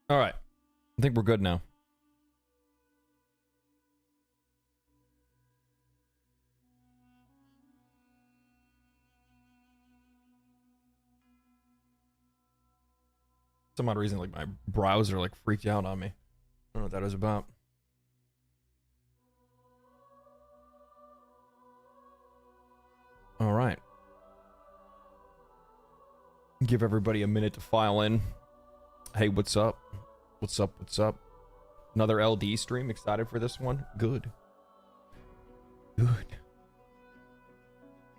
All right. I think we're good now. For some odd reason, like my browser like freaked out on me. I don't know what that was about. All right. Give everybody a minute to file in. Hey, what's up? What's up? What's up? Another LD stream. Excited for this one? Good. Good.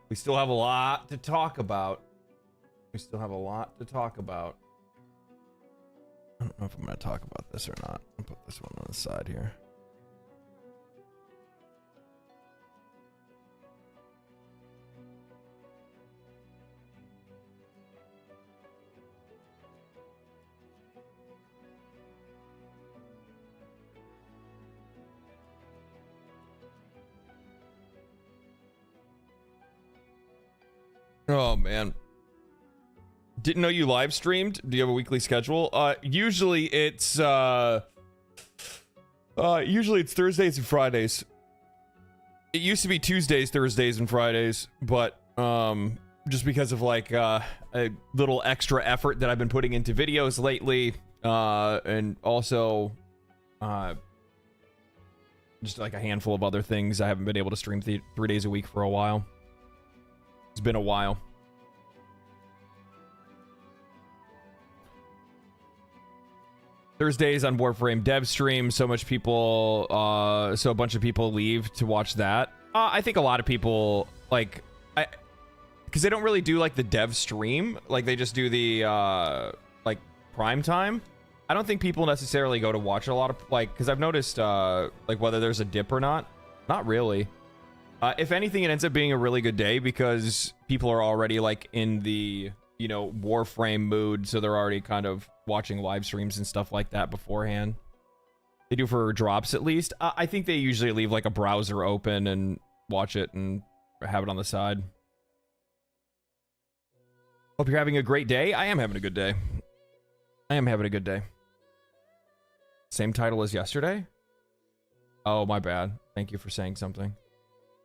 We still have a lot to talk about. We still have a lot to talk about. I don't know if I'm going to talk about this or not. I'll put this one on the side here. Oh, man. Didn't know you live streamed. Do you have a weekly schedule? Usually it's Thursdays and Fridays. It used to be Tuesdays, Thursdays, and Fridays, but just because of like a little extra effort that I've been putting into videos lately, and also just like a handful of other things, I haven't been able to stream 3 days a week for a while. It's been a while. Thursdays on Warframe dev stream, so a bunch of people leave to watch that. I think a lot of people like, because they don't really do like the dev stream, like they just do the like prime time. I don't think people necessarily go to watch a lot of like, because I've noticed like whether there's a dip or not really. If anything, it ends up being a really good day because people are already like in the, you know, Warframe mood, so they're already kind of watching live streams and stuff like that beforehand. They do for drops at least. I think they usually leave like a browser open and watch it and have it on the side. Hope you're having a great day. I am having a good day. I am having a good day. Same title as yesterday? Oh, my bad. Thank you for saying something.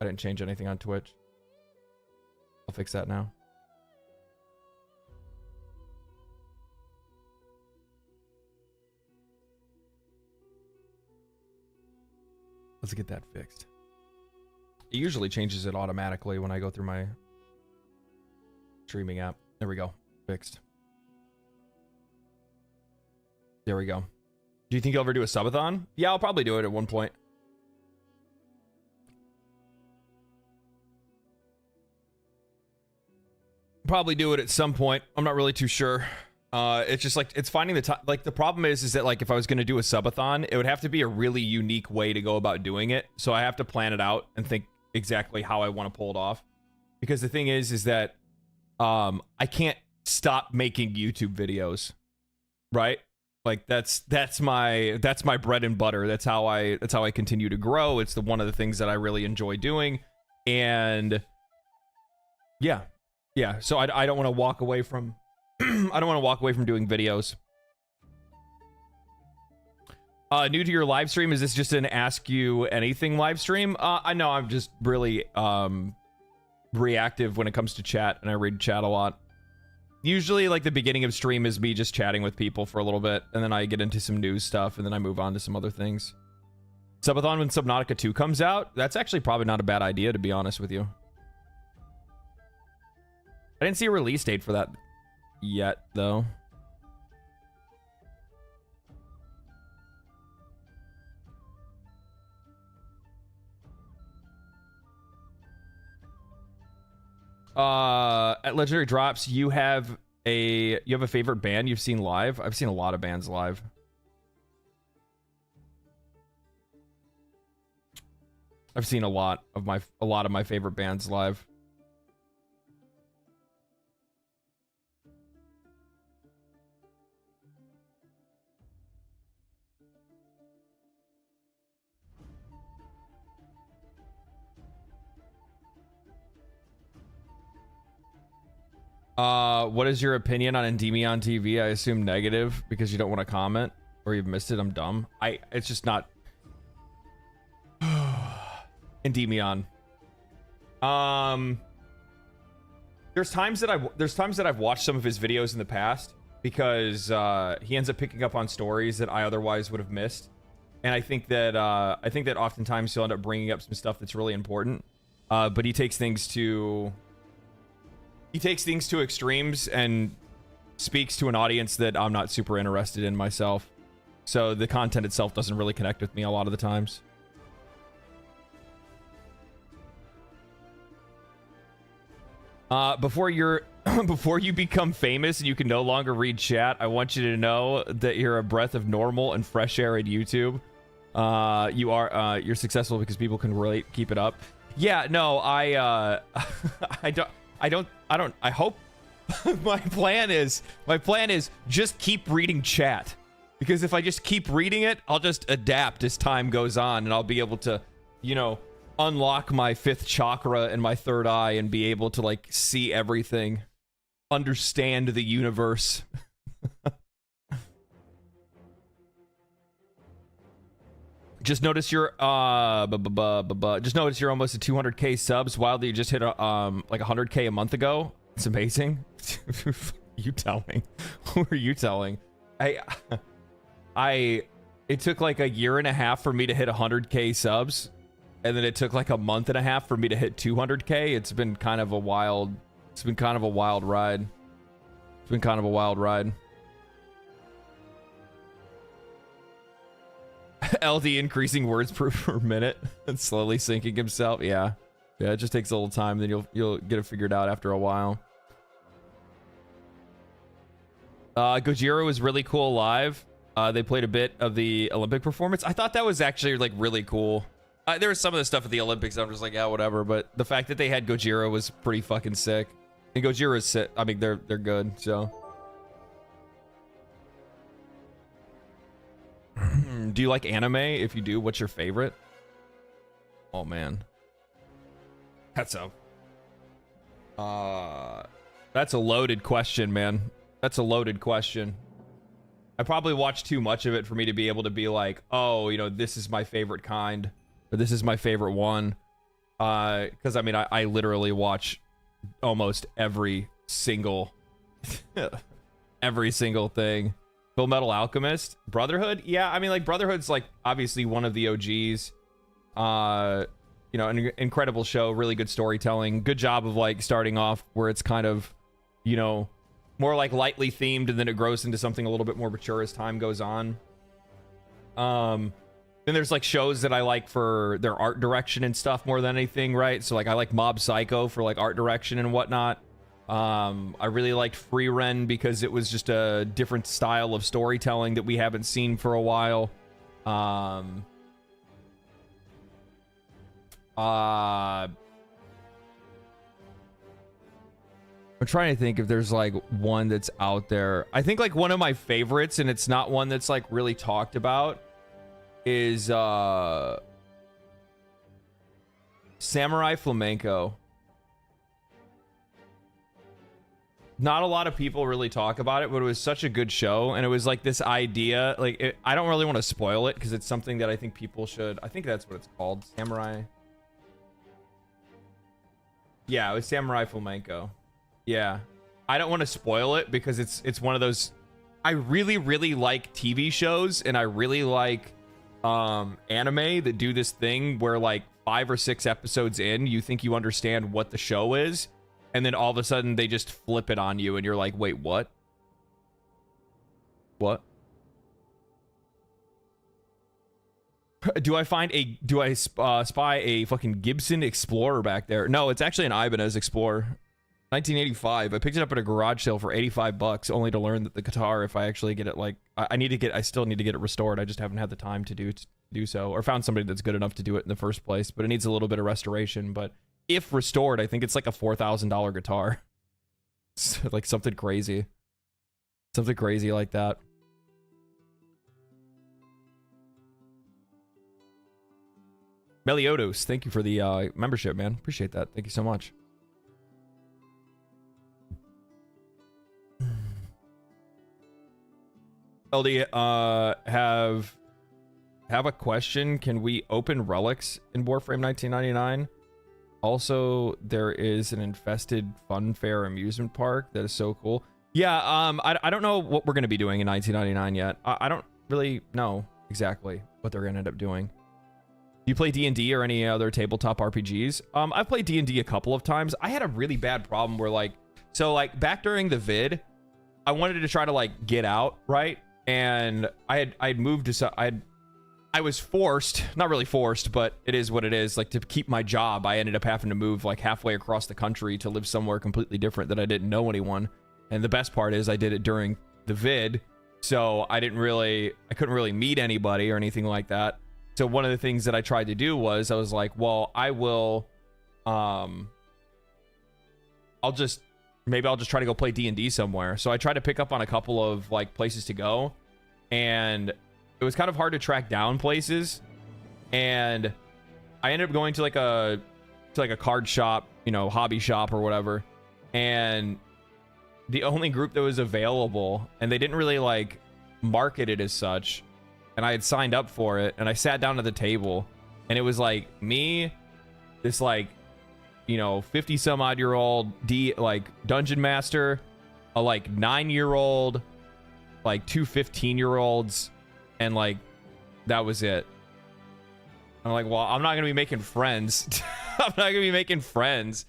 I didn't change anything on Twitch. I'll fix that now. Let's get that fixed. It usually changes it automatically when I go through my streaming app. There we go. Fixed. There we go. Do you think you'll ever do a subathon? Yeah, I'll probably do it at one point. Probably do it at some point. I'm not really too sure. It's just like, it's finding the time. Like the problem is that like if I was going to do a subathon, it would have to be a really unique way to go about doing it. So I have to plan it out and think exactly how I want to pull it off. Because the thing is that I can't stop making YouTube videos, right? Like that's my bread and butter. That's how I continue to grow. It's one of the things that I really enjoy doing. And yeah. So I don't want to walk away from I don't want to walk away from doing videos. New to your live stream, is this just an ask you anything live stream? I know I'm just really reactive when it comes to chat, and I read chat a lot. Usually like the beginning of stream is me just chatting with people for a little bit, and then I get into some news stuff, and then I move on to some other things. Subathon when Subnautica 2 comes out? That's actually probably not a bad idea, to be honest with you. I didn't see a release date for that yet, though. At Legendary Drops, you have a favorite band you've seen live? I've seen a lot of bands live. I've seen a lot of my favorite bands live. What is your opinion on Endymion TV? I assume negative because you don't want to comment. Or you've missed it. I'm dumb. It's just not. Endymion. There's times that I've watched some of his videos in the past because he ends up picking up on stories that I otherwise would have missed, and I think that oftentimes he'll end up bringing up some stuff that's really important, but he takes things to extremes and speaks to an audience that I'm not super interested in myself, so the content itself doesn't really connect with me a lot of the times. Before you become famous and you can no longer read chat, I want you to know that you're a breath of normal and fresh air at YouTube. You're successful because people can relate. Keep it up. Yeah, no, I hope my plan is just keep reading chat, because if I just keep reading it, I'll just adapt as time goes on, and I'll be able to, you know, unlock my fifth chakra and my third eye and be able to like see everything, understand the universe. Just notice you're just notice you're almost at 200k subs. Wildly, you just hit like 100k a month ago. It's amazing. You tell me. Who are you telling? It took like a year and a half for me to hit 100k subs. And then it took like a month and a half for me to hit 200k. It's been kind of a wild ride. LD increasing words per minute and slowly sinking himself. Yeah, it just takes a little time. Then you'll get it figured out after a while. Gojira was really cool live. They played a bit of the Olympic performance. I thought that was actually like really cool. There was some of the stuff at the Olympics I'm just like, yeah, whatever. But the fact that they had Gojira was pretty fucking sick. And Gojira's sick. I mean, they're good. So, do you like anime? If you do, what's your favorite? Oh man, that's a loaded question, man. That's a loaded question. I probably watched too much of it for me to be able to be like, oh, you know, this is my favorite kind. But this is my favorite one, because I mean, I literally watch almost every single thing. Full Metal Alchemist, Brotherhood, yeah, I mean, like Brotherhood's like obviously one of the OGs. You know, an incredible show, really good storytelling, good job of like starting off where it's kind of, you know, more like lightly themed, and then it grows into something a little bit more mature as time goes on. Then there's like shows that I like for their art direction and stuff more than anything, right? So like I like Mob Psycho for like art direction and whatnot. I really liked Free Ren because it was just a different style of storytelling that we haven't seen for a while. I'm trying to think if there's like one that's out there. I think like one of my favorites, and it's not one that's like really talked about, is Samurai Flamenco. Not a lot of people really talk about it, but it was such a good show, and it was like this idea, like I don't really want to spoil it because it's something that I think people should. I think that's what it's called, Samurai. Yeah, it was Samurai Flamenco. Yeah, I don't want to spoil it because it's one of those. I really like TV shows, and I really like anime that do this thing where like 5 or 6 episodes in, you think you understand what the show is, and then all of a sudden they just flip it on you, and you're like, wait, what? Do I spy a fucking Gibson Explorer back there? No, it's actually an Ibanez Explorer. 1985. I picked it up at a garage sale for $85, only to learn that the guitar, if I actually get it, like I still need to get it restored. I just haven't had the time to do so, or found somebody that's good enough to do it in the first place. But it needs a little bit of restoration. But if restored, I think it's like a $4,000 guitar. It's like something crazy like that. Meliodas, thank you for the membership, man. Appreciate that. Thank you so much. LD, have a question. Can we open relics in Warframe 1999? Also, there is an infested fun fair amusement park that is so cool. Yeah, I don't know what we're gonna be doing in 1999 yet. I don't really know exactly what they're gonna end up doing. Do you play D&D or any other tabletop RPGs? I've played D&D a couple of times. I had a really bad problem where like back during the vid, I wanted to try to like get out, right? And I'd moved to I was forced, not really forced, but it is what it is. Like to keep my job, I ended up having to move like halfway across the country to live somewhere completely different that I didn't know anyone. And the best part is I did it during the vid, so I couldn't really meet anybody or anything like that. So one of the things that I tried to do was I was like, well, maybe I'll just try to go play D&D somewhere. So I tried to pick up on a couple of like places to go, and it was kind of hard to track down places. And I ended up going to like a card shop, you know, hobby shop or whatever. And the only group that was available, and they didn't really like market it as such, and I had signed up for it, and I sat down at the table, and it was like me, this like, you know, 50 some odd year old dungeon master, a like 9-year-old, like 2 15-year-olds, and like that was it. I'm like, well, I'm not gonna be making friends. I'm not gonna be making friends.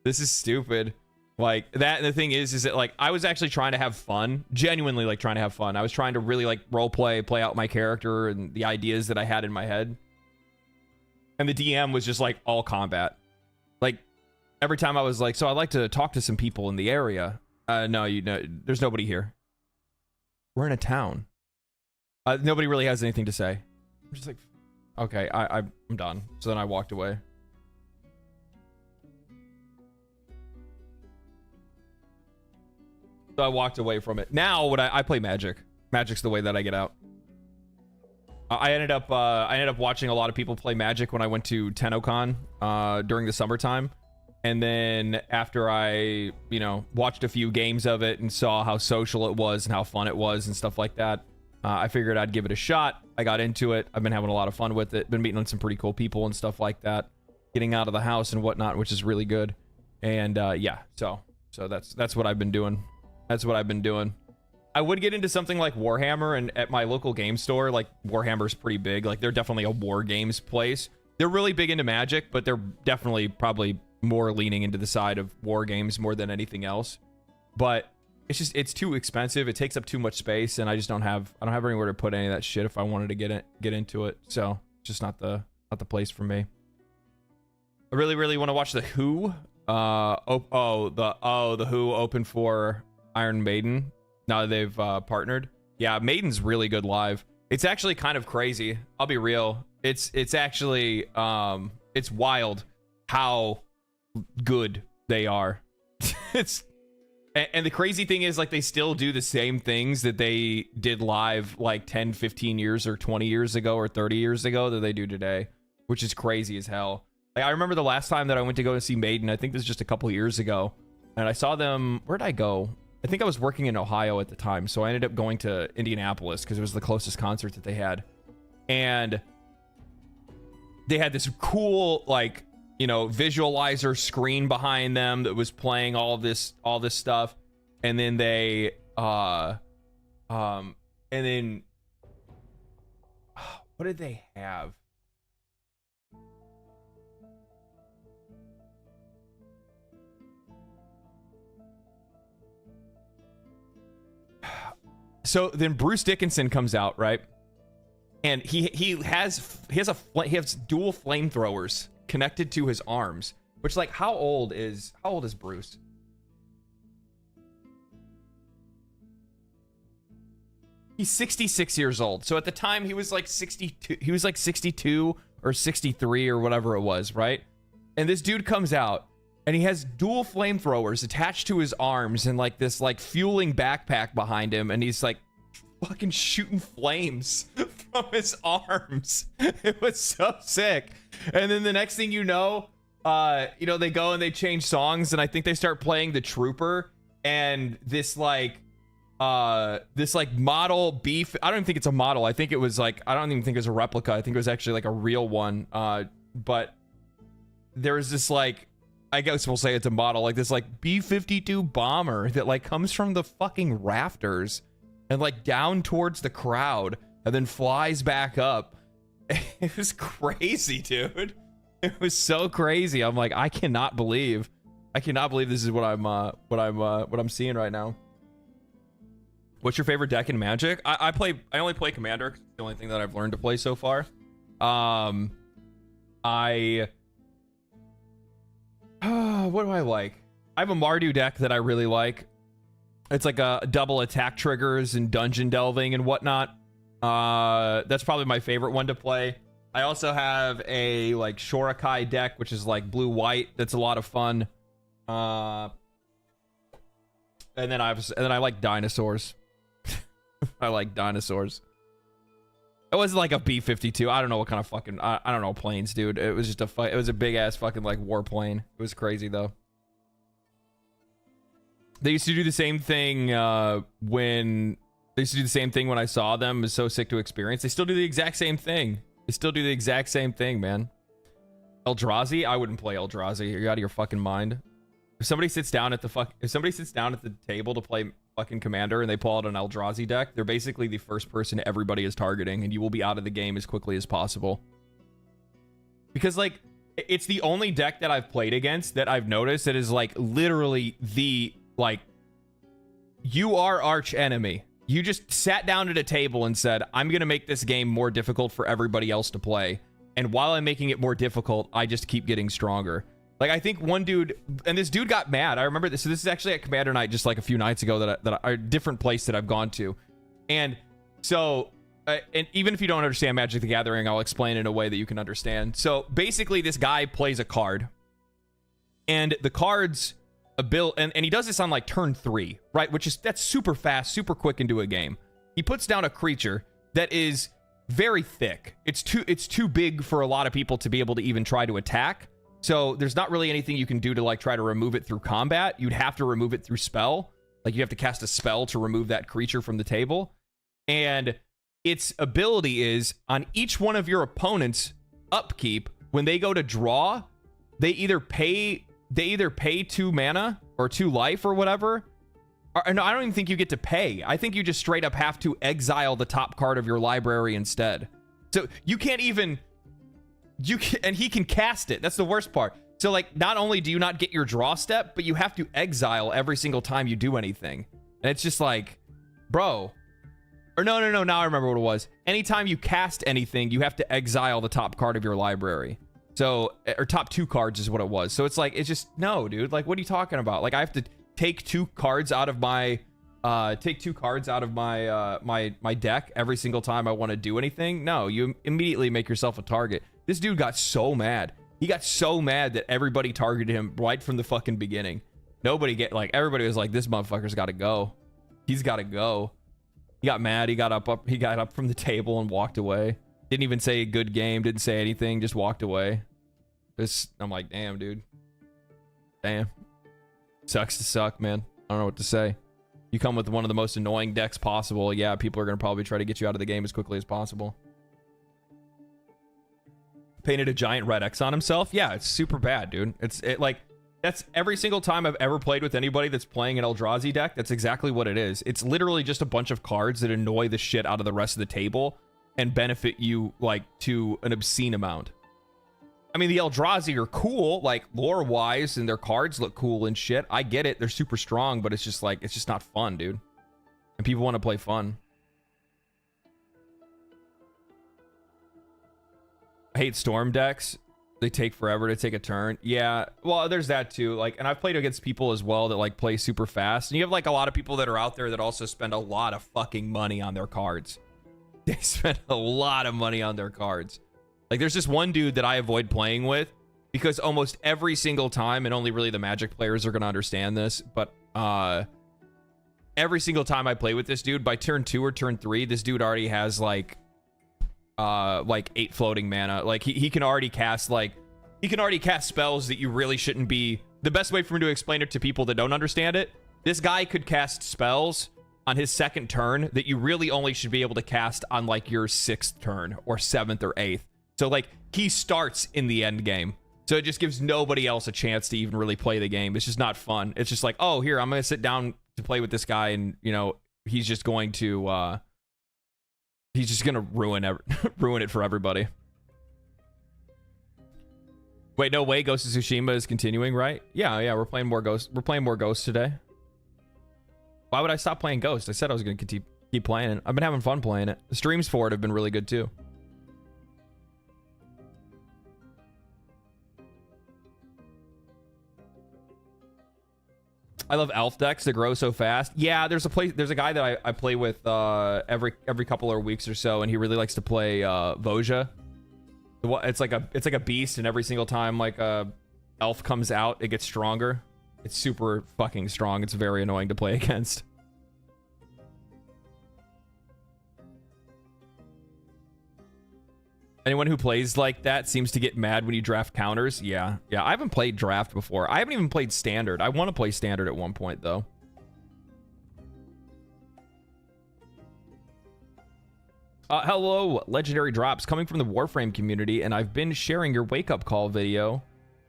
This is stupid. Like that. And the thing is that like I was actually trying to have fun, genuinely like trying to have fun. I was trying to really like role play out my character and the ideas that I had in my head. And the DM was just like all combat. Like every time I was like, so I'd like to talk to some people in the area. No, there's nobody here. We're in a town. Nobody really has anything to say. I'm just like, okay, I'm done. So then I walked away. So I walked away from it. Now I play Magic. Magic's the way that I get out. I ended up watching a lot of people play Magic when I went to TennoCon during the summertime. And then after I, you know, watched a few games of it and saw how social it was and how fun it was and stuff like that, I figured I'd give it a shot. I got into it. I've been having a lot of fun with it. Been meeting some pretty cool people and stuff like that. Getting out of the house and whatnot, which is really good. And yeah, so that's what I've been doing. That's what I've been doing. I would get into something like Warhammer, and at my local game store, like Warhammer's pretty big. Like they're definitely a war games place. They're really big into Magic, but they're definitely probably more leaning into the side of war games more than anything else. But it's too expensive. It takes up too much space, and I don't have anywhere to put any of that shit if I wanted to get into it. So it's just not the place for me. I really want to watch the Who. The Who open for Iron Maiden. Now that they've partnered. Yeah, Maiden's really good live. It's actually kind of crazy. I'll be real. It's actually it's wild how good they are. And the crazy thing is, like, they still do the same things that they did live like 10, 15 years or 20 years ago or 30 years ago that they do today, which is crazy as hell. Like, I remember the last time that I went to go to see Maiden, I think this was just a couple years ago, and I saw them. Where'd I go? I think I was working in Ohio at the time, so I ended up going to Indianapolis because it was the closest concert that they had. And they had this cool, like, you know, visualizer screen behind them that was playing all this stuff. And then they what did they have? So then Bruce Dickinson comes out, right? And he has dual flamethrowers connected to his arms, which, like, how old is Bruce? He's 66 years old. So at the time he was like 62, he was like 62 or 63 or whatever it was, right? And this dude comes out and he has dual flamethrowers attached to his arms and like this like fueling backpack behind him, and he's like fucking shooting flames from his arms. It was so sick. And then the next thing you know, they go and they change songs, and I think they start playing The Trooper, and this like this like model beef. I don't even think it's a model. I think it was like, I don't even think it was a replica. I think it was actually like a real one. But there was this like, I guess we'll say it's a model, like this like B-52 bomber that like comes from the fucking rafters and like down towards the crowd and then flies back up. It was crazy, dude. It was so crazy. I'm like, I cannot believe this is what I'm seeing right now. What's your favorite deck in Magic? I only play Commander. It's the only thing that I've learned to play so far. What do I like? I have a Mardu deck that I really like. It's like a double attack triggers and dungeon delving and whatnot. That's probably my favorite one to play. I also have a like Shorakai deck, which is like blue-white. That's a lot of fun. And then I like dinosaurs. I like dinosaurs. It was like a B-52. I don't know what kind of fucking I don't know planes, dude. It was just it was a big ass fucking like warplane. It was crazy though. They used to do the same thing when I saw them. It was so sick to experience. They still do the exact same thing. Man. Eldrazi? I wouldn't play Eldrazi. You're out of your fucking mind. If somebody sits down at the table to play fucking Commander and they pull out an Eldrazi deck, they're basically the first person everybody is targeting, and you will be out of the game as quickly as possible. Because like, it's the only deck that I've played against that I've noticed that is like literally the like, you are arch enemy. You just sat down at a table and said, I'm gonna make this game more difficult for everybody else to play, and while I'm making it more difficult, I just keep getting stronger. Like, I think one dude, and this dude got mad. I remember this. So this is actually at Commander Night just like a few nights ago a different place that I've gone to. And so, and even if you don't understand Magic the Gathering, I'll explain it in a way that you can understand. So basically this guy plays a card, and the card's and he does this on like turn 3, right? That's super fast, super quick into a game. He puts down a creature that is very thick. It's too big for a lot of people to be able to even try to attack. So there's not really anything you can do to like try to remove it through combat. You'd have to remove it through spell. Like you have to cast a spell to remove that creature from the table. And its ability is on each one of your opponent's upkeep, when they go to draw, they either pay 2 mana or 2 life or whatever. Or, no, I don't even think you get to pay. I think you just straight up have to exile the top card of your library instead. So you can't even... and he can cast it. That's the worst part. So like, not only do you not get your draw step, but you have to exile every single time you do anything. And it's just like, bro. Or no. Now I remember what it was. Anytime you cast anything, you have to exile the top card of your library. So, or top 2 cards is what it was. So it's like, it's just, no, dude. Like, what are you talking about? Like, I have to take 2 cards out of my, my deck every single time I want to do anything. No, you immediately make yourself a target. This dude got so mad. He got so mad that everybody targeted him right from the fucking beginning. Everybody was like, this motherfucker's got to go. He's got to go. He got mad. He got up from the table and walked away. Didn't even say a good game. Didn't say anything. Just walked away. I'm like, damn, dude. Damn. Sucks to suck, man. I don't know what to say. You come with one of the most annoying decks possible. Yeah, people are going to probably try to get you out of the game as quickly as possible. Painted a giant red X on himself. Yeah, it's super bad, dude. That's every single time I've ever played with anybody that's playing an Eldrazi deck. That's exactly what it is. It's literally just a bunch of cards that annoy the shit out of the rest of the table and benefit you like to an obscene amount. I mean, the Eldrazi are cool, like lore wise, and their cards look cool and shit. I get it. They're super strong, but it's just like, it's just not fun, dude. And people want to play fun. I hate storm decks. They take forever to take a turn. Yeah, well, there's that too. Like, and I've played against people as well that like play super fast. And you have like a lot of people that are out there that also spend a lot of fucking money on their cards. They spend a lot of money on their cards. Like, there's this one dude that I avoid playing with because almost every single time, and only really the Magic players are going to understand this, but every single time I play with this dude, by turn 2 or turn 3, this dude already has like 8 floating mana. Like he can already cast spells that you really shouldn't be. The best way for me to explain it to people that don't understand it, this guy could cast spells on his second turn that you really only should be able to cast on like your 6th turn or 7th or 8th. So like he starts in the end game. So it just gives nobody else a chance to even really play the game. It's just not fun. It's just like, oh, here, I'm going to sit down to play with this guy, and you know, he's just going to ruin it for everybody. Wait, no way, Ghost of Tsushima is continuing, right? Yeah, we're playing more Ghost. We're playing more Ghost today. Why would I stop playing Ghost? I said I was going to keep playing it. I've been having fun playing it. The streams for it have been really good too. I love elf decks that grow so fast. Yeah, there's a guy that I play with every couple of weeks or so, and he really likes to play Voja. It's like a beast, and every single time like a elf comes out, it gets stronger. It's super fucking strong. It's very annoying to play against. Anyone who plays like that seems to get mad when you draft counters. Yeah. I haven't played draft before. I haven't even played standard. I want to play standard at one point, though. Hello, Legendary Drops. Coming from the Warframe community, and I've been sharing your wake-up call video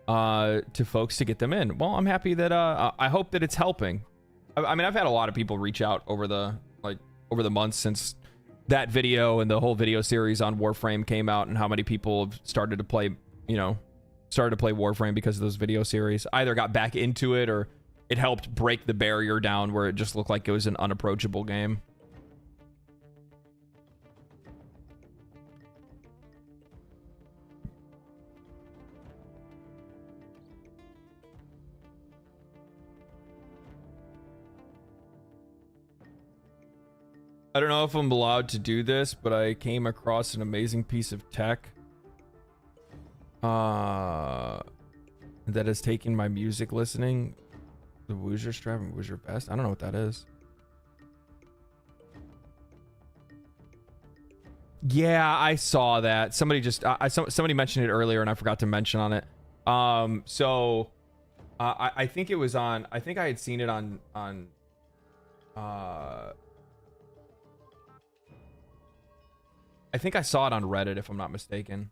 to folks to get them in. Well, I'm happy that I hope that it's helping. I mean, I've had a lot of people reach out over the months since that video and the whole video series on Warframe came out, and how many people have started to play Warframe because of those video series. Either got back into it, or it helped break the barrier down where it just looked like it was an unapproachable game. I don't know if I'm allowed to do this, but I came across an amazing piece of tech that has taken my music listening. The Woozer Strap and Woozer Best. I don't know what that is. Yeah, I saw that. Somebody just somebody mentioned it earlier, and I forgot to mention on it. I think it was on. I think I had seen it on. I think I saw it on Reddit, if I'm not mistaken.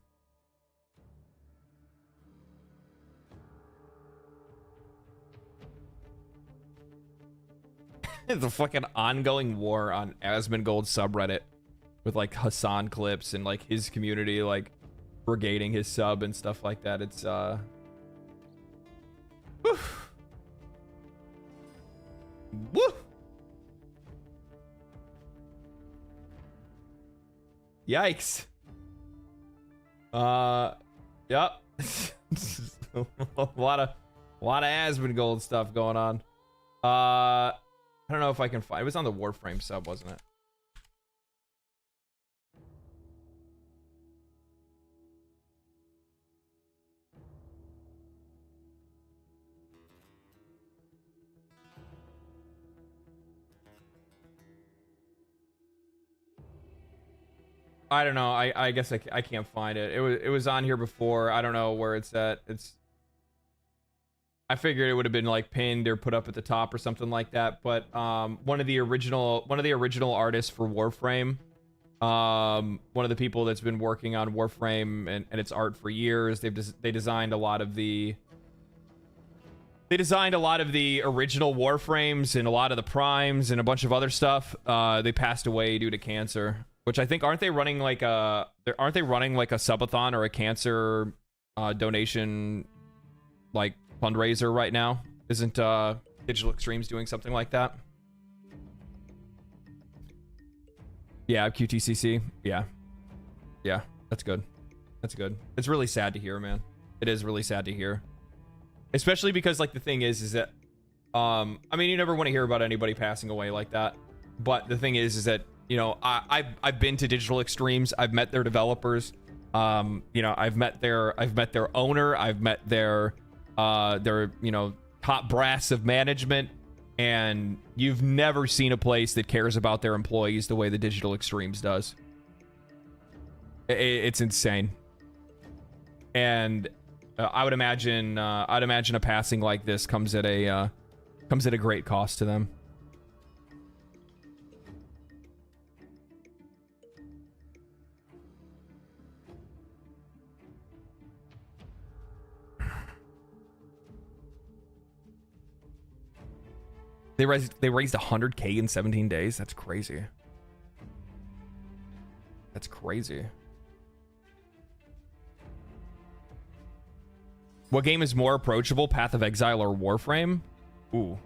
The fucking ongoing war on Asmongold subreddit with like Hassan clips and like his community like brigading his sub and stuff like that. It's woo. Woo. Yikes. Yep. a lot of Asmongold stuff going on. I don't know if I can find it. Was on the Warframe sub, wasn't it? I don't know. I guess I can't find it. It was on here before. I don't know where it's at. I figured it would have been like pinned or put up at the top or something like that. But one of the original artists for Warframe, one of the people that's been working on Warframe and its art for years, they designed a lot of the original Warframes and a lot of the primes and a bunch of other stuff. They passed away due to cancer. Which I think aren't they running like a subathon or a cancer donation like fundraiser right now? Isn't Digital Extremes doing something like that? Yeah, QTCC. Yeah, that's good. That's good. It's really sad to hear, man. It is really sad to hear, especially because like the thing is that I mean, you never want to hear about anybody passing away like that, but the thing is that, you know, I've been to Digital Extremes. I've met their developers. You know, I've met their owner. I've met their you know, top brass of management. And you've never seen a place that cares about their employees the way the Digital Extremes does. It's insane. And I'd imagine a passing like this comes at a great cost to them. They raised 100K in 17 days. That's crazy. That's crazy. What game is more approachable, Path of Exile or Warframe? Ooh.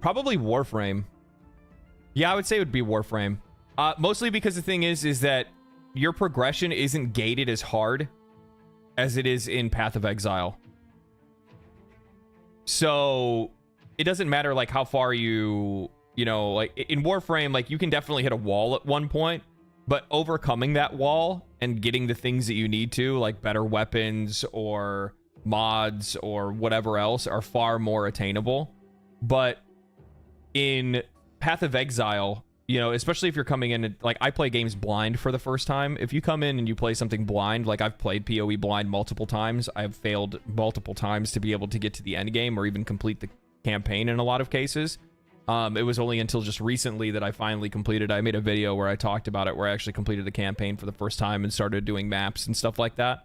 Probably Warframe. Yeah, I would say it would be Warframe. Mostly because the thing is that your progression isn't gated as hard as it is in Path of Exile. So it doesn't matter like how far you know, like in Warframe, like you can definitely hit a wall at one point, but overcoming that wall and getting the things that you need to, like better weapons or mods or whatever else, are far more attainable. But in Path of Exile, you know, especially if you're coming in, like I play games blind for the first time. If you come in and you play something blind, like I've played PoE blind multiple times, I've failed multiple times to be able to get to the end game or even complete the campaign in a lot of cases. It was only until just recently that I finally completed. I made a video where I talked about it, where I actually completed the campaign for the first time and started doing maps and stuff like that.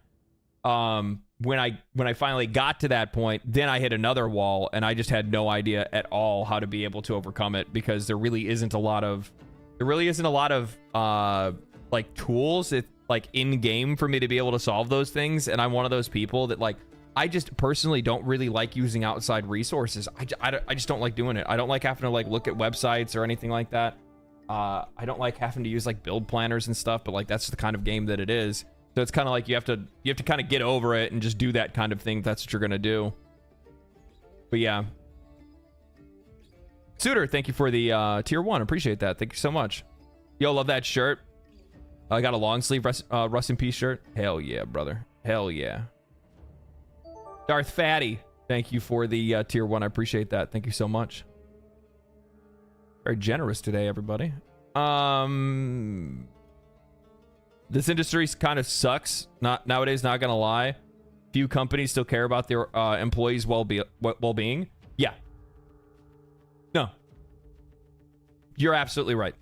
When I finally got to that point, then I hit another wall and I just had no idea at all how to be able to overcome it, because there really isn't a lot of like tools like in game for me to be able to solve those things. And I'm one of those people that, like, I just personally don't really like using outside resources. I just don't like doing it. I don't like having to like look at websites or anything like that. I don't like having to use like build planners and stuff, but like that's the kind of game that it is. So it's kind of like you have to kind of get over it and just do that kind of thing if that's what you're gonna do. But yeah. Suitor, thank you for the tier 1. Appreciate that. Thank you so much. Yo, love that shirt. I got a long sleeve Rust in Peace shirt. Hell yeah, brother. Hell yeah. Darth Fatty, thank you for the tier 1. I appreciate that. Thank you so much. Very generous today, everybody. This industry kind of sucks. Nowadays, not gonna lie. Few companies still care about their employees' well-being. Yeah. No. You're absolutely right.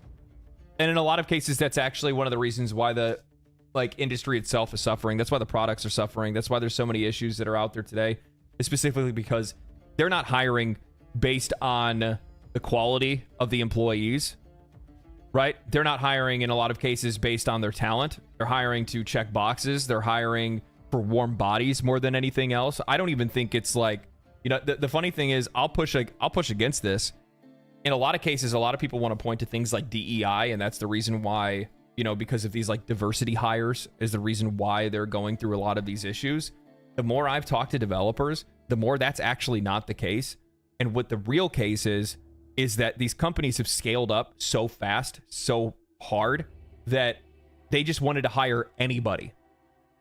And in a lot of cases, that's actually one of the reasons why the industry itself is suffering. That's why the products are suffering. That's why there's so many issues that are out there today, specifically because they're not hiring based on the quality of the employees, right? They're not hiring in a lot of cases based on their talent. They're hiring to check boxes. They're hiring for warm bodies more than anything else. I don't even think it's like, you know, the funny thing is I'll push against this. In a lot of cases, a lot of people want to point to things like DEI, and that's the reason why, you know, because of these like diversity hires is the reason why they're going through a lot of these issues. The more I've talked to developers, the more that's actually not the case. And what the real case is that these companies have scaled up so fast, so hard, that they just wanted to hire anybody.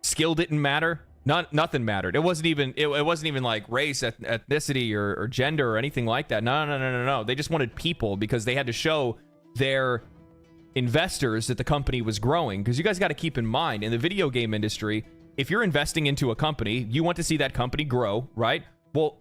Skill didn't matter. Nothing mattered. It wasn't even like race, ethnicity, or gender or anything like that. No. They just wanted people because they had to show their investors that the company was growing. Because you guys got to keep in mind, in the video game industry, if you're investing into a company, you want to see that company grow, right? Well,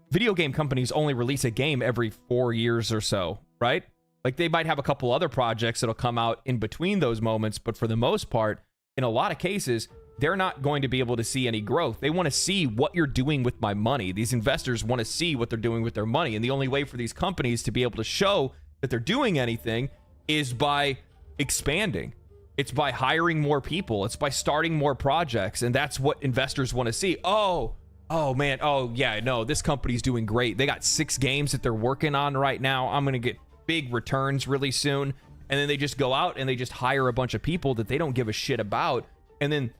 video game companies only release a game every 4 years or so, right? Like they might have a couple other projects that'll come out in between those moments, but for the most part, in a lot of cases, they're not going to be able to see any growth. They want to see what you're doing with my money. These investors want to see what they're doing with their money. And the only way for these companies to be able to show that they're doing anything is by expanding. It's by hiring more people. It's by starting more projects. And that's what investors want to see. Oh man. Oh yeah, no, this company's doing great. They got 6 games that they're working on right now. I'm going to get big returns really soon. And then they just go out and they just hire a bunch of people that they don't give a shit about. And then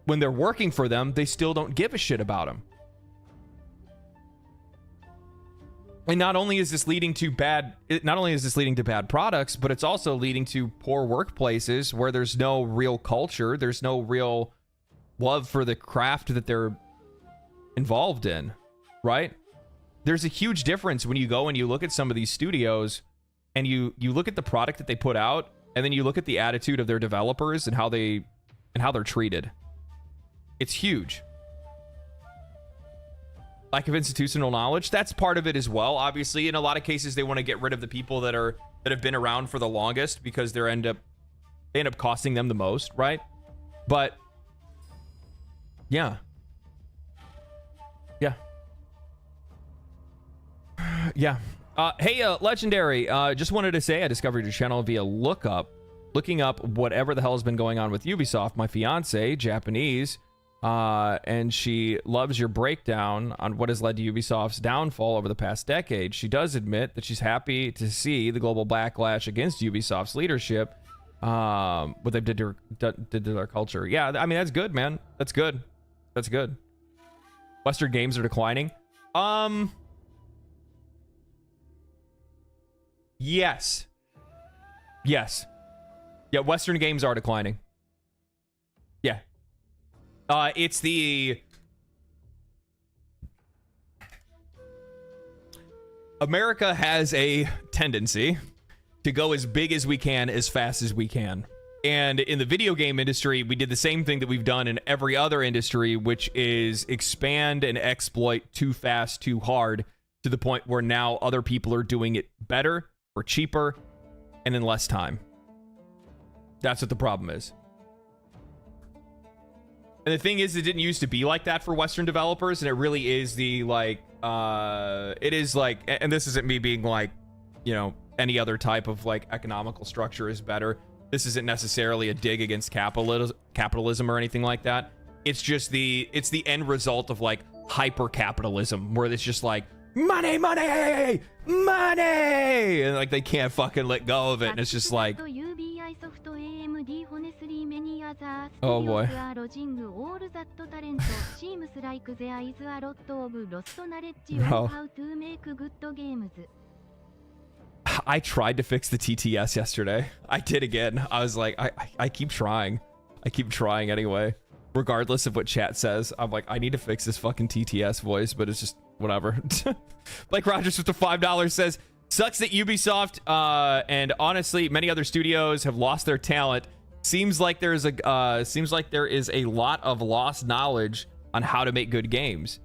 when they're working for them, they still don't give a shit about them. And not only is this leading to bad products, but it's also leading to poor workplaces where there's no real culture, there's no real love for the craft that they're involved in, right? There's a huge difference when you go and you look at some of these studios and you look at the product that they put out, and then you look at the attitude of their developers and how they're treated. It's huge. Lack of institutional knowledge, that's part of it as well. Obviously, in a lot of cases, they want to get rid of the people that have been around for the longest because they end up costing them the most, right? But Yeah. Yeah. Yeah. Hey, Legendary, just wanted to say I discovered your channel via looking up whatever the hell has been going on with Ubisoft. My fiance, Japanese, and she loves your breakdown on what has led to Ubisoft's downfall over the past decade. She does admit that she's happy to see the global backlash against Ubisoft's leadership, what they did to their culture. Yeah, I mean, that's good, man. That's good. That's good. Western games are declining. Yes. Yes. Yeah, Western games are declining. Yeah. It's the... America has a tendency to go as big as we can, as fast as we can. And in the video game industry, we did the same thing that we've done in every other industry, which is expand and exploit too fast, too hard, to the point where now other people are doing it better or cheaper and in less time. That's what the problem is. And the thing is, it didn't used to be like that for Western developers, and it really is the, like, it is like, and this isn't me being like, you know, any other type of, like, economical structure is better. This isn't necessarily a dig against capitalism or anything like that. It's just it's the end result of, like, hyper-capitalism, where it's just like, money, money, money, and like they can't fucking let go of it, and it's just like, oh boy. Bro. I tried to fix the TTS yesterday. I did again. I was like, I keep trying. I keep trying anyway. Regardless of what chat says, I'm like, I need to fix this fucking TTS voice, but it's just whatever. Like Rogers with the $5 says, sucks that Ubisoft and honestly many other studios have lost their talent. Seems like there is a lot of lost knowledge on how to make good games.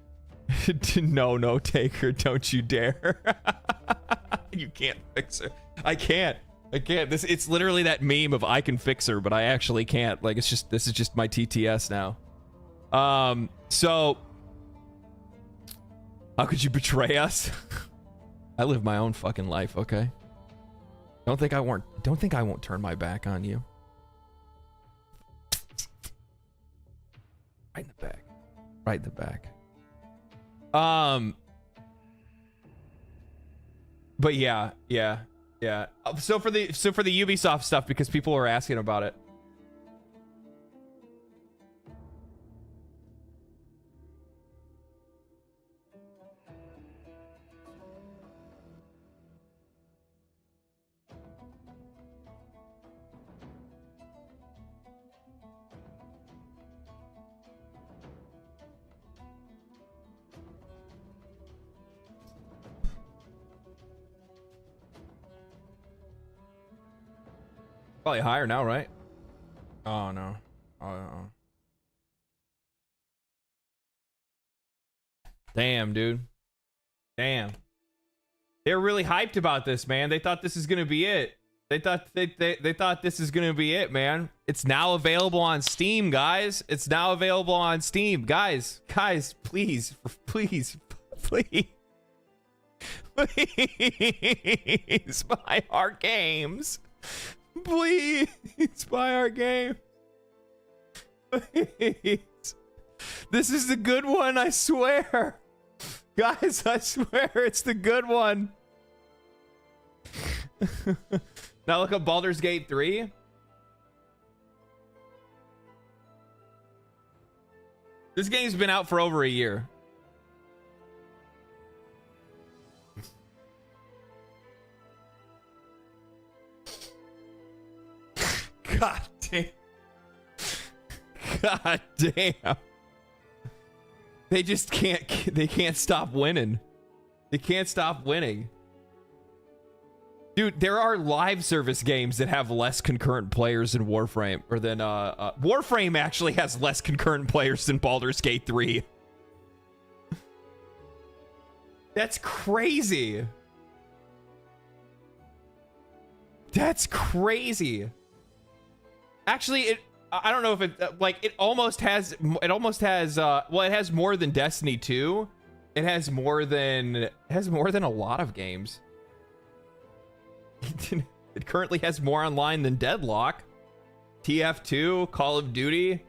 No, Taker, don't you dare. You can't fix her. I can't. It's literally that meme of I can fix her, but I actually can't. Like, this is just my TTS now. So how could you betray us? I live my own fucking life, okay? Don't think I won't turn my back on you. Right in the back. Right in the back. But yeah. So for the Ubisoft stuff, because people were asking about it. Probably higher now, right? Oh no. Oh no. Damn, dude. Damn. They're really hyped about this, man. They thought this is gonna be it. They thought this is gonna be it, man. It's now available on Steam, guys. It's now available on Steam, guys. Please, please buy our games. Please buy our game. Please. This is the good one, I swear. Guys, I swear it's the good one. Now look up Baldur's Gate 3. This game's been out for over a year. God damn. God damn. They just can't stop winning. They can't stop winning. Dude, there are live service games that have less concurrent players than Warframe, or than Warframe actually has less concurrent players than Baldur's Gate 3. That's crazy. That's crazy. Actually, I don't know if it like it almost has well, it has more than Destiny 2. It has more than a lot of games. It currently has more online than Deadlock, TF2, Call of Duty.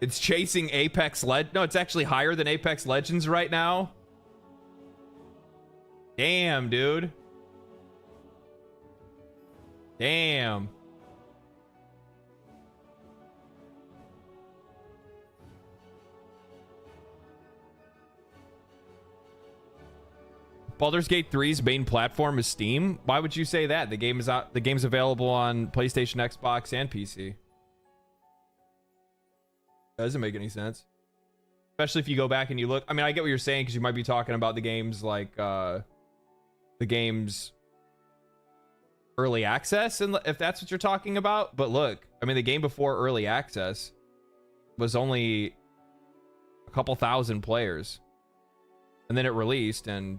It's chasing No, it's actually higher than Apex Legends right now. Damn, dude. Damn. Baldur's Gate 3's main platform is Steam. Why would you say that? The game is out. The game's available on PlayStation, Xbox, and PC. Doesn't make any sense. Especially if you go back and you look. I mean, I get what you're saying because you might be talking about the games like the game's early access, and if that's what you're talking about. But look, I mean, the game before early access was only a couple thousand players, and then it released, and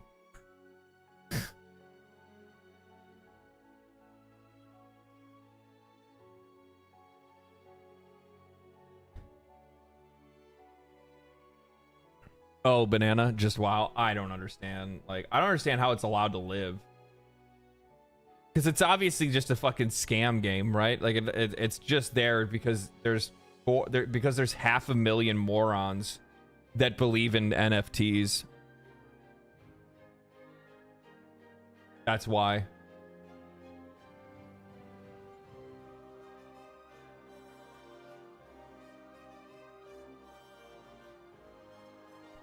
oh, banana, just wow. I don't understand. Like, I don't understand how it's allowed to live. Because it's obviously just a fucking scam game, right? Like, it's just there because there's 500,000 morons that believe in NFTs. That's why.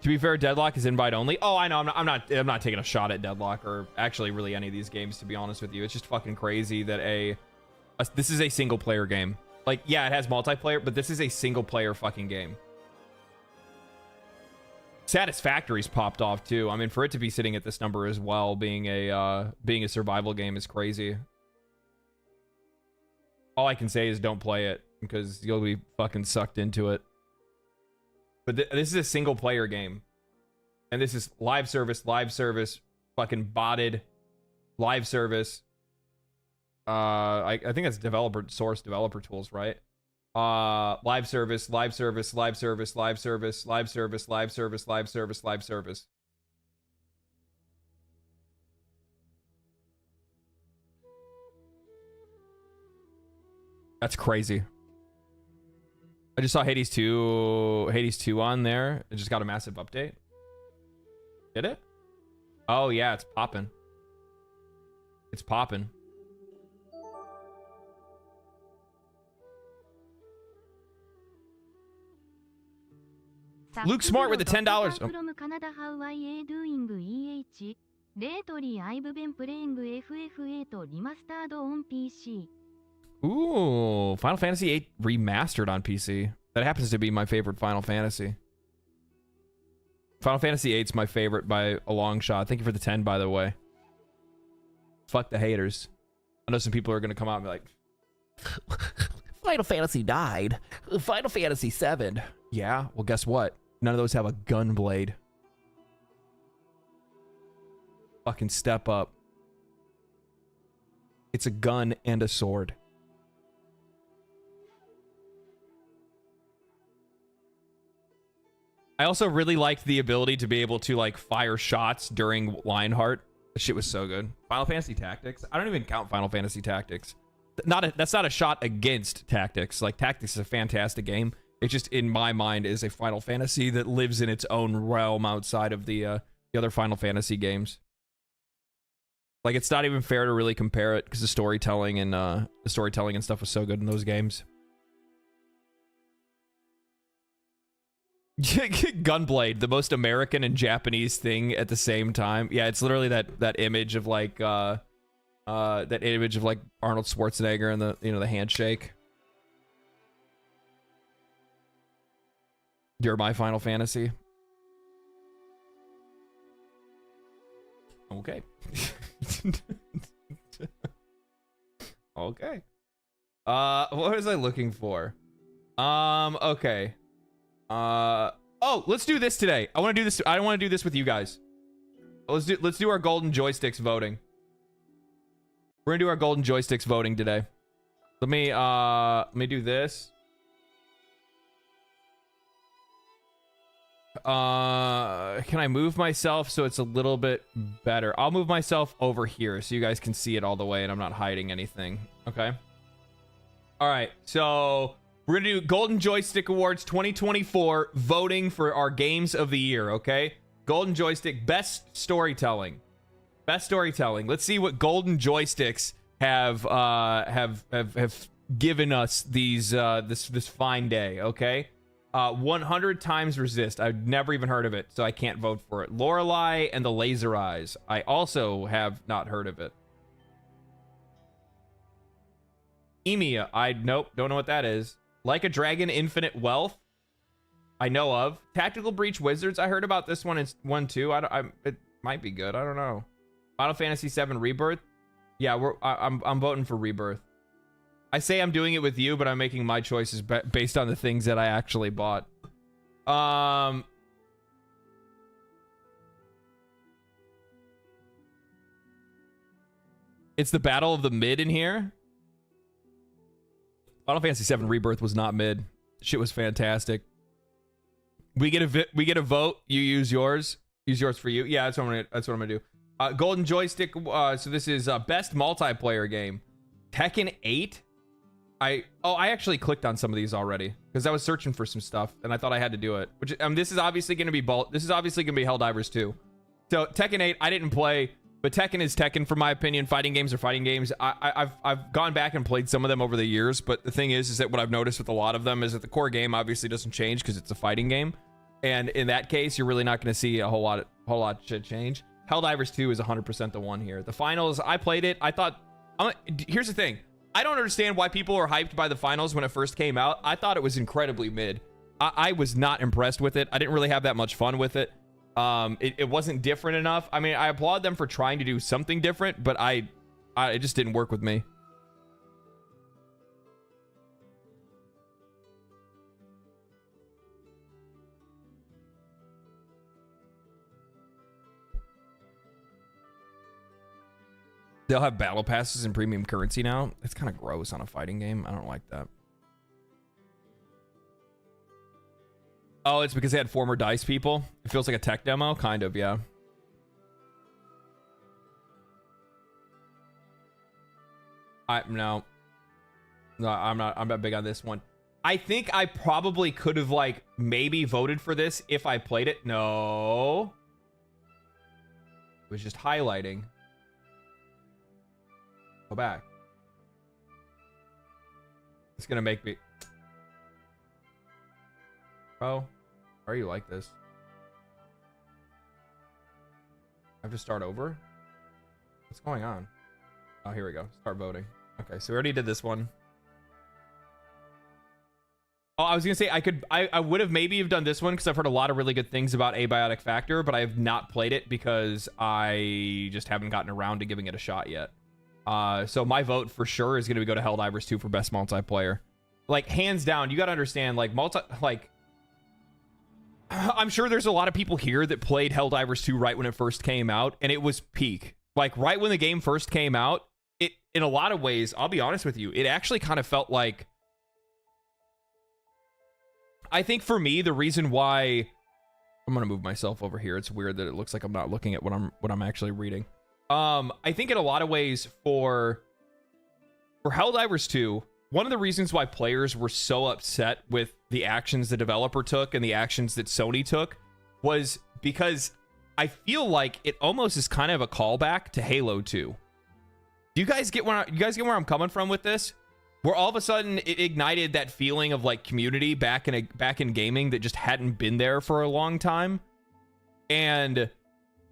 To be fair, Deadlock is invite only. Oh, I know. I'm not taking a shot at Deadlock or actually really any of these games, to be honest with you. It's just fucking crazy that this is a single player game. Like, yeah, it has multiplayer, but this is a single player fucking game. Satisfactory's popped off too. I mean, for it to be sitting at this number as well, being a survival game is crazy. All I can say is don't play it because you'll be fucking sucked into it. But this is a single player game. And this is live service, fucking botted, live service. I think that's developer tools, right? Live service. That's crazy. I just saw Hades 2 on there. It just got a massive update. Did it? Oh yeah, it's popping. It's popping. Luke Smart with the $10. Oh. From Canada, how are you doing? EH. Lately, I've been playing FFXIV remastered on PC. Ooh, Final Fantasy VIII remastered on PC. That happens to be my favorite Final Fantasy. Final Fantasy VIII's my favorite by a long shot. Thank you for the 10, by the way. Fuck the haters. I know some people are going to come out and be like, Final Fantasy died. Final Fantasy VII. Yeah, well, guess what? None of those have a gun blade. Fucking step up. It's a gun and a sword. I also really liked the ability to be able to like fire shots during Lionheart. That shit was so good. Final Fantasy Tactics. I don't even count Final Fantasy Tactics. That's not a shot against Tactics. Like, Tactics is a fantastic game. It just, in my mind, is a Final Fantasy that lives in its own realm outside of the other Final Fantasy games. Like, it's not even fair to really compare it because the storytelling and stuff was so good in those games. Gunblade, the most American and Japanese thing at the same time. Yeah, it's literally that image of like Arnold Schwarzenegger and the handshake. You're my Final Fantasy. Okay. Okay. What was I looking for? Okay. Oh, let's do this today. I want to do this. I want to do this with you guys. Let's do our golden joysticks voting. We're gonna do our golden joysticks voting today. Let me do this. Can I move myself so it's a little bit better? I'll move myself over here so you guys can see it all the way and I'm not hiding anything. Okay. All right. So we're going to do Golden Joystick Awards 2024, voting for our games of the year. Okay. Golden Joystick, best storytelling. Best storytelling. Let's see what Golden Joysticks have given us these this fine day. Okay. 100 Times Resist. I've never even heard of it, so I can't vote for it. Lorelei and the Laser Eyes. I also have not heard of it. Emia. Nope, don't know what that is. Like a Dragon, Infinite Wealth. I know of. Tactical Breach Wizards. I heard about this one. It's one too. It might be good. I don't know. Final Fantasy VII Rebirth. Yeah, I'm voting for Rebirth. I say I'm doing it with you, but I'm making my choices based on the things that I actually bought. It's the Battle of the Mid in here. Final Fantasy VII Rebirth was not mid. Shit was fantastic. We get a vote. You use yours. Use yours for you. Yeah, that's what I'm gonna do. Golden Joystick. So this is best multiplayer game. Tekken 8. I actually clicked on some of these already because I was searching for some stuff and I thought I had to do it. Which this is obviously going to be Helldivers 2. So Tekken 8 I didn't play, but Tekken is Tekken for my opinion. Fighting games are fighting games. I've gone back and played some of them over the years, but the thing is that what I've noticed with a lot of them is that the core game obviously doesn't change because it's a fighting game, and in that case you're really not going to see a whole lot of shit change. Helldivers 2 is 100% the one here. The finals, I played it. I thought here's the thing. I don't understand why people were hyped by the finals when it first came out. I thought it was incredibly mid. I was not impressed with it. I didn't really have that much fun with it. It wasn't different enough. I mean, I applaud them for trying to do something different, but it just didn't work with me. They'll have battle passes and premium currency now. It's kind of gross on a fighting game. I don't like that. Oh, it's because they had former DICE people. It feels like a tech demo. Kind of, yeah. No, I'm not big on this one. I think I probably could have like maybe voted for this if I played it. No. It was just highlighting. Go back. It's gonna make me. Bro, why are you like this? I have to start over? What's going on? Oh, here we go. Start voting. Okay, so we already did this one. Oh, I was gonna say I would have maybe have done this one because I've heard a lot of really good things about Abiotic Factor, but I have not played it because I just haven't gotten around to giving it a shot yet. So my vote for sure is going to go to Helldivers 2 for best multiplayer. Like, hands down, you got to understand, like, I'm sure there's a lot of people here that played Helldivers 2 right when it first came out, and it was peak. Like, right when the game first came out, it, in a lot of ways, I'll be honest with you, it actually kind of felt like... I think for me, the reason why... I'm going to move myself over here. It's weird that it looks like I'm not looking at what I'm actually reading. I think in a lot of ways for Helldivers 2, one of the reasons why players were so upset with the actions the developer took and the actions that Sony took was because I feel like it almost is kind of a callback to Halo 2. Do you guys get where I'm coming from with this? Where all of a sudden it ignited that feeling of like community back in gaming that just hadn't been there for a long time. And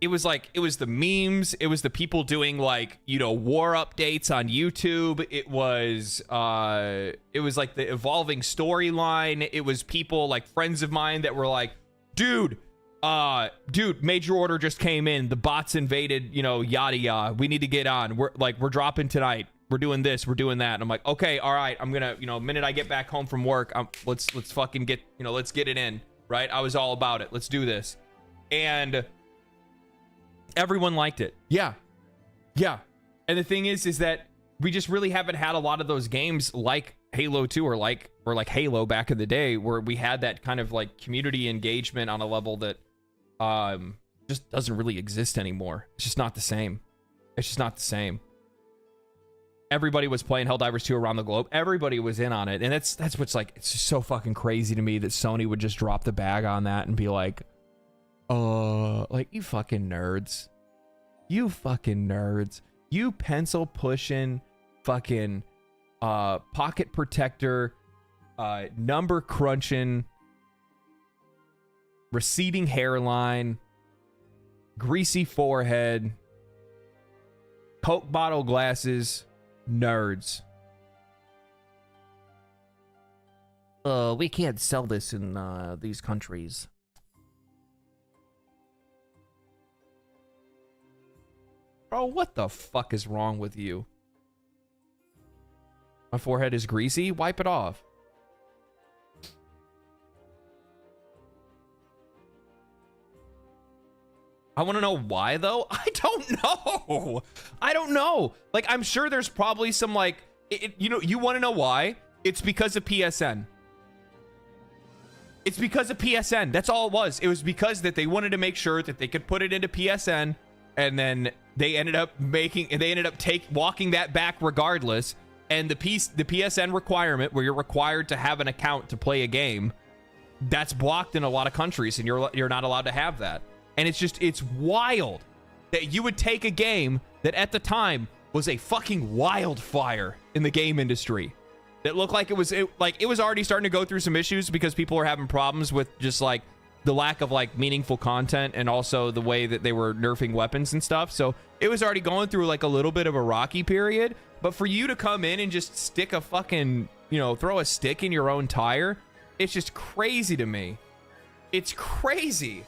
it was the memes, it was the people doing like, you know, war updates on YouTube. It was like the evolving storyline. It was people like friends of mine that were like, dude, major order just came in. The bots invaded, you know, yada yada. We need to get on. We're dropping tonight. We're doing this, we're doing that. And I'm like, okay, all right. I'm gonna, you know, the minute I get back home from work, let's fucking get, you know, let's get it in, right? I was all about it. Let's do this. And everyone liked it. Yeah. And the thing is that we just really haven't had a lot of those games like Halo 2 or like Halo back in the day, where we had that kind of like community engagement on a level that just doesn't really exist anymore. It's just not the same. It's just not the same. Everybody was playing Helldivers 2 around the globe. Everybody was in on it. And that's what's like, it's just so fucking crazy to me that Sony would just drop the bag on that and be like, like, you fucking nerds. You fucking nerds. You pencil pushing fucking pocket protector, number crunching, receding hairline, greasy forehead, Coke bottle glasses, nerds. We can't sell this in these countries. Bro, what the fuck is wrong with you? My forehead is greasy? Wipe it off. I want to know why, though. I don't know. I don't know. Like, I'm sure there's probably some, like, you want to know why? It's because of PSN. It's because of PSN. That's all it was. It was because that they wanted to make sure that they could put it into PSN, and then they ended up walking that back regardless. And the PSN requirement, where you're required to have an account to play a game, that's blocked in a lot of countries, and you're not allowed to have that. And it's wild that you would take a game that at the time was a fucking wildfire in the game industry, that looked like it was already starting to go through some issues because people were having problems with just like the lack of like meaningful content, and also the way that they were nerfing weapons and stuff. So it was already going through like a little bit of a rocky period. But for you to come in and just stick a fucking, throw a stick in your own tire, it's just crazy to me. It's crazy.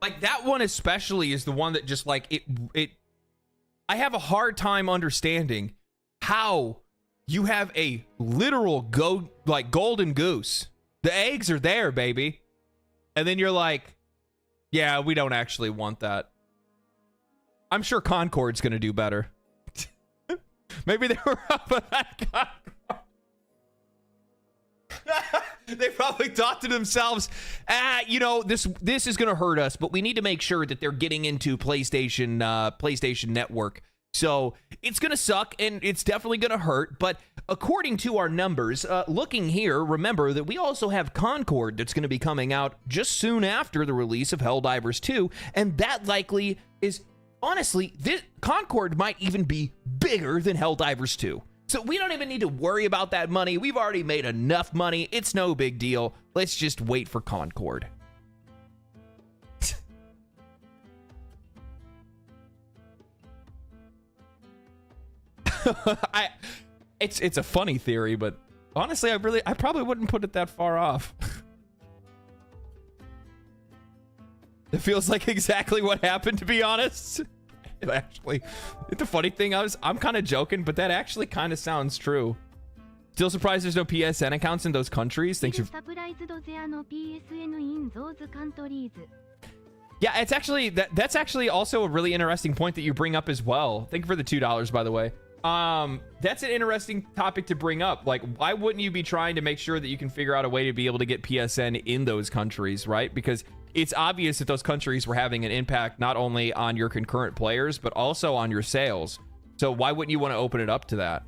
Like, that one especially is the one that just like it I have a hard time understanding how you have a literal golden goose. The eggs are there, baby. And then you're like, yeah, we don't actually want that. I'm sure Concord's going to do better. Maybe they were up at that Concord. They probably thought to themselves, this is going to hurt us, but we need to make sure that they're getting into PlayStation Network. So it's going to suck, and it's definitely going to hurt. But according to our numbers, looking here, remember that we also have Concord that's going to be coming out just soon after the release of Helldivers 2. And that likely is, honestly, this Concord might even be bigger than Helldivers 2. So we don't even need to worry about that money. We've already made enough money. It's no big deal. Let's just wait for Concord. It's a funny theory, but honestly, I probably wouldn't put it that far off. It feels like exactly what happened, to be honest. Actually, the funny thing, I'm kind of joking, but that actually kind of sounds true. Still surprised there's no PSN accounts in those countries. Thanks for... Yeah, it's actually that's actually also a really interesting point that you bring up as well. Thank you for the $2, by the way. That's an interesting topic to bring up. Like, why wouldn't you be trying to make sure that you can figure out a way to be able to get PSN in those countries, right? Because it's obvious that those countries were having an impact not only on your concurrent players, but also on your sales. So why wouldn't you want to open it up to that?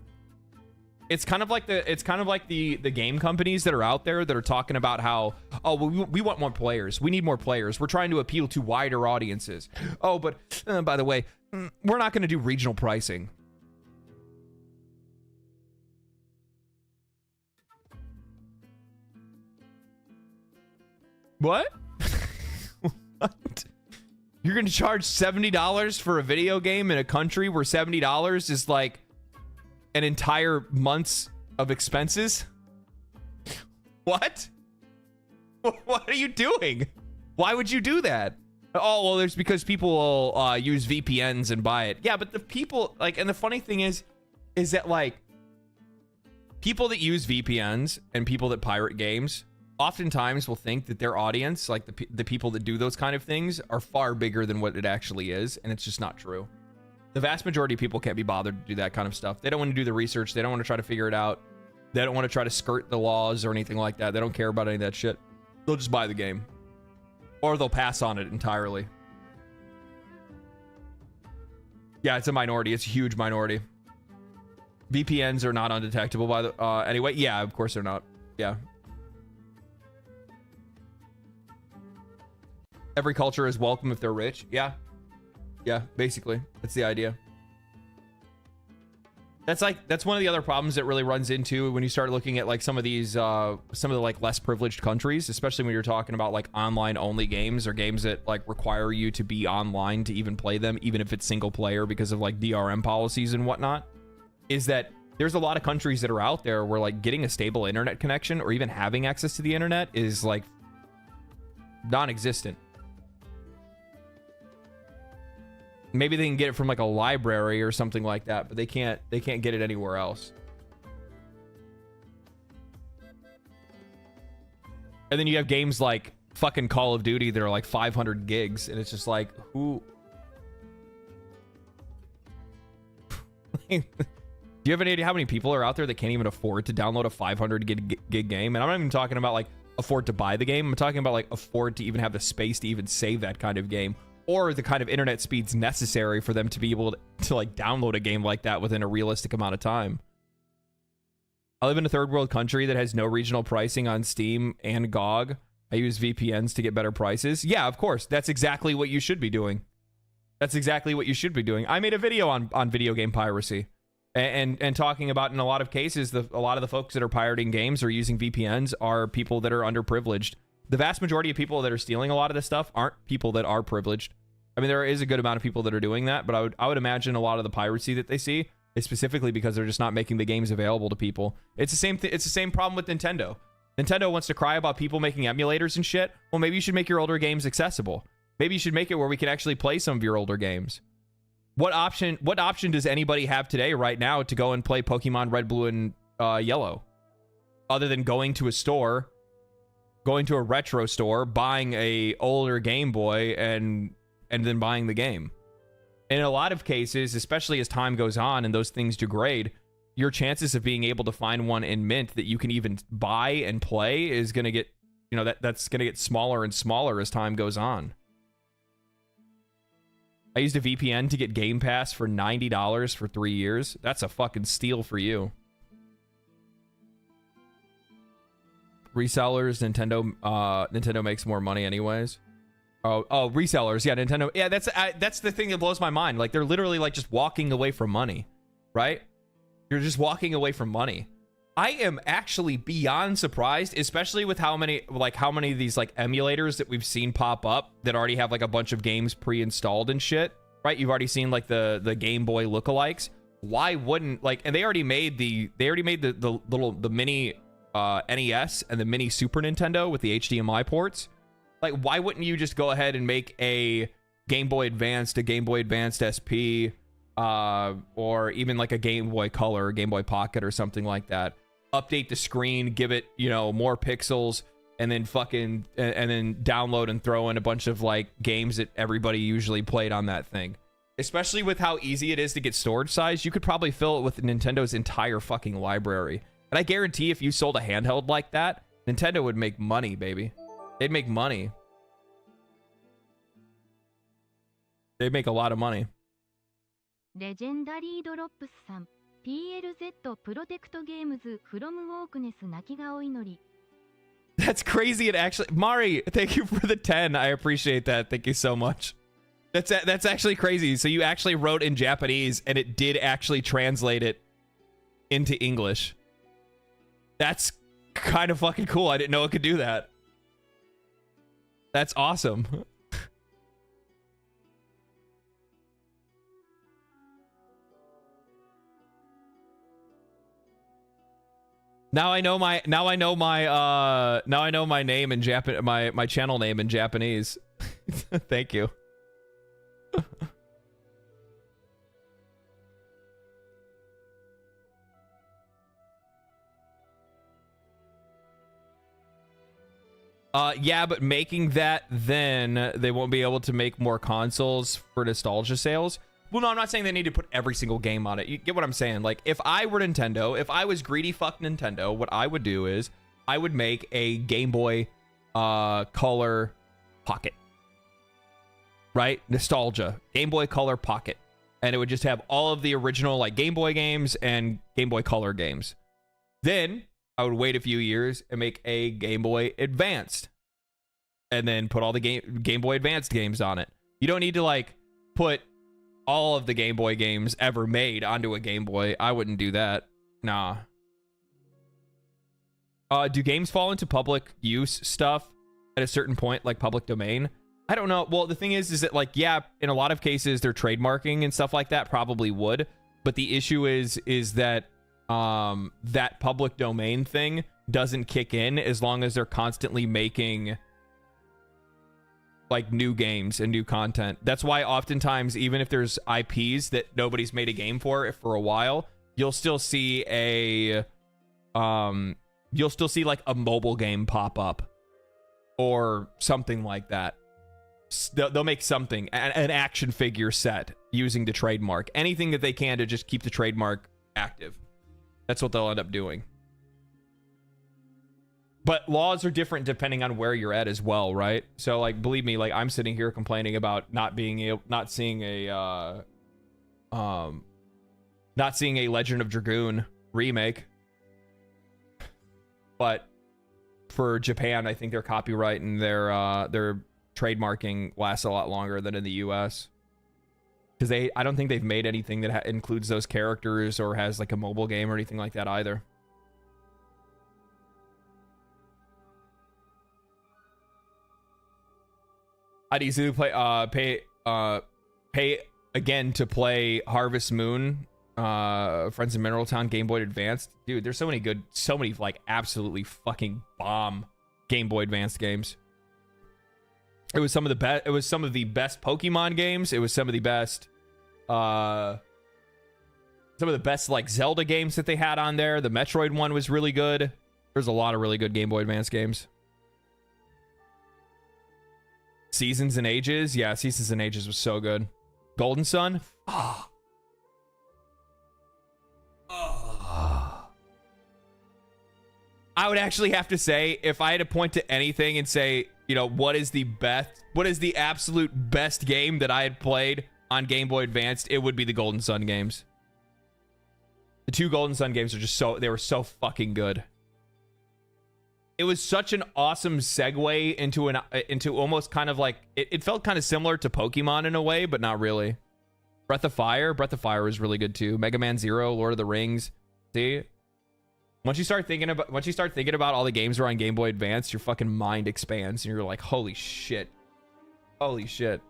It's kind of like the game companies that are out there that are talking about how, oh, well, we want more players. We need more players. We're trying to appeal to wider audiences. Oh, but by the way, we're not going to do regional pricing. What? What? You're going to charge $70 for a video game in a country where $70 is like an entire month's of expenses? What? What are you doing? Why would you do that? Oh, well, there's because people will use VPNs and buy it. Yeah, but the people, like, and the funny thing is that, like, people that use VPNs and people that pirate games oftentimes will think that their audience, like the people that do those kind of things, are far bigger than what it actually is, and it's just not true. The vast majority of people can't be bothered to do that kind of stuff. They don't want to do the research. They don't want to try to figure it out. They don't want to try to skirt the laws or anything like that. They don't care about any of that shit. They'll just buy the game. Or they'll pass on it entirely. Yeah, it's a minority. It's a huge minority. VPNs are not undetectable by the... anyway, yeah, of course they're not. Yeah. Every culture is welcome if they're rich. Yeah. Yeah, basically. That's the idea. That's one of the other problems that really runs into when you start looking at like some of these some of the like less privileged countries, especially when you're talking about like online only games or games that like require you to be online to even play them, even if it's single player because of like DRM policies and whatnot, is that there's a lot of countries that are out there where like getting a stable internet connection or even having access to the internet is like non-existent. Maybe they can get it from like a library or something like that, but they can't get it anywhere else. And then you have games like fucking Call of Duty that are like 500 gigs, and it's just like, who? Do you have any idea how many people are out there that can't even afford to download a 500 gig game? And I'm not even talking about like afford to buy the game. I'm talking about like afford to even have the space to even save that kind of game, or the kind of internet speeds necessary for them to be able to like download a game like that within a realistic amount of time. I live in a third world country that has no regional pricing on Steam and GOG. I use VPNs to get better prices. Yeah, of course. That's exactly what you should be doing. That's exactly what you should be doing. I made a video on video game piracy and talking about in a lot of cases, a lot of the folks that are pirating games or using VPNs are people that are underprivileged. The vast majority of people that are stealing a lot of this stuff aren't people that are privileged. I mean, there is a good amount of people that are doing that, but I would imagine a lot of the piracy that they see is specifically because they're just not making the games available to people. It's the same it's the same problem with Nintendo. Nintendo wants to cry about people making emulators and shit. Well, maybe you should make your older games accessible. Maybe you should make it where we can actually play some of your older games. What option does anybody have today right now to go and play Pokemon Red, Blue, and Yellow? Other than going to a store, going to a retro store, buying a older Game Boy, and then buying the game. In a lot of cases, especially as time goes on and those things degrade, your chances of being able to find one in mint that you can even buy and play is going to get, you know, that's going to get smaller and smaller as time goes on. I used a VPN to get Game Pass for $90 for 3 years. That's a fucking steal for you. Resellers, Nintendo makes more money anyways. Oh, resellers. Yeah, Nintendo. Yeah, that's the thing that blows my mind. Like, they're literally like just walking away from money, right? You're just walking away from money. I am actually beyond surprised, especially with how many of these like emulators that we've seen pop up that already have like a bunch of games pre-installed and shit, right? You've already seen like the Game Boy lookalikes. Why wouldn't like? And they already made the mini NES and the mini Super Nintendo with the HDMI ports. Like, why wouldn't you just go ahead and make a Game Boy Advanced, a Game Boy Advanced SP, or even like a Game Boy Color, or Game Boy Pocket, or something like that? Update the screen, give it, you know, more pixels, and then then download and throw in a bunch of like games that everybody usually played on that thing. Especially with how easy it is to get storage size, you could probably fill it with Nintendo's entire fucking library. And I guarantee if you sold a handheld like that, Nintendo would make money, baby. They'd make money. They'd make a lot of money. Legendary Drops さん PLZ プロテクトゲームズ from Wokeness 泣き顔祈り That's crazy. It actually, Mari, thank you for the 10. I appreciate that. Thank you so much. That's actually crazy. So you actually wrote in Japanese and it did actually translate it into English. That's kind of fucking cool. I didn't know it could do that. That's awesome. Now I know my name in my channel name in Japanese. Thank you. Yeah, but making that, then they won't be able to make more consoles for nostalgia sales. Well, no, I'm not saying they need to put every single game on it. You get what I'm saying? Like, if I were Nintendo, if I was greedy fuck Nintendo, what I would do is I would make a Game Boy Color Pocket. Right? Nostalgia. Game Boy Color Pocket. And it would just have all of the original, like, Game Boy games and Game Boy Color games. Then I would wait a few years and make a Game Boy Advanced. And then put all the Game Boy Advanced games on it. You don't need to, like, put all of the Game Boy games ever made onto a Game Boy. I wouldn't do that. Nah. Do games fall into public use stuff at a certain point, like public domain? I don't know. Well, the thing is that, like, yeah, in a lot of cases, they're trademarking and stuff like that probably would. But the issue is that that public domain thing doesn't kick in as long as they're constantly making, like, new games and new content. That's why oftentimes, even if there's IPs that nobody's made a game for a while, you'll still see like a mobile game pop up or something like that. They'll make something, an action figure set using the trademark, anything that they can to just keep the trademark active. That's what they'll end up doing. But laws are different depending on where you're at as well, right? So, like, believe me, like, I'm sitting here complaining about not seeing a Legend of Dragoon remake. But for Japan, I think their copyright and their trademarking lasts a lot longer than in the US. Because I don't think they've made anything that includes those characters or has, like, a mobile game or anything like that either. I'd easily pay again to play Harvest Moon, Friends of Mineral Town, Game Boy Advanced. Dude, there's so many like absolutely fucking bomb Game Boy Advanced games. It was some of the best. It was some of the best Pokemon games. It was some of the best, like Zelda games that they had on there. The Metroid one was really good. There's a lot of really good Game Boy Advance games. Seasons and Ages. Yeah, Seasons and Ages was so good. Golden Sun. Oh. Oh. I would actually have to say, if I had to point to anything and say, you know, what is the absolute best game that I had played on Game Boy Advanced, it would be the Golden Sun games. The two Golden Sun games are just they were so fucking good. It was such an awesome segue into almost kind of like, it felt kind of similar to Pokemon in a way, but not really. Breath of Fire was really good too. Mega Man Zero, Lord of the Rings. See? Once you start thinking about all the games that are on Game Boy Advance, your fucking mind expands and you're like, holy shit. Holy shit.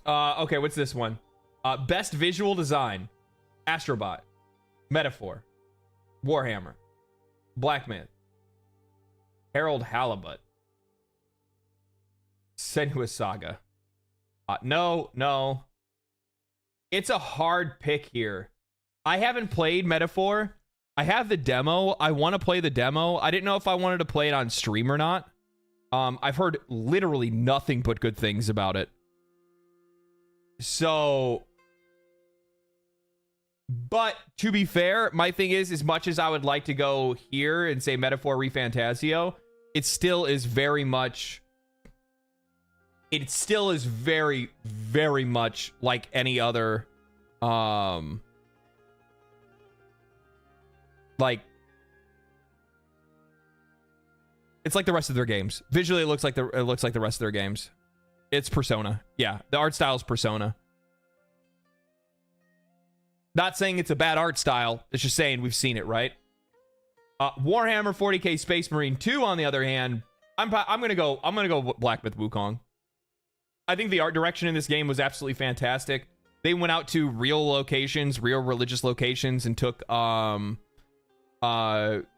Okay, what's this one? Best visual design. Astrobot. Metaphor. Warhammer. Black Man. Harold Halibut. Senua's Saga. No. It's a hard pick here. I haven't played Metaphor. I have the demo. I want to play the demo. I didn't know if I wanted to play it on stream or not. I've heard literally nothing but good things about it. So... But to be fair, my thing is, as much as I would like to go here and say Metaphor ReFantasio, it still is very much very much like any other like, it's like the rest of their games. Visually it looks like the rest of their games. It's Persona. Yeah, the art style is Persona. Not saying it's a bad art style. It's just saying we've seen it, right? Warhammer 40k Space Marine 2, on the other hand, I'm gonna go Black Myth Wukong. I think the art direction in this game was absolutely fantastic. They went out to real locations, real religious locations, and took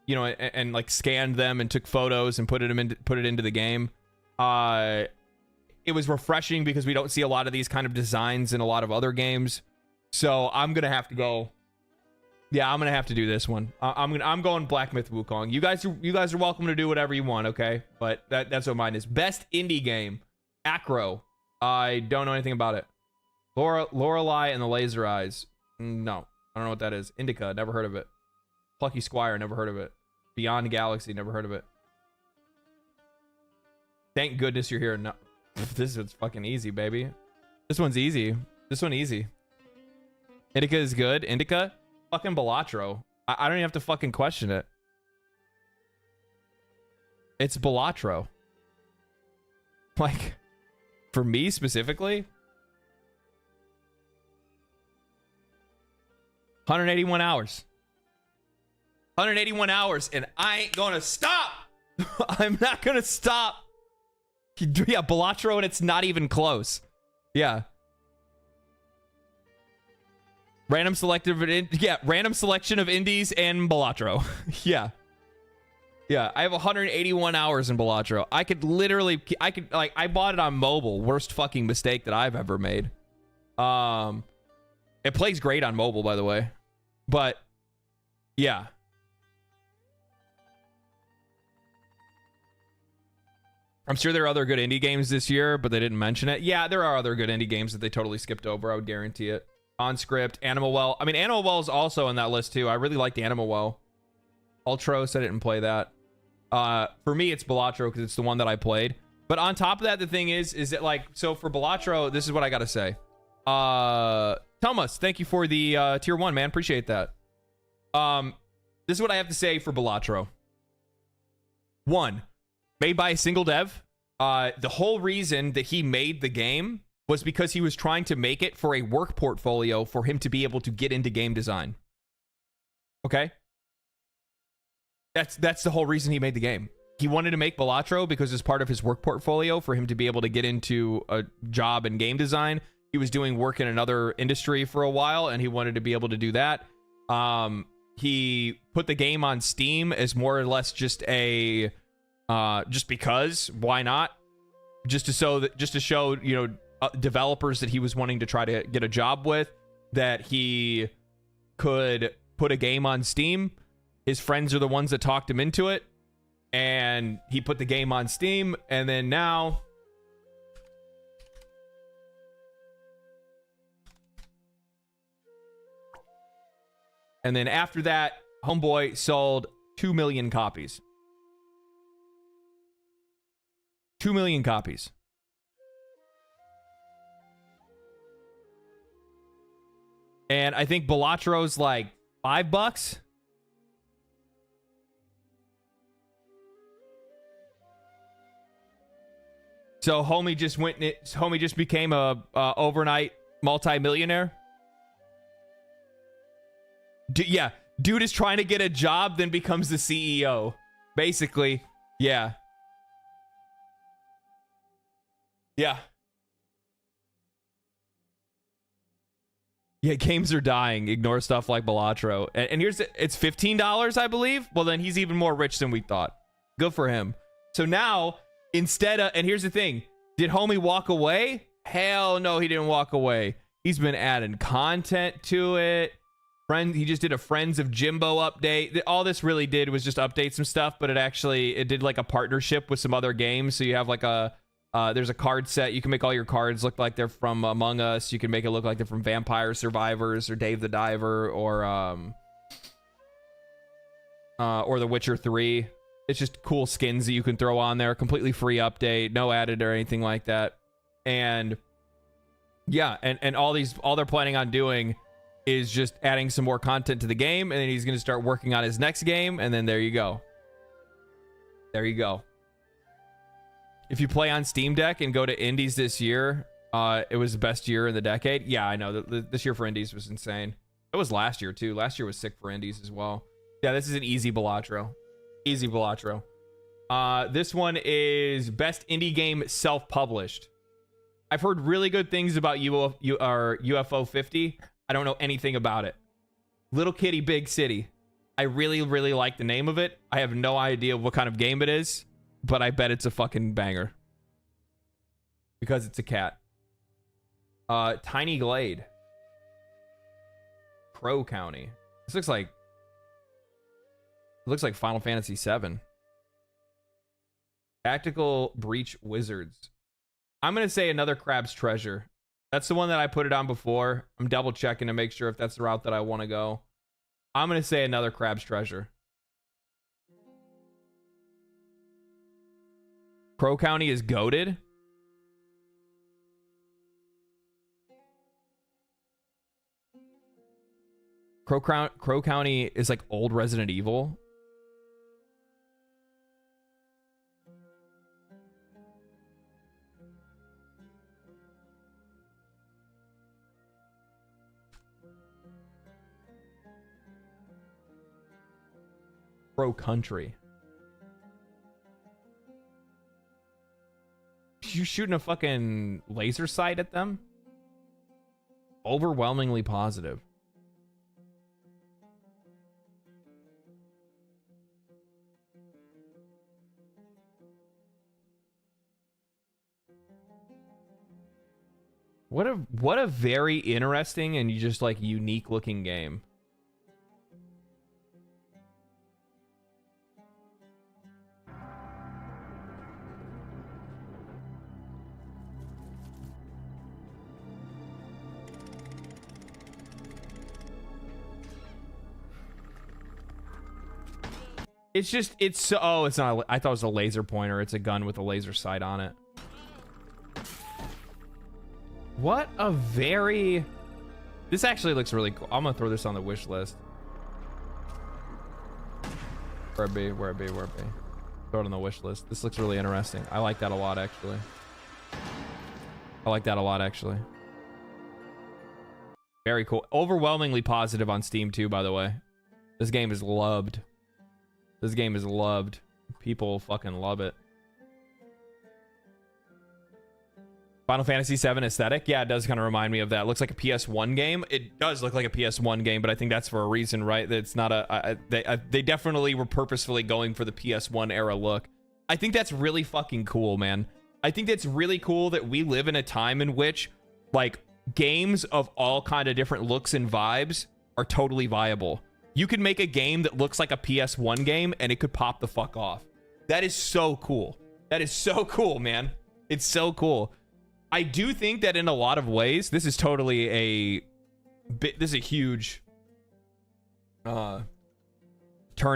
you know, and like scanned them and took photos and put it into the game. It was refreshing because we don't see a lot of these kind of designs in a lot of other games. So I'm gonna have to go Yeah, I'm gonna have to do this one. I'm going Black Myth Wukong. You guys are welcome to do whatever you want, okay? But that's what mine is. Best indie game, Acro. I don't know anything about it. Lorelei and the Laser Eyes. No, I don't know what that is. Indica, never heard of it. Plucky Squire, never heard of it. Beyond Galaxy, never heard of it. Thank goodness you're here. No, this is fucking easy, baby. This one's easy. This one easy. Indica is good. Indica. Fucking Balatro. I don't even have to fucking question it. It's Balatro. Like, for me specifically, 181 hours. 181 hours, and I ain't gonna stop. I'm not gonna stop. Yeah, Balatro, and it's not even close. Yeah. Random selection of indies and Balatro. Yeah. Yeah, I have 181 hours in Balatro. I bought it on mobile. Worst fucking mistake that I've ever made. It plays great on mobile, by the way. But yeah. I'm sure there are other good indie games this year, but they didn't mention it. Yeah, there are other good indie games that they totally skipped over. I would guarantee it. On Script, Animal Well. I mean, Animal Well is also in that list too. I really liked Animal Well. Ultros, I didn't play that. For me, it's Balatro because it's the one that I played. But on top of that, the thing is that like, so for Balatro, this is what I gotta say. Thomas, thank you for the tier 1, man. Appreciate that. This is what I have to say for Balatro. 1, made by a single dev. The whole reason that he made the game was because he was trying to make it for a work portfolio for him to be able to get into game design. Okay? That's the whole reason he made the game. He wanted to make Balatro because it's part of his work portfolio for him to be able to get into a job in game design. He was doing work in another industry for a while, and he wanted to be able to do that. He put the game on Steam as more or less just a just because, why not? Just to show, you know, developers that he was wanting to try to get a job with, that he could put a game on Steam. His friends are the ones that talked him into it, and he put the game on Steam, and then now after that, homeboy sold 2 million copies. 2 million copies. And I think Balatro's like $5. So homie just became a overnight multi-millionaire. Yeah, dude is trying to get a job, then becomes the CEO. Basically, yeah. Yeah. Yeah, games are dying. Ignore stuff like Balatro. And here's it's $15, I believe. Well, then he's even more rich than we thought. Good for him. So now, instead of, and here's the thing, did homie walk away? Hell no, he didn't walk away. He's been adding content to it. He just did a Friends of Jimbo update. All this really did was just update some stuff, but it did like a partnership with some other games. So you have like there's a card set. You can make all your cards look like they're from Among Us. You can make it look like they're from Vampire Survivors or Dave the Diver or The Witcher 3. It's just cool skins that you can throw on there. Completely free update, no added or anything like that. And yeah, and all they're planning on doing is just adding some more content to the game, and then he's going to start working on his next game, and then there you go. There you go. If you play on Steam Deck and go to indies this year, it was the best year in the decade. Yeah, I know. This year for indies was insane. It was last year, too. Last year was sick for indies as well. Yeah, this is an easy Balatro. Easy Balatro. This one is best indie game self-published. I've heard really good things about UFO 50. I don't know anything about it. Little Kitty, Big City. I really, really like the name of it. I have no idea what kind of game it is, but I bet it's a fucking banger. Because it's a cat. Tiny Glade. Crow County. This looks like... It looks like Final Fantasy VII. Tactical Breach Wizards. I'm going to say another Crab's Treasure. That's the one that I put it on before. I'm double checking to make sure if that's the route that I want to go. I'm going to say another Crab's Treasure. Crow County is goated. Crow County is like old Resident Evil. Crow Country. You shooting a fucking laser sight at them? Overwhelmingly positive. What a very interesting and just like unique looking game. It's just, it's so, oh, it's not, I thought it was a laser pointer. It's a gun with a laser sight on it. What a very, this actually looks really cool. I'm gonna throw this on the wish list. Where it be, where it be, where it be. Throw it on the wish list. This looks really interesting. I like that a lot, actually. I like that a lot, actually. Very cool. Overwhelmingly positive on Steam too, by the way. This game is loved. This game is loved. People fucking love it. Final Fantasy VII aesthetic. Yeah, it does kind of remind me of that. It looks like a PS1 game. It does look like a PS1 game, but I think that's for a reason, right? That it's not a... they definitely were purposefully going for the PS1 era look. I think that's really fucking cool, man. I think that's really cool that we live in a time in which, like, games of all kind of different looks and vibes are totally viable. You can make a game that looks like a PS1 game and it could pop the fuck off. That is so cool. That is so cool, man. It's so cool. I do think that in a lot of ways, this is totally a bit, this is a huge turn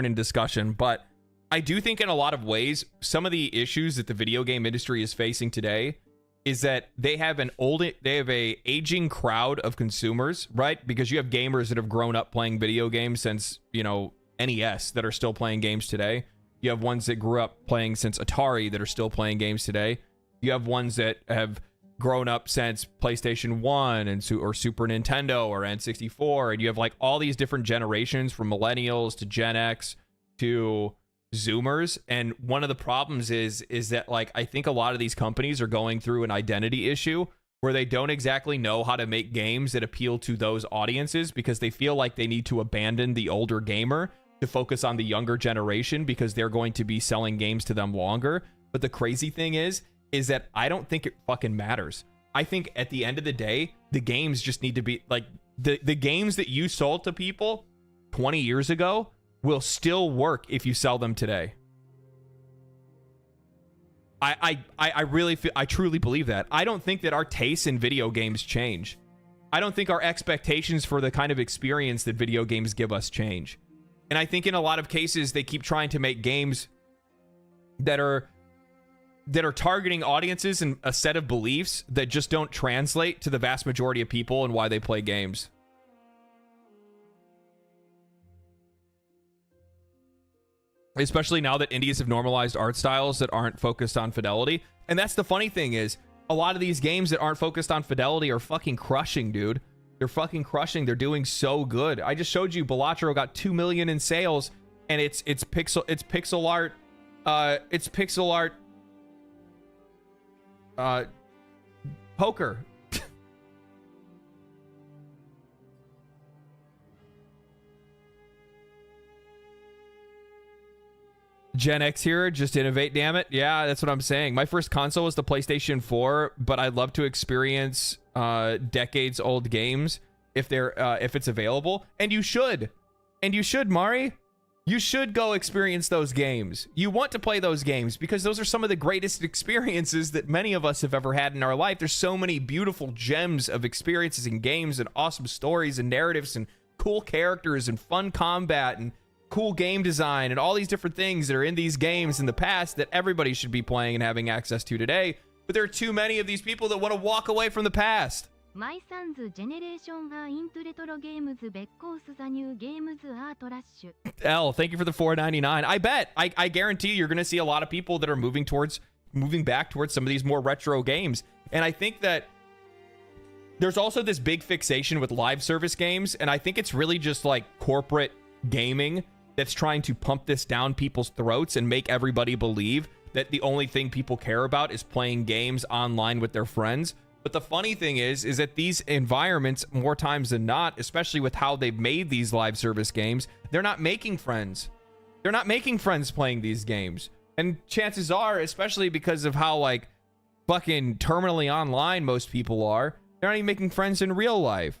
in discussion, but I do think in a lot of ways, some of the issues that the video game industry is facing today is that they have a aging crowd of consumers, right? Because you have gamers that have grown up playing video games since, you know, NES that are still playing games today. You have ones that grew up playing since Atari that are still playing games today. You have ones that have grown up since PlayStation 1 or Super Nintendo or N64, and you have like all these different generations from millennials to Gen X to Zoomers. And one of the problems is that, like, I think a lot of these companies are going through an identity issue where they don't exactly know how to make games that appeal to those audiences because they feel like they need to abandon the older gamer to focus on the younger generation because they're going to be selling games to them longer. But the crazy thing is that I don't think it fucking matters. I think at the end of the day, the games just need to be like the games that you sold to people 20 years ago will still work if you sell them today. I really feel, I truly believe that. I don't think that our tastes in video games change. I don't think our expectations for the kind of experience that video games give us change. And I think in a lot of cases, they keep trying to make games that are targeting audiences and a set of beliefs that just don't translate to the vast majority of people and why they play games. Especially now that indies have normalized art styles that aren't focused on fidelity. And that's the funny thing is, a lot of these games that aren't focused on fidelity are fucking crushing, dude. They're fucking crushing. They're doing so good. I just showed you Balatro got 2 million in sales, and it's pixel art. It's pixel art. Poker. Gen X here, just innovate, damn it. Yeah, that's what I'm saying. My first console was the PlayStation 4, but I'd love to experience decades old games if it's available. And you should. And you should, Mari. You should go experience those games. You want to play those games because those are some of the greatest experiences that many of us have ever had in our life. There's so many beautiful gems of experiences and games and awesome stories and narratives and cool characters and fun combat and cool game design and all these different things that are in these games in the past that everybody should be playing and having access to today. But there are too many of these people that want to walk away from the past. My son's generationがイントレトロゲームズベッコースザニューゲームズアートラッシュ L, thank you for the $4.99. I bet. I guarantee you're going to see a lot of people that are moving back towards some of these more retro games. And I think that there's also this big fixation with live service games. And I think it's really just like corporate gaming that's trying to pump this down people's throats and make everybody believe that the only thing people care about is playing games online with their friends. But the funny thing is that these environments, more times than not, especially with how they've made these live service games, they're not making friends. They're not making friends playing these games. And chances are, especially because of how, like, fucking terminally online most people are, they're not even making friends in real life.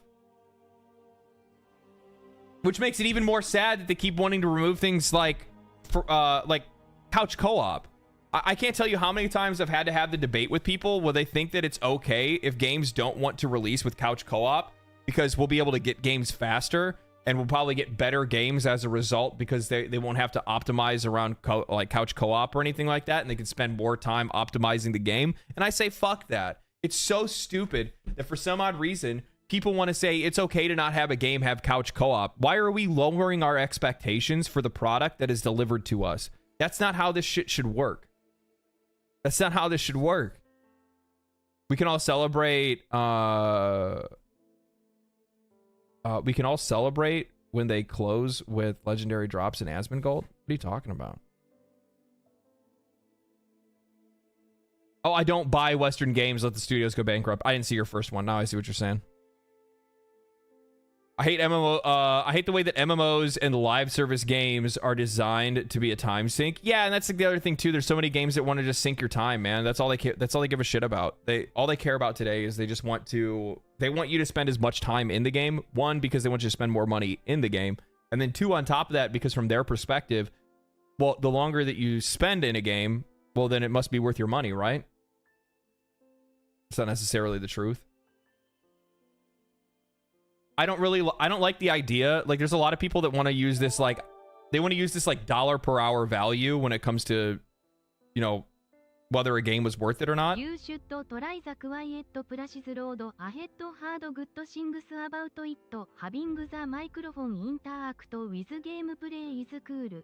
Which makes it even more sad that they keep wanting to remove things like couch co-op. I can't tell you how many times I've had to have the debate with people where they think that it's okay if games don't want to release with couch co-op because we'll be able to get games faster and we'll probably get better games as a result because they won't have to optimize around like couch co-op or anything like that, and they can spend more time optimizing the game. And I say fuck that. It's so stupid that for some odd reason people want to say it's okay to not have a game have couch co-op. Why are we lowering our expectations for the product that is delivered to us? That's not how this shit should work. That's not how this should work. We can all celebrate. We can all celebrate when they close with legendary drops in Asmongold. What are you talking about? Oh, I don't buy Western games. Let the studios go bankrupt. I didn't see your first one. Now I see what you're saying. I hate MMO. I hate the way that MMOs and live service games are designed to be a time sink. Yeah, and that's the other thing too. There's so many games that want to just sink your time, man. That's all they care. That's all they give a shit about. All they care about today is they just want to. They want you to spend as much time in the game. One, because they want you to spend more money in the game, and then two, on top of that, because from their perspective, well, the longer that you spend in a game, well, then it must be worth your money, right? It's not necessarily the truth. I don't like the idea. Like, there's a lot of people that want to use this, like, they want to use this, like, dollar per hour value when it comes to, you know, whether a game was worth it or not. You should try the quiet practice road ahead hard good things about it. Having the microphone interact with gameplay is cool.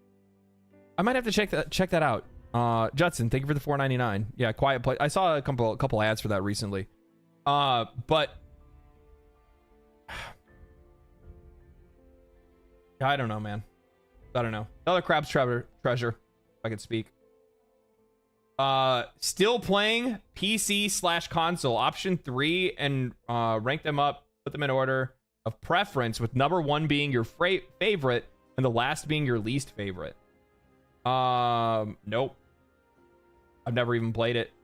I might have to check that out. Judson, thank you for the $4.99. Yeah, Quiet Play. I saw a couple ads for that recently. But I don't know, man. I don't know. Another Crab's treasure, if I could speak. Still playing PC/console. Option 3 and rank them up. Put them in order of preference, with number 1 being your favorite and the last being your least favorite. Nope. I've never even played it.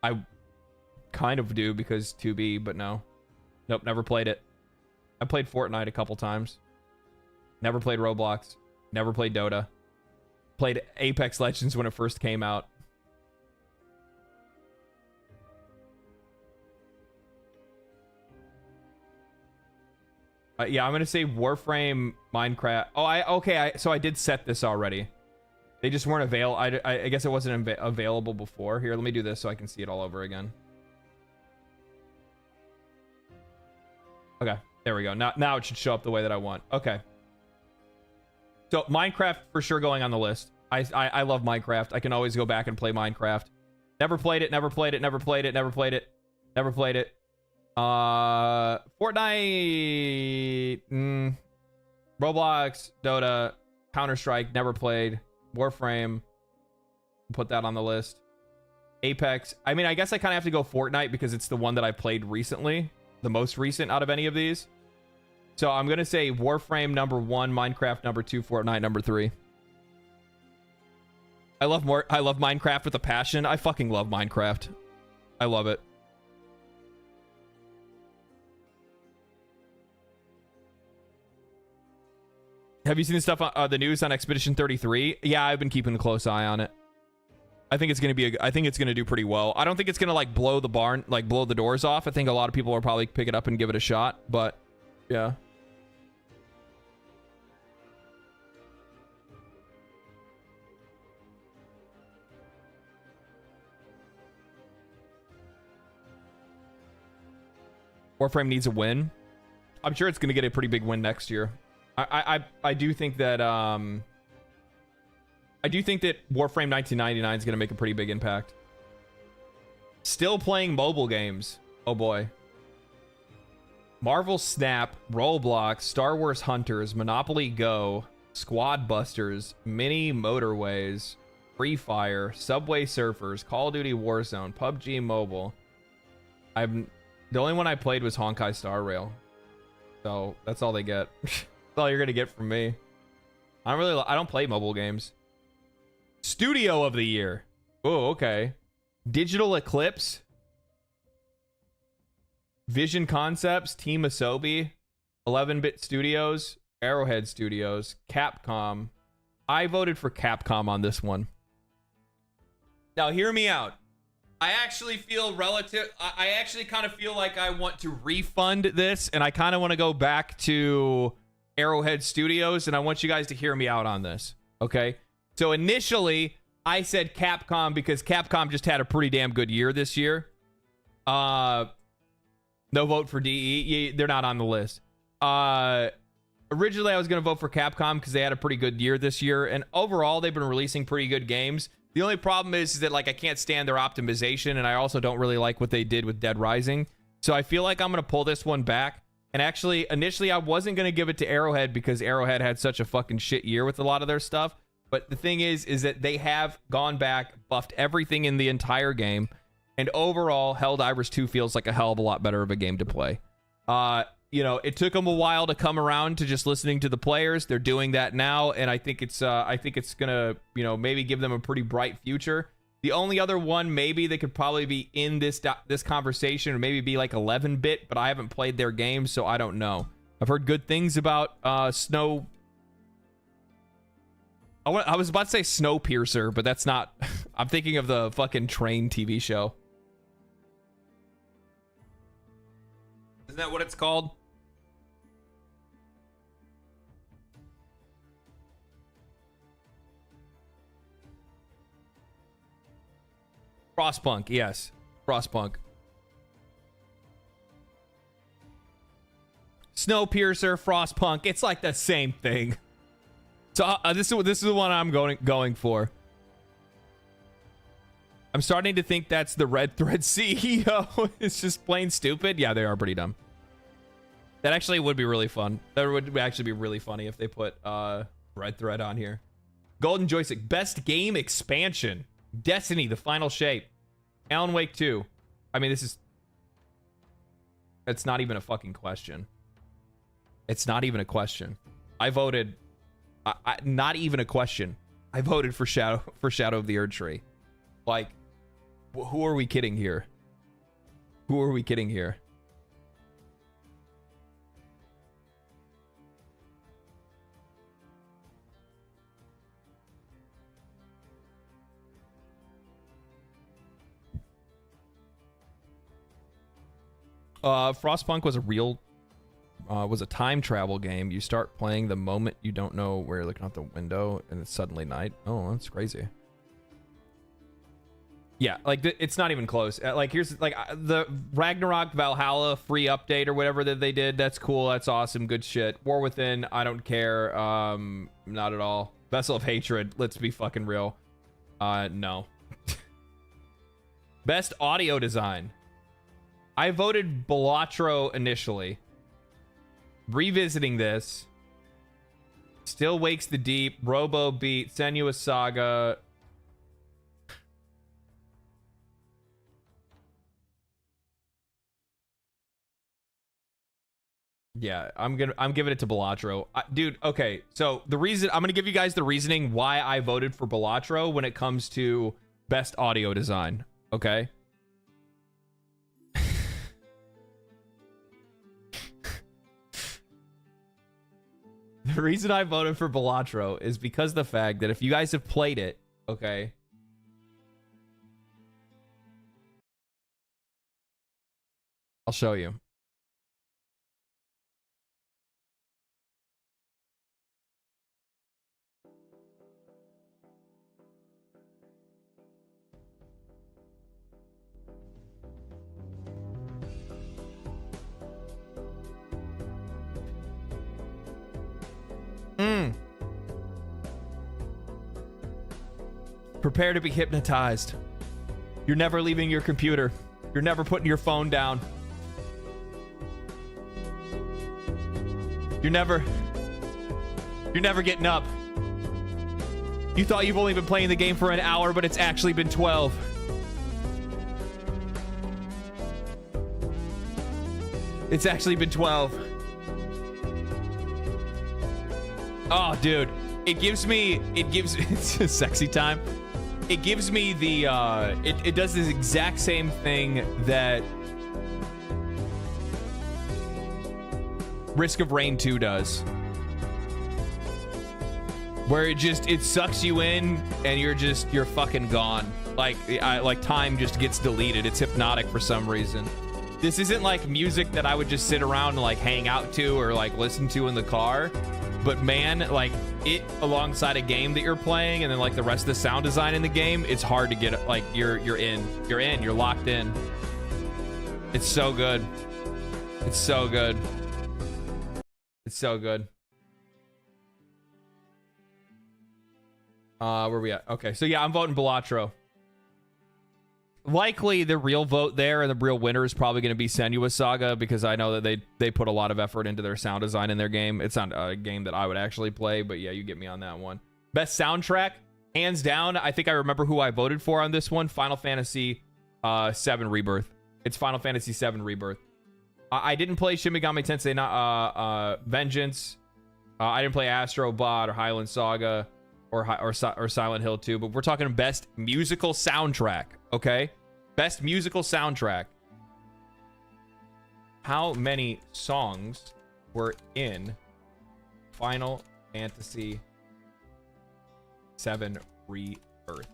I kind of do because 2B, but no. Nope, never played it. I played Fortnite a couple times. Never played Roblox. Never played Dota. Played Apex Legends when it first came out. Yeah, I'm gonna say Warframe, Minecraft. Oh, so I did set this already. They just weren't available. I guess it wasn't available before. Here, let me do this so I can see it all over again. Okay, there we go. Now it should show up the way that I want. Okay. So Minecraft for sure going on the list. I love Minecraft. I can always go back and play Minecraft. Never played it. Fortnite, Roblox, Dota, Counter-Strike, never played. Warframe, put that on the list. Apex, I mean, I guess I kind of have to go Fortnite because it's the one that I played recently, the most recent out of any of these. So I'm gonna say Warframe number 1, Minecraft number 2, Fortnite number 3. I love Minecraft with a passion. I fucking love Minecraft. I love it. Have you seen the stuff on the news on Expedition 33? Yeah, I've been keeping a close eye on it. I think it's gonna be. I think it's gonna do pretty well. I don't think it's gonna like blow the doors off. I think a lot of people will probably pick it up and give it a shot. But yeah. Warframe needs a win. I'm sure it's gonna get a pretty big win next year. I do think that Warframe 1999 is going to make a pretty big impact. Still playing mobile games. Oh boy. Marvel Snap, Roblox, Star Wars Hunters, Monopoly Go, Squad Busters, Mini Motorways, Free Fire, Subway Surfers, Call of Duty Warzone, PUBG Mobile. The only one I played was Honkai Star Rail. So that's all they get. That's all you're gonna get from me. I don't play mobile games. Studio of the year. Oh, okay. Digital Eclipse, Vision Concepts, Team Asobi, 11-Bit Studios, Arrowhead Studios, Capcom. I voted for Capcom on this one. Now hear me out. I actually kind of feel like I want to refund this, and I kind of want to go back to Arrowhead Studios, and I want you guys to hear me out on this. Okay? So initially, I said Capcom because Capcom just had a pretty damn good year this year. No vote for DE. They're not on the list. Originally, I was going to vote for Capcom because they had a pretty good year this year, and overall, they've been releasing pretty good games. The only problem is that like I can't stand their optimization, and I also don't really like what they did with Dead Rising. So I feel like I'm going to pull this one back. And actually, initially, I wasn't going to give it to Arrowhead because Arrowhead had such a fucking shit year with a lot of their stuff. But the thing is that they have gone back, buffed everything in the entire game, and overall, Helldivers 2 feels like a hell of a lot better of a game to play. It took them a while to come around to just listening to the players. They're doing that now, and I think it's gonna, maybe give them a pretty bright future. The only other one maybe that could probably be in this conversation, or maybe be like 11-bit, but I haven't played their game, so I don't know. I've heard good things about Snow. I was about to say Snowpiercer, but that's not. I'm thinking of the fucking train TV show. Isn't that what it's called? Frostpunk, yes. Frostpunk. Snowpiercer, Frostpunk, it's like the same thing. So this is the one I'm going for. I'm starting to think that's the Red Thread CEO. It's just plain stupid. Yeah, they are pretty dumb. That actually would be really fun. That would actually be really funny if they put Red Thread on here. Golden Joystick, best game expansion. Destiny, The Final Shape. Alan Wake 2. I mean, it's not even a fucking question. It's not even a question. I voted... not even a question. I voted for Shadow of the Erdtree. Like, who are we kidding here? Who are we kidding here? Frostpunk was a time travel game. You start playing the moment you don't know where you're looking out the window, and it's suddenly night. Oh, that's crazy. Yeah, like it's not even close. Like here's like the Ragnarok Valhalla free update or whatever that they did. That's cool. That's awesome. Good shit. War Within. I don't care. Not at all. Vessel of Hatred. Let's be fucking real. No. Best audio design. I voted Balatro initially. Revisiting this. Still Wakes the Deep. Robo Beat. Senua's Saga. Yeah, I'm giving it to Balatro. Dude, okay. So the reason I'm gonna give you guys the reasoning why I voted for Balatro when it comes to best audio design. Okay. The reason I voted for Balatro is because of the fact that if you guys have played it, okay, I'll show you. Prepare to be hypnotized. You're never leaving your computer. You're never putting your phone down. You're never getting up. You thought you've only been playing the game for an hour, but it's actually been 12. It's actually been 12. Oh, dude. It's a sexy time. It gives me the, it does this exact same thing that Risk of Rain 2 does. Where it sucks you in and you're fucking gone. Like time just gets deleted. It's hypnotic for some reason. This isn't like music that I would just sit around and like hang out to or like listen to in the car. But man, like it alongside a game that you're playing and then like the rest of the sound design in the game, it's hard to get like you're locked in. It's so good. It's so good. It's so good. Where we at? Okay, so yeah, I'm voting Balatro. Likely the real vote there and the real winner is probably going to be Senua's Saga because I know that they put a lot of effort into their sound design in their game. It's not a game that I would actually play, but yeah, you get me on that one. Best soundtrack, hands down. I think I remember who I voted for on this one. Final Fantasy VII Rebirth. It's Final Fantasy VII Rebirth. I didn't play Shin Megami Tensei Vengeance. I didn't play Astro Bot or Highland Saga or Silent Hill 2, but we're talking best musical soundtrack, okay? Best musical soundtrack. How many songs were in Final Fantasy VII Rebirth?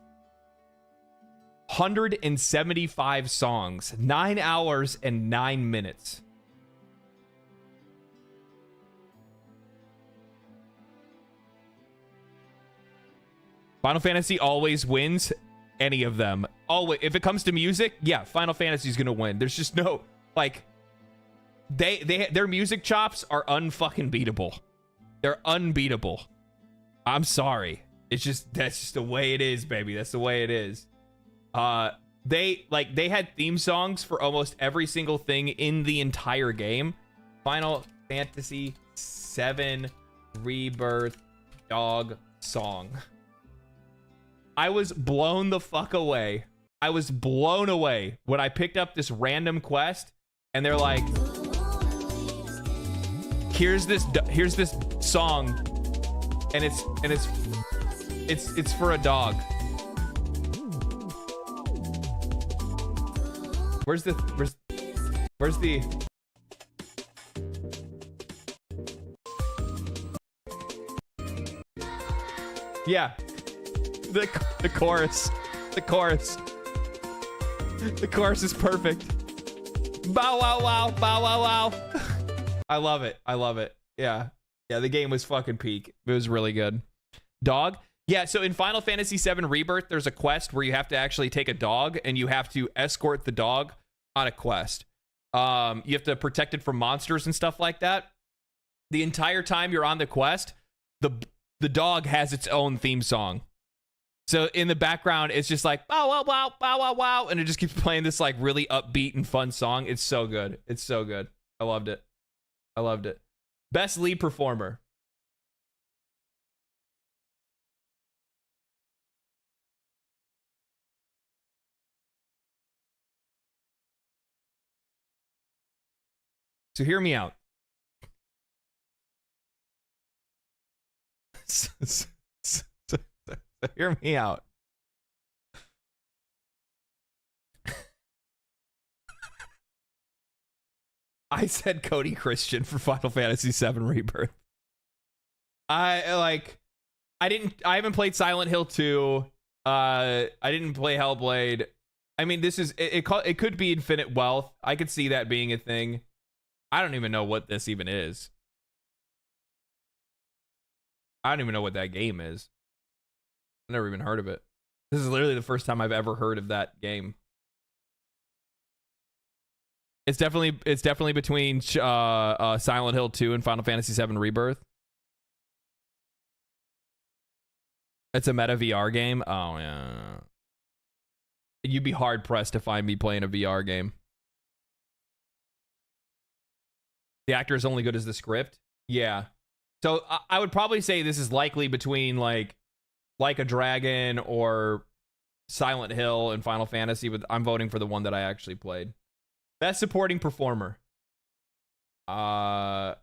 175 songs, 9 hours and 9 minutes. Final Fantasy always wins any of them. Always. If it comes to music, yeah, Final Fantasy's gonna win. There's just no, like, their music chops are unfucking beatable. They're unbeatable. I'm sorry. It's just, that's just the way it is, baby. That's the way it is. They had theme songs for almost every single thing in the entire game. Final Fantasy VII Rebirth dog song. I was blown the fuck away. I was blown away when I picked up this random quest and they're like, here's this song and it's for a dog. Where's the yeah, the chorus is perfect. Bow wow wow, bow wow wow. I love it. Yeah, the game was fucking peak. It was really good. Dog. Yeah, so in Final Fantasy VII Rebirth, there's a quest where you have to actually take a dog and you have to escort the dog on a quest. You have to protect it from monsters and stuff like that. The entire time you're on the quest, the dog has its own theme song. So in the background, it's just like, wow, wow, wow, wow, wow, wow. And it just keeps playing this like really upbeat and fun song. It's so good. It's so good. I loved it. Best lead performer. So hear me out. Hear me out. I said Cody Christian for Final Fantasy VII Rebirth. I haven't played Silent Hill 2. I didn't play Hellblade. I mean, this is it could be Infinite Wealth. I could see that being a thing. I don't even know what this even is. I don't even know what that game is. I've never even heard of it. This is literally the first time I've ever heard of that game. It's definitely between Silent Hill 2 and Final Fantasy VII Rebirth. It's a meta VR game. Oh yeah. You'd be hard pressed to find me playing a VR game. The actor is only good as the script. Yeah. So I would probably say this is likely between like a Dragon or Silent Hill and Final Fantasy, but I'm voting for the one that I actually played. Best supporting performer. I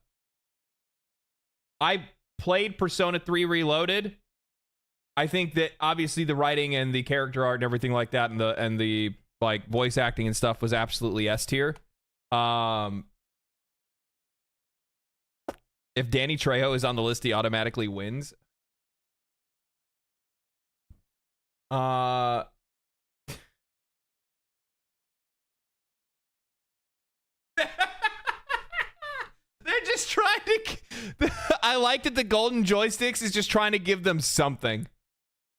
played Persona 3 Reloaded. I think that obviously the writing and the character art and everything like that and the like voice acting and stuff was absolutely S tier. If Danny Trejo is on the list, he automatically wins. They're just trying to... I like that the golden joysticks is just trying to give them something.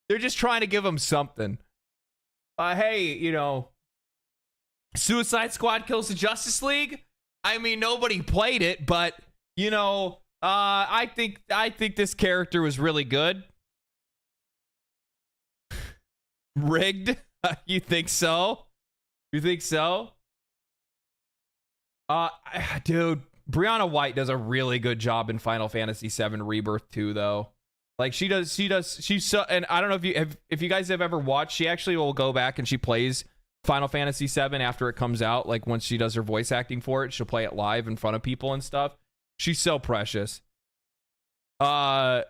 They're just trying to give them something. Hey, you know, Suicide Squad kills the Justice League. I mean, nobody played it, but you know, I think this character was really good. Rigged? You think so? You think so? Dude, Brianna White does a really good job in Final Fantasy VII Rebirth 2, though. Like she's so, and I don't know if you guys have ever watched, she actually will go back and she plays Final Fantasy VII after it comes out. Like once she does her voice acting for it, she'll play it live in front of people and stuff. She's so precious. The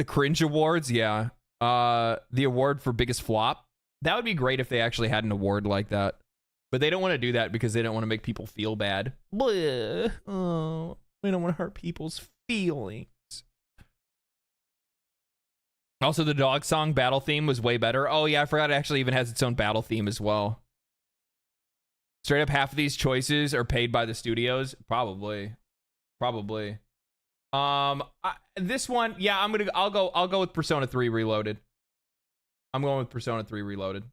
cringe awards, yeah. The award for biggest flop. That would be great if they actually had an award like that. But they don't want to do that because they don't want to make people feel bad. Bleh. Oh, we don't want to hurt people's feelings. Also, the dog song battle theme was way better. Oh, yeah, I forgot it actually even has its own battle theme as well. Straight up, half of these choices are paid by the studios. Probably. This one, yeah, I'll go with Persona 3 Reloaded. I'm going with Persona 3 Reloaded.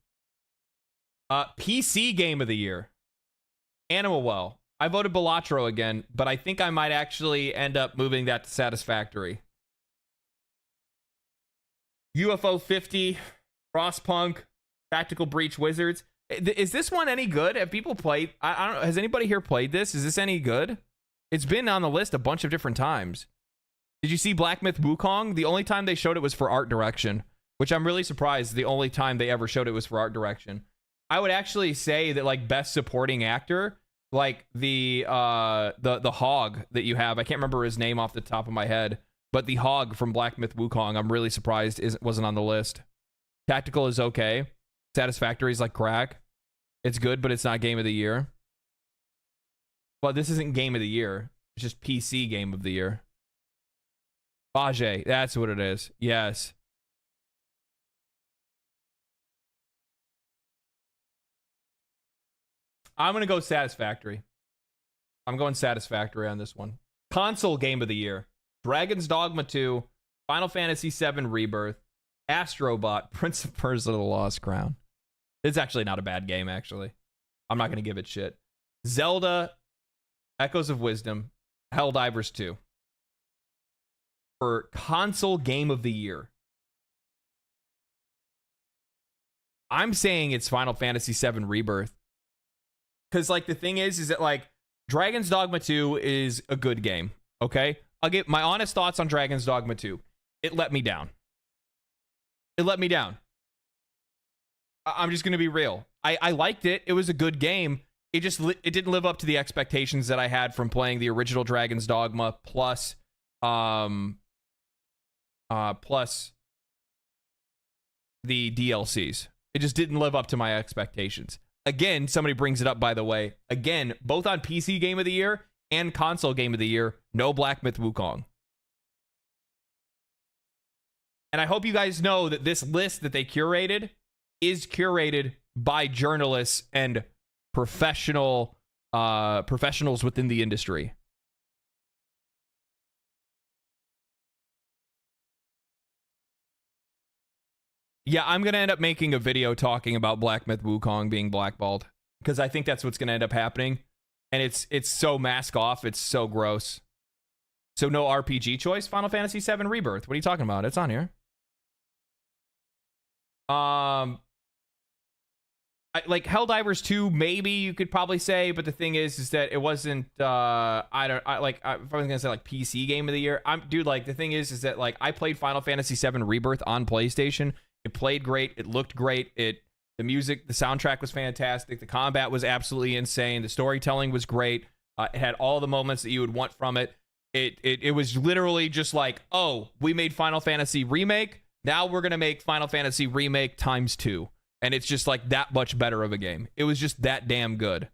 PC Game of the Year. Animal Well. I voted Balatro again, but I think I might actually end up moving that to Satisfactory. UFO 50, Frostpunk, Tactical Breach Wizards. Is this one any good? Have people played? I don't know. Has anybody here played this? Is this any good? It's been on the list a bunch of different times. Did you see Black Myth Wukong? The only time they showed it was for art direction, which I'm really surprised the only time they ever showed it was for art direction. I would actually say that like best supporting actor, like the hog that you have, I can't remember his name off the top of my head, but the hog from Black Myth Wukong, I'm really surprised wasn't on the list. Tactical is okay. Satisfactory is like crack. It's good, but it's not Game of the Year. Well, this isn't Game of the Year. It's just PC Game of the Year. Bajé, that's what it is. Yes. I'm going to go Satisfactory. I'm going Satisfactory on this one. Console Game of the Year. Dragon's Dogma 2, Final Fantasy VII Rebirth, Astrobot, Prince of Persia: The Lost Crown. It's actually not a bad game, actually. I'm not going to give it shit. Zelda, Echoes of Wisdom, Helldivers 2. For Console Game of the Year. I'm saying it's Final Fantasy VII Rebirth. Because, like, the thing is that, like, Dragon's Dogma 2 is a good game, okay? I'll give my honest thoughts on Dragon's Dogma 2. It let me down. It let me down. I'm just going to be real. I liked it. It was a good game. It just it didn't live up to the expectations that I had from playing the original Dragon's Dogma plus the DLCs. It just didn't live up to my expectations. Again, somebody brings it up, by the way. Again, both on PC Game of the Year and Console Game of the Year, no Black Myth Wukong. And I hope you guys know that this list that they curated is curated by journalists and professionals within the industry. Yeah, I'm going to end up making a video talking about Black Myth Wukong being blackballed, because I think that's what's going to end up happening. And it's so mask off, it's so gross. So no RPG choice? Final Fantasy VII Rebirth. What are you talking about? It's on here. Like Helldivers 2, maybe you could probably say, but the thing is that it wasn't if I was gonna say like PC game of the year. Like the thing is that like I played Final Fantasy VII Rebirth on PlayStation. It played great, it looked great, the music, the soundtrack was fantastic, the combat was absolutely insane, the storytelling was great, it had all the moments that you would want from it. It was literally just like, oh, we made Final Fantasy Remake, now we're gonna make Final Fantasy Remake times 2. And it's just like that much better of a game. It was just that damn good.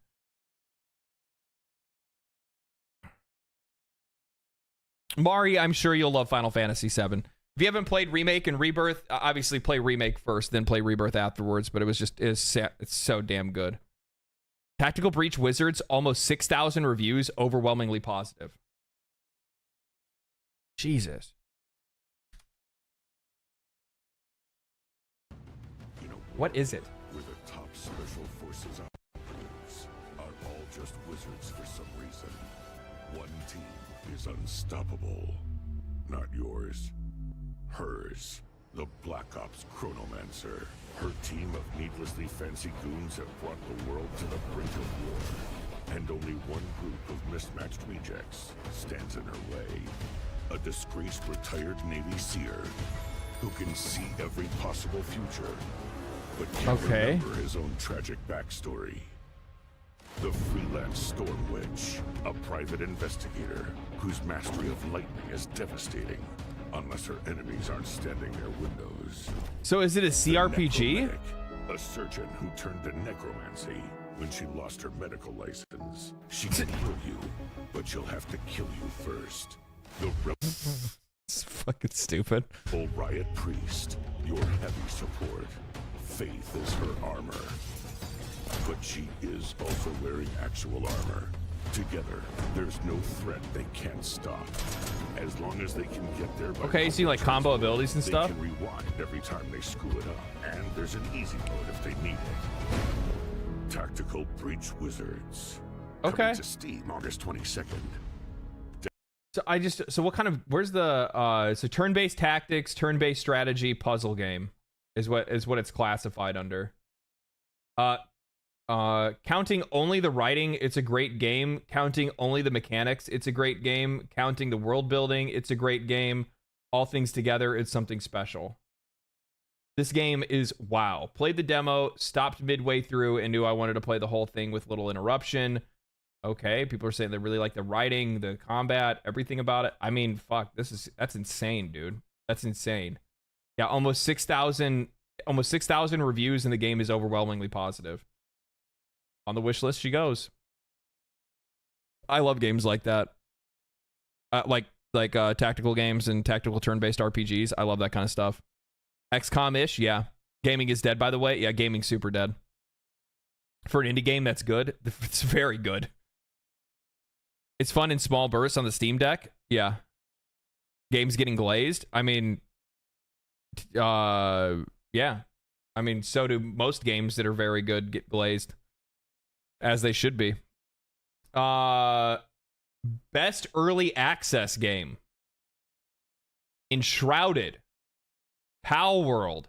Mari, I'm sure you'll love Final Fantasy VII. If you haven't played Remake and Rebirth, obviously play Remake first, then play Rebirth afterwards. But it's so damn good. Tactical Breach Wizards, almost 6,000 reviews, overwhelmingly positive. Jesus. What is it? We're the top special forces operatives. Are all just wizards for some reason. One team is unstoppable. Not yours. Hers. The Black Ops Chronomancer. Her team of needlessly fancy goons have brought the world to the brink of war. And only one group of mismatched rejects stands in her way. A disgraced retired Navy seer who can see every possible future, but can't remember his own tragic backstory. The freelance Storm Witch, a private investigator whose mastery of lightning is devastating, unless her enemies aren't standing near windows. So is it a CRPG? A surgeon who turned to necromancy when she lost her medical license. She can heal you, but she'll have to kill you first. The It's fucking stupid. Riot Priest, your heavy support. Faith is her armor, but she is also wearing actual armor. Together, there's no threat they can't stop. As long as they can get there by okay, so you like combo abilities and stuff? They can rewind every time they screw it up, and there's an easy mode if they need it. Tactical Breach Wizards. Okay. Coming to Steam August 22nd. So what kind of, where's the it's a turn-based tactics, turn-based strategy puzzle game is what it's classified under. Counting only the writing, it's a great game. Counting only the mechanics, it's a great game. Counting the world building, it's a great game. All things together, it's something special. This game is wow. Played the demo, stopped midway through, and knew I wanted to play the whole thing with little interruption. Okay, people are saying they really like the writing, the combat, everything about it. I mean, fuck, that's insane, dude. That's insane. Yeah, almost 6,000 reviews, and the game is overwhelmingly positive. On the wish list she goes. I love games like that. Like tactical games and tactical turn-based RPGs. I love that kind of stuff. XCOM-ish, yeah. Gaming is dead, by the way. Yeah, gaming's super dead. For an indie game, that's good. It's very good. It's fun in small bursts on the Steam Deck. Yeah. Games getting glazed. I mean, yeah. I mean, so do most games that are very good get glazed. As they should be. Best early access game. Enshrouded. Pal World.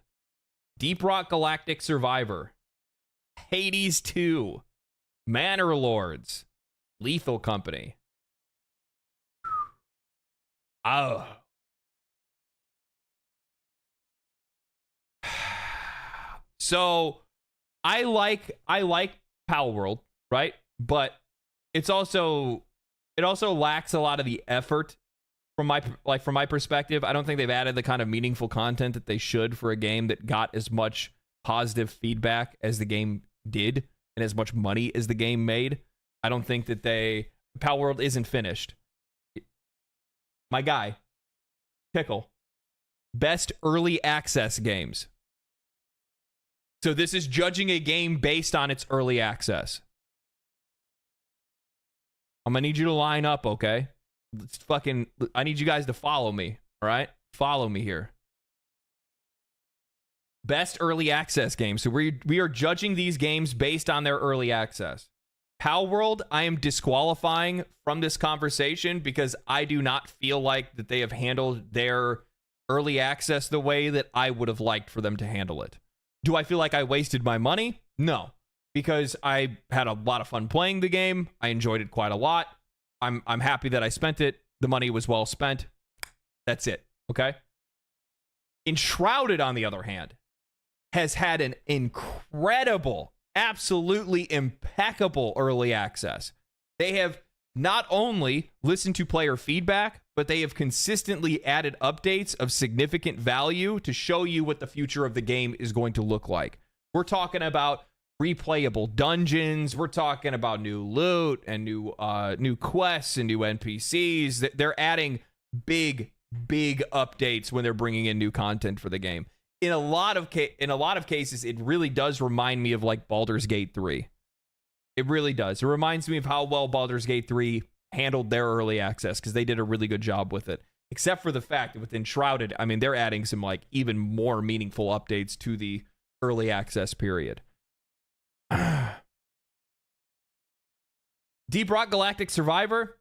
Deep Rock Galactic Survivor. Hades 2. Manor Lords. Lethal Company. Oh. So I like Pal World, right? But it also lacks a lot of the effort from my perspective. I don't think they've added the kind of meaningful content that they should for a game that got as much positive feedback as the game did and as much money as the game made. I don't think that Pal World isn't finished. My guy, Pickle, best early access games. So this is judging a game based on its early access. I'm gonna need you to line up, okay? I need you guys to follow me, all right? Follow me here. Best early access games. So we are judging these games based on their early access. Pal World, I am disqualifying from this conversation because I do not feel like that they have handled their early access the way that I would have liked for them to handle it. Do I feel like I wasted my money? No, because I had a lot of fun playing the game. I enjoyed it quite a lot. I'm happy that I spent it. The money was well spent. That's it, okay? Enshrouded, on the other hand, has had an incredible, absolutely impeccable early access. They have not only listened to player feedback, but they have consistently added updates of significant value to show you what the future of the game is going to look like. We're talking about replayable dungeons. We're talking about new loot and new quests and new NPCs. They're adding big updates when they're bringing in new content for the game. In a lot of cases, it really does remind me of like Baldur's Gate 3. It really does. It reminds me of how well Baldur's Gate 3 handled their early access because they did a really good job with it. Except for the fact that with Enshrouded, I mean, they're adding some like even more meaningful updates to the early access period. Deep Rock Galactic Survivor,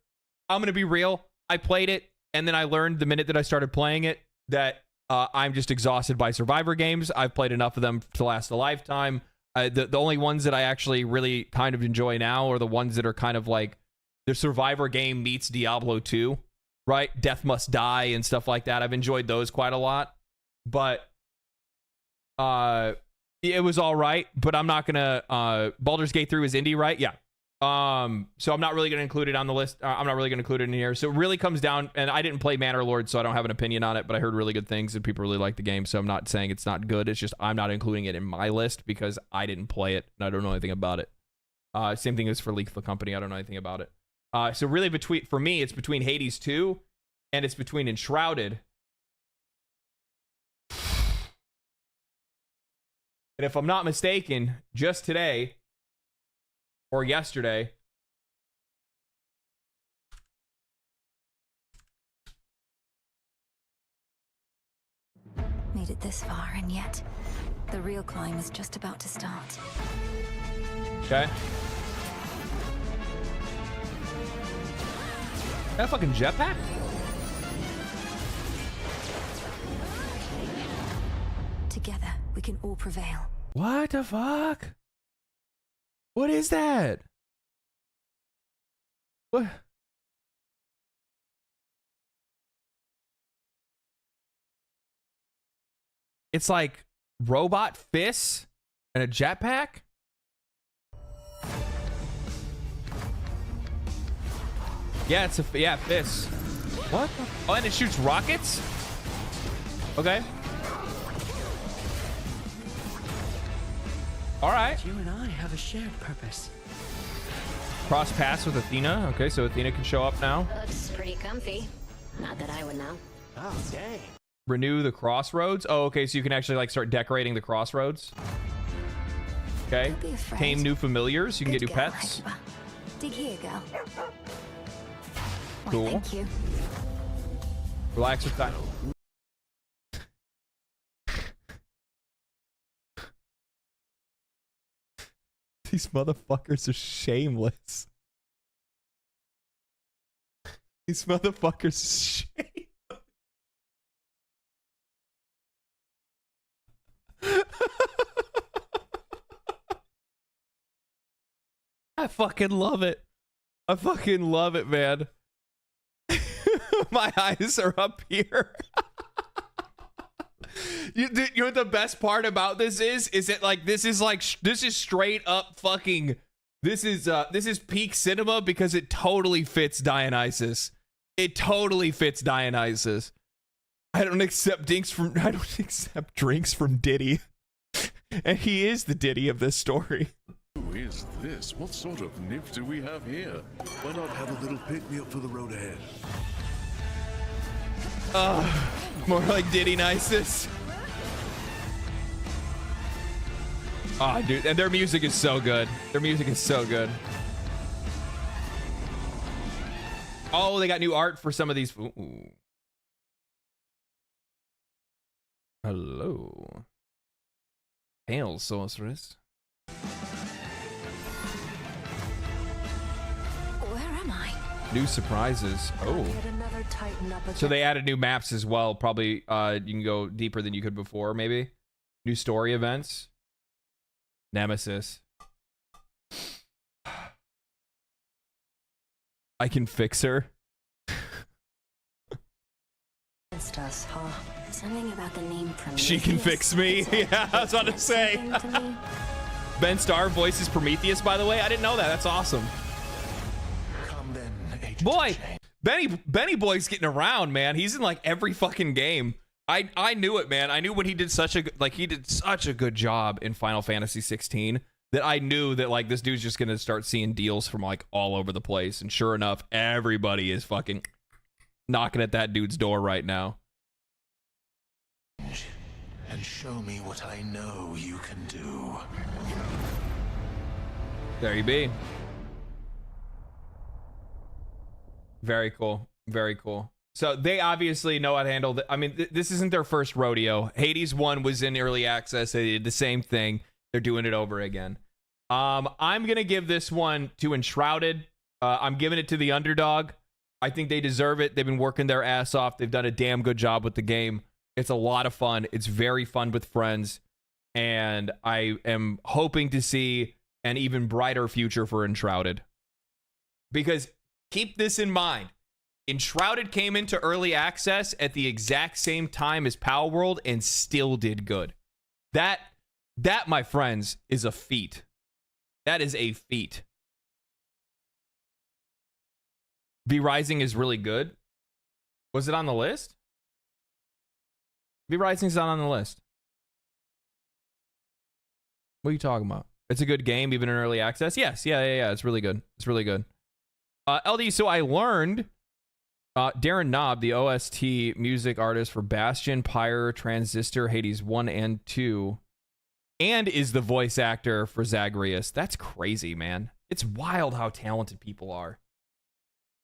I'm going to be real. I played it, and then I learned the minute that I started playing it that I'm just exhausted by Survivor games. I've played enough of them to last a lifetime. The only ones that I actually really kind of enjoy now are the ones that are kind of like the Survivor game meets Diablo 2, right? Death Must Die and stuff like that. I've enjoyed those quite a lot. But it was all right, but I'm not going to... Baldur's Gate 3 was indie, right? Yeah. So I'm not really going to include it on the list. I'm not really going to include it in here. So it really comes down, and I didn't play Manor Lord, so I don't have an opinion on it, but I heard really good things and people really like the game. So I'm not saying it's not good. It's just I'm not including it in my list because I didn't play it and I don't know anything about it. Same thing is for Lethal Company. I don't know anything about it. So really for me, it's between Hades 2 and it's between Enshrouded. And if I'm not mistaken, just today or yesterday, made it this far, and yet the real climb is just about to start. Okay. That fucking jetpack? Together, we can all prevail. What the fuck? What is that? What? It's like robot fists and a jetpack? Yeah, it's fists. What? Oh, and it shoots rockets? Okay. All right. You and I have a shared purpose. Cross paths with Athena. Okay, so Athena can show up now. Looks pretty comfy. Not that I would know. Oh, dang. Renew the crossroads. Oh, okay, so you can actually like start decorating the crossroads. Okay. Don't be afraid. Tame new familiars. You can Good get new girl, pets. Hecuba. Dig here, girl. Why, Cool. thank you. Relax with that. These motherfuckers are shameless. These motherfuckers are shameless. I fucking love it. I fucking love it, man. My eyes are up here. You know what the best part about this is? Is it like this is straight up fucking this is peak cinema because it totally fits Dionysus. It totally fits Dionysus. I don't accept drinks from Diddy. And he is the Diddy of this story. Who is this? What sort of nymph do we have here? Why not have a little pick-me-up for the road ahead? More like Diddy Nices. Oh, dude, and their music is so good. Their music is so good. Oh, they got new art for some of these. Ooh. Hello. Hail, sorceress. Where am I? New surprises. Oh. So they added new maps as well. Probably you can go deeper than you could before, maybe. New story events. Nemesis. I can fix her. Us, huh? Something about the name Prometheus. She can fix me. Yeah, I was about to say. Ben Starr voices Prometheus, by the way. I didn't know that. That's awesome. Come then, Agent Boy, Change. Benny Boy's getting around, man. He's in like every fucking game. I knew it, man. I knew when he did such a good job in Final Fantasy 16 that I knew that like this dude's just gonna start seeing deals from like all over the place. And sure enough, everybody is fucking knocking at that dude's door right now. And show me what I know you can do. There you be. Very cool. Very cool. So they obviously know how to handle I mean, this isn't their first rodeo. Hades 1 was in early access. They did the same thing. They're doing it over again. I'm going to give this one to Enshrouded. I'm giving it to the underdog. I think they deserve it. They've been working their ass off. They've done a damn good job with the game. It's a lot of fun. It's very fun with friends. And I am hoping to see an even brighter future for Enshrouded. Because keep this in mind. Enshrouded came into early access at the exact same time as Palworld and still did good. That, my friends, is a feat. That is a feat. V Rising is really good. Was it on the list? V Rising's not on the list. What are you talking about? It's a good game, even in early access. Yes, yeah. It's really good. It's really good. LD, so I learned Darren Knob, the OST music artist for Bastion, Pyre, Transistor, Hades 1 and 2, and is the voice actor for Zagreus. That's crazy, man. It's wild how talented people are.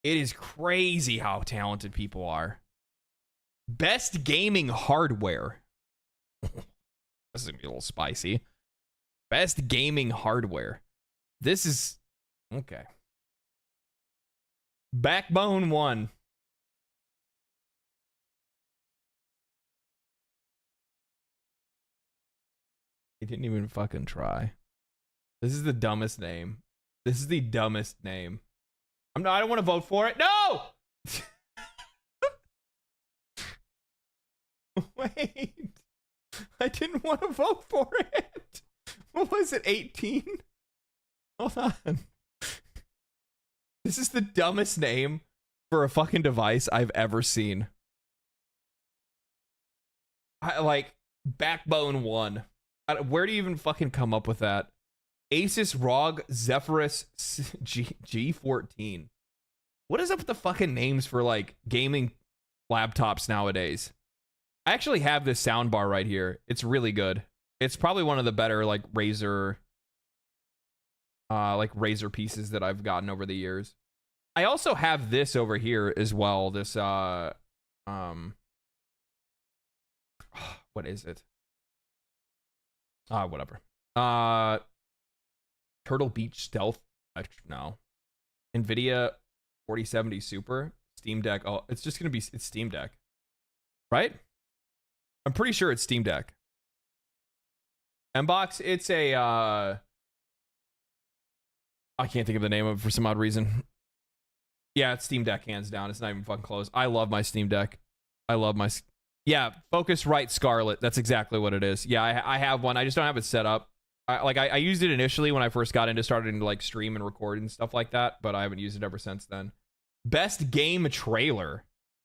It is crazy how talented people are. Best gaming hardware. This is going to be a little spicy. Best gaming hardware. This is... Okay. Backbone 1. He didn't even fucking try. This is the dumbest name. This is the dumbest name. I don't want to vote for it. No! Wait. I didn't want to vote for it. What was it, 18? Hold on. This is the dumbest name for a fucking device I've ever seen. Like, Backbone 1. Where do you even fucking come up with that? Asus ROG Zephyrus G14. What is up with the fucking names for, like, gaming laptops nowadays? I actually have this soundbar right here. It's really good. It's probably one of the better, like, Razer pieces that I've gotten over the years. I also have this over here as well. This, what is it? Whatever. Turtle Beach Stealth. No. NVIDIA 4070 Super. Steam Deck. Oh, it's just going to be... It's Steam Deck. Right? I'm pretty sure it's Steam Deck. Mbox, it's a... I can't think of the name of it for some odd reason. Yeah, it's Steam Deck, hands down. It's not even fucking close. I love my Steam Deck. I love my... Yeah, Focusrite Scarlet. That's exactly what it is. Yeah, I have one. I just don't have it set up. I used it initially when I first got into starting to like stream and record and stuff like that, but I haven't used it ever since then. Best game trailer.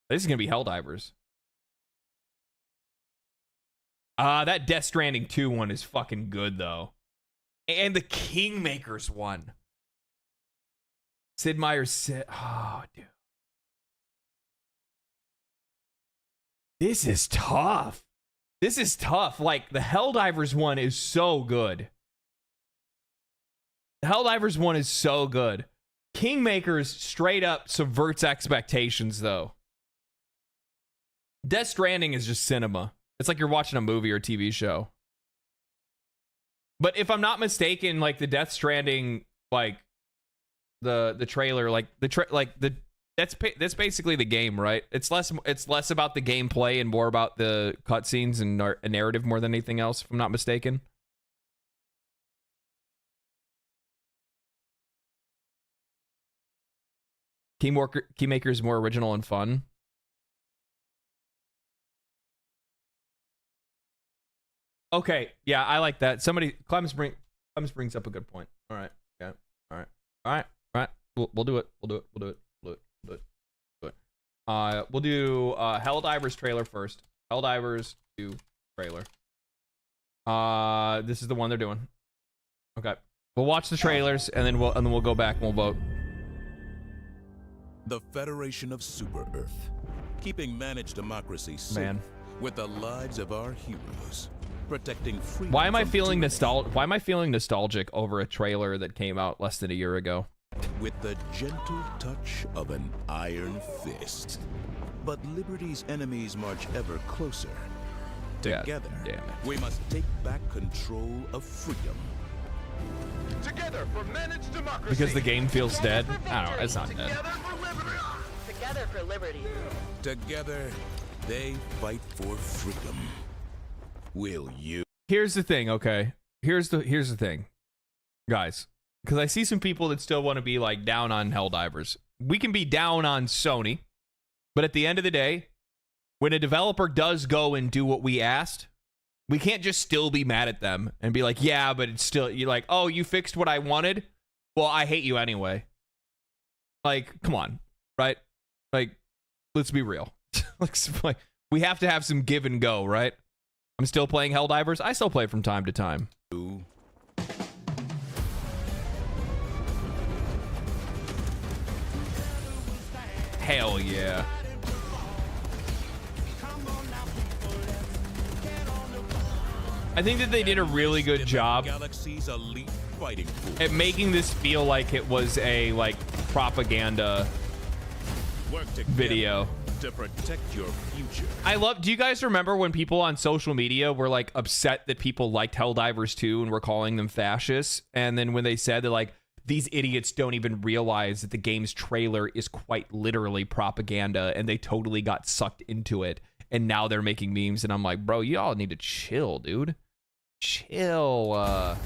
This is gonna be Helldivers. That Death Stranding 2 one is fucking good though, and the Kingmakers one. Sid Meier's oh dude. This is tough. This is tough. Like, the Helldivers one is so good. The Helldivers one is so good. Kingmakers straight up subverts expectations, though. Death Stranding is just cinema. It's like you're watching a movie or TV show. But if I'm not mistaken, like the Death Stranding, like the trailer, that's basically the game, right? It's less about the gameplay and more about the cutscenes and a narrative more than anything else, if I'm not mistaken. Keymaker is more original and fun. Okay, yeah, I like that. Clemens brings up a good point. All right, yeah, all right. We'll do it. We'll do it. We'll do Helldivers trailer first. Helldivers 2 trailer. This is the one they're doing. Okay, we'll watch the trailers and then we'll go back and we'll vote. The Federation of Super Earth, keeping managed democracy safe with the lives of our heroes, protecting freedom. Why am I feeling nostalgic over a trailer that came out less than a year ago? With the gentle touch of an iron fist. But liberty's enemies march ever closer. Together, we must take back control of freedom. Together for managed democracy. Because the game feels dead? I don't know, it's not dead. Together for liberty. Together, they fight for freedom. Will you? Here's the thing, okay? Here's the thing. Guys, because I see some people that still want to be like down on Helldivers. We can be down on Sony, but at the end of the day, when a developer does go and do what we asked, we can't just still be mad at them and be like, yeah, but it's still, you're like, oh, you fixed what I wanted? Well, I hate you anyway. Like, come on, right? Like, let's be real. Like, we have to have some give and go, right? I'm still playing Helldivers. I still play from time to time. Hell yeah. I think that they did a really good job at making this feel like it was a propaganda video to protect your future. Do you guys remember when people on social media were like upset that people liked Helldivers 2 and were calling them fascists? And then when they said that like these idiots don't even realize that the game's trailer is quite literally propaganda and they totally got sucked into it. And now they're making memes and I'm like, bro, you all need to chill, dude. Chill.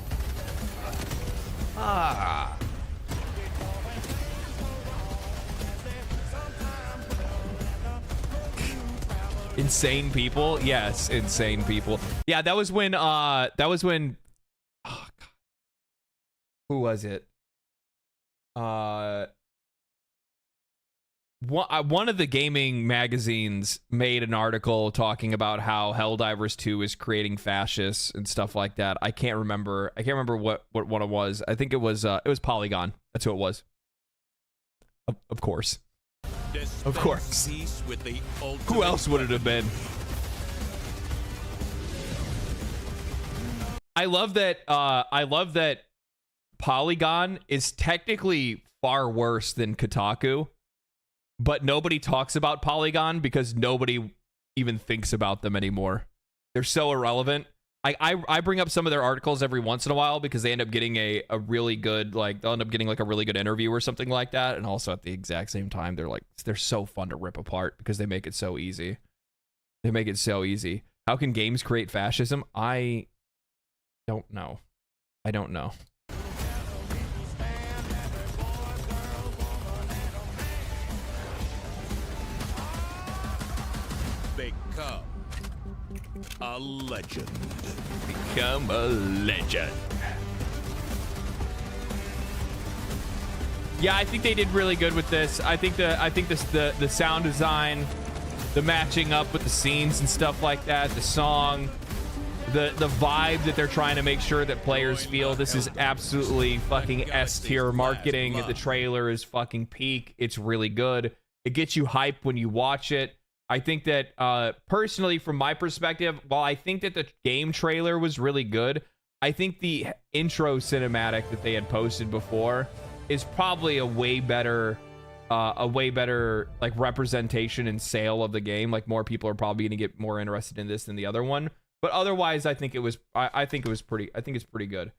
Insane people? Yes, insane people. Yeah, that was when oh God. Who was it? One of the gaming magazines made an article talking about how Helldivers 2 is creating fascists and stuff like that. I can't remember what one it was. I think it was Polygon. That's who it was. Of course. Of course. Who else would it have been? I love that Polygon is technically far worse than Kotaku, but nobody talks about Polygon because nobody even thinks about them anymore. They're so irrelevant. I bring up some of their articles every once in a while because they end up getting a really good, like, they'll end up getting like a really good interview or something like that. And also at the exact same time, they're so fun to rip apart because they make it so easy. They make it so easy. How can games create fascism? I don't know. I don't know. Become a legend. Become a legend. Yeah, I think they did really good with this. I think the sound design, the matching up with the scenes and stuff like that, the song, the vibe that they're trying to make sure that players feel. This is absolutely fucking S tier marketing. The trailer is fucking peak. It's really good. It gets you hype when you watch it. I think that personally, from my perspective, while I think that the game trailer was really good, I think the intro cinematic that they had posted before is probably a way better like representation and sale of the game. Like more people are probably going to get more interested in this than the other one. But otherwise, I think it was I think it's pretty good.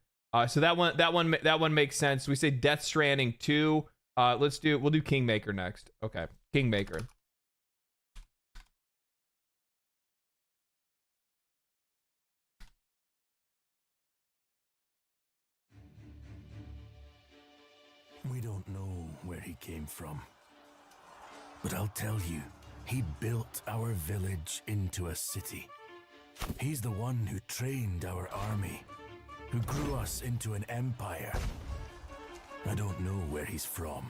So that one makes sense. We say Death Stranding 2. We'll do Kingmaker next. Okay, Kingmaker. We don't know where he came from. But I'll tell you, he built our village into a city. He's the one who trained our army, who grew us into an empire. I don't know where he's from.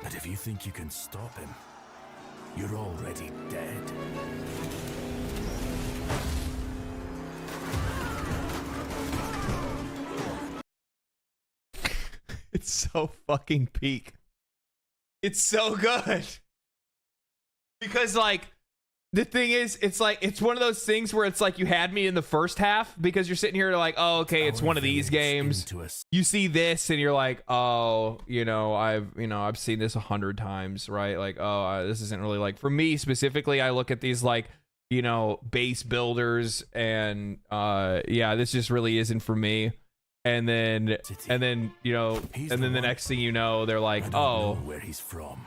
But if you think you can stop him, you're already dead. It's so fucking peak. It's so good. Because like the thing is, it's like it's one of those things where it's like you had me in the first half because you're sitting here like, oh, okay, it's one of these games. You see this and you're like, oh, I've seen this 100 times, right? Like, oh, this isn't really like for me specifically. I look at these like, base builders and this just really isn't for me. And then the next thing you know, they're like, oh, where he's from.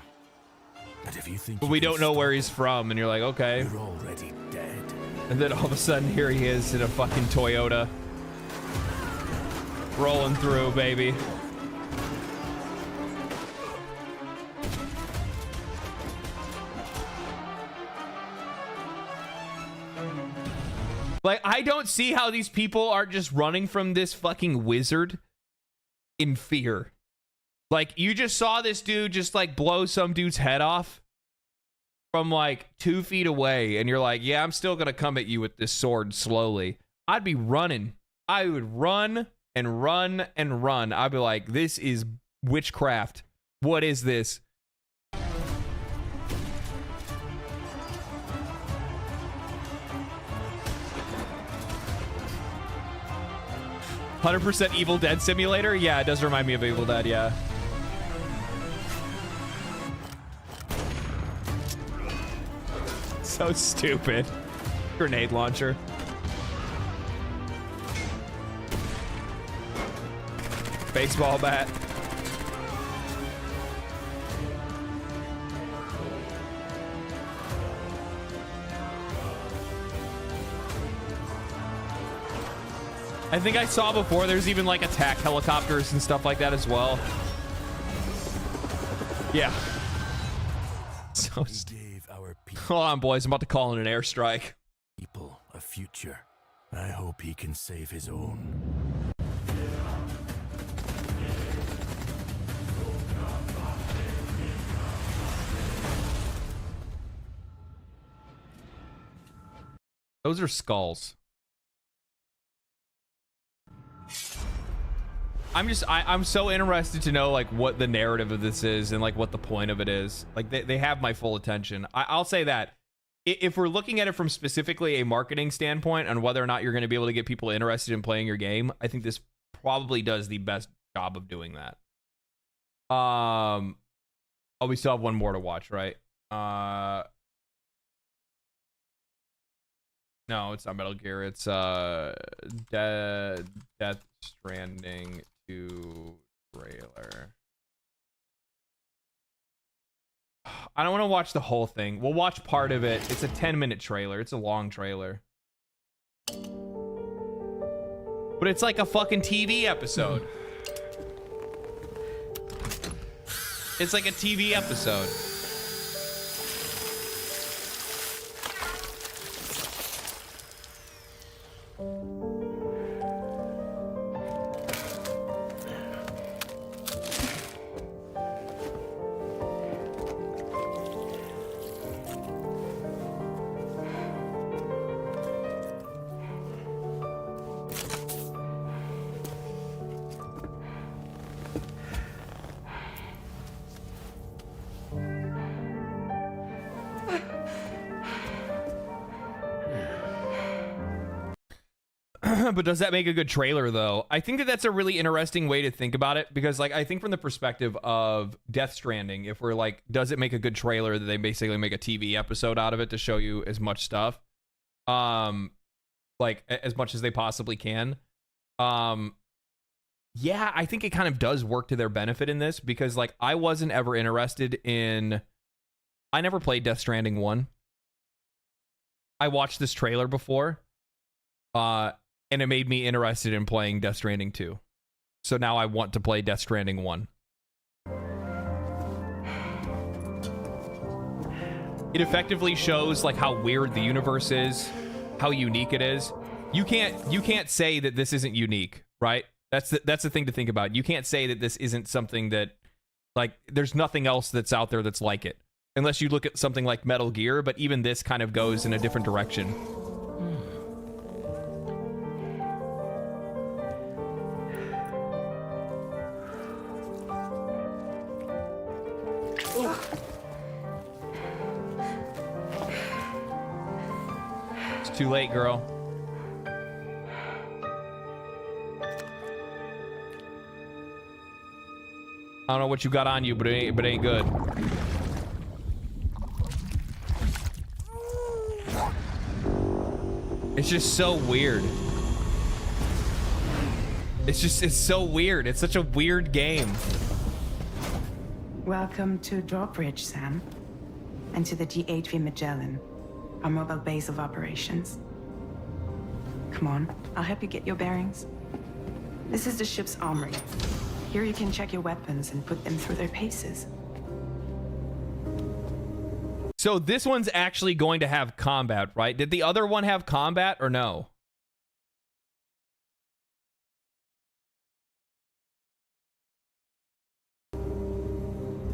But if you think but we don't know where he's from, and you're like, okay. You're already dead. And then all of a sudden, here he is in a fucking Toyota, rolling through, baby. Like, I don't see how these people aren't just running from this fucking wizard in fear. Like, you just saw this dude just, like, blow some dude's head off from, like, 2 feet away. And you're like, yeah, I'm still going to come at you with this sword slowly. I'd be running. I would run and run and run. I'd be like, this is witchcraft. What is this? 100% Evil Dead simulator? Yeah, it does remind me of Evil Dead, yeah. So stupid. Grenade launcher. Baseball bat. I think I saw before there's even like attack helicopters and stuff like that as well. Yeah. So hold on, boys. I'm about to call in an airstrike. People a future. I hope he can save his own. Those are skulls. I'm so interested to know like what the narrative of this is and like what the point of it is. Like they have my full attention. I'll say that if we're looking at it from specifically a marketing standpoint on whether or not you're going to be able to get people interested in playing your game, I think this probably does the best job of doing that. Oh, we still have one more to watch, right? No, it's not Metal Gear. It's Death Stranding 2 trailer. I don't want to watch the whole thing. We'll watch part of it. It's a 10-minute trailer. It's a long trailer. But it's like a fucking TV episode. It's like a TV episode. But does that make a good trailer, though? I think that that's a really interesting way to think about it, because, like, I think from the perspective of Death Stranding, if we're like, does it make a good trailer that they basically make a TV episode out of it to show you as much stuff, like as much as they possibly can? Yeah, I think it kind of does work to their benefit in this, because, like, I wasn't ever interested in. I never played Death Stranding 1. I watched this trailer before. And it made me interested in playing Death Stranding 2. So now I want to play Death Stranding 1. It effectively shows like how weird the universe is, how unique it is. You can't say that this isn't unique, right? That's the thing to think about. You can't say that this isn't something that, like, there's nothing else that's out there that's like it. Unless you look at something like Metal Gear, but even this kind of goes in a different direction. It's too late, girl. I don't know what you got on you, but it ain't good. It's just so weird. It's so weird. It's such a weird game. Welcome to Drawbridge, Sam. And to the DHV Magellan, our mobile base of operations. Come on, I'll help you get your bearings. This is the ship's armory. Here you can check your weapons and put them through their paces. So this one's actually going to have combat, right? Did the other one have combat or no?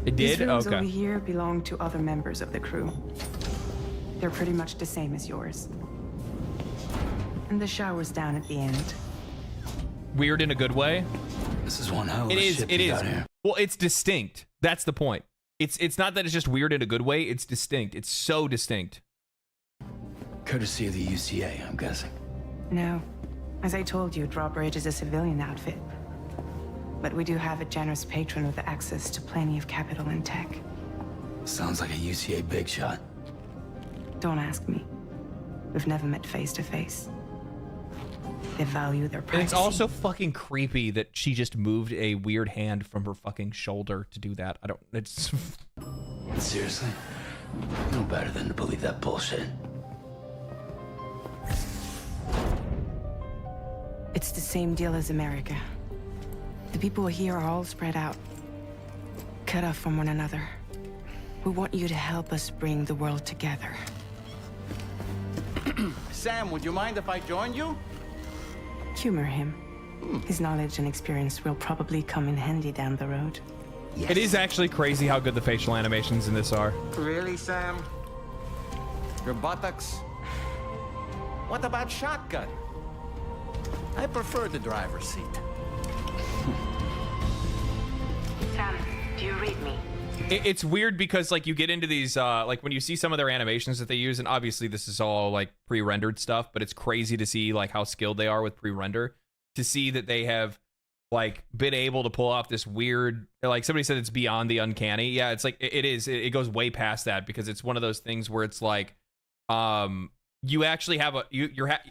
It did? These rooms Okay. over here belong to other members of the crew. They're pretty much the same as yours. And the shower's down at the end. Weird in a good way? This is one hell of It a is, ship it you is. got here. Well, it's distinct. That's the point. It's not that it's just weird in a good way, it's distinct. It's so distinct. Courtesy of the UCA, I'm guessing. No. As I told you, Drawbridge is a civilian outfit. But we do have a generous patron with access to plenty of capital and tech. Sounds like a UCA big shot. Don't ask me. We've never met face to face. They value their And privacy. it's also fucking creepy that she just moved a weird hand from her fucking shoulder to do that. I don't, it's... Seriously? No better than to believe that bullshit. It's the same deal as America. The people here are all spread out, cut off from one another. We want you to help us bring the world together. Sam, would you mind if I joined you? Humor him. His knowledge and experience will probably come in handy down the road. Yes. It is actually crazy how good the facial animations in this are. Really, Sam? Your buttocks? What about shotgun? I prefer the driver's seat. Sam, do you read me? It's weird because, like, you get into these, like, when you see some of their animations that they use, and obviously this is all, like, pre-rendered stuff, but it's crazy to see, like, how skilled they are with pre-render, to see that they have, like, been able to pull off this weird, like, somebody said it's beyond the uncanny. Yeah, it's like, it is. It goes way past that, because it's one of those things where it's like, you actually have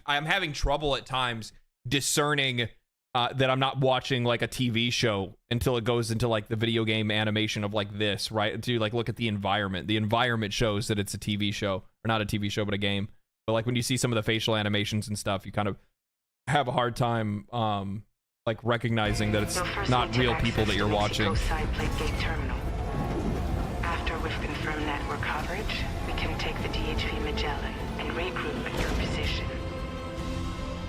I'm having trouble at times discerning that I'm not watching like a TV show until it goes into like the video game animation of like this, right? To like look at the environment. The environment shows that it's a TV show, or not a TV show, but a game. But like when you see some of the facial animations and stuff, you kind of have a hard time like recognizing that it's not real people that you're watching. Side plate gate terminal. After we've confirmed network coverage, we can take the DHV Magellan and regroup at your position.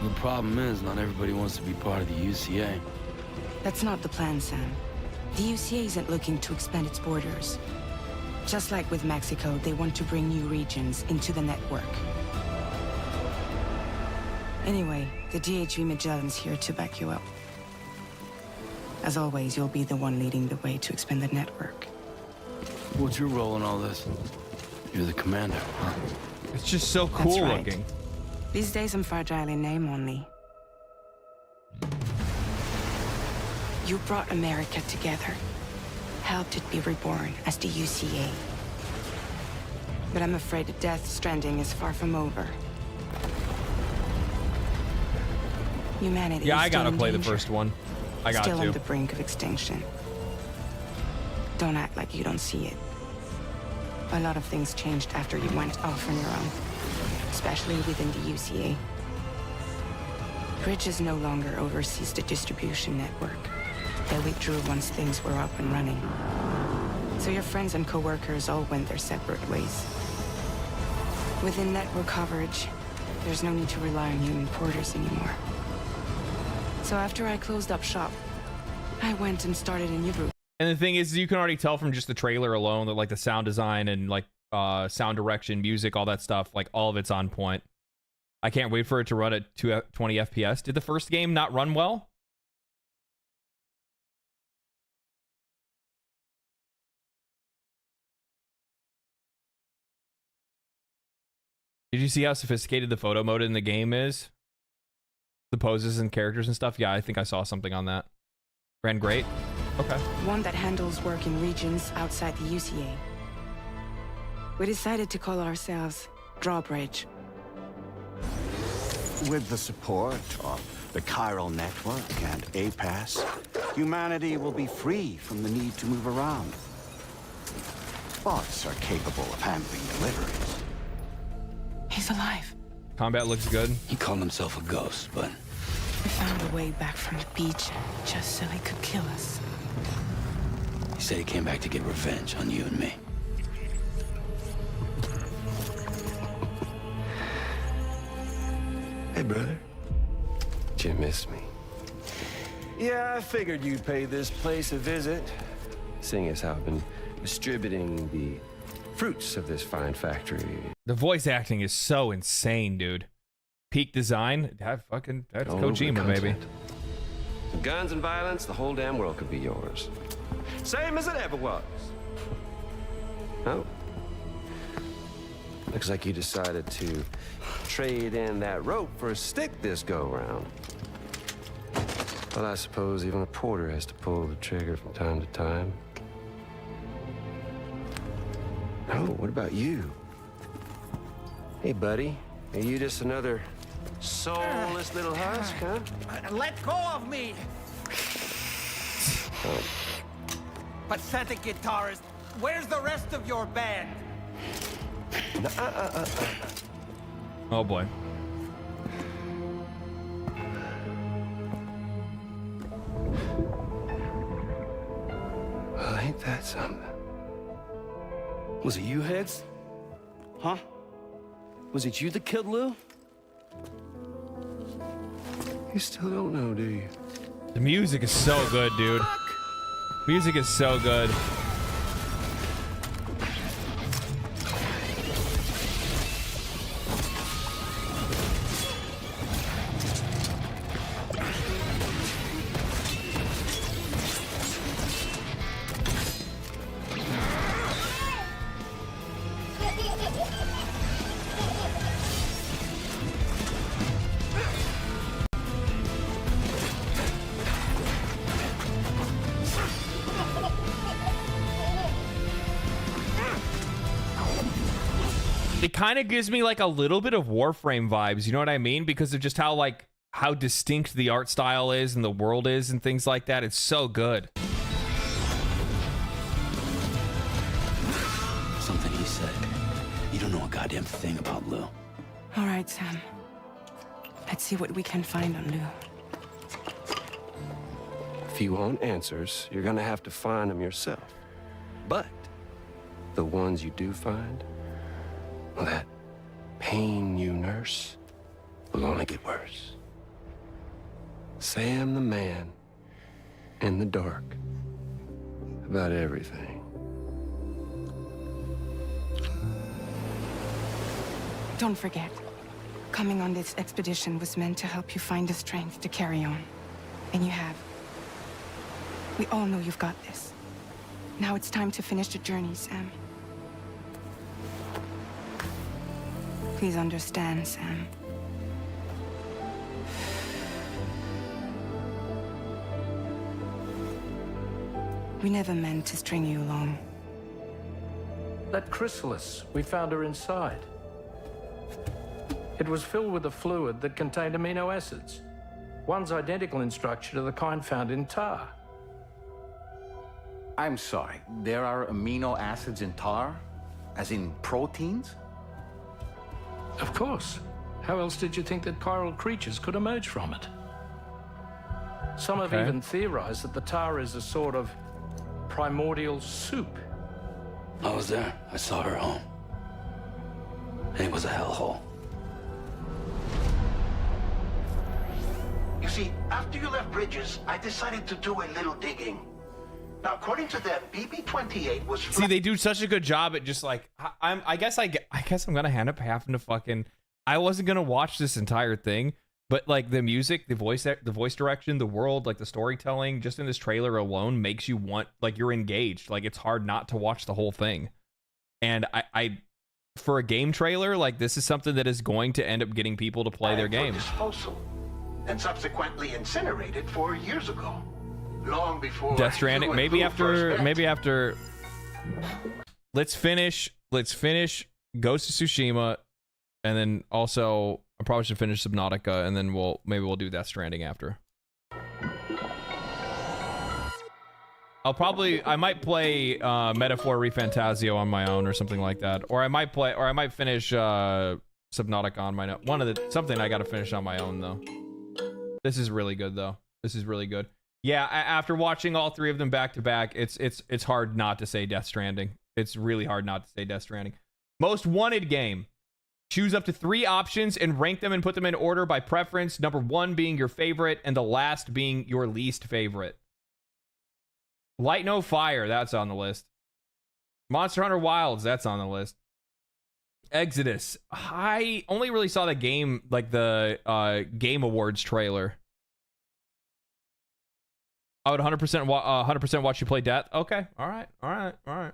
The problem is, not everybody wants to be part of the UCA. That's not the plan, Sam. The UCA isn't looking to expand its borders. Just like with Mexico, they want to bring new regions into the network. Anyway, the DHV Magellan's here to back you up. As always, you'll be the one leading the way to expand the network. What's your role in all this? You're the commander, huh? It's just so That's cool right. looking. These days I'm fragile in name only, You brought America together, helped it be reborn as the UCA. But I'm afraid Death Stranding is far from over. Humanity Yeah, is I still gotta in play the danger. first one. I got Still to. on the brink of extinction. Don't act like you don't see it. A lot of things changed after you went off on your own, especially within the UCA. Bridges no longer oversees the distribution network. They withdrew once things were up and running. So your friends and co-workers all went their separate ways. Within network coverage, there's no need to rely on human porters anymore. So after I closed up shop, I went and started a new group. And the thing is, you can already tell from just the trailer alone that like the sound design and like sound direction, music, all that stuff, like all of it's on point. I can't wait for it to run at 20 FPS. Did the first game not run well? Did you see how sophisticated the photo mode in the game is? The poses and characters and stuff? Yeah, I think I saw something on that. Ran great. Okay. One that handles work in regions outside the UCA. We decided to call ourselves Drawbridge. With the support of the chiral network and APAS, humanity will be free from the need to move around. Bots are capable of handling deliveries. He's alive. Combat looks good. He called himself a ghost, but We found a way back from the beach just so he could kill us. he said he came back to get revenge on you and me. Hey, brother. Did you miss me? Yeah, I figured you'd pay this place a visit, seeing as how I've been distributing the fruits of this fine factory. The voice acting is so insane, dude. Peak design. That's All Kojima, the baby. content. Guns and violence, the whole damn world could be yours. Same as it ever was. Oh. Looks like you decided to trade in that rope for a stick this go-round. Well, I suppose even a porter has to pull the trigger from time to time. Oh, what about you? Hey, buddy. Are you just another soulless little husk, huh? Let go of me! Oh. Pathetic guitarist, where's the rest of your band? Oh boy. Well, ain't that something? Was it you, Heads? Huh? Was it you that killed Lou? You still don't know, do you? The music is so good, dude. Music is so good. It kind of gives me like a little bit of Warframe vibes, you know what I mean? Because of just how distinct the art style is and the world is and things like that. It's so good. Something he said. You don't know a goddamn thing about Lou. All right, Sam. Let's see what we can find on Lou. If you want answers, you're gonna have to find them yourself. But the ones you do find, well, that pain you nurse will only get worse. Sam the man in the dark about everything. Don't forget, coming on this expedition was meant to help you find the strength to carry on. And you have. We all know you've got this. Now it's time to finish the journey, Sam. Please understand, Sam. We never meant to string you along. That chrysalis, we found her inside. It was filled with a fluid that contained amino acids. One's identical in structure to the kind found in tar. I'm sorry, there are amino acids in tar? As in proteins? Of course. How else did you think that chiral creatures could emerge from it? Some have even theorized that the tar is a sort of primordial soup. I was there. I saw her home. It was a hellhole. You see, after you left Bridges, I decided to do a little digging. Now, according to them, BB-28 was... See, they do such a good job at just like... I guess I'm gonna hand up having to fucking... I wasn't gonna watch this entire thing, but like the music, the voice direction, the world, like the storytelling, just in this trailer alone makes you want... Like, you're engaged. Like, it's hard not to watch the whole thing. And I for a game trailer, like, this is something that is going to end up getting people to play their game. Disposal, and subsequently incinerated 4 years ago. Long before Death Stranding. Maybe after. Let's finish Ghost of Tsushima, and then also I probably should finish Subnautica, and then we'll do Death Stranding after. I might play Metaphor ReFantazio on my own or something like that, or I might finish Subnautica on my own. Something I got to finish on my own though. This is really good though. This is really good. Yeah, after watching all three of them back to back, it's hard not to say Death Stranding. It's really hard not to say Death Stranding. Most wanted game. Choose up to 3 options and rank them and put them in order by preference. Number 1 being your favorite and the last being your least favorite. Light No Fire, that's on the list. Monster Hunter Wilds, that's on the list. Exodus. I only really saw the game, like the Game Awards trailer. I would 100% watch you play Death. Okay. All right.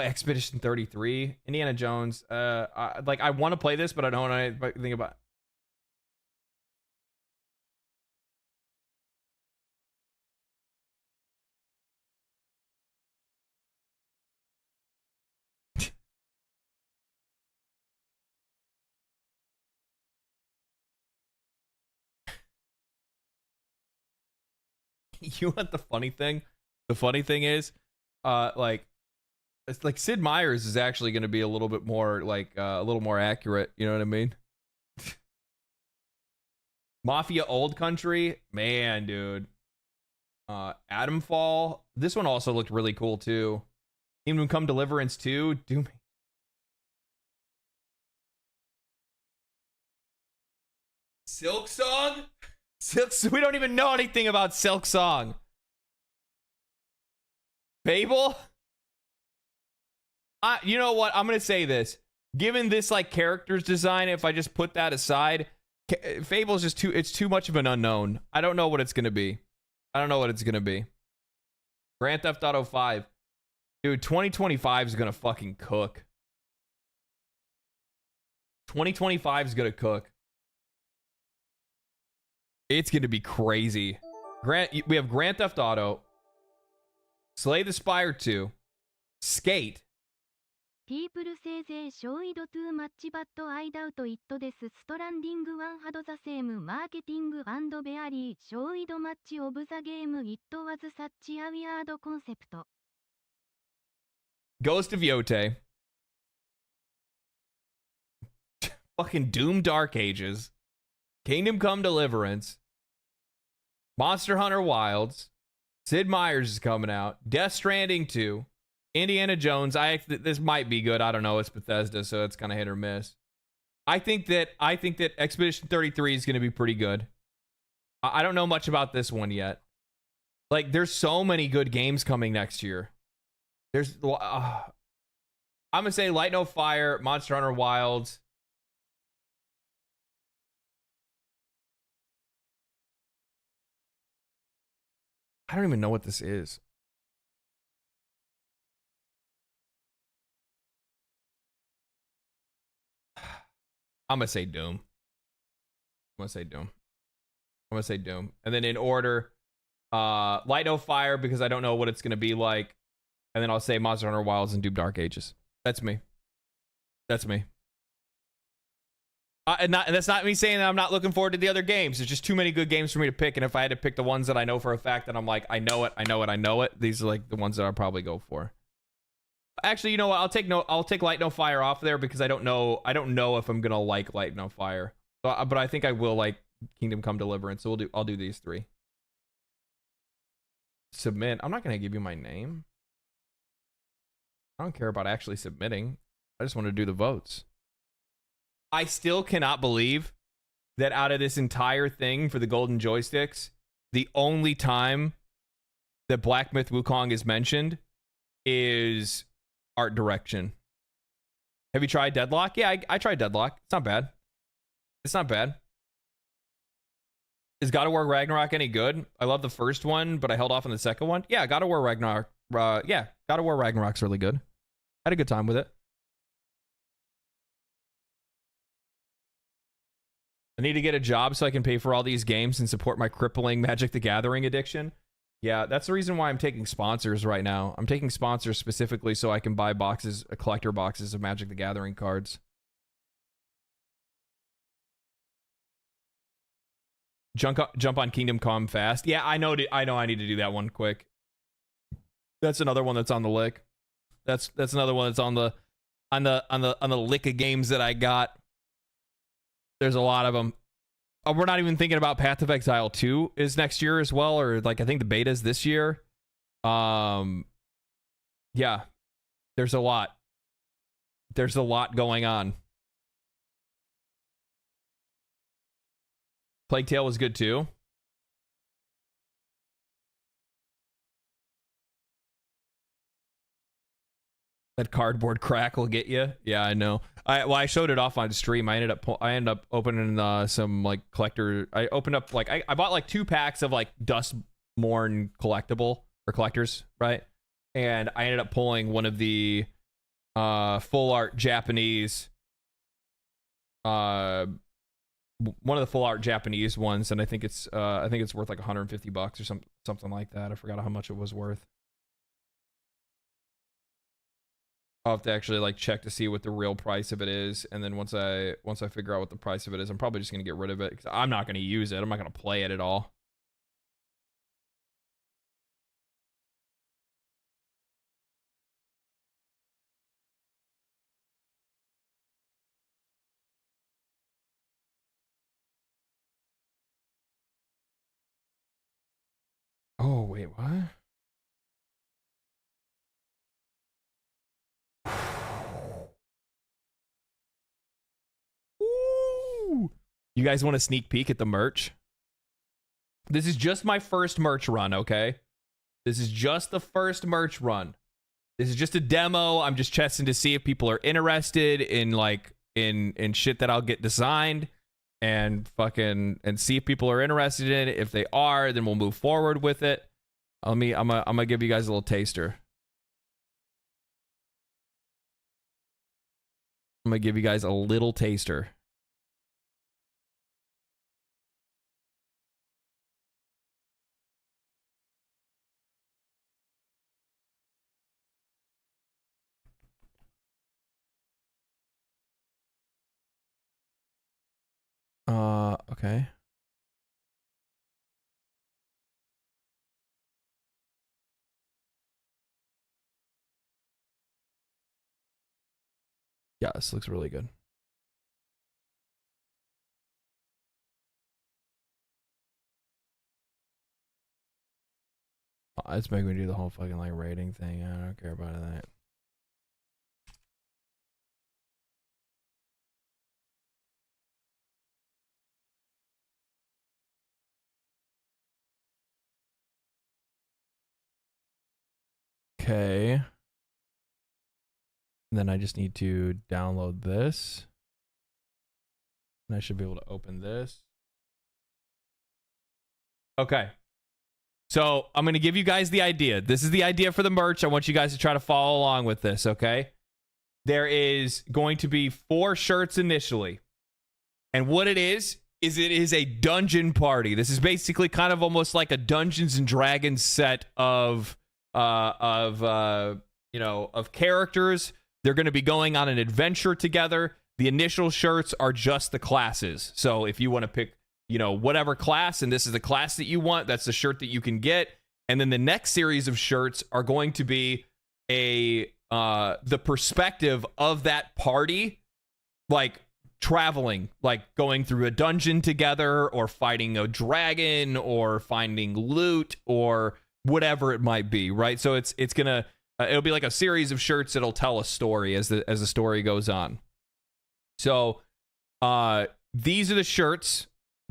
Expedition 33, Indiana Jones. I want to play this, but I don't know anything about. You want the funny thing? The funny thing is, it's like Sid Meier's is actually going to be a little bit more a little more accurate. You know what I mean? Mafia Old Country, man, dude. Adamfall. This one also looked really cool too. Kingdom Come Deliverance 2. Doom. Silk Song. We don't even know anything about Silk Song. Fable? You know what? I'm going to say this. Given this, like, character's design, if I just put that aside, Fable's just too much of an unknown. I don't know what it's going to be. Grand Theft Auto 5. Dude, 2025 is going to fucking cook. 2025 is going to cook. It's going to be crazy. We have Grand Theft Auto, Slay the Spire 2, Skate. People say they showed too much, but I doubt it. This Stranding 1 had the same marketing and barely showed much of the game. It was such a weird concept. Ghost of Yote. Fucking Doom Dark Ages. Kingdom Come Deliverance. Monster Hunter Wilds. Sid Meier's is coming out. Death Stranding 2. Indiana Jones. This might be good. I don't know. It's Bethesda, so it's kind of hit or miss. I think that Expedition 33 is going to be pretty good. I don't know much about this one yet. Like, there's so many good games coming next year. I'm going to say Light No Fire, Monster Hunter Wilds. I don't even know what this is. I'm going to say Doom. And then in order, Light No Fire because I don't know what it's gonna be like, and then I'll say Monster Hunter Wilds and Doom Dark Ages. That's me. That's me. And that's not me saying that I'm not looking forward to the other games. There's just too many good games for me to pick, and if I had to pick the ones that I know for a fact that I'm like, I know it, these are like the ones that I'll probably go for. Actually, you know what? I'll take Light No Fire off there because I don't know if I'm gonna like Light No Fire. But I think I will like Kingdom Come Deliverance. So I'll do these three. Submit. I'm not gonna give you my name. I don't care about actually submitting. I just want to do the votes. I still cannot believe that out of this entire thing for the golden joysticks, the only time that Black Myth Wukong is mentioned is art direction. Have you tried Deadlock? Yeah, I tried Deadlock. It's not bad. It's not bad. Is God of War Ragnarok any good? I love the first one, but I held off on the second one. Yeah, God of War Ragnarok. Yeah, God of War Ragnarok's really good. I had a good time with it. I need to get a job so I can pay for all these games and support my crippling Magic the Gathering addiction. Yeah, that's the reason why I'm taking sponsors right now. I'm taking sponsors specifically so I can buy collector boxes of Magic the Gathering cards. Jump on Kingdom Come fast. Yeah, I know I need to do that one quick. That's another one that's on the lick. That's another one that's on the lick of games that I got. There's a lot of them. We're not even thinking about Path of Exile 2 is next year as well, or like I think the beta's this year. Yeah, there's a lot. There's a lot going on. Plague Tale was good too. That cardboard crack will get you. Yeah, I know. I showed it off on stream. I ended up opening some like collector. I opened up like I bought like 2 packs of like Dustmourn collectible or collectors, right? And I ended up pulling one of the full art Japanese one of the full art Japanese ones, and I think it's worth like $150 or something like that. I forgot how much it was worth. I'll have to actually like check to see what the real price of it is, and then once I figure out what the price of it is, I'm probably just gonna get rid of it because I'm not gonna use it. I'm not gonna play it at all. Oh wait, what? You guys want a sneak peek at the merch? This is just my first merch run, okay? This is just the first merch run. This is just a demo. I'm just testing to see if people are interested in like in shit that I'll get designed and see if people are interested in it. If they are, then we'll move forward with it. I'm gonna give you guys a little taster. I'm gonna give you guys a little taster. Okay. Yeah, this looks really good. Oh, it's making me do the whole fucking like rating thing. I don't care about that. Okay. And then I just need to download this. And I should be able to open this. Okay. So I'm going to give you guys the idea. This is the idea for the merch. I want you guys to try to follow along with this, okay? There is going to be 4 shirts initially. And what it is is it is a dungeon party. This is basically kind of almost like a Dungeons and Dragons set of characters. They're going to be going on an adventure together. The initial shirts are just the classes. So if you want to pick, whatever class, and this is the class that you want, that's the shirt that you can get. And then the next series of shirts are going to be the perspective of that party, like traveling, like going through a dungeon together, or fighting a dragon, or finding loot, or whatever it might be, right? So it'll be like a series of shirts that'll tell a story as the story goes on. So these are the shirts.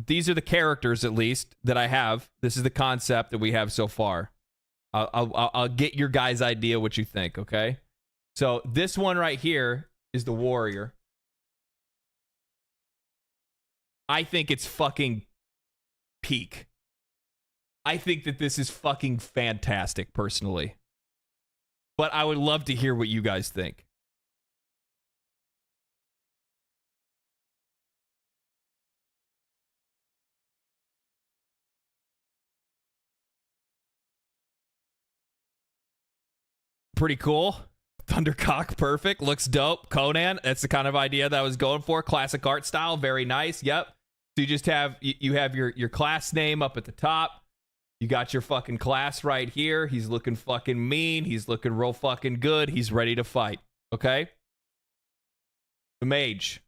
These are the characters, at least, that I have. This is the concept that we have so far. I'll get your guys' idea what you think, okay? So this one right here is the warrior. I think it's fucking peak. I think that this is fucking fantastic, personally. But I would love to hear what you guys think. Pretty cool. Thundercock, perfect. Looks dope. Conan, that's the kind of idea that I was going for. Classic art style, very nice. Yep. So you just have your class name up at the top. You got your fucking class right here. He's looking fucking mean. He's looking real fucking good. He's ready to fight. Okay? The mage.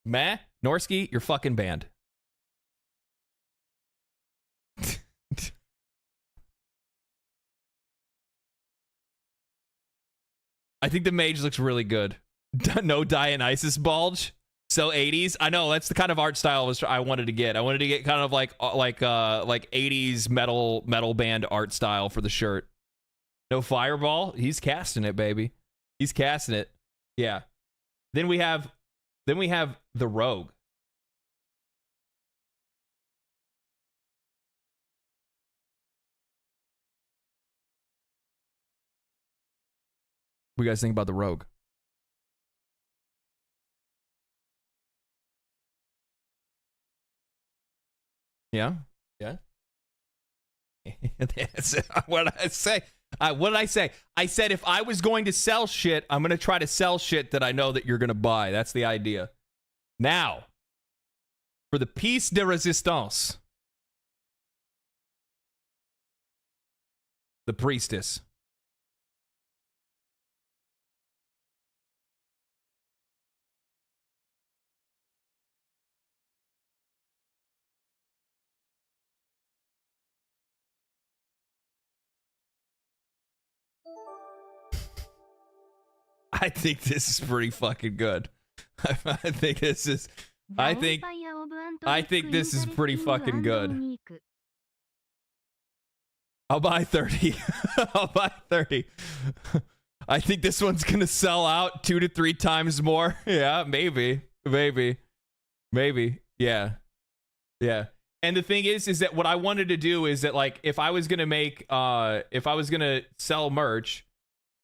Meh? Norsky, you're fucking banned. I think the mage looks really good. No Dionysus bulge. So 80s. I know, that's the kind of art style I wanted to get. I wanted to get kind of like 80s metal band art style for the shirt. No fireball. He's casting it, baby. He's casting it. Yeah. Then we have the rogue. What do you guys think about the rogue? Yeah? Yeah? That's what I say. What did I say? I said if I was going to sell shit, I'm going to try to sell shit that I know that you're going to buy. That's the idea. Now, for the piece de resistance. The priestess. I think this is pretty fucking good. I think this is pretty fucking good. I'll buy 30. I'll buy 30. I think this one's gonna sell out 2 to 3 times more. Yeah, maybe. Yeah. And the thing is that what I wanted to do is that, like, if I was gonna sell merch,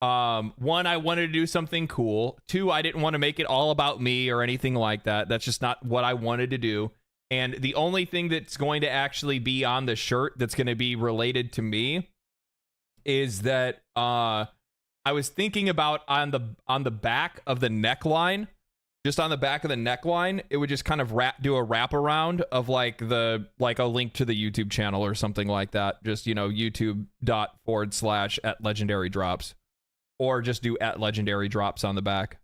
one, I wanted to do something cool. 2, I didn't want to make it all about me or anything like that. That's just not what I wanted to do. And the only thing that's going to actually be on the shirt that's going to be related to me is that I was thinking about on the back of the neckline, just on the back of the neckline, it would just kind of do a wraparound of like a link to the YouTube channel or something like that. Just, youtube.com/@legendary_drops. Or just do @legendary drops on the back.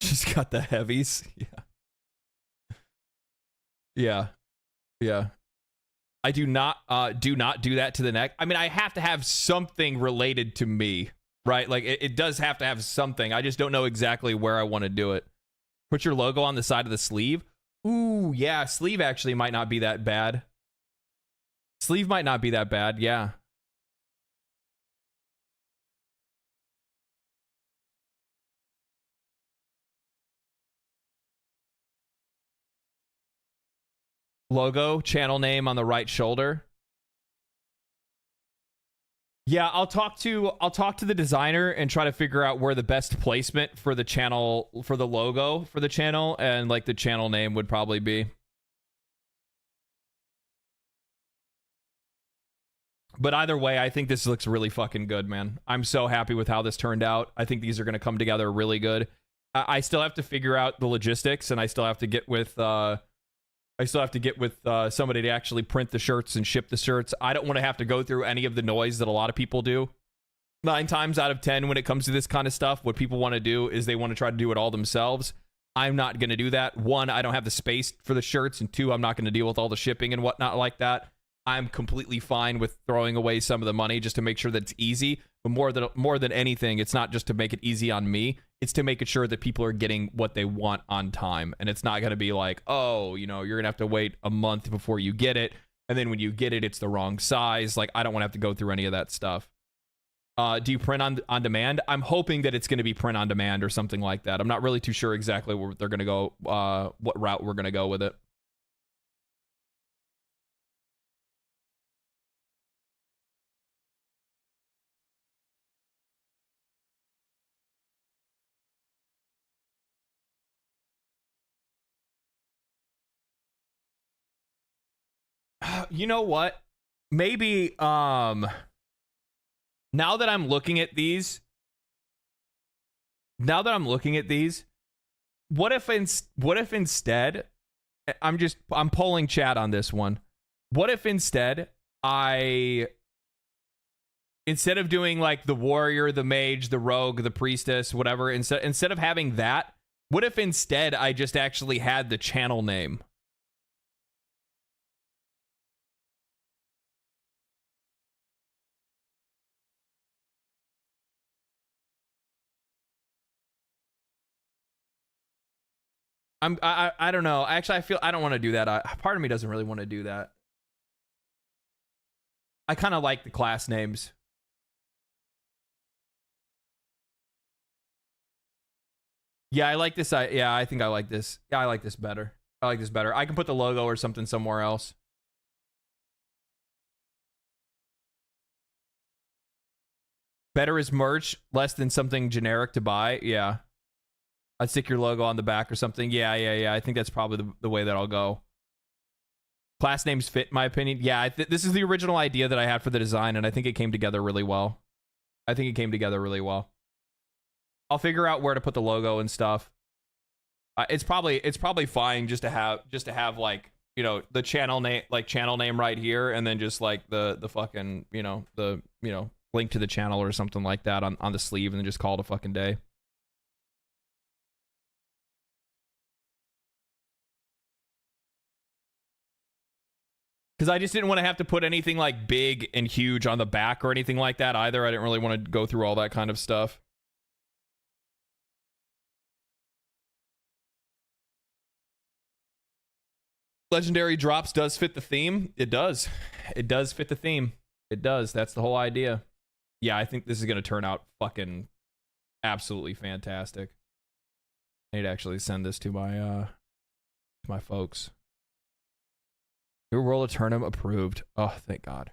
She's got the heavies. Yeah. I do not do that to the neck. I mean, I have to have something related to me, right? Like it does have to have something. I just don't know exactly where I want to do it. Put your logo on the side of the sleeve. Ooh, yeah, sleeve actually might not be that bad. Sleeve might not be that bad, yeah. Logo, channel name on the right shoulder. Yeah, I'll talk to the designer and try to figure out where the best placement for the channel, for the logo for the channel and like the channel name would probably be. But either way, I think this looks really fucking good, man. I'm so happy with how this turned out. I think these are going to come together really good. I still have to figure out the logistics, and I still have to get with somebody to actually print the shirts and ship the shirts. I don't want to have to go through any of the noise that a lot of people do. 9 times out of 10, when it comes to this kind of stuff, what people want to do is they want to try to do it all themselves. I'm not going to do that. 1, I don't have the space for the shirts, and 2, I'm not going to deal with all the shipping and whatnot like that. I'm completely fine with throwing away some of the money just to make sure that it's easy. But more than anything, it's not just to make it easy on me. It's to make sure that people are getting what they want on time. And it's not going to be like, oh, you know, you're going to have to wait a month before you get it. And then when you get it, it's the wrong size. Like, I don't want to have to go through any of that stuff. Do you print on demand? I'm hoping that it's going to be print on demand or something like that. I'm not really too sure exactly where they're going to go, what route we're going to go with it. You know what? Maybe now that I'm looking at these, what if instead I'm polling chat on this one. What if instead instead of doing like the warrior, the mage, the rogue, the priestess, whatever, instead of having that, what if instead I just actually had the channel name? I don't know. Actually, I don't want to do that. Part of me doesn't really want to do that. I kind of like the class names. Yeah, I like this. I think I like this. Yeah, I like this better. I can put the logo or something somewhere else. Better is merch, less than something generic to buy. Yeah. I'd stick your logo on the back or something. Yeah. I think that's probably the way that I'll go. Class names fit, in my opinion. Yeah, this is the original idea that I had for the design, and I think it came together really well. I'll figure out where to put the logo and stuff. It's probably fine just to have like, you know, the channel name right here, and then just like the fucking, you know, link to the channel or something like that on the sleeve, and then just call it a fucking day. Because I just didn't want to have to put anything like big and huge on the back or anything like that either. I didn't really want to go through all that kind of stuff. Legendary drops does fit the theme. It does. It does fit the theme. It does. That's the whole idea. Yeah, I think this is going to turn out fucking absolutely fantastic. I need to actually send this to my folks. Your World of Turnham approved. Oh, thank God.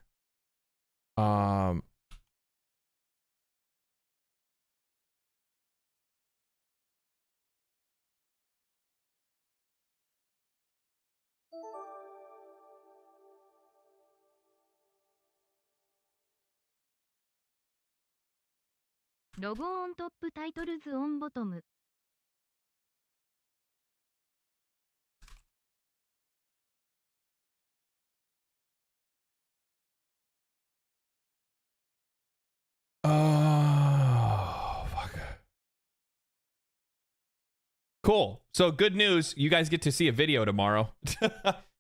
Logo on top, titles on bottom. Oh, fuck. Cool. So good news. You guys get to see a video tomorrow.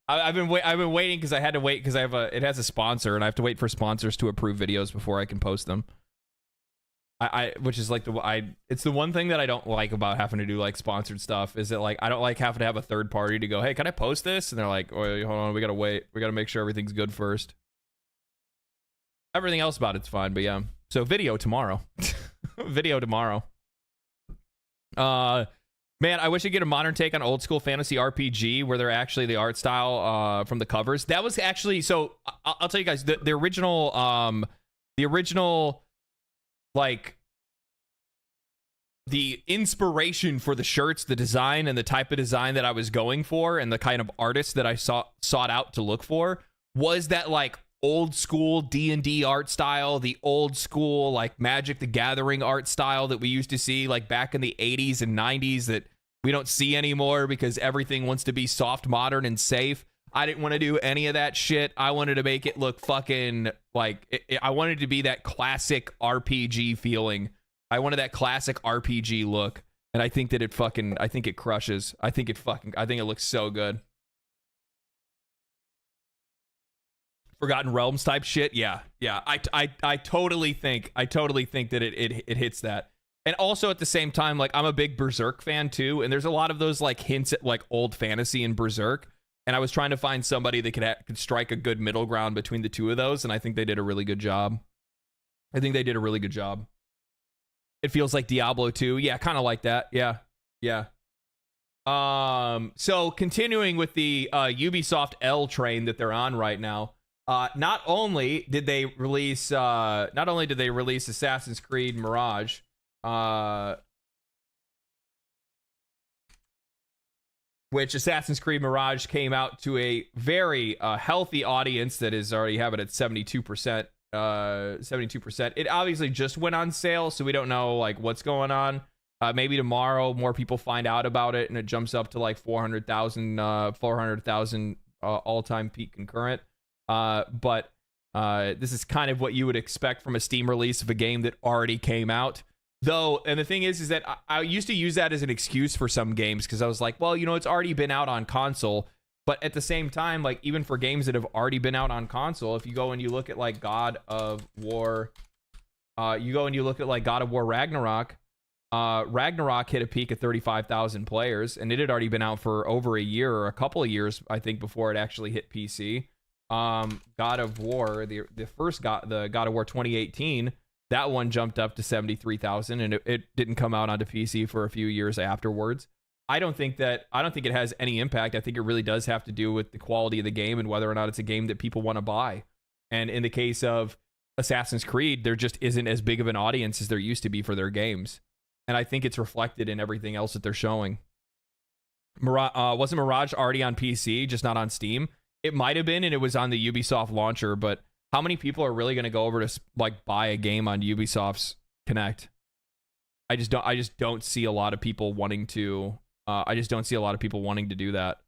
I've been waiting because I had to wait because it has a sponsor, and I have to wait for sponsors to approve videos before I can post them. Which is like it's the one thing that I don't like about having to do like sponsored stuff, is that like I don't like having to have a third party to go, hey, can I post this? And they're like, oh, hold on, we gotta wait. We gotta make sure everything's good first. Everything else about it's fine, but yeah. So video tomorrow. Video tomorrow. Man, I wish I could get a modern take on old school fantasy RPG where they're actually the art style from the covers. That was actually, so I'll tell you guys, the original The original, like, the inspiration for the shirts, the design, and the type of design that I was going for, and the kind of artist that I sought out to look for, was that, like, old school D&D art style, the old school, like, Magic the Gathering art style that we used to see, like, back in the 80s and 90s that we don't see anymore because everything wants to be soft, modern, and safe. I didn't want to do any of that shit. I wanted to make it look fucking, like, I wanted to be that classic RPG feeling. I wanted that classic RPG look, and I think that I think it crushes. I think it looks so good. Forgotten Realms type shit, yeah. I totally think that it hits that. And also at the same time, like, I'm a big Berserk fan too, and there's a lot of those, like, hints at, like, old fantasy in Berserk, and I was trying to find somebody that could strike a good middle ground between the two of those, and I think they did a really good job. It feels like Diablo 2. Yeah, kind of like that. Yeah. So continuing with the Ubisoft L train that they're on right now. Not only did they release Assassin's Creed Mirage, which Assassin's Creed Mirage came out to a very healthy audience that is already having it at 72%. 72%. It obviously just went on sale, so we don't know, like, what's going on. Maybe tomorrow more people find out about it and it jumps up to like 400,000 all-time peak concurrent. But this is kind of what you would expect from a Steam release of a game that already came out. Though, and the thing is that I used to use that as an excuse for some games because I was like, well, you know, it's already been out on console. But at the same time, like, even for games that have already been out on console, if you go and you look at, like, God of War Ragnarok, Ragnarok hit a peak of 35,000 players, and it had already been out for over a year or a couple of years, I think, before it actually hit PC. God of War, the God of War 2018, that one jumped up to 73,000, and it didn't come out onto PC for a few years afterwards. I don't think it has any impact. I think it really does have to do with the quality of the game and whether or not it's a game that people want to buy. And in the case of Assassin's Creed, there just isn't as big of an audience as there used to be for their games. And I think it's reflected in everything else that they're showing. Wasn't Mirage already on PC, just not on Steam? It might have been, and it was on the Ubisoft launcher, but how many people are really going to go over to, like, buy a game on Ubisoft's Connect? I just don't see a lot of people wanting to. I just don't see a lot of people wanting to do that.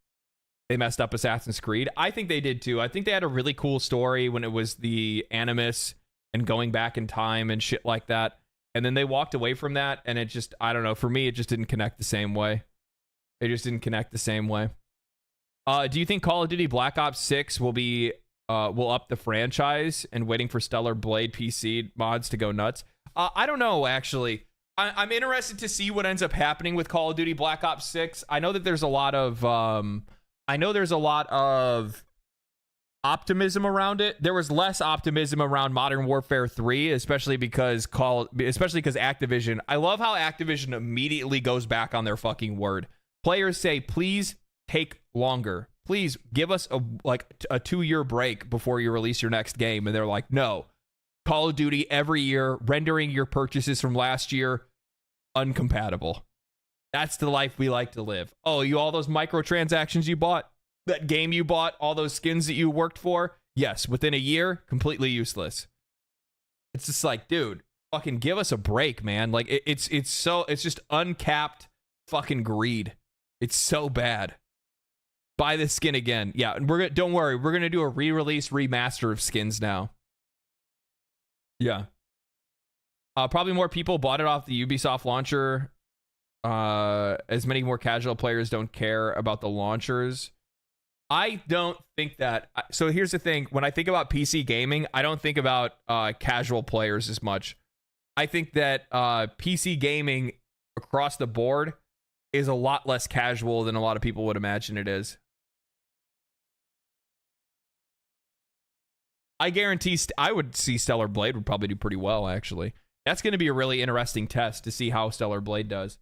They messed up Assassin's Creed. I think they did too. I think they had a really cool story when it was the Animus and going back in time and shit like that. And then they walked away from that, and it just, I don't know. For me, it just didn't connect the same way. Do you think Call of Duty Black Ops 6 will up the franchise and waiting for Stellar Blade PC mods to go nuts? I don't know, actually. I'm interested to see what ends up happening with Call of Duty Black Ops 6. I know that there's a lot of optimism around it. There was less optimism around Modern Warfare 3, especially because Activision. I love how Activision immediately goes back on their fucking word. Players say, please take longer. Please give us a 2-year break before you release your next game. And they're like, no. Call of Duty every year, rendering your purchases from last year uncompatible. That's the life we like to live. Oh, all those microtransactions you bought, that game you bought, all those skins that you worked for, yes, within a year, completely useless. It's just like, dude, fucking give us a break, man. Like, it's just uncapped fucking greed. It's so bad. Buy this skin again. Yeah, and don't worry, we're gonna do a re-release remaster of skins now. Yeah. Probably more people bought it off the Ubisoft launcher. As many more casual players don't care about the launchers. I don't think that. So here's the thing. When I think about PC gaming, I don't think about casual players as much. I think that PC gaming across the board is a lot less casual than a lot of people would imagine it is. I guarantee I would see Stellar Blade would probably do pretty well, actually. That's going to be a really interesting test to see how Stellar Blade does.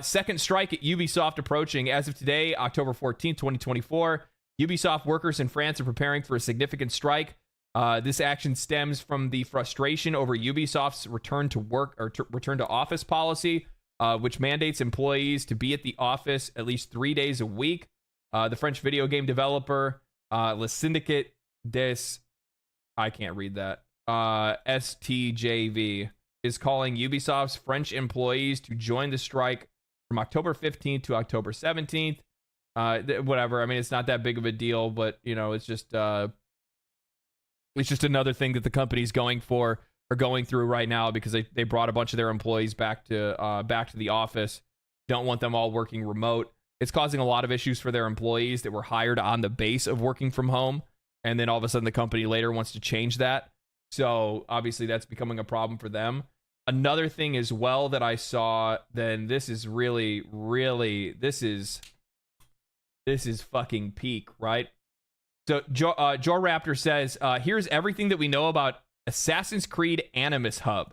Second strike at Ubisoft approaching. As of today, October 14th, 2024, Ubisoft workers in France are preparing for a significant strike This action stems from the frustration over Ubisoft's return to work or return to office policy, which mandates employees to be at the office at least 3 days a week. The French video game developer Le Syndicate des, I can't read that, STJV, is calling Ubisoft's French employees to join the strike from October 15th to October 17th. Whatever. I mean, it's not that big of a deal, but you know, it's just another thing that the company's going through right now because they brought a bunch of their employees back to the office. Don't want them all working remote. It's causing a lot of issues for their employees that were hired on the base of working from home, and then all of a sudden the company later wants to change that. So obviously that's becoming a problem for them. Another thing as well that I saw, then this is really, really, this is fucking peak, right? So Joe Raptor says, here's everything that we know about Assassin's Creed Animus Hub.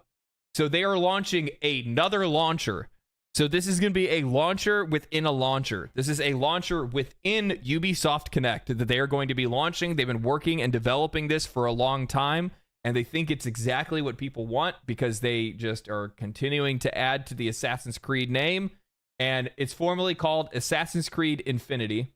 So they are launching another launcher. So this is going to be a launcher within a launcher. This is a launcher within Ubisoft Connect that they are going to be launching. They've been working and developing this for a long time, and they think it's exactly what people want because they just are continuing to add to the Assassin's Creed name. And it's formally called Assassin's Creed Infinity.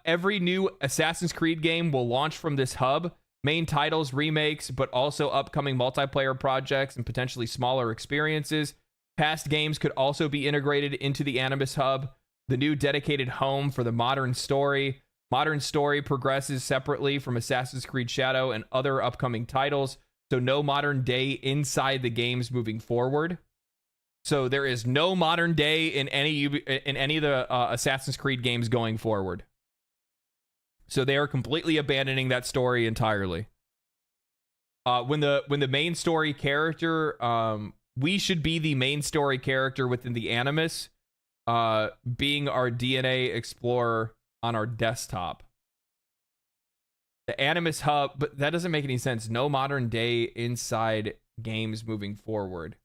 Every new Assassin's Creed game will launch from this hub. Main titles, remakes, but also upcoming multiplayer projects and potentially smaller experiences. Past games could also be integrated into the Animus Hub, the new dedicated home for the modern story. Modern story progresses separately from Assassin's Creed Shadow and other upcoming titles, so no modern day inside the games moving forward. So there is no modern day in any of the Assassin's Creed games going forward. So they are completely abandoning that story entirely. When the main story character, we should be the main story character within the Animus, being our DNA explorer on our desktop. The Animus Hub, but that doesn't make any sense. No modern day inside games moving forward.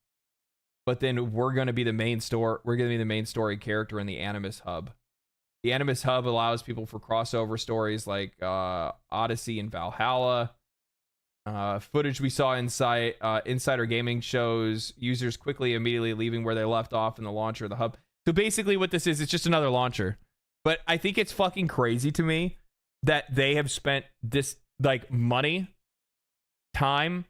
But then we're going to be the main story. We're going to be the main story character in the Animus Hub. The Animus Hub allows people for crossover stories like Odyssey and Valhalla. Footage we saw inside Insider Gaming shows users immediately leaving where they left off in the launcher of the hub. So basically what this is, it's just another launcher. But I think it's fucking crazy to me that they have spent this like money, time,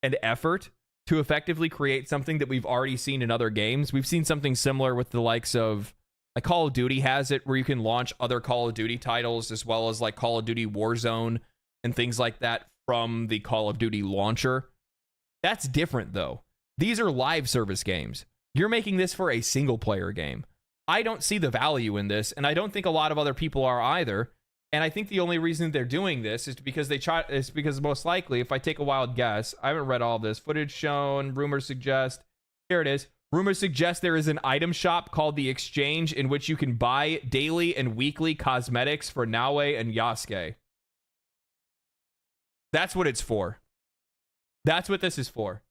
and effort to effectively create something that we've already seen in other games. We've seen something similar with the likes of like Call of Duty has it where you can launch other Call of Duty titles as well as like Call of Duty Warzone and things like that from the Call of Duty launcher. That's different though. These are live service games. You're making this for a single player game. I don't see the value in this, and I don't think a lot of other people are either. And I think the only reason they're doing this is because most likely, if I take a wild guess, I haven't read all of this. Footage shown, rumors suggest. Here it is. Rumors suggest there is an item shop called The Exchange in which you can buy daily and weekly cosmetics for Naue and Yasuke. That's what it's for. That's what this is for.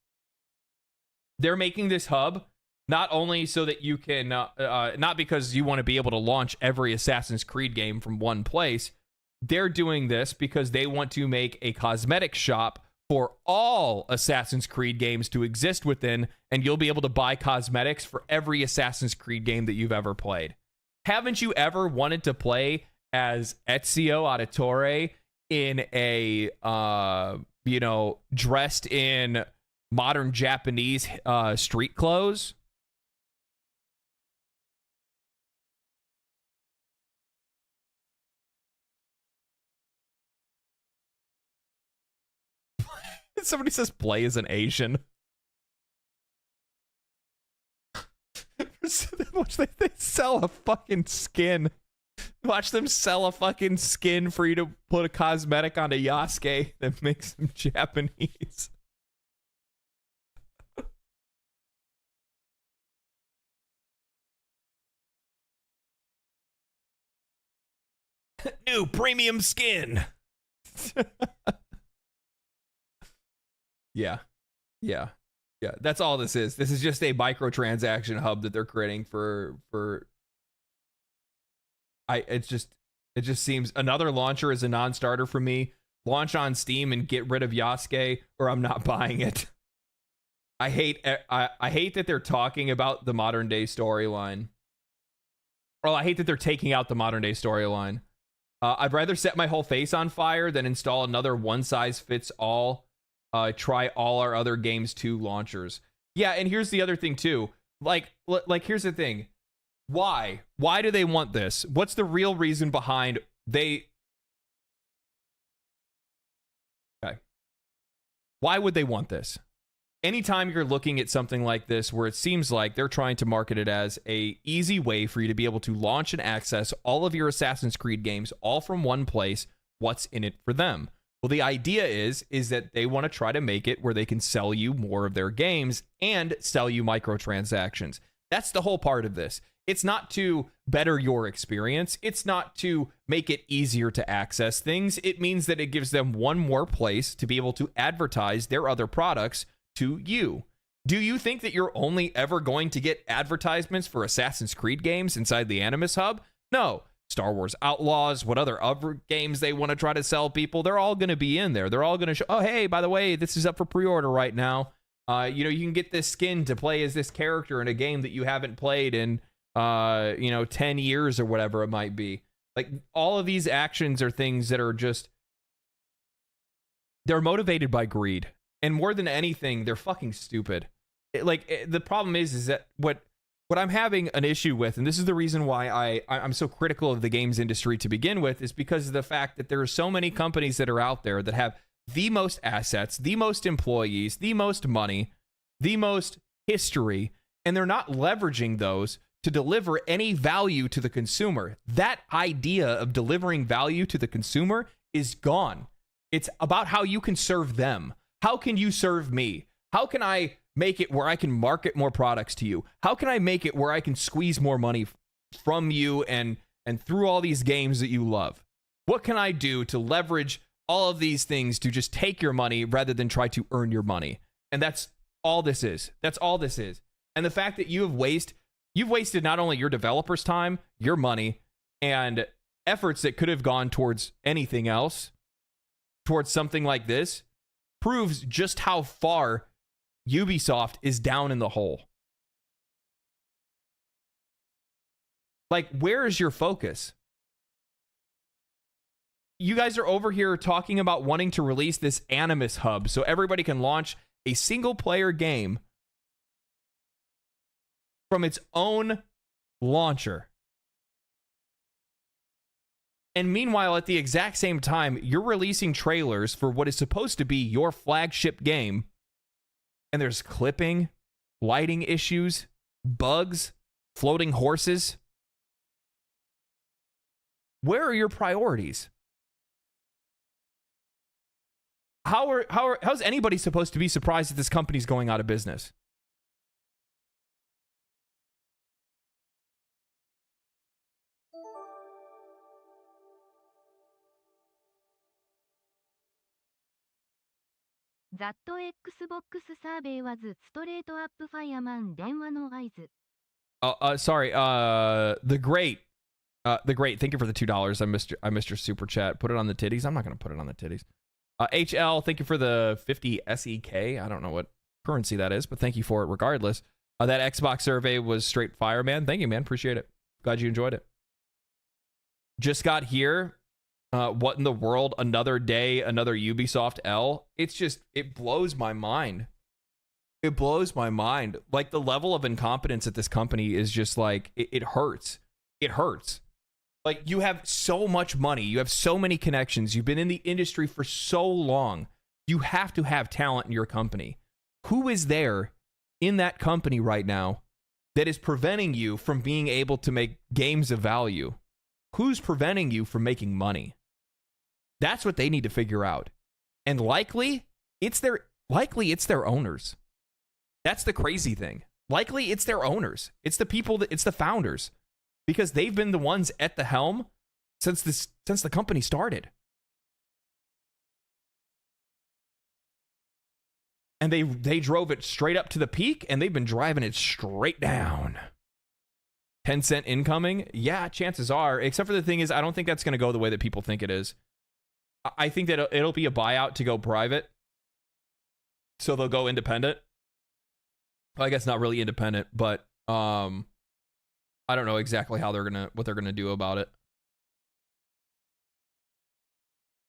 They're making this hub not only so that you can, not because you want to be able to launch every Assassin's Creed game from one place. They're doing this because they want to make a cosmetic shop for all Assassin's Creed games to exist within, and you'll be able to buy cosmetics for every Assassin's Creed game that you've ever played. Haven't you ever wanted to play as Ezio Auditore in a, dressed in modern Japanese street clothes? Somebody says play as an Asian. Watch they sell a fucking skin. Watch them sell a fucking skin for you to put a cosmetic onto Yasuke that makes him Japanese. New premium skin. Yeah. That's all this is. This is just a microtransaction hub that they're creating for. It just seems another launcher is a non-starter for me. launch on Steam and get rid of Yasuke, or I'm not buying it. I hate that they're talking about the modern day storyline. Well, I hate that they're taking out the modern day storyline. I'd rather set my whole face on fire than install another one size fits all. Try all our other games 2 launchers. Yeah, and here's the other thing too. Like here's the thing. Why? Why do they want this? What's the real reason behind they? Okay. Why would they want this? Anytime you're looking at something like this where it seems like they're trying to market it as a easy way for you to be able to launch and access all of your Assassin's Creed games all from one place, what's in it for them? Well, the idea is that they want to try to make it where they can sell you more of their games and sell you microtransactions. That's the whole part of this. It's not to better your experience. It's not to make it easier to access things. It means that it gives them one more place to be able to advertise their other products to you. Do you think that you're only ever going to get advertisements for Assassin's Creed games inside the Animus Hub? No. Star Wars Outlaws, what other games they want to try to sell people, they're all going to be in there. They're all going to show, oh, hey, by the way, this is up for pre-order right now. You can get this skin to play as this character in a game that you haven't played in, 10 years or whatever it might be. Like, all of these actions are things that are just, they're motivated by greed. And more than anything, they're fucking stupid. The problem is that what I'm having an issue with, and this is the reason why I'm so critical of the games industry to begin with, is because of the fact that there are so many companies that are out there that have the most assets, the most employees, the most money, the most history, and they're not leveraging those to deliver any value to the consumer. That idea of delivering value to the consumer is gone. It's about how you can serve them. How can you serve me? How can I make it where I can market more products to you? How can I make it where I can squeeze more money from you and through all these games that you love? What can I do to leverage all of these things to just take your money rather than try to earn your money? And that's all this is. That's all this is. And the fact that you've wasted not only your developers' time, your money, and efforts that could have gone towards anything else, towards something like this, proves just how far Ubisoft is down in the hole. Like, where is your focus? You guys are over here talking about wanting to release this Animus Hub so everybody can launch a single-player game from its own launcher. And meanwhile, at the exact same time, you're releasing trailers for what is supposed to be your flagship game, and there's clipping, lighting issues, bugs, floating horses. Where are your priorities? How's anybody supposed to be surprised that this company's going out of business? That Xbox サーベイ was ストレートアップファイアマン電話の合図。Sorry. The great. Thank you for the $2. I missed your super chat. Put it on the titties. I'm not gonna put it on the titties. HL, thank you for the 50 SEK. I don't know what currency that is, but thank you for it regardless. That Xbox survey was straight fire, man. Thank you, man. Appreciate it. Glad you enjoyed it. Just got here. What in the world? Another day, another Ubisoft L. It blows my mind. It blows my mind. Like, the level of incompetence at this company is just like, it hurts. It hurts. Like, you have so much money. You have so many connections. You've been in the industry for so long. You have to have talent in your company. Who is there in that company right now that is preventing you from being able to make games of value? Who's preventing you from making money? That's what they need to figure out. And likely it's their owners. That's the crazy thing. Likely it's their owners. It's the people it's the founders. Because they've been the ones at the helm since the company started. And they drove it straight up to the peak, and they've been driving it straight down. 10 cent incoming? Yeah, chances are. Except for the thing is, I don't think that's going to go the way that people think it is. I think that it'll be a buyout to go private. So they'll go independent. Well, I guess not really independent, but I don't know exactly how what they're gonna do about it.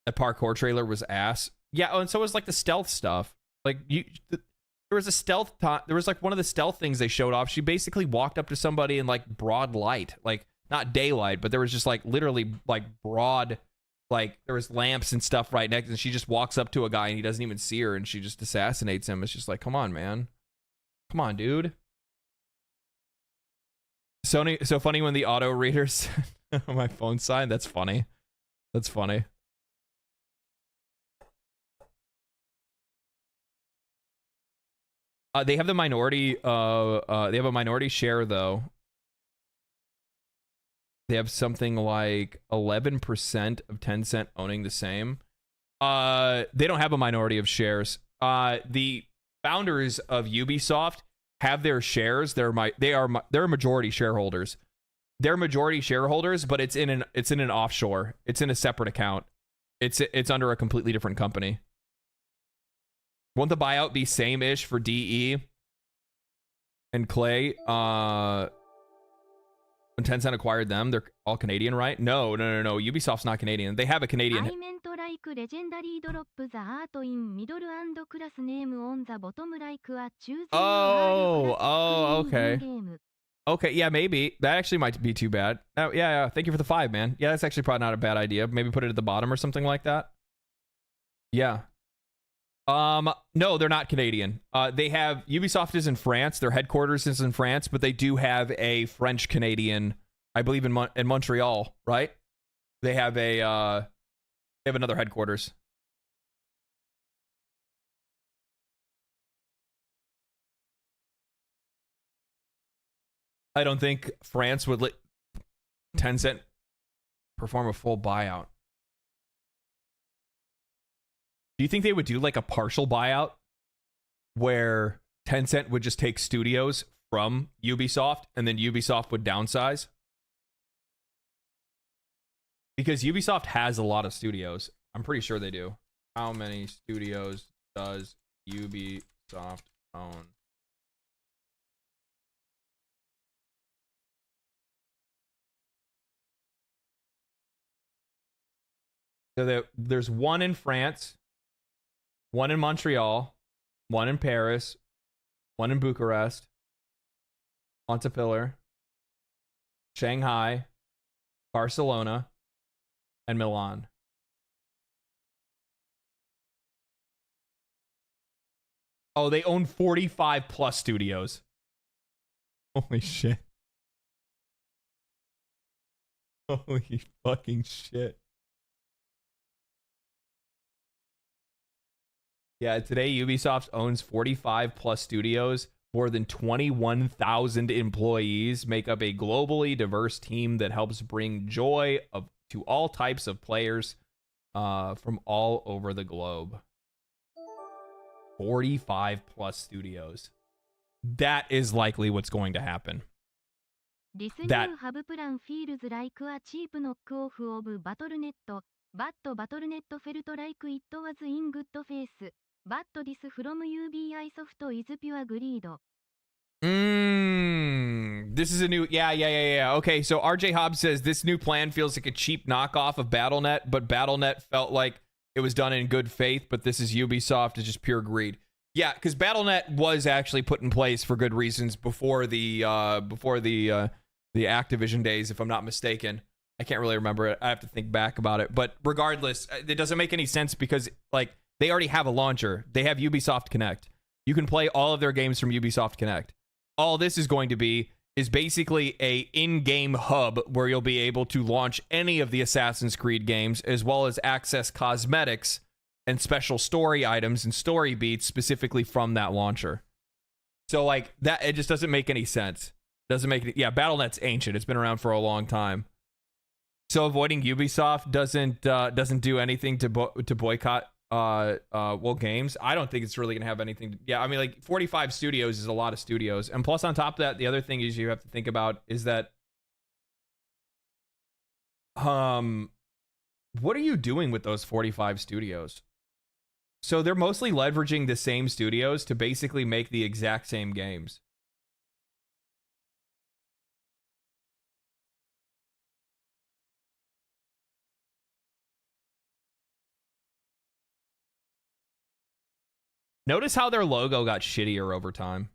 That parkour trailer was ass. Yeah, oh, and so was like the stealth stuff. Like there was a stealth. There was like one of the stealth things they showed off. She basically walked up to somebody in like broad light, like not daylight, but there was just like literally like broad, like there was lamps and stuff right next, and she just walks up to a guy and he doesn't even see her, and she just assassinates him. It's just like, come on, man, come on, dude. Sony, so funny when the auto readers on my phone sign. That's funny. That's funny. They have the minority. They have a minority share though. They have something like 11% of Tencent owning the same. They don't have a minority of shares. The founders of Ubisoft have their shares. They're majority shareholders. They're majority shareholders, but it's in an offshore. It's in a separate account. It's under a completely different company. Won't the buyout be same-ish for DE and Clay? When Tencent acquired them, they're all Canadian, right? No. Ubisoft's not Canadian. They have a Canadian. I meant like legendary drop the art in middle and class name on the bottom like a choosing. Oh, okay. Okay, yeah, maybe. That actually might be too bad. Oh, yeah. Thank you for the 5, man. Yeah, that's actually probably not a bad idea. Maybe put it at the bottom or something like that. Yeah. No, they're not Canadian. They have Ubisoft is in France. Their headquarters is in France, but they do have a French Canadian, I believe in Montreal, right? They have another headquarters. I don't think France would let Tencent perform a full buyout. Do you think they would do like a partial buyout where Tencent would just take studios from Ubisoft and then Ubisoft would downsize? Because Ubisoft has a lot of studios. I'm pretty sure they do. How many studios does Ubisoft own? So there's one in France, one in Montreal, one in Paris, one in Bucharest, Montpellier, Shanghai, Barcelona, and Milan. Oh, they own 45 plus studios. Holy shit. Holy fucking shit. Yeah, today Ubisoft owns 45 plus studios. More than 21,000 employees make up a globally diverse team that helps bring joy to all types of players from all over the globe. 45 plus studios. That is likely what's going to happen. This new hub plan feels like a cheap knockoff of Battle.net, but Battle.net felt like it was in good faith. But this from Ubisoft is pure greed. This is a new... Yeah. Okay, so RJ Hobbs says, this new plan feels like a cheap knockoff of Battle.net, but Battle.net felt like it was done in good faith, but this is Ubisoft. It's just pure greed. Yeah, because Battle.net was actually put in place for good reasons before the Activision days, if I'm not mistaken. I can't really remember it. I have to think back about it. But regardless, it doesn't make any sense because, like, they already have a launcher. They have Ubisoft Connect. You can play all of their games from Ubisoft Connect. All this is going to be is basically a in-game hub where you'll be able to launch any of the Assassin's Creed games, as well as access cosmetics and special story items and story beats specifically from that launcher. So, like, that, it just doesn't make any sense. Doesn't make it. Yeah, Battle.net's ancient. It's been around for a long time. So avoiding Ubisoft doesn't do anything to boycott games. I don't think it's really gonna have anything. I mean, like 45 studios is a lot of studios, and plus on top of that, the other thing is you have to think about is that What are you doing with those 45 studios? So they're mostly leveraging the same studios to basically make the exact same games. Notice how their logo got shittier over time.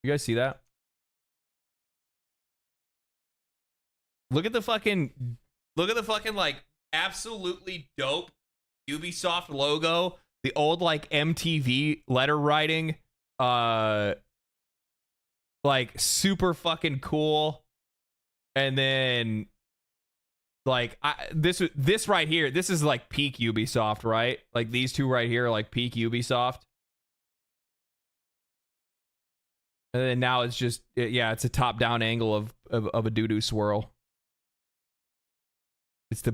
You guys see that? Look at the fucking like absolutely dope Ubisoft logo. The old like MTV letter writing. Like super fucking cool. And then like this right here, this is like peak Ubisoft, right? Like these two right here are like peak Ubisoft. And then now it's just it's a top-down angle of a doo-doo swirl. It's the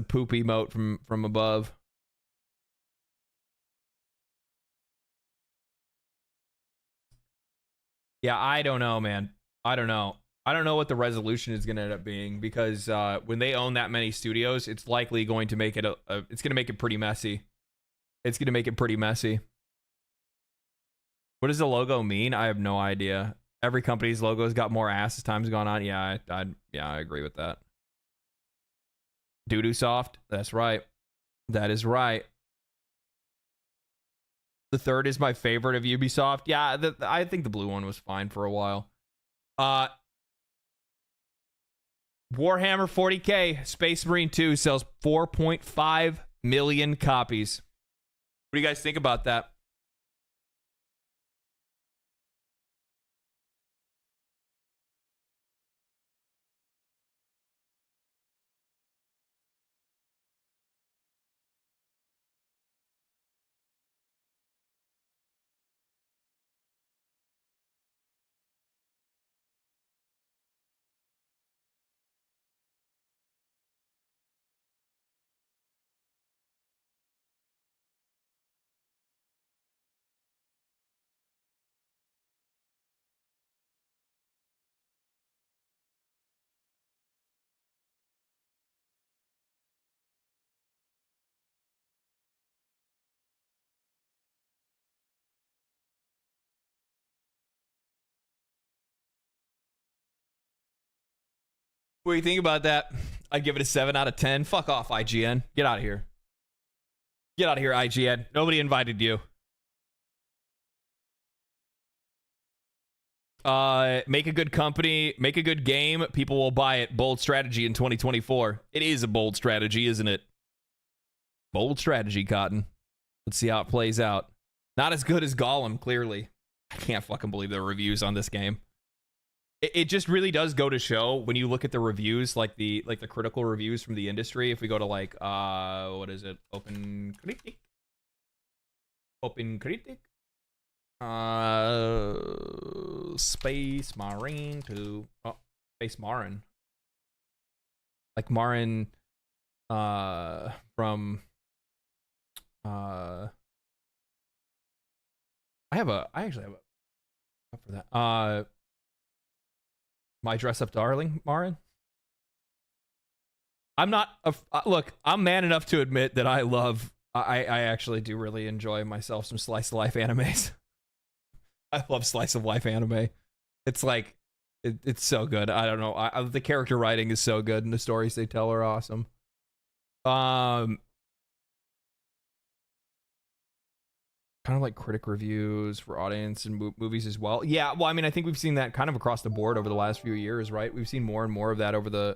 poop emote from above. Yeah, I don't know, man. I don't know what the resolution is going to end up being, because when they own that many studios, it's likely going to make it it's going to make it pretty messy. It's going to make it pretty messy. What does the logo mean? I have no idea. Every company's logo's got more ass as time's gone on. Yeah, I agree with that. Doo-doo soft. That's right. That is right. The third is my favorite of Ubisoft. Yeah, I think the blue one was fine for a while. Warhammer 40K Space Marine 2 sells 4.5 million copies. What do you guys think about that? What do you think about that? I'd give it a 7 out of 10. Fuck off, IGN. Get out of here. Get out of here, IGN. Nobody invited you. Make a good company, make a good game, people will buy it. Bold strategy in 2024. It is a bold strategy, isn't it? Bold strategy, Cotton. Let's see how it plays out. Not as good as Gollum, clearly. I can't fucking believe the reviews on this game. It just really does go to show when you look at the reviews, like the critical reviews from the industry. If we go to like what is it? Open Critic. Space Marine 2. Oh, Space Marin. Like Marin from I actually have a up for that. My Dress Up Darling, Marin. I'm not look, I'm man enough to admit that I actually do really enjoy myself some slice of life animes. I love slice of life anime. It's like it's so good. I don't know. The character writing is so good and the stories they tell are awesome. Kind of like critic reviews for audience and movies as well. Yeah, well, I mean, I think we've seen that kind of across the board over the last few years, right? We've seen more and more of that over the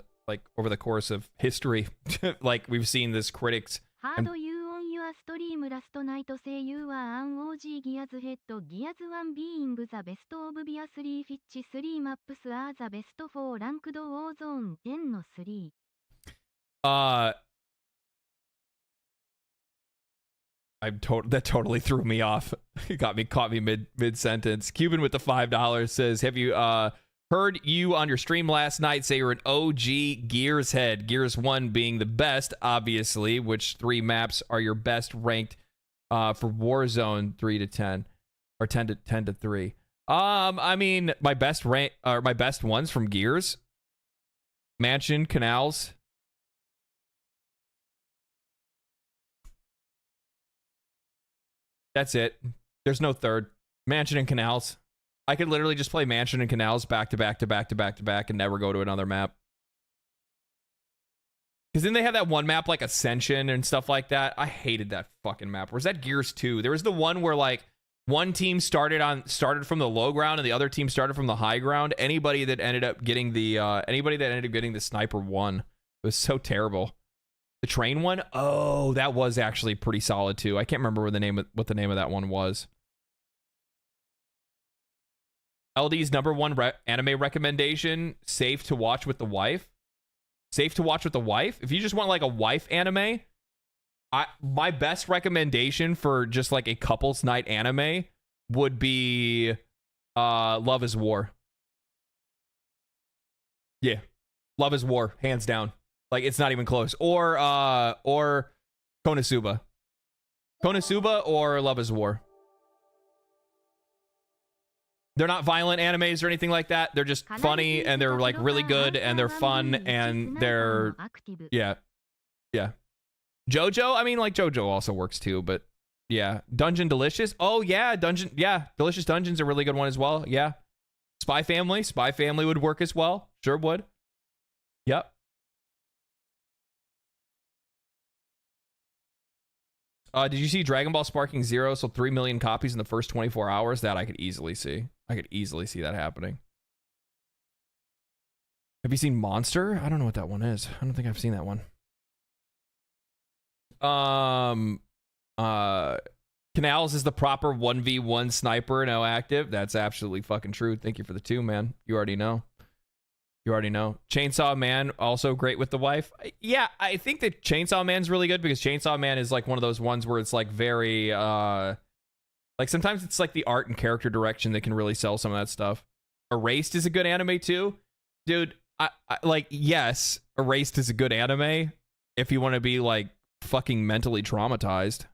course of history. Like we've seen this critics. Hard you on your stream last night say you are an OG Gears head. Gears 1 being the best of Gears 3 Fitch 3 maps are the best for ranked Warzone 10 no 3. That totally threw me off. It caught me mid sentence. Cuban with the $5 says, "Have you heard you on your stream last night say you're an OG Gears head? Gears 1 being the best, obviously. Which 3 maps are your best ranked for Warzone 3 to 10 or 10 to 3? I mean, my best rank or my best ones from Gears: Mansion, Canals, That's it. There's no third. Mansion and Canals. I could literally just play Mansion and Canals back to back to back to back to back and never go to another map. Because then they had that one map like Ascension and stuff like that. I hated that fucking map. Or was that Gears 2? There was the one where like one team started from the low ground and the other team started from the high ground. Anybody that ended up getting the sniper won. It was so terrible. The train one? Oh, that was actually pretty solid too. I can't remember what the name of that one was. LD's #1 anime recommendation: Safe to Watch with the Wife. Safe to Watch with the Wife. If you just want like a wife anime, my best recommendation for just like a couples night anime would be Love is War. Yeah, Love is War, hands down. Like, it's not even close. Or Konosuba. Konosuba or Love is War. They're not violent animes or anything like that. They're just funny and they're like really good and they're fun and they're yeah. JoJo, I mean like JoJo also works too, but yeah. Dungeon Delicious. Oh yeah, Delicious Dungeon's a really good one as well. Yeah. Spy Family would work as well. Sure would. Yep. Did you see Dragon Ball Sparking Zero sold 3 million copies in the first 24 hours? That I could easily see. I could easily see that happening. Have you seen Monster? I don't know what that one is. I don't think I've seen that one. Canals is the proper 1v1 sniper, no active. That's absolutely fucking true. Thank you for the 2, man. You already know. Chainsaw Man, also great with the wife. Yeah, I think that Chainsaw Man's really good because Chainsaw Man is like one of those ones where it's like very, like sometimes it's like the art and character direction that can really sell some of that stuff. Erased is a good anime too. Dude, I like, yes, Erased is a good anime if you want to be like fucking mentally traumatized.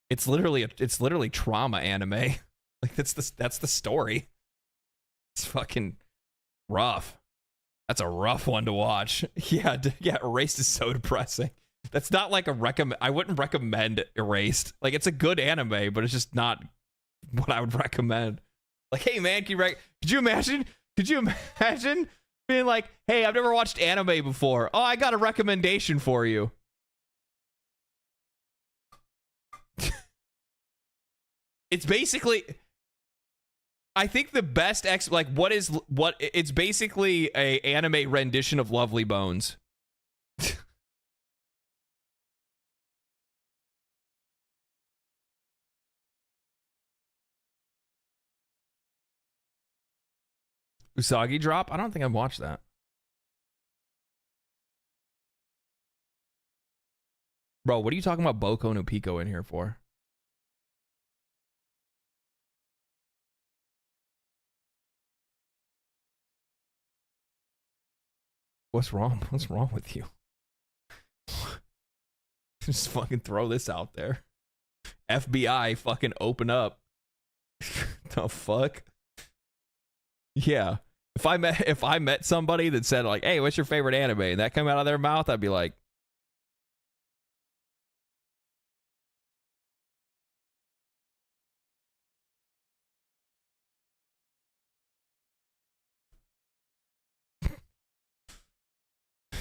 It's literally trauma anime. Like that's the story. It's fucking rough. That's a rough one to watch. Yeah, Erased is so depressing. That's not like a recommend. I wouldn't recommend Erased. Like, it's a good anime, but it's just not what I would recommend. Like, hey man, could you imagine being like, hey, I've never watched anime before. Oh, I got a recommendation for you. It's basically, I think the best it's basically a anime rendition of Lovely Bones. Usagi Drop? I don't think I've watched that. Bro, what are you talking about Boku no Pico in here for? What's wrong? What's wrong with you? Just fucking throw this out there. FBI, fucking open up. The fuck? Yeah. If I met somebody that said like, "Hey, what's your favorite anime?" and that came out of their mouth, I'd be like,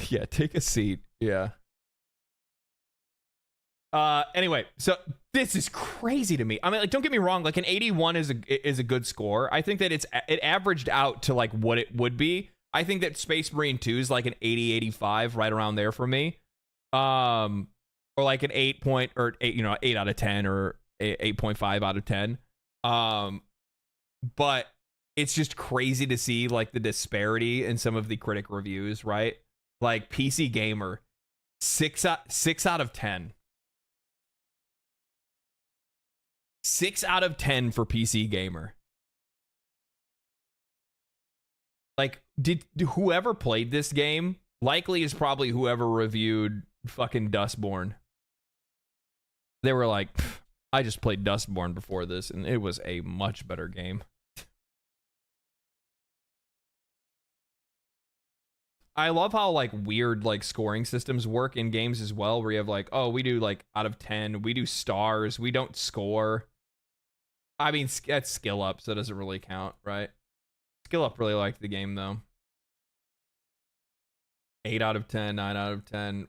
yeah, take a seat. Yeah. Anyway, so this is crazy to me. I mean, like, don't get me wrong. Like, an 81 is a good score. I think that it averaged out to like what it would be. I think that Space Marine 2 is like an 80, 85, right around there for me. Or like an 8 out of 10 or 8.5 out of 10. But it's just crazy to see like the disparity in some of the critic reviews, right? Like PC Gamer, 6 out of 10. 6 out of 10 for PC Gamer. Like, did whoever played this game, likely is probably whoever reviewed fucking Dustborn. They were like, I just played Dustborn before this, and it was a much better game. I love how like weird like scoring systems work in games as well, where you have like, oh, we do like out of 10, we do stars, we don't score. I mean, that's skill up, so it doesn't really count, right? Skill up really liked the game though. 8 out of 10, 9 out of 10.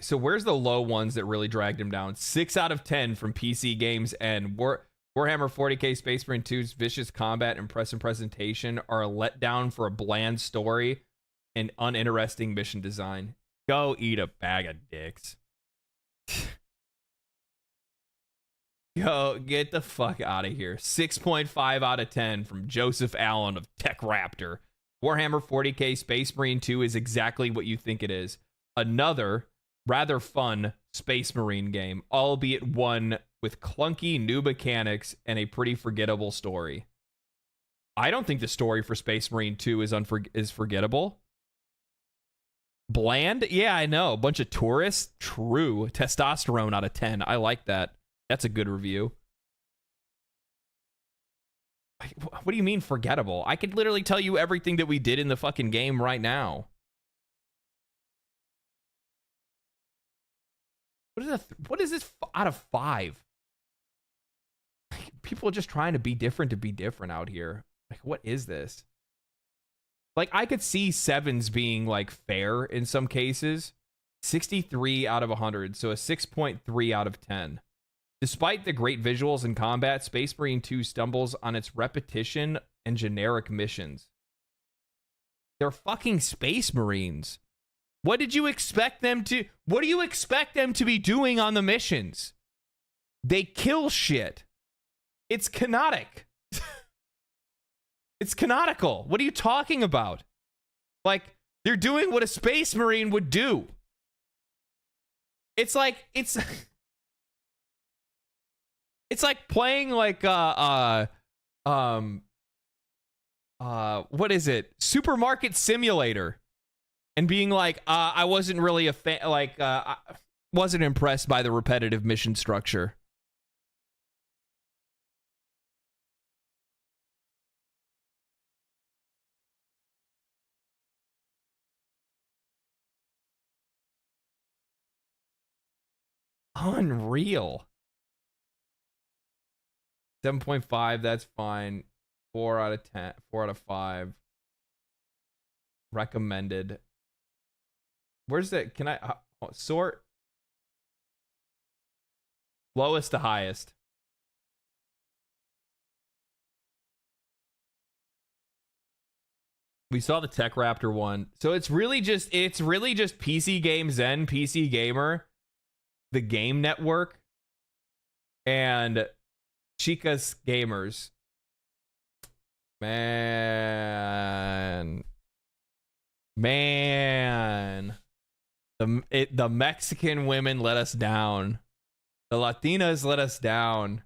So where's the low ones that really dragged him down? 6 out of 10 from PC games, and Warhammer 40k Space Marine 2's vicious combat, impressive presentation are a letdown for a bland story and uninteresting mission design. Go eat a bag of dicks. Go get the fuck out of here. 6.5 out of 10 from Joseph Allen of Tech Raptor. Warhammer 40k Space Marine 2 is exactly what you think it is. Another rather fun Space Marine game, albeit one with clunky new mechanics and a pretty forgettable story. I don't think the story for Space Marine 2 is forgettable. Bland? Yeah, I know. A bunch of tourists? True. Testosterone out of 10. I like that. That's a good review. What do you mean forgettable? I could literally tell you everything that we did in the fucking game right now. What is this out of 5? People are just trying to be different out here. Like, what is this? Like, I could see 7s being like fair in some cases. 63 out of 100, so a 6.3 out of 10. Despite the great visuals and combat, Space Marine 2 stumbles on its repetition and generic missions. They're fucking Space Marines. What did you expect them to... What do you expect them to be doing on the missions? They kill shit. It's canonic. It's canonical. What are you talking about? Like, they're doing what a Space Marine would do. It's like... It's like playing like what is it? Supermarket Simulator, and being like, I wasn't really a fan, like I wasn't impressed by the repetitive mission structure. Unreal. 7.5, that's fine. 4 out of 10. 4 out of 5. Recommended. Where's that? Can I sort? Lowest to highest. We saw the Tech Raptor one. So it's really just PC Game Zen, PC Gamer, the Game Network, and Chica's Gamers. Man. The Mexican women let us down. The Latinas let us down.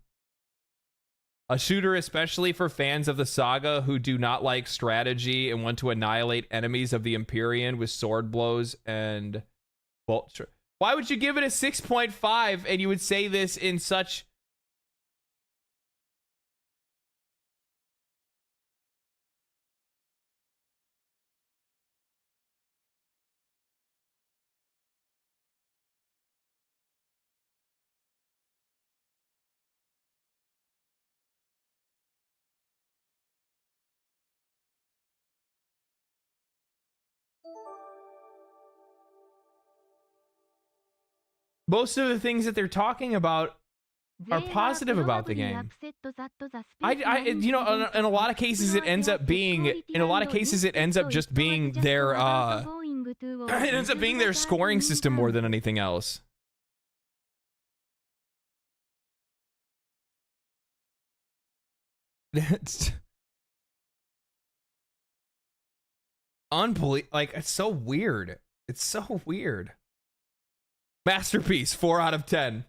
A shooter especially for fans of the saga who do not like strategy and want to annihilate enemies of the Empyrean with sword blows and... Well, why would you give it a 6.5 and you would say this in such... Most of the things that they're talking about are positive about the game. You know, in a lot of cases it ends up being, just being their, it ends up being their scoring system more than anything else. It's unbelievable. Like, it's so weird. It's so weird. Masterpiece, 4 out of 10.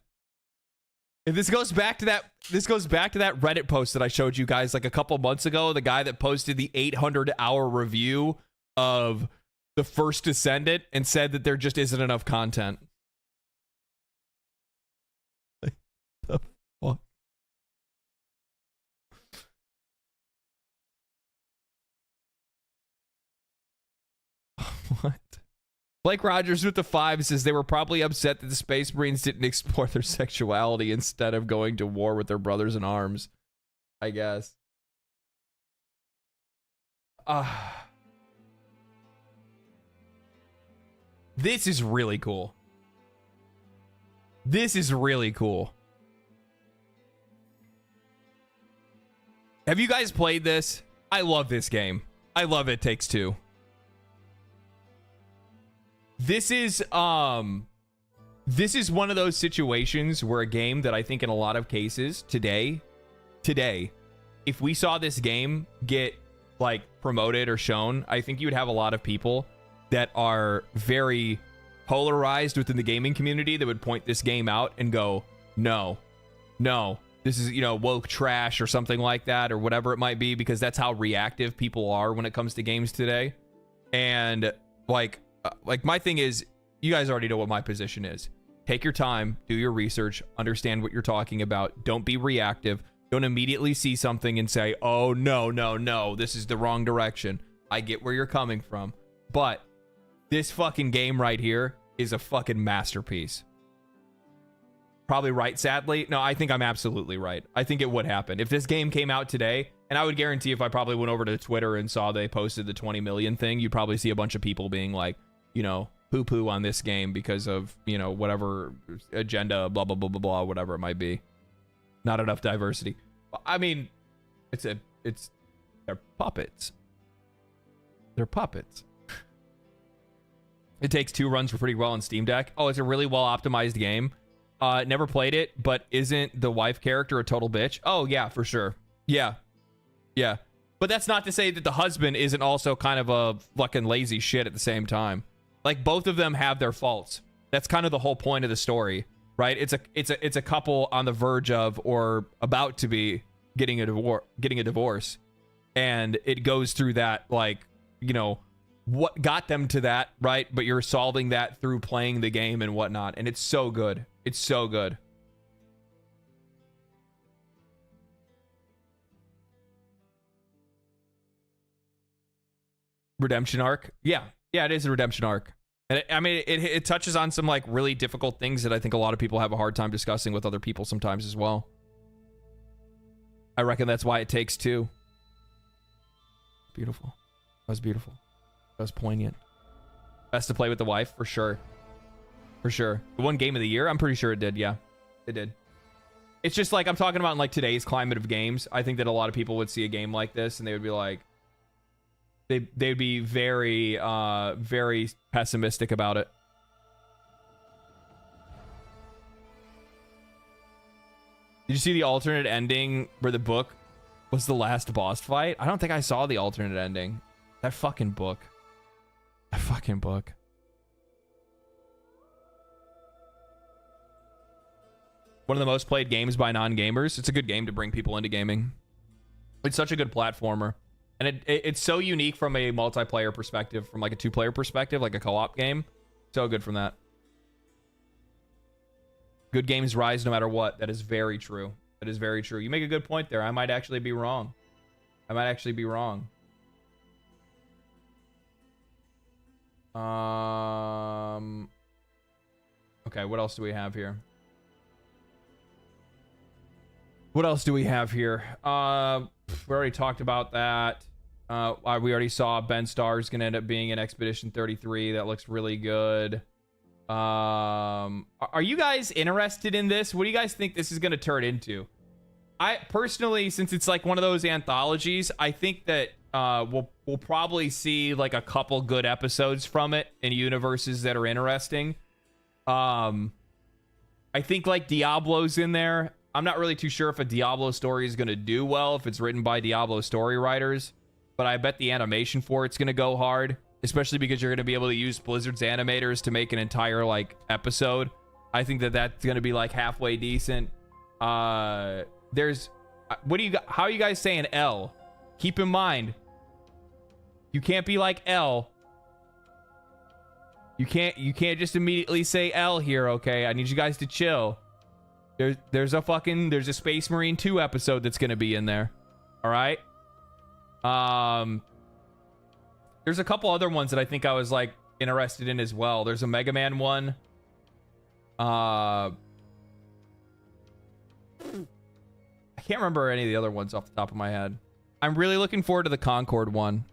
If this goes back to that Reddit post that I showed you guys like a couple months ago, the guy that posted the 800-hour review of the first Descendant and said that there just isn't enough content. Like, the fuck? What? Blake Rogers with the 5 says they were probably upset that the Space Marines didn't explore their sexuality instead of going to war with their brothers in arms. I guess. This is really cool. This is really cool. Have you guys played this? I love this game. I love It Takes Two. This is one of those situations where a game that I think in a lot of cases today, if we saw this game get like promoted or shown, I think you would have a lot of people that are very polarized within the gaming community that would point this game out and go, no, this is, woke trash or something like that, or whatever it might be, because that's how reactive people are when it comes to games today. And like my thing is, you guys already know what my position is. Take your time, do your research, understand what you're talking about. Don't be reactive. Don't immediately see something and say, oh, no, this is the wrong direction. I get where you're coming from. But this fucking game right here is a fucking masterpiece. Probably right, sadly. No, I think I'm absolutely right. I think it would happen. If this game came out today, and I would guarantee if I probably went over to Twitter and saw they posted the 20 million thing, you'd probably see a bunch of people being like, poo-poo on this game because of, whatever agenda, blah, blah, blah, blah, blah, whatever it might be. Not enough diversity. I mean, they're puppets. They're puppets. It Takes Two runs pretty well on Steam Deck. Oh, it's a really well optimized game. Never played it, but isn't the wife character a total bitch? Oh, yeah, for sure. Yeah. But that's not to say that the husband isn't also kind of a fucking lazy shit at the same time. Like, both of them have their faults. That's kind of the whole point of the story, right? It's a couple on the verge of or about to be getting a divorce, and it goes through that, like, what got them to that, right? But you're solving that through playing the game and whatnot, and it's so good. It's so good. Redemption arc? Yeah, it is a redemption arc. And it touches on some like really difficult things that I think a lot of people have a hard time discussing with other people sometimes as well. I reckon that's why It Takes Two. Beautiful. That was beautiful. That was poignant. Best to play with the wife, for sure. For sure. It won Game of the Year? I'm pretty sure it did, yeah. It did. It's just like, I'm talking about in like today's climate of games. I think that a lot of people would see a game like this and they would be like, they'd be very, very pessimistic about it. Did you see the alternate ending where the book was the last boss fight? I don't think I saw the alternate ending. That fucking book. That fucking book. One of the most played games by non-gamers. It's a good game to bring people into gaming. It's such a good platformer. And it's so unique from a multiplayer perspective, from like a two-player perspective, like a co-op game. So good from that. Good games rise no matter what. That is very true. That is very true. You make a good point there. I might actually be wrong. Okay, what else do we have here? We already talked about that. We already saw Ben Starr's gonna end up being in Expedition 33. That looks really good. Are you guys interested in this? What do you guys think this is gonna turn into? I personally, since it's like one of those anthologies, I think that we'll probably see like a couple good episodes from it in universes that are interesting. I think like Diablo's in there. I'm not really too sure if a Diablo story is going to do well if it's written by Diablo story writers, but I bet the animation for it's going to go hard, especially because you're going to be able to use Blizzard's animators to make an entire like episode. I think that that's going to be like halfway decent. How are you guys saying L? Keep in mind, you can't be like L. You can't just immediately say L here, okay? I need you guys to chill. There's a Space Marine 2 episode that's gonna be in there. All right. There's a couple other ones that I think I was like interested in as well. There's a Mega Man one. I can't remember any of the other ones off the top of my head. I'm really looking forward to the Concord one.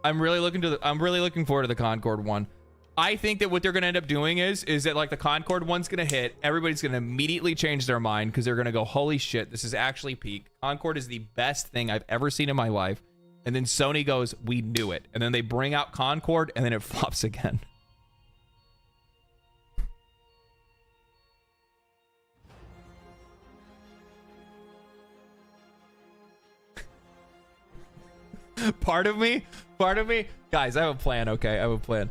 I'm really looking forward to the Concord one. I think that what they're going to end up doing is that like the Concord one's going to hit. Everybody's going to immediately change their mind because they're going to go, holy shit, this is actually peak. Concord is the best thing I've ever seen in my life. And then Sony goes, we knew it. And then they bring out Concord and then it flops again. part of me, guys, I have a plan. Okay, I have a plan.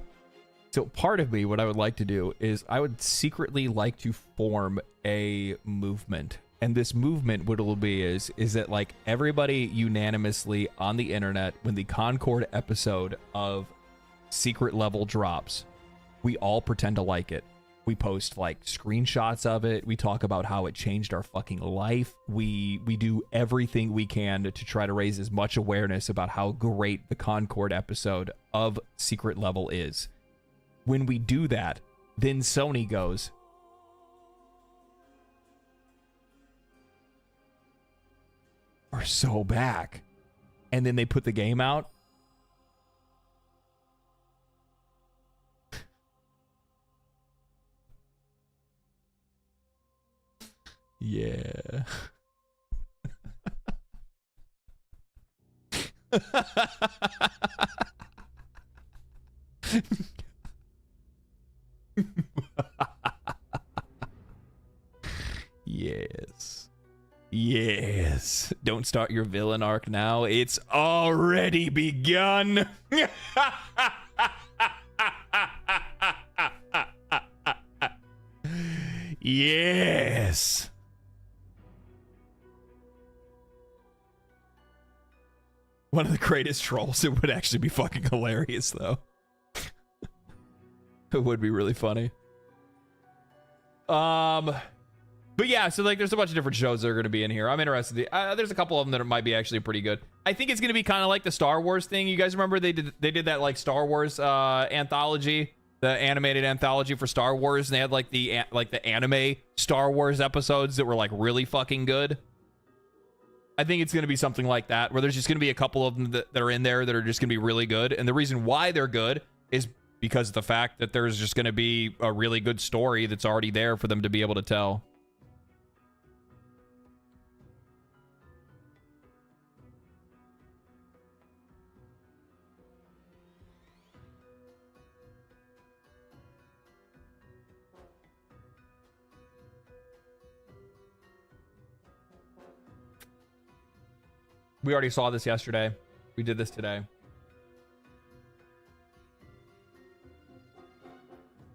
So part of me, what I would like to do is I would secretly like to form a movement. And this movement, what it'll be is that like everybody unanimously on the internet, when the Concord episode of Secret Level drops, we all pretend to like it. We post like screenshots of it. We talk about how it changed our fucking life. We do everything we can to try to raise as much awareness about how great the Concord episode of Secret Level is. When we do that, then Sony goes, we're so back. And then they put the game out. Yeah. Yes. Yes. Don't start your villain arc now. It's already begun. Yes. One of the greatest trolls. It would actually be fucking hilarious, though. It would be really funny. But yeah, so like there's a bunch of different shows that are going to be in here. I'm interested. There's a couple of them that might be actually pretty good. I think it's going to be kind of like the Star Wars thing. You guys remember they did that like Star Wars anthology, the animated anthology for Star Wars, and they had like the anime Star Wars episodes that were like really fucking good. I think it's going to be something like that, where there's just going to be a couple of them that are in there that are just going to be really good. And the reason why they're good is because of the fact that there's just going to be a really good story that's already there for them to be able to tell. We already saw this yesterday. We did this today.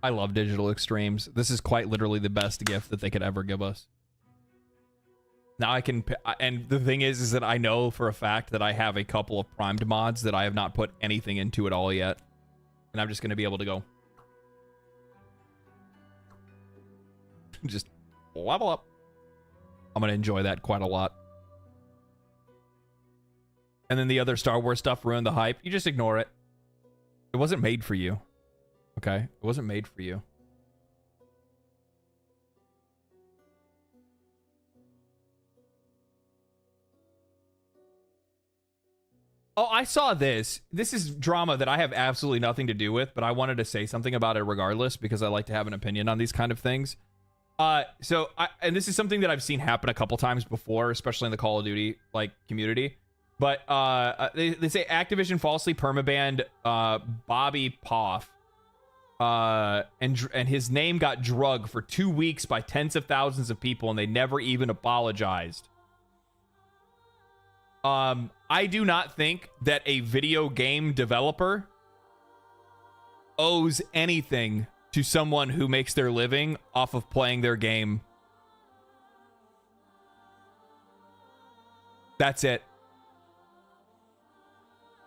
I love digital extremes. This is quite literally the best gift that they could ever give us. Now I can, and the thing is that I know for a fact that I have a couple of primed mods that I have not put anything into at all yet. And I'm just going to be able to go. Just level up. I'm going to enjoy that quite a lot. And then the other Star Wars stuff ruined the hype. You just ignore it. It wasn't made for you. Okay? It wasn't made for you. Oh, I saw this. This is drama that I have absolutely nothing to do with, but I wanted to say something about it regardless because I like to have an opinion on these kind of things. And this is something that I've seen happen a couple times before, especially in the Call of Duty like community. But they say Activision falsely permabanned Bobby Poff, and his name got drugged for 2 weeks by tens of thousands of people, and they never even apologized. I do not think that a video game developer owes anything to someone who makes their living off of playing their game. That's it.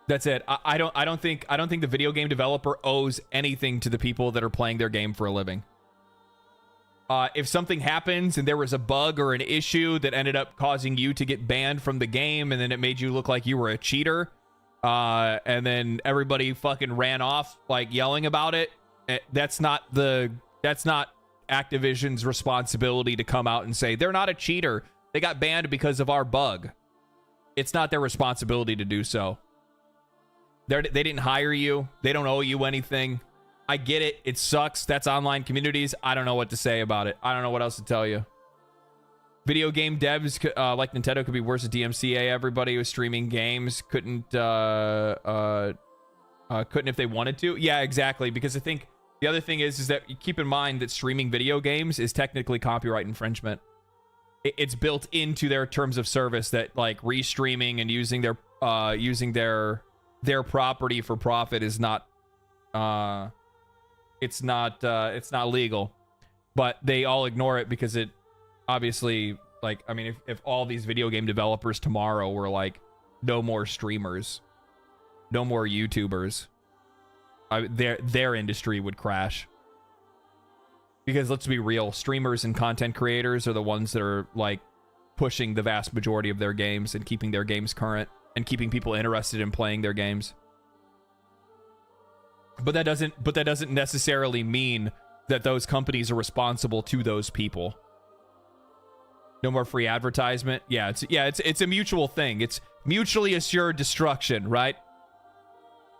That's it. I don't think the video game developer owes anything to the people that are playing their game for a living. If something happens and there was a bug or an issue that ended up causing you to get banned from the game, and then it made you look like you were a cheater, and then everybody fucking ran off like yelling about it, that's not Activision's responsibility to come out and say they're not a cheater. They got banned because of our bug. It's not their responsibility to do so. They didn't hire you. They don't owe you anything. I get it. It sucks. That's online communities. I don't know what to say about it. I don't know what else to tell you. Video game devs like Nintendo could be worse at DMCA. Everybody who was streaming games couldn't if they wanted to. Yeah, exactly. Because I think the other thing is that you keep in mind that streaming video games is technically copyright infringement. It's built into their terms of service that like restreaming and using their property for profit is not it's not legal, but they all ignore it because it obviously, like, I mean, if all these video game developers tomorrow were like, no more streamers, no more YouTubers, their industry would crash. Because let's be real, streamers and content creators are the ones that are like pushing the vast majority of their games and keeping their games current and keeping people interested in playing their games. But that doesn't necessarily mean that those companies are responsible to those people. No more free advertisement. Yeah, it's a mutual thing. It's mutually assured destruction, right?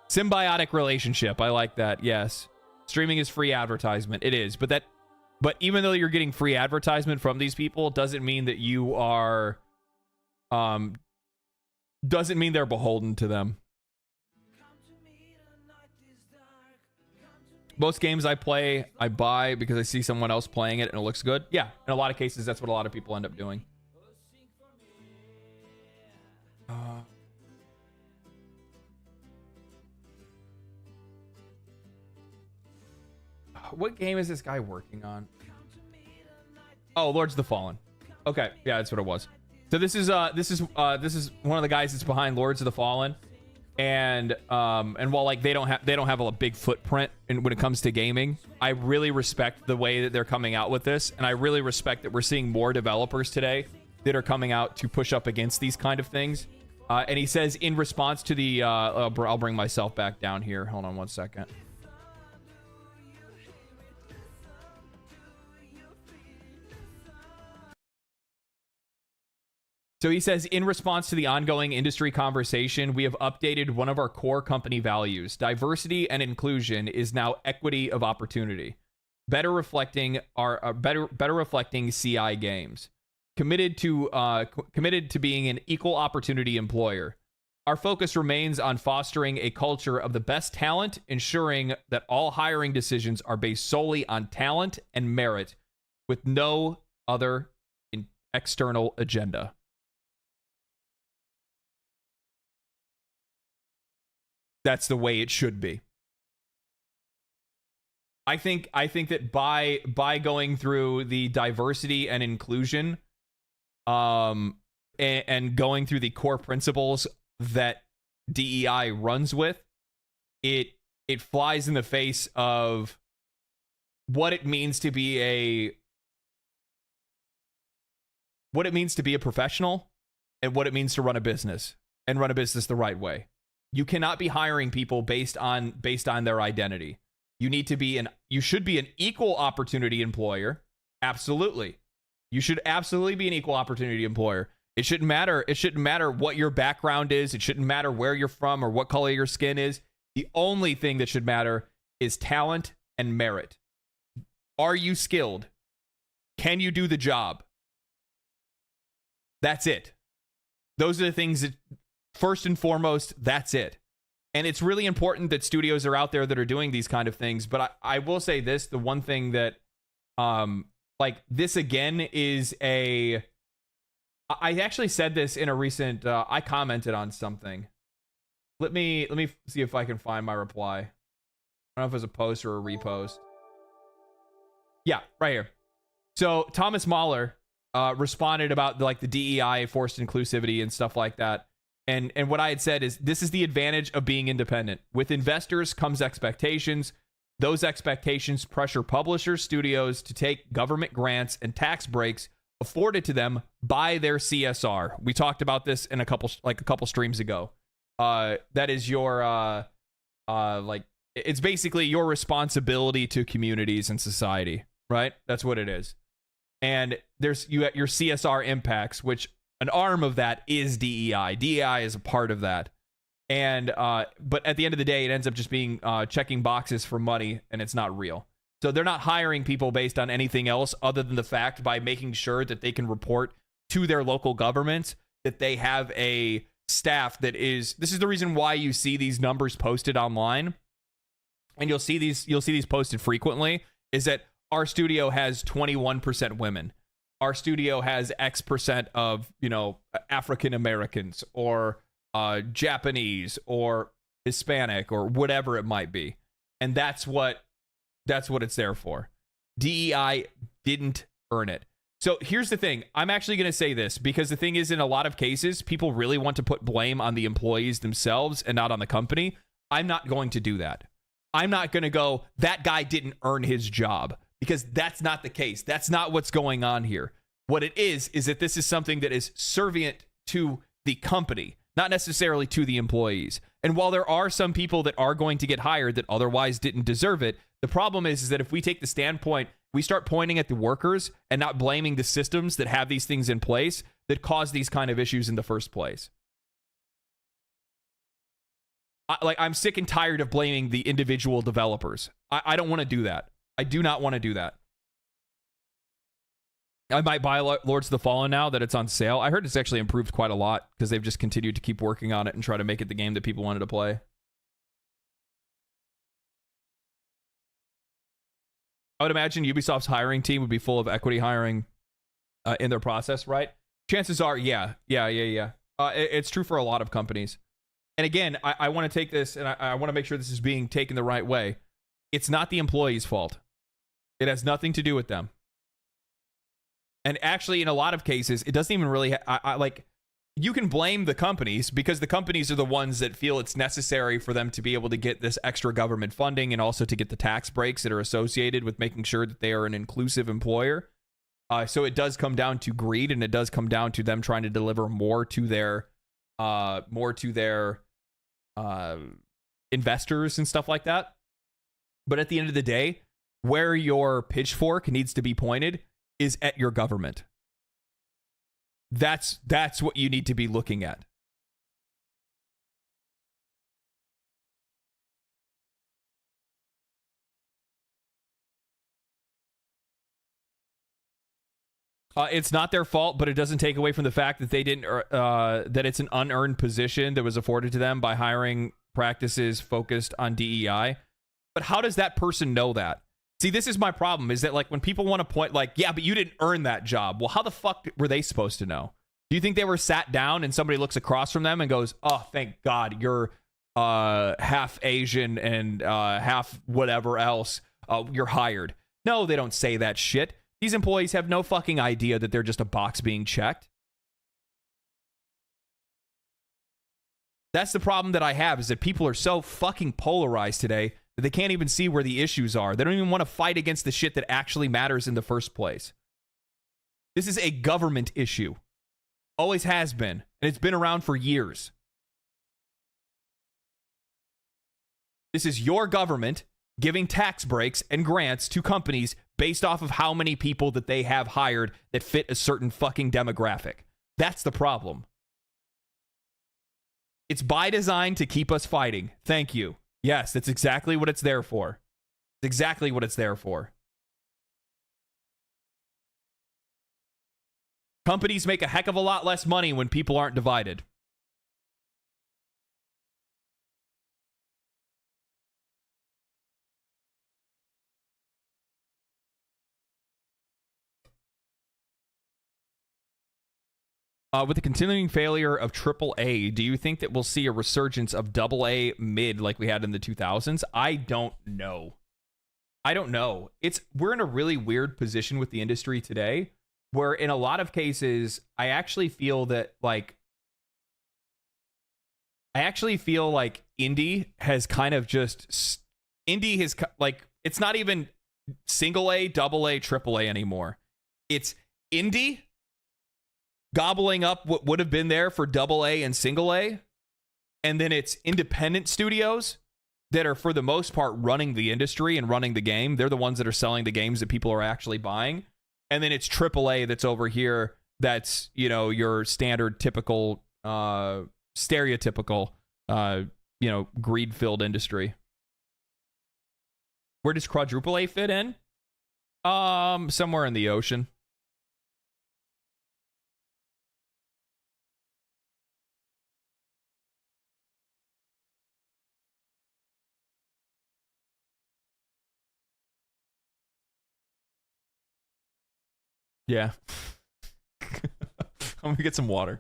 Symbiotic relationship. I like that. Yes. Streaming is free advertisement. It is. But even though you're getting free advertisement from these people, doesn't mean that you are doesn't mean they're beholden to them. Most games I play, I buy because I see someone else playing it and it looks good. Yeah, in a lot of cases, that's what a lot of people end up doing. What game is this guy working on? Oh, Lords of the Fallen. Okay, yeah, that's what it was. So this is one of the guys that's behind Lords of the Fallen. And while like they don't have a big footprint when it comes to gaming, I really respect the way that they're coming out with this, and I really respect that we're seeing more developers today that are coming out to push up against these kind of things. And he says in response to the I'll bring myself back down here. Hold on one second. So he says, in response to the ongoing industry conversation, we have updated one of our core company values. Diversity and inclusion is now equity of opportunity, better reflecting CI games. Committed to being an equal opportunity employer. Our focus remains on fostering a culture of the best talent, ensuring that all hiring decisions are based solely on talent and merit, with no other external agenda. That's the way it should be. I think that by going through the diversity and inclusion, and going through the core principles that DEI runs with, it flies in the face of what it means to be a professional and what it means to run a business and run a business the right way. You cannot be hiring people based on their identity. You should be an equal opportunity employer. Absolutely. You should absolutely be an equal opportunity employer. It shouldn't matter what your background is. It shouldn't matter where you're from or what color your skin is. The only thing that should matter is talent and merit. Are you skilled? Can you do the job? That's it. Those are the things that, first and foremost, that's it. And it's really important that studios are out there that are doing these kind of things. But I will say this, the one thing that, like, this again is I actually said this in a recent, I commented on something. Let me see if I can find my reply. I don't know if it was a post or a repost. Yeah, right here. So Thomas Mahler responded about the DEI, forced inclusivity and stuff like that. And what I had said is, this is the advantage of being independent. With investors comes expectations. Those expectations pressure publishers, studios to take government grants and tax breaks afforded to them by their CSR. We talked about this in a couple streams ago. That is your it's basically your responsibility to communities and society, right? That's what it is. And there's your CSR impacts, which an arm of that is DEI. DEI is a part of that. And but at the end of the day, it ends up just being checking boxes for money, and it's not real. So they're not hiring people based on anything else other than the fact by making sure that they can report to their local governments that they have a staff that is. This is the reason why you see these numbers posted online, and you'll see these posted frequently. Is that our studio has 21% women. Our studio has X percent of African Americans or Japanese or Hispanic or whatever it might be, and that's what it's there for. DEI didn't earn it. So here's the thing. I'm actually going to say this because the thing is, in a lot of cases, people really want to put blame on the employees themselves and not on the company. I'm not going to do that. I'm not going to go, that guy didn't earn his job, because that's not the case. That's not what's going on here. What it is that this is something that is servient to the company, not necessarily to the employees. And while there are some people that are going to get hired that otherwise didn't deserve it, the problem is that if we take the standpoint, we start pointing at the workers and not blaming the systems that have these things in place that cause these kind of issues in the first place. I'm sick and tired of blaming the individual developers. I don't want to do that. I do not want to do that. I might buy Lords of the Fallen now that it's on sale. I heard it's actually improved quite a lot because they've just continued to keep working on it and try to make it the game that people wanted to play. I would imagine Ubisoft's hiring team would be full of equity hiring in their process, right? Chances are, yeah. It's true for a lot of companies. And again, I want to take this and I want to make sure this is being taken the right way. It's not the employee's fault. It has nothing to do with them. And actually, in a lot of cases, it doesn't even really... you can blame the companies because the companies are the ones that feel it's necessary for them to be able to get this extra government funding and also to get the tax breaks that are associated with making sure that they are an inclusive employer. So it does come down to greed, and it does come down to them trying to deliver more to their investors and stuff like that. But at the end of the day, where your pitchfork needs to be pointed is at your government. That's what you need to be looking at. It's not their fault, but it doesn't take away from the fact that they didn't that it's an unearned position that was afforded to them by hiring practices focused on DEI. But how does that person know that? See, this is my problem, is that when people want to point yeah, but you didn't earn that job. Well, how the fuck were they supposed to know? Do you think they were sat down and somebody looks across from them and goes, oh, thank God you're half Asian and half whatever else, you're hired? No, they don't say that shit. These employees have no fucking idea that they're just a box being checked. That's the problem that I have, is that people are so fucking polarized today that they can't even see where the issues are. They don't even want to fight against the shit that actually matters in the first place. This is a government issue. Always has been. And it's been around for years. This is your government giving tax breaks and grants to companies based off of how many people that they have hired that fit a certain fucking demographic. That's the problem. It's by design to keep us fighting. Thank you. Yes, that's exactly what it's there for. It's exactly what it's there for. Companies make a heck of a lot less money when people aren't divided. With the continuing failure of AAA, do you think that we'll see a resurgence of AA mid like we had in the 2000s? I don't know. We're in a really weird position with the industry today, where in a lot of cases, I actually feel that indie has kind of just indie has like, it's not even single A, double A, triple A anymore. It's indie gobbling up what would have been there for double A and single A, and then it's independent studios that are, for the most part, running the industry and running the game. They're the ones that are selling the games that people are actually buying. And then it's AAA that's over here. That's, you know, your standard, typical, stereotypical, you know, greed-filled industry. Where does quadruple A fit in? Somewhere in the ocean. Yeah. I'm gonna get some water.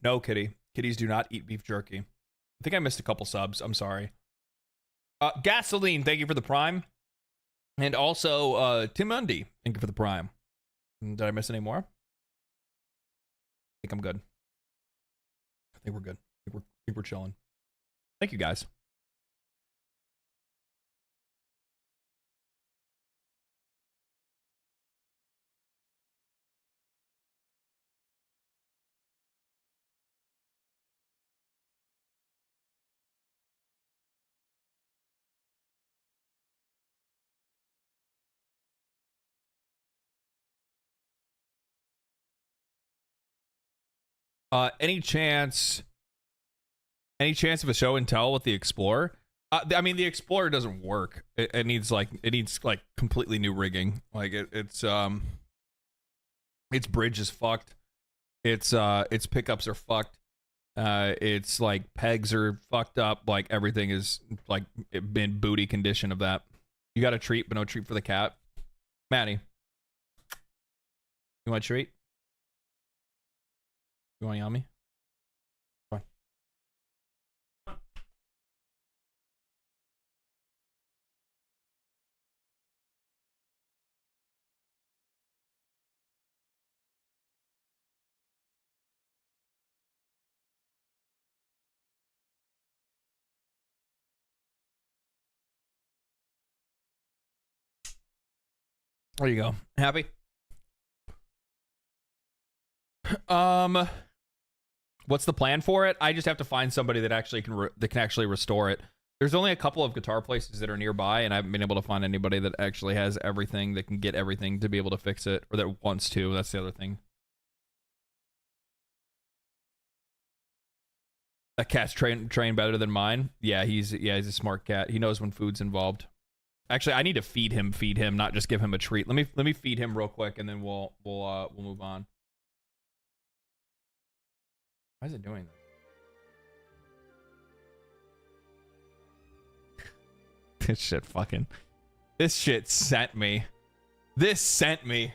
No, kitty. Kitties do not eat beef jerky. I think I missed a couple subs. I'm sorry. Gasoline, thank you for the prime. And also, Tim Undy, thank you for the prime. Did I miss any more? I think I'm good. I think we're good. I think we're chilling. Thank you, guys. Any chance of a show and tell with the Explorer? I mean, the Explorer doesn't work. It needs like completely new rigging. Like its bridge is fucked. Its pickups are fucked. It's like pegs are fucked up. Like everything is like in booty condition of that. You got a treat, but no treat for the cat. Manny, you want a treat? You want yummy? Fine. There you go. Happy? What's the plan for it? I just have to find somebody that actually can actually restore it. There's only a couple of guitar places that are nearby, and I haven't been able to find anybody that actually has everything, that can get everything to be able to fix it, or that wants to. That's the other thing. A cat's trained better than mine. Yeah, he's a smart cat. He knows when food's involved. Actually, I need to feed him, not just give him a treat. Let me feed him real quick, and then we'll move on. Why is it doing that? This shit sent me. This sent me.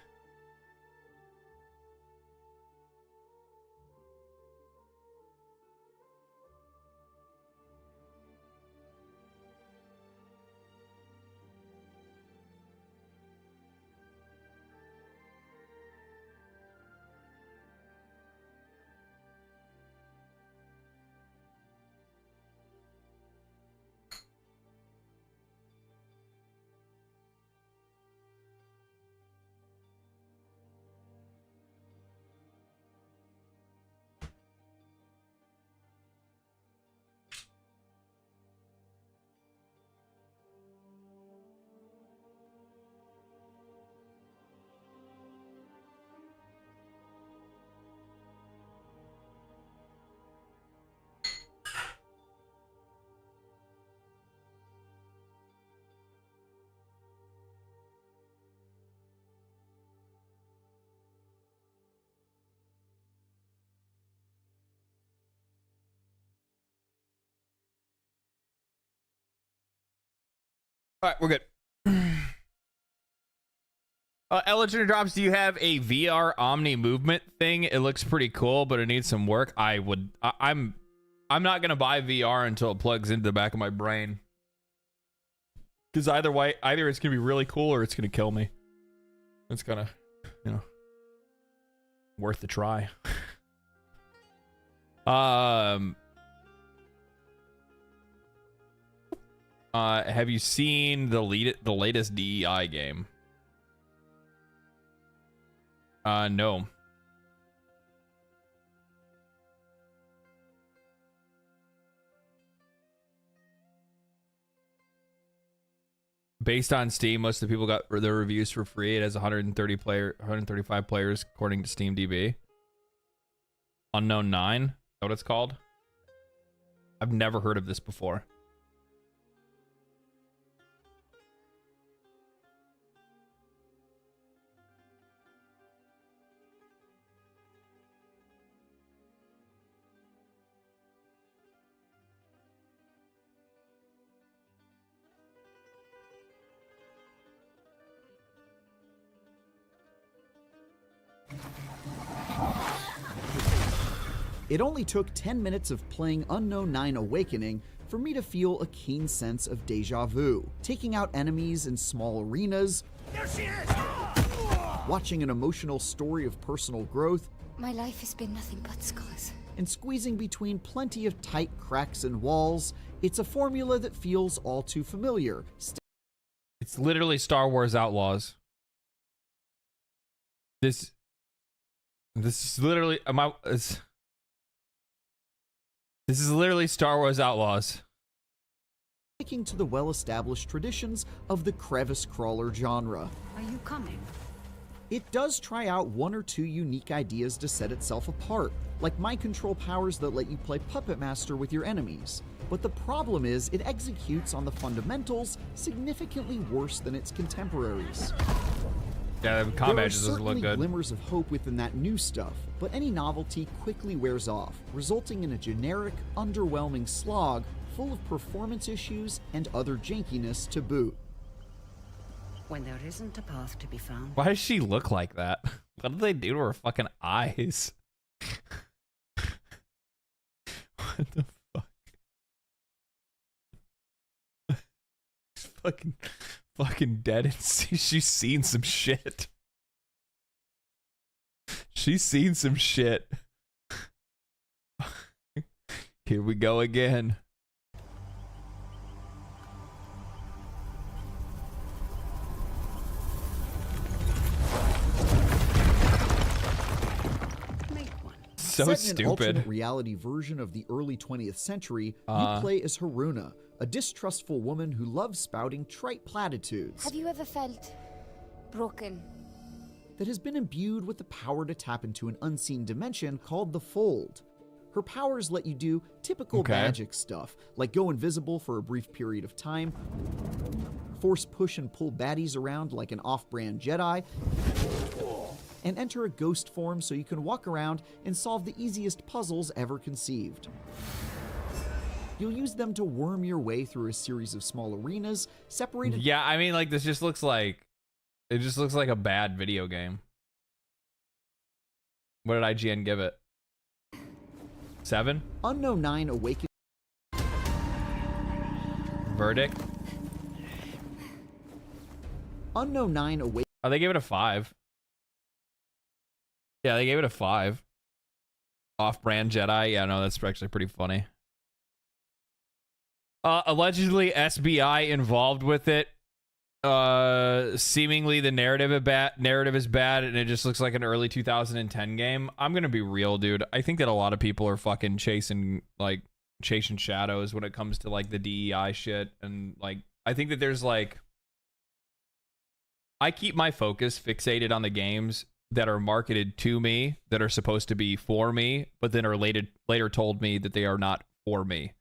All right, we're good. Legendary Drops, do you have a VR Omni movement thing? It looks pretty cool, but it needs some work. I'm not gonna buy VR until it plugs into the back of my brain. Because either it's gonna be really cool or it's gonna kill me. It's gonna, worth the try. Have you seen the latest DEI game? No. Based on Steam, most of the people got their reviews for free. It has 135 players according to SteamDB. Unknown 9, is that what it's called? I've never heard of this before. It only took 10 minutes of playing Unknown 9 Awakening for me to feel a keen sense of deja vu. Taking out enemies in small arenas, There she is! watching an emotional story of personal growth, My life has been nothing but scars. and squeezing between plenty of tight cracks and walls, it's a formula that feels all too familiar. It's literally Star Wars Outlaws. This is literally this is literally Star Wars Outlaws. Sticking to the well-established traditions of the crevice crawler genre. Are you coming? It does try out one or two unique ideas to set itself apart, like mind control powers that let you play Puppet Master with your enemies. But the problem is, it executes on the fundamentals significantly worse than its contemporaries. Yeah, the combat just doesn't look There are certainly good. glimmers of hope within that new stuff, but any novelty quickly wears off, resulting in a generic, underwhelming slog full of performance issues and other jankiness to boot. When there isn't a path to be found. Why does she look like that? What did they do to her fucking eyes? What the fuck? She's fucking dead and she's seen some shit. She's seen some shit. Here we go again. So Set in an stupid. alternate reality version of the early 20th century, you play as Haruna, a distrustful woman who loves spouting trite platitudes. Have you ever felt broken? That has been imbued with the power to tap into an unseen dimension called the Fold. Her powers let you do typical magic stuff, like go invisible for a brief period of time, force push and pull baddies around like an off-brand Jedi, and enter a ghost form so you can walk around and solve the easiest puzzles ever conceived. You'll use them to worm your way through a series of small arenas, separated... Yeah, I mean, like, this just looks like... It just looks like a bad video game. What did IGN give it? 7? Unknown 9 Awakening... Verdict? Unknown 9 Awakening... Oh, they gave it a 5. Yeah, they gave it a 5. Off-brand Jedi. Yeah, no, that's actually pretty funny. Allegedly, SBI involved with it. Seemingly the narrative is bad, and it just looks like an early 2010 game. I'm gonna be real, dude. I think that a lot of people are fucking chasing shadows when it comes to like the DEI shit, and like I think that there's like I keep my focus fixated on the games that are marketed to me, that are supposed to be for me, but then are later told me that they are not for me.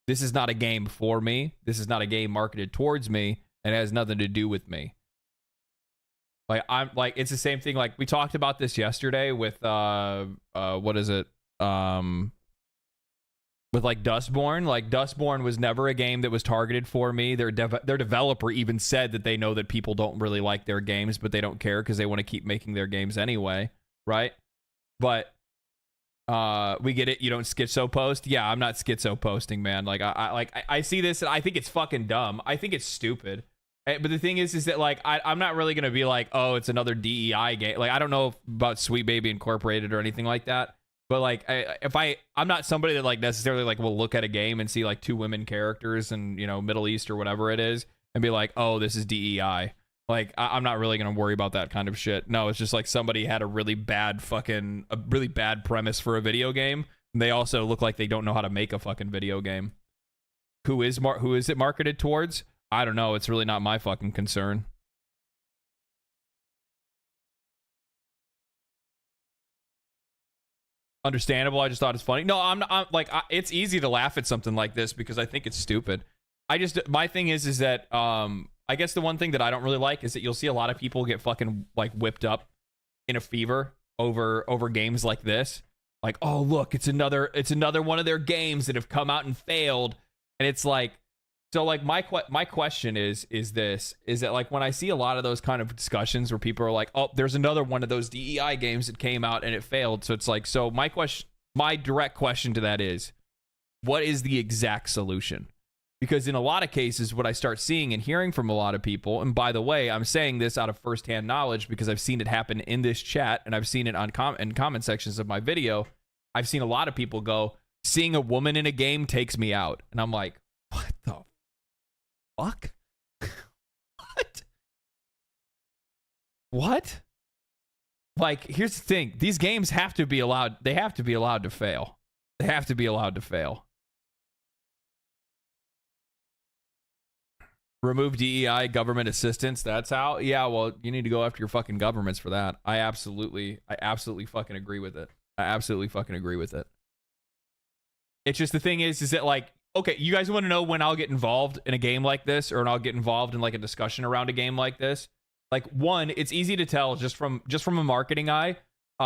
This is not a game for me. This is not a game marketed towards me, and it has nothing to do with me. Like I'm like it's the same thing. Like we talked about this yesterday with with with like Dustborn. Like Dustborn was never a game that was targeted for me. Their developer even said that they know that people don't really like their games, but they don't care because they want to keep making their games anyway, right? But we get it. You don't schizo post. Yeah, I'm not schizo posting, man. Like I see this and I think it's fucking dumb. I think it's stupid. But the thing is that like I'm not really gonna be like, oh, it's another DEI game. Like I don't know about Sweet Baby Incorporated or anything like that. But like I'm not somebody that like necessarily like will look at a game and see like 2 women characters and, you know, Middle East or whatever it is and be like, oh, this is DEI. Like I'm not really gonna worry about that kind of shit. No, it's just like somebody had a really bad premise for a video game. And they also look like they don't know how to make a fucking video game. Who is it marketed towards? I don't know. It's really not my fucking concern. Understandable. I just thought it's funny. No, I'm like, it's easy to laugh at something like this because I think it's stupid. My thing is that, I guess the one thing that I don't really like is that you'll see a lot of people get fucking like whipped up in a fever over games like this. Like, oh, look, it's another one of their games that have come out and failed. And it's like, so like my question is that like when I see a lot of those kind of discussions where people are like, oh, there's another one of those DEI games that came out and it failed. So it's like, so my direct question to that is, what is the exact solution? Because in a lot of cases, what I start seeing and hearing from a lot of people, and by the way, I'm saying this out of firsthand knowledge because I've seen it happen in this chat and I've seen it in comment sections of my video. I've seen a lot of people go, seeing a woman in a game takes me out. And I'm like, what the fuck? What? Like, here's the thing. These games have to be allowed. They have to be allowed to fail. They have to be allowed to fail. Remove DEI government assistance. That's how. Yeah, well, you need to go after your fucking governments for that. I absolutely fucking agree with it. I absolutely fucking agree with it. It's just the thing is that like, okay, you guys want to know when I'll get involved in a game like this, or I'll get involved in like a discussion around a game like this? Like, one, it's easy to tell just from a marketing eye.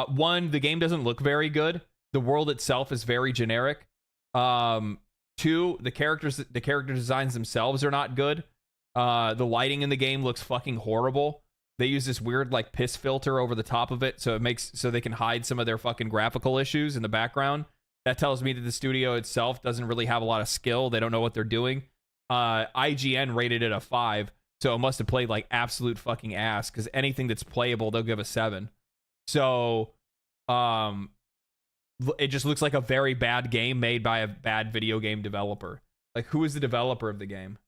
One, the game doesn't look very good. The world itself is very generic. Two, the character designs themselves are not good. The lighting in the game looks fucking horrible. They use this weird like piss filter over the top of it, so they can hide some of their fucking graphical issues in the background. That tells me that the studio itself doesn't really have a lot of skill. They don't know what they're doing. IGN rated it a 5, so it must have played like absolute fucking ass, because anything that's playable, they'll give a 7. So, it just looks like a very bad game made by a bad video game developer. Like, who is the developer of the game?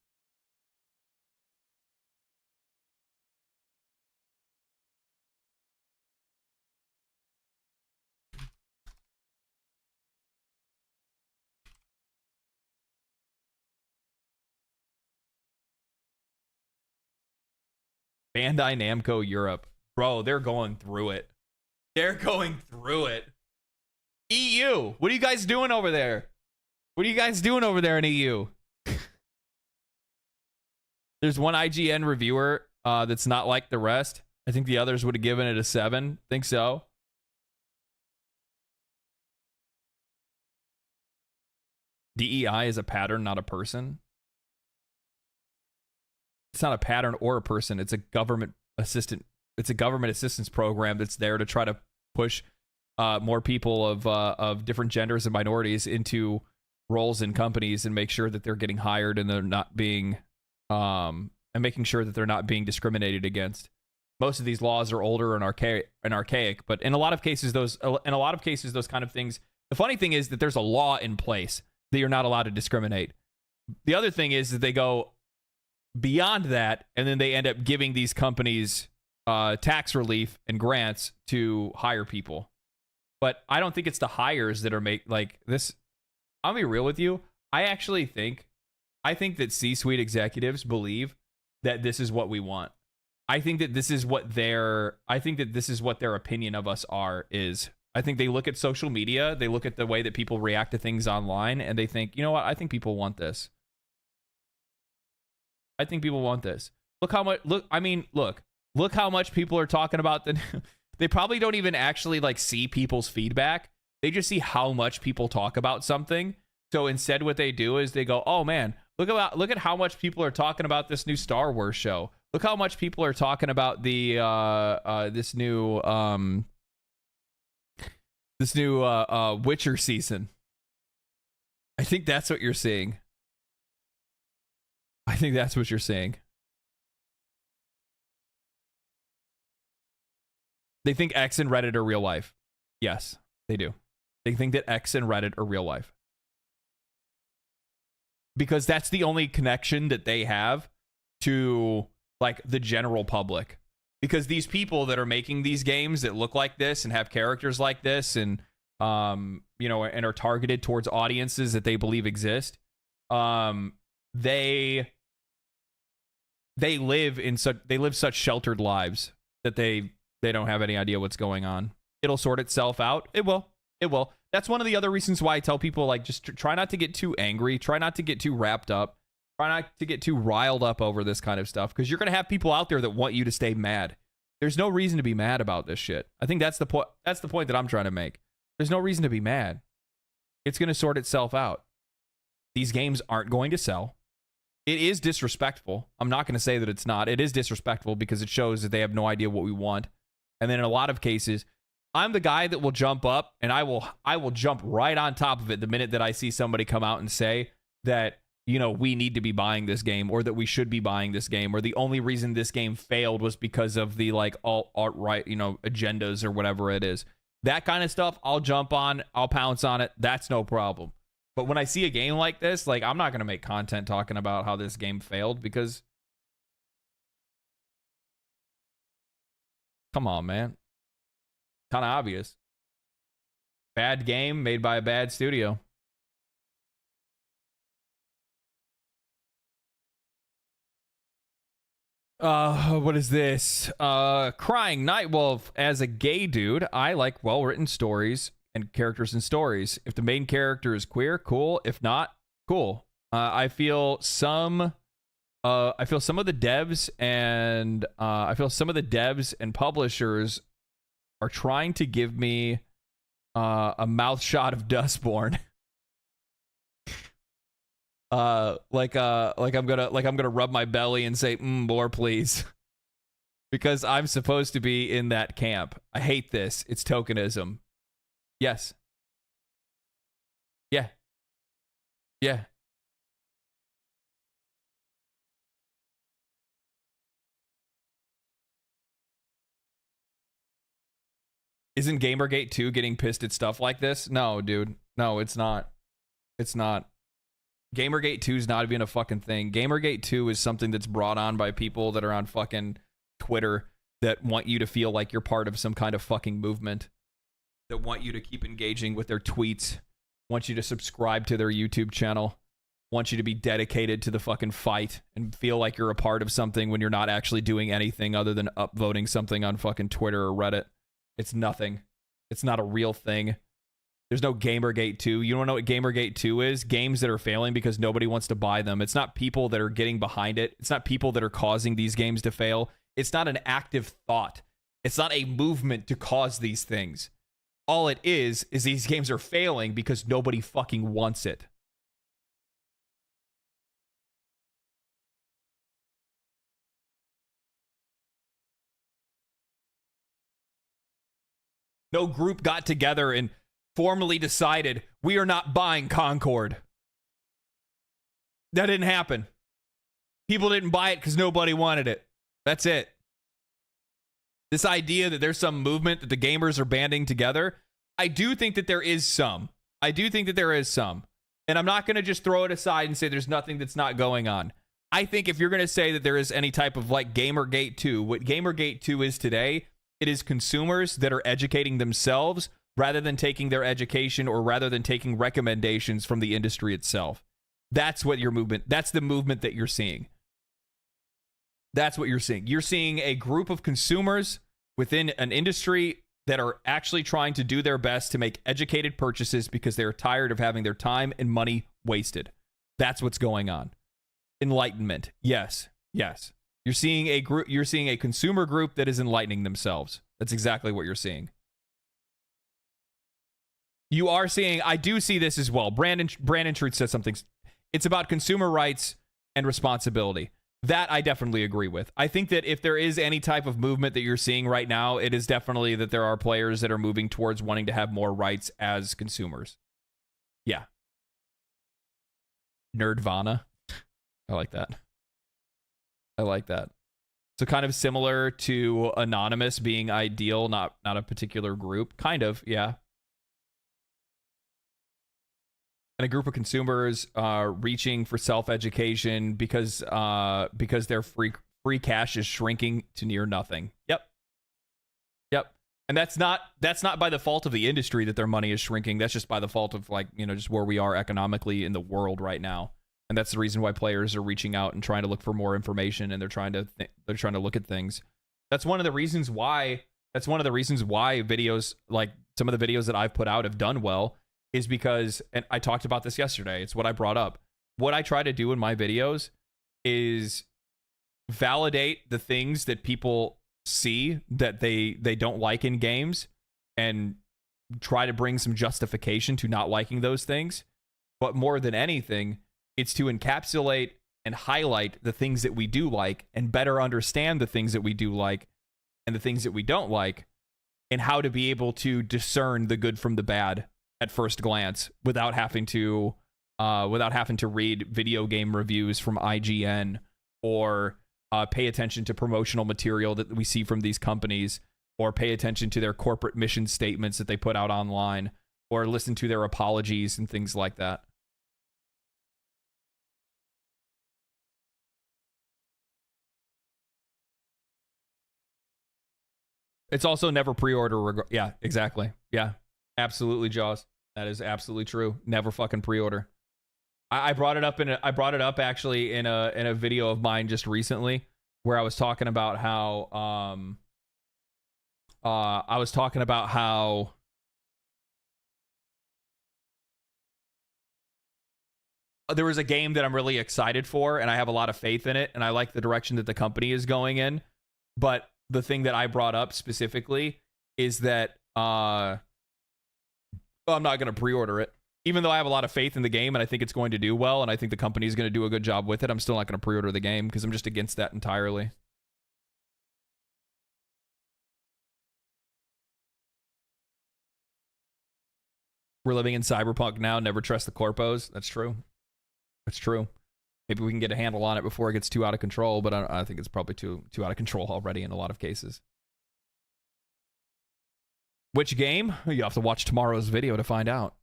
Bandai Namco Europe. Bro, they're going through it. They're going through it. EU. What are you guys doing over there? What are you guys doing over there in EU? There's one IGN reviewer that's not like the rest. I think the others would have given it a 7. Think so. DEI is a pattern, not a person. It's not a pattern or a person. It's a government assistant. It's a government assistance program that's there to try to push more people of different genders and minorities into roles in companies and make sure that they're getting hired and they're not being and making sure that they're not being discriminated against. Most of these laws are older and archaic, but in a lot of cases those kind of things. The funny thing is that there's a law in place that you're not allowed to discriminate. The other thing is that they go beyond that, and then they end up giving these companies tax relief and grants to hire people. But I don't think it's the hires that are like this. I'll be real with you. I think that C-suite executives believe that this is what we want. I think that this is what their opinion of us is. I think they look at social media, they look at the way that people react to things online, and they think, you know what? I think people want this. I think people want this. Look how much people are talking about they probably don't even actually like see people's feedback. They just see how much people talk about something. So instead what they do is they go, oh man, look at how much people are talking about this new Star Wars show. Look how much people are talking about the this new Witcher season. I think that's what you're seeing. I think that's what you're seeing. They think X and Reddit are real life. Yes, they do. They think that X and Reddit are real life. Because that's the only connection that they have to like the general public. Because these people that are making these games that look like this and have characters like this and you know, and are targeted towards audiences that they believe exist, they live such sheltered lives that they don't have any idea what's going on. It'll sort itself out. It will. That's one of the other reasons why I tell people, like, just try not to get too angry. Try not to get too wrapped up. Try not to get too riled up over this kind of stuff, because you're going to have people out there that want you to stay mad. There's no reason to be mad about this shit. I think that's the point. That's the point that I'm trying to make. There's no reason to be mad. It's going to sort itself out. These games aren't going to sell. It is disrespectful. I'm not going to say that it's not. It is disrespectful because it shows that they have no idea what we want. And then in a lot of cases, I'm the guy that will jump up and I will jump right on top of it the minute that I see somebody come out and say that, you know, we need to be buying this game, or that we should be buying this game, or the only reason this game failed was because of the like alt-right, you know, agendas or whatever it is. That kind of stuff, I'll jump on, I'll pounce on it. That's no problem. But when I see a game like this, like, I'm not going to make content talking about how this game failed, because come on, man. Kind of obvious. Bad game made by a bad studio. What is this? Crying Nightwolf. As a gay dude, I like well-written stories and characters in stories. If the main character is queer, cool. If not, cool. I feel some of the devs and publishers are trying to give me a mouth shot of Dustborn. like I'm gonna rub my belly and say, more please. Because I'm supposed to be in that camp. I hate this. It's tokenism. Yes. Yeah. Yeah. Isn't Gamergate 2 getting pissed at stuff like this? No, dude. No, it's not. It's not. Gamergate 2 is not even a fucking thing. Gamergate 2 is something that's brought on by people that are on fucking Twitter that want you to feel like you're part of some kind of fucking movement, that want you to keep engaging with their tweets, want you to subscribe to their YouTube channel, want you to be dedicated to the fucking fight and feel like you're a part of something when you're not actually doing anything other than upvoting something on fucking Twitter or Reddit. It's nothing. It's not a real thing. There's no Gamergate 2. You don't know what Gamergate 2 is? Games that are failing because nobody wants to buy them. It's not people that are getting behind it. It's not people that are causing these games to fail. It's not an active thought. It's not a movement to cause these things. All it is these games are failing because nobody fucking wants it. No group got together and formally decided we are not buying Concord. That didn't happen. People didn't buy it because nobody wanted it. That's it. This idea that there's some movement that the gamers are banding together, I do think that there is some. And I'm not going to just throw it aside and say there's nothing that's not going on. I think if you're going to say that there is any type of like Gamergate 2, what Gamergate 2 is today, it is consumers that are educating themselves rather than taking their education or rather than taking recommendations from the industry itself. That's what your movement, that's the movement that you're seeing. That's what you're seeing. You're seeing a group of consumers within an industry that are actually trying to do their best to make educated purchases because they're tired of having their time and money wasted. That's what's going on. Enlightenment. Yes. Yes. You're seeing a consumer group that is enlightening themselves. That's exactly what you're seeing. You are seeing, I do see this as well. Brandon Truth says something. It's about consumer rights and responsibility. That I definitely agree with. I think that if there is any type of movement that you're seeing right now, it is definitely that there are players that are moving towards wanting to have more rights as consumers. Yeah. Nerdvana. I like that. I like that. So kind of similar to Anonymous being ideal, not a particular group. Kind of, yeah. And a group of consumers reaching for self-education because their free cash is shrinking to near nothing. Yep. And that's not by the fault of the industry that their money is shrinking. That's just by the fault of, like, you know, just where we are economically in the world right now. And that's the reason why players are reaching out and trying to look for more information, and they're trying to look at things. That's one of the reasons why videos, like some of the videos that I've put out, have done well, is because, and I talked about this yesterday, it's what I brought up. What I try to do in my videos is validate the things that people see that they don't like in games, and try to bring some justification to not liking those things. But more than anything, it's to encapsulate and highlight the things that we do like, and better understand the things that we do like and the things that we don't like, and how to be able to discern the good from the bad at first glance without having to read video game reviews from IGN, or pay attention to promotional material that we see from these companies, or pay attention to their corporate mission statements that they put out online, or listen to their apologies and things like that. It's also never pre-order. Yeah, exactly. Yeah, absolutely, Jaws. That is absolutely true. Never fucking pre-order. I brought it up actually in a video of mine just recently, where I was talking about how there was a game that I'm really excited for, and I have a lot of faith in it, and I like the direction that the company is going in. But the thing that I brought up specifically is that I'm not going to pre-order it. Even though I have a lot of faith in the game and I think it's going to do well, and I think the company is going to do a good job with it, I'm still not going to pre-order the game because I'm just against that entirely. We're living in cyberpunk now. Never trust the corpos. That's true. That's true. Maybe we can get a handle on it before it gets too out of control, but I think it's probably too out of control already in a lot of cases. Which game? You have to watch tomorrow's video to find out.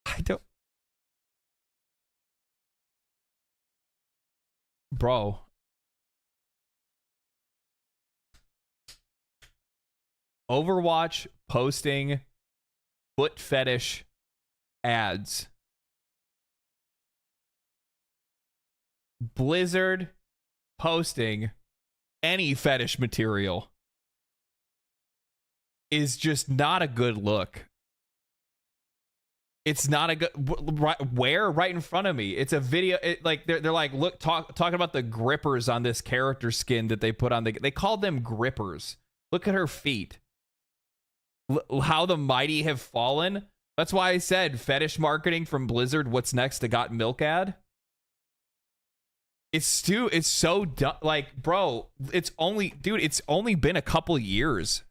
I don't... Bro. Overwatch posting foot fetish ads. Blizzard posting any fetish material is just not a good look. It's not a good... Right in front of me. It's a video. They're like, look, talking about the grippers on this character skin that they put on. They called them grippers. Look at her feet. How the mighty have fallen. That's why I said fetish marketing from Blizzard. What's next? A got milk ad. It's so dumb. Like, bro, it's only been a couple years.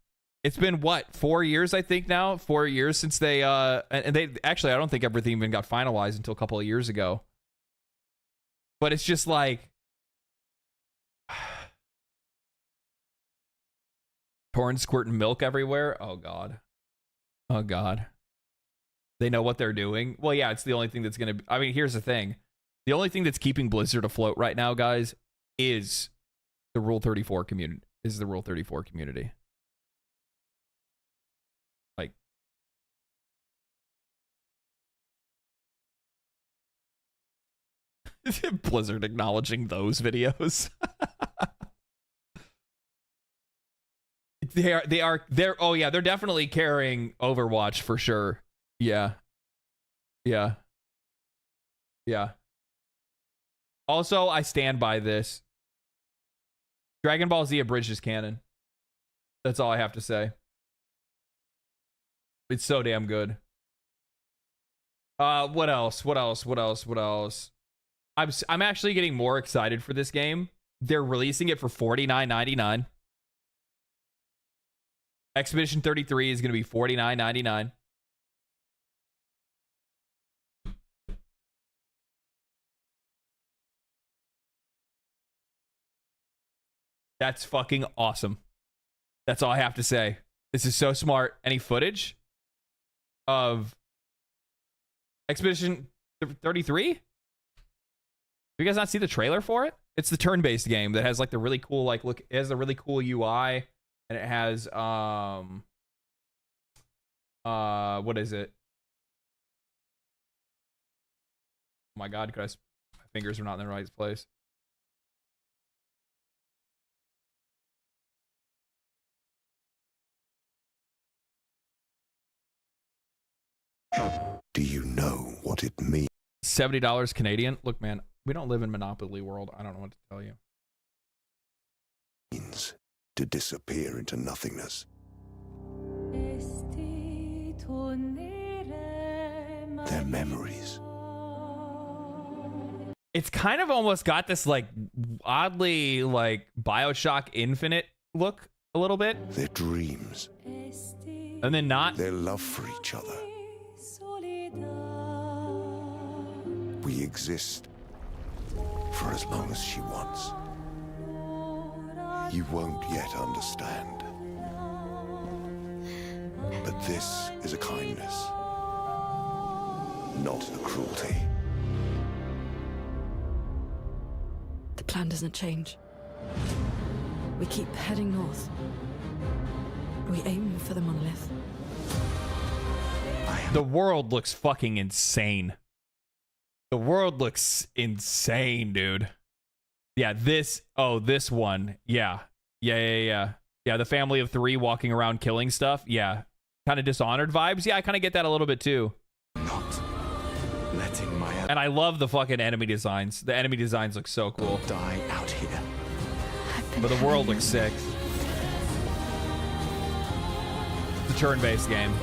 It's been what, 4 years, I think now? 4 years since they and they actually, I don't think everything even got finalized until a couple of years ago. But it's just like porn squirting milk everywhere. Oh god. Oh god. They know what they're doing. Well, yeah, it's the only thing that's gonna be... I mean, here's the thing. The only thing that's keeping Blizzard afloat right now, guys, is the Rule 34 community. Like, Blizzard acknowledging those videos. They're oh yeah, they're definitely carrying Overwatch for sure. Yeah. Yeah. Also, I stand by this. Dragon Ball Z abridged is canon. That's all I have to say. It's so damn good. What else? I'm actually getting more excited for this game. They're releasing it for $49.99. Expedition 33 is going to be $49.99. That's fucking awesome. That's all I have to say. This is so smart. Any footage of Expedition 33? Have you guys not see the trailer for it? It's the turn-based game that has like the really cool, like, look, it has a really cool UI, and it has what is it? Oh my god, my fingers are not in the right place. Do you know what it means? $70 Canadian. Look, man, we don't live in Monopoly world. I don't know what to tell you. To disappear into nothingness. Their memories. It's kind of almost got this like oddly like BioShock Infinite look a little bit. Their dreams. And then not. Their love for each other. We exist for as long as she wants. You won't yet understand. But this is a kindness, not a cruelty. The plan doesn't change. We keep heading north. We aim for the monolith. The world looks fucking insane. The world looks insane, dude. Yeah, this one. Yeah, the family of 3 walking around killing stuff. Yeah. Kind of Dishonored vibes. Yeah, I kind of get that a little bit too. Not letting my... And I love the fucking enemy designs. The enemy designs look so cool. Die out here. But the world looks sick. It's a turn-based game.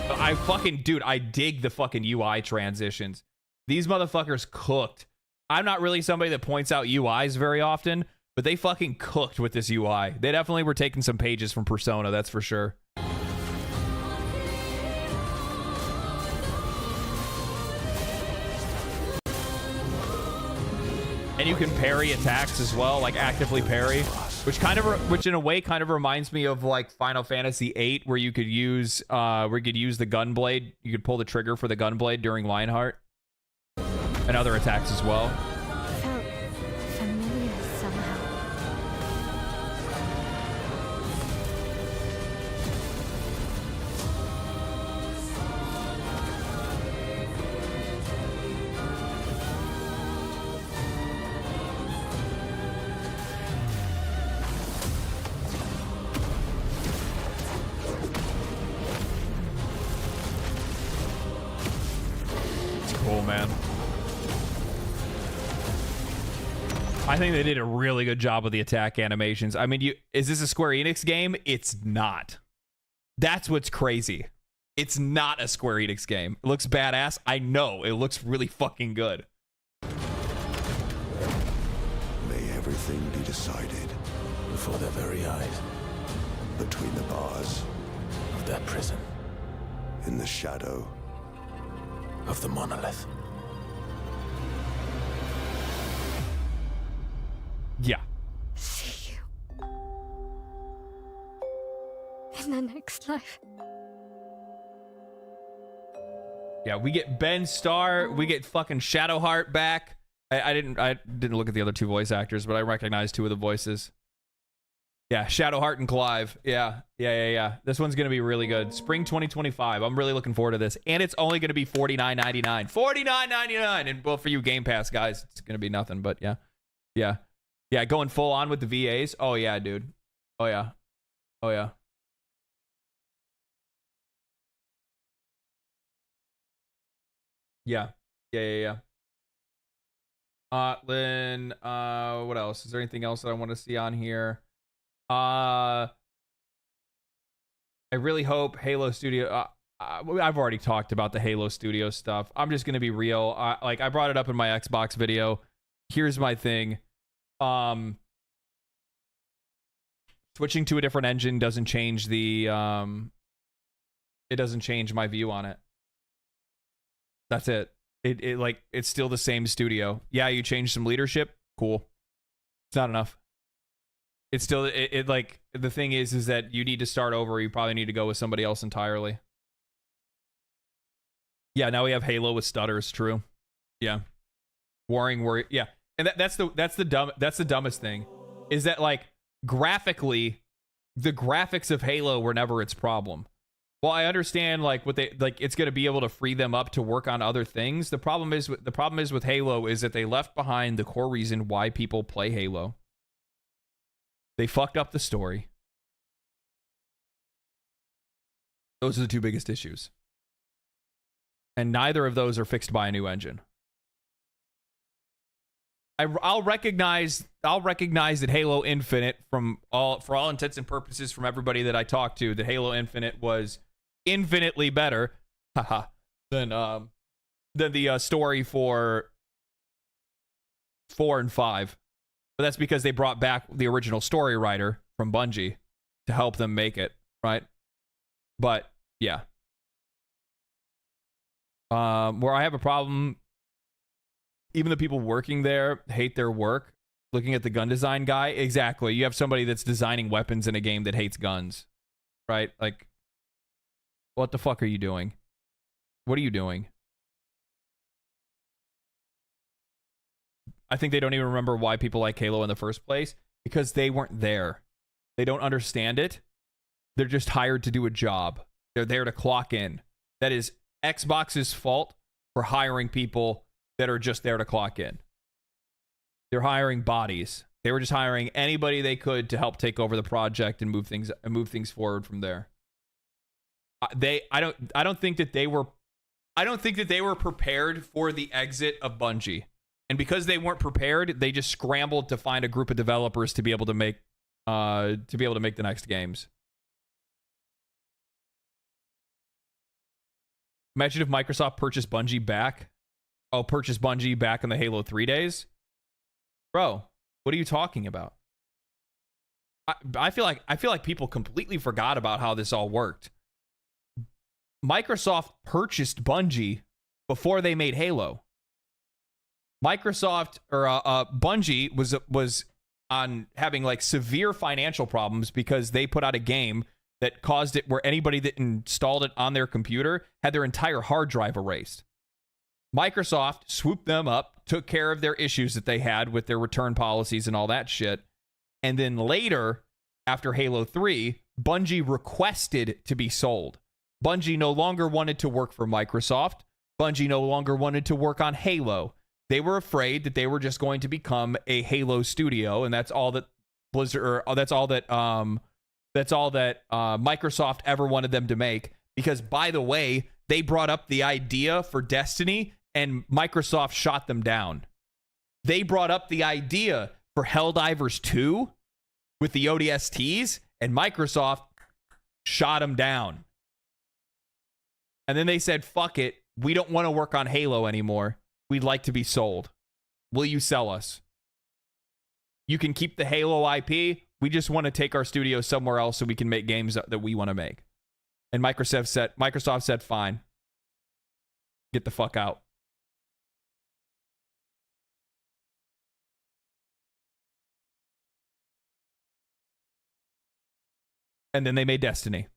I dig the fucking UI transitions. These motherfuckers cooked. I'm not really somebody that points out UIs very often, but they fucking cooked with this UI. They definitely were taking some pages from Persona, that's for sure. And you can parry attacks as well, like actively parry, which in a way kind of reminds me of like Final Fantasy VIII, where you could use the gunblade. You could pull the trigger for the gunblade during Lionheart, and other attacks as well. Felt familiar somehow. It's cool, man. I think they did a really good job with the attack animations. I mean, is this a Square Enix game? It's not. That's what's crazy. It's not a Square Enix game. It looks badass. I know. It looks really fucking good. May everything be decided Before their very eyes. between the bars Of that prison. in the shadow Of the monolith. Yeah. See you. In the next life. Yeah, we get Ben Starr. We get fucking Shadowheart back. I didn't look at the other 2 voice actors, but I recognize 2 of the voices. Yeah, Shadowheart and Clive. Yeah. This one's going to be really good. Spring 2025. I'm really looking forward to this. And it's only going to be $49.99. $49.99! And well, for you Game Pass guys, it's going to be nothing, but yeah. Yeah, going full on with the VAs. Oh, yeah, dude. Oh, yeah. Yeah. Then what else? Is there anything else that I want to see on here? I really hope Halo Studio. I've already talked about the Halo Studio stuff. I'm just gonna be real. Like I brought it up in my Xbox video. Here's my thing. Switching to a different engine doesn't change the it doesn't change my view on it. That's it. It like it's still the same studio. Yeah, you change some leadership. Cool. It's not enough. It's still it like the thing is that you need to start over. You probably need to go with somebody else entirely. Yeah, now we have Halo with stutters. True. Yeah. Yeah, and that's the dumbest thing, is that like graphically, the graphics of Halo were never its problem. Well, I understand like what they like. It's going to be able to free them up to work on other things. The problem is with Halo is that they left behind the core reason why people play Halo. They fucked up the story. Those are the two biggest issues. And neither of those are fixed by a new engine. I'll recognize that Halo Infinite, for all intents and purposes, from everybody that I talked to, that Halo Infinite was infinitely better than the story for 4 and 5. But that's because they brought back the original story writer from Bungie to help them make it, right? But yeah. Where I have a problem, even the people working there hate their work. Looking at the gun design guy, exactly. You have somebody that's designing weapons in a game that hates guns, right? Like, what the fuck are you doing? What are you doing? I think they don't even remember why people like Halo in the first place, because they weren't there. They don't understand it. They're just hired to do a job. They're there to clock in. That is Xbox's fault for hiring people that are just there to clock in. They're hiring bodies. They were just hiring anybody they could to help take over the project and move things forward from there. I don't think that they were prepared for the exit of Bungie. And because they weren't prepared, they just scrambled to find a group of developers to be able to make the next games. Imagine if Microsoft purchased Bungie back. Oh, purchased Bungie back in the Halo 3 days? Bro, what are you talking about? I feel like people completely forgot about how this all worked. Microsoft purchased Bungie before they made Halo. Microsoft or Bungie was on having like severe financial problems because they put out a game that caused it where anybody that installed it on their computer had their entire hard drive erased. Microsoft swooped them up, took care of their issues that they had with their return policies and all that shit. And then later, after Halo 3, Bungie requested to be sold. Bungie no longer wanted to work for Microsoft. Bungie no longer wanted to work on Halo. They were afraid that they were just going to become a Halo studio, and that's all that Blizzard, or that's all that Microsoft ever wanted them to make. Because, by the way, they brought up the idea for Destiny, and Microsoft shot them down. They brought up the idea for Helldivers 2 with the ODSTs, and Microsoft shot them down. And then they said, fuck it, we don't want to work on Halo anymore. We'd like to be sold. Will you sell us? You can keep the Halo IP. We just want to take our studio somewhere else so we can make games that we want to make. And Microsoft said, fine. Get the fuck out. And then they made Destiny.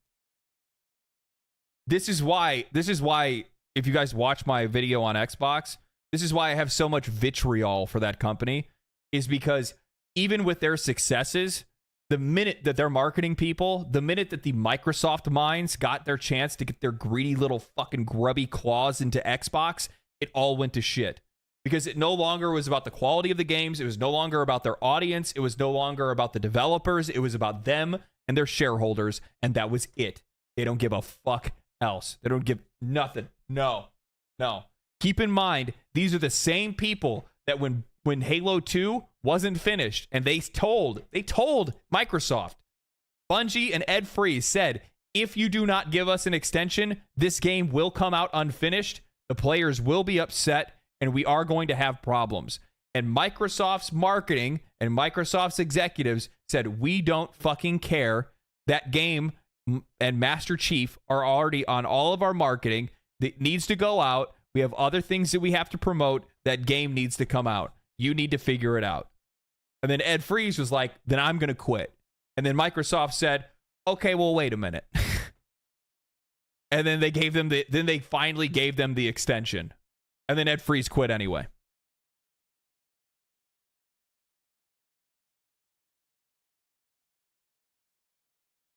This is why, if you guys watch my video on Xbox, this is why I have so much vitriol for that company, is because even with their successes, the minute that their marketing people, the minute that the Microsoft minds got their chance to get their greedy little fucking grubby claws into Xbox, it all went to shit. Because it no longer was about the quality of the games. It was no longer about their audience. It was no longer about the developers. It was about them and their shareholders. And that was it. They don't give a fuck else. They don't give nothing. No. Keep in mind, these are the same people that when when Halo 2 wasn't finished, and they told Microsoft, Bungie and Ed Freeze said, if you do not give us an extension, this game will come out unfinished, the players will be upset, and we are going to have problems. And Microsoft's marketing and Microsoft's executives said, we don't fucking care. That game and Master Chief are already on all of our marketing. It needs to go out. We have other things that we have to promote. That game needs to come out. You need to figure it out. And then Ed Freeze was like, then I'm going to quit. And then Microsoft said, okay, well, wait a minute. And then they finally gave them the extension. And then Ed Freeze quit anyway.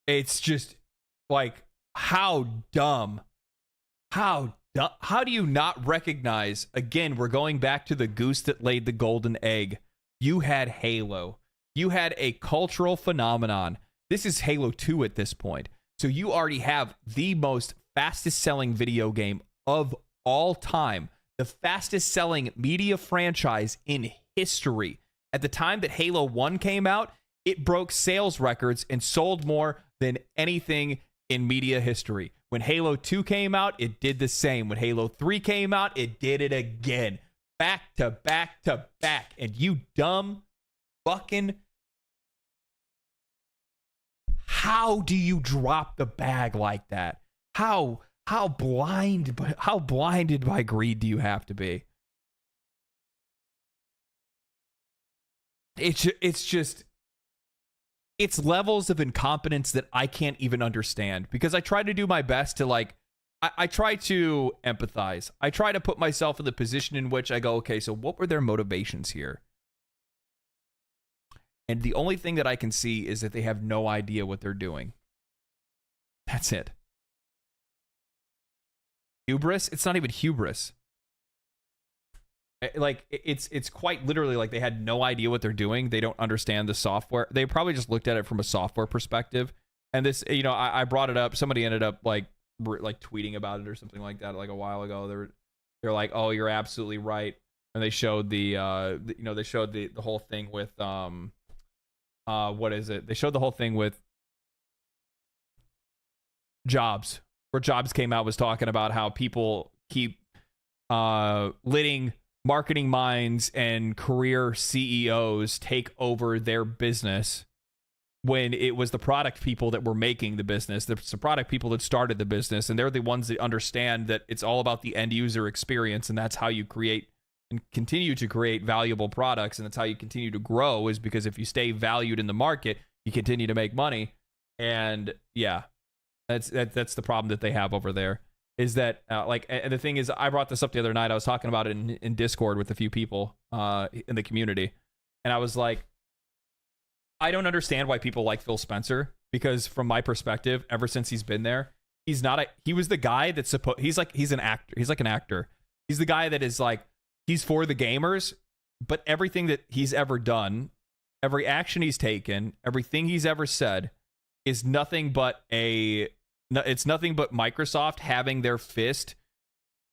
It's just like, how dumb. How do you not recognize, again, we're going back to the goose that laid the golden egg. You had Halo. You had a cultural phenomenon. This is Halo 2 at this point. So you already have the most fastest selling video game of all time. The fastest selling media franchise in history. At the time that Halo 1 came out, it broke sales records and sold more than anything in media history. When Halo 2 came out, it did the same. When Halo 3 came out, it did it again. Back to back to back. And you dumb fucking... How do you drop the bag like that? How blinded by greed do you have to be? It's just... It's levels of incompetence that I can't even understand, because I try to do my best to, like, I try to empathize. I try to put myself in the position in which I go, okay, so what were their motivations here? And the only thing that I can see is that they have no idea what they're doing. That's it. Hubris? It's not even hubris. Like, it's quite literally like they had no idea what they're doing. They don't understand the software. They probably just looked at it from a software perspective. And this, you know, I brought it up. Somebody ended up like tweeting about it or something like that like a while ago. They're like, oh, you're absolutely right. And they showed the whole thing with what is it? They showed the whole thing with Jobs, where Jobs came out, was talking about how people keep letting marketing minds and career CEOs take over their business when it was the product people that were making the business. It's the product people that started the business, and they're the ones that understand that it's all about the end user experience, and that's how you create and continue to create valuable products, and that's how you continue to grow, is because if you stay valued in the market, you continue to make money. And yeah, that's the problem that they have over there. Is that and the thing is, I brought this up the other night. I was talking about it in Discord with a few people in the community, and I was like, I don't understand why people like Phil Spencer, because from my perspective, ever since he's been there, he was the guy that's he's an actor. He's like an actor. He's the guy that is like, he's for the gamers, but everything that he's ever done, every action he's taken, everything he's ever said is nothing but it's nothing but Microsoft having their fist,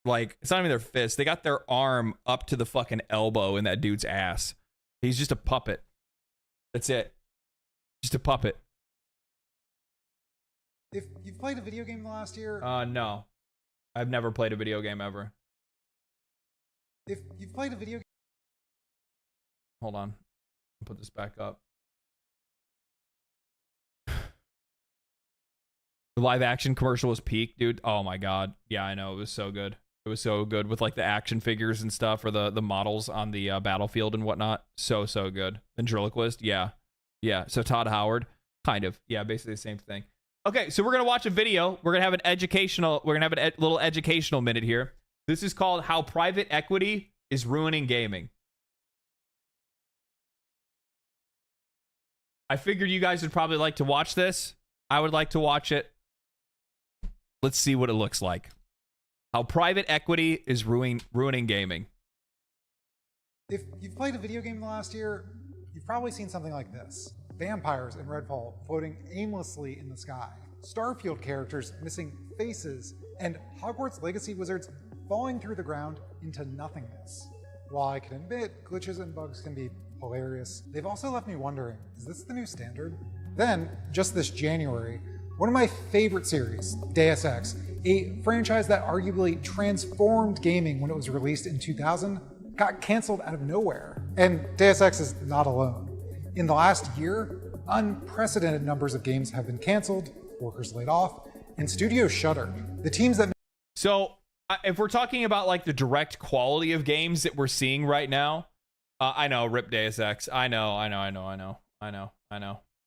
like, it's not even their fist. They got their arm up to the fucking elbow in that dude's ass. He's just a puppet. That's it. Just a puppet. If you've played a video game in the last year... No. I've never played a video game ever. If you've played a video game... Hold on. I'll put this back up. The live action commercial was peak, dude. Oh my god. Yeah, I know. It was so good. It was so good with like the action figures and stuff, or the models on the battlefield and whatnot. So good. Ventriloquist. Yeah. So Todd Howard. Kind of. Yeah, basically the same thing. Okay, so we're going to watch a video. We're going to have a little educational minute here. This is called How Private Equity is Ruining Gaming. I figured you guys would probably like to watch this. I would like to watch it. Let's see what it looks like. How private equity is ruining gaming. If you've played a video game in the last year, you've probably seen something like this. Vampires in Redfall floating aimlessly in the sky. Starfield characters missing faces. And Hogwarts Legacy wizards falling through the ground into nothingness. While I can admit glitches and bugs can be hilarious, they've also left me wondering, is this the new standard? Then, just this January, one of my favorite series, Deus Ex, a franchise that arguably transformed gaming when it was released in 2000, got canceled out of nowhere. And Deus Ex is not alone. In the last year, unprecedented numbers of games have been canceled, workers laid off, and studios shuttered. The teams that... So, if we're talking about like the direct quality of games that we're seeing right now, I know, rip Deus Ex. I know.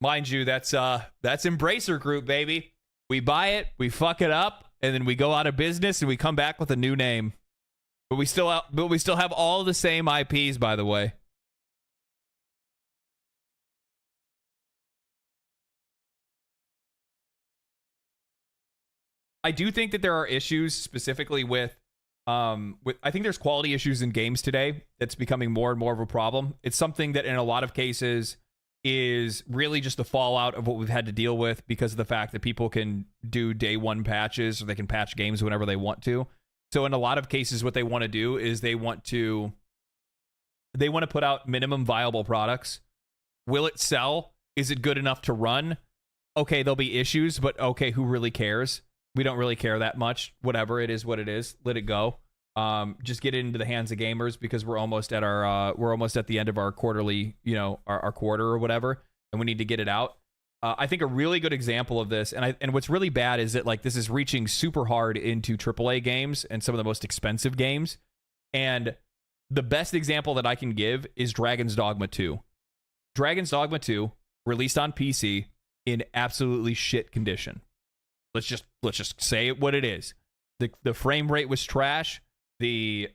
Mind you, that's Embracer Group, baby. We buy it, we fuck it up, and then we go out of business and we come back with a new name. But we still have all the same IPs, by the way. I do think that there are issues specifically with I think there's quality issues in games today that's becoming more and more of a problem. It's something that in a lot of cases is really just the fallout of what we've had to deal with because of the fact that people can do day one patches or they can patch games whenever they want to. So in a lot of cases, what they want to do is they want to put out minimum viable products. Will it sell? Is it good enough to run? Okay, there'll be issues, but okay, who really cares? We don't really care that much. Whatever, it is what it is. Let it go. Just get it into the hands of gamers because we're almost at the end of our quarterly, our quarter or whatever, and we need to get it out. I think a really good example of this, and what's really bad is that like this is reaching super hard into AAA games and some of the most expensive games. And the best example that I can give is Dragon's Dogma 2. Dragon's Dogma 2 released on PC in absolutely shit condition. Let's just say it what it is. The frame rate was trash. The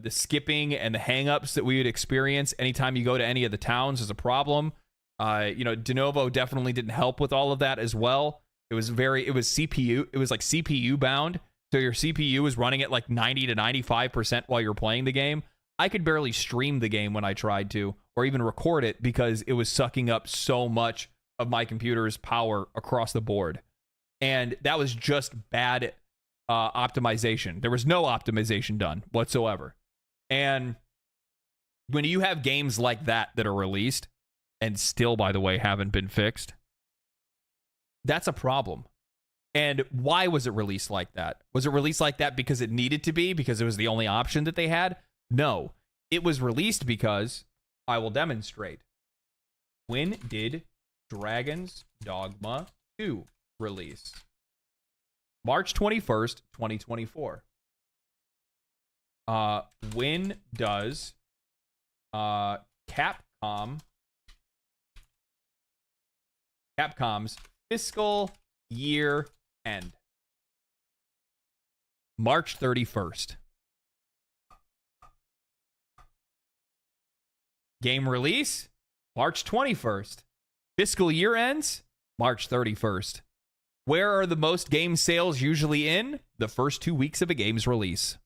skipping and the hangups that we would experience anytime you go to any of the towns is a problem. De novo definitely didn't help with all of that as well. It was CPU. It was like CPU bound. So your CPU was running at like 90 to 95% while you're playing the game. I could barely stream the game when I tried to, or even record it because it was sucking up so much of my computer's power across the board. And that was just bad optimization. There was no optimization done whatsoever. And when you have games like that are released, and still, by the way, haven't been fixed, that's a problem. And why was it released like that? Was it released like that because it needed to be, because it was the only option that they had? No. It was released because, I will demonstrate. When did Dragon's Dogma 2 release? March 21st, 2024. When does Capcom's fiscal year end? March 31st. Game release? March 21st. Fiscal year ends? March 31st. Where are the most game sales usually in? The first 2 weeks of a game's release.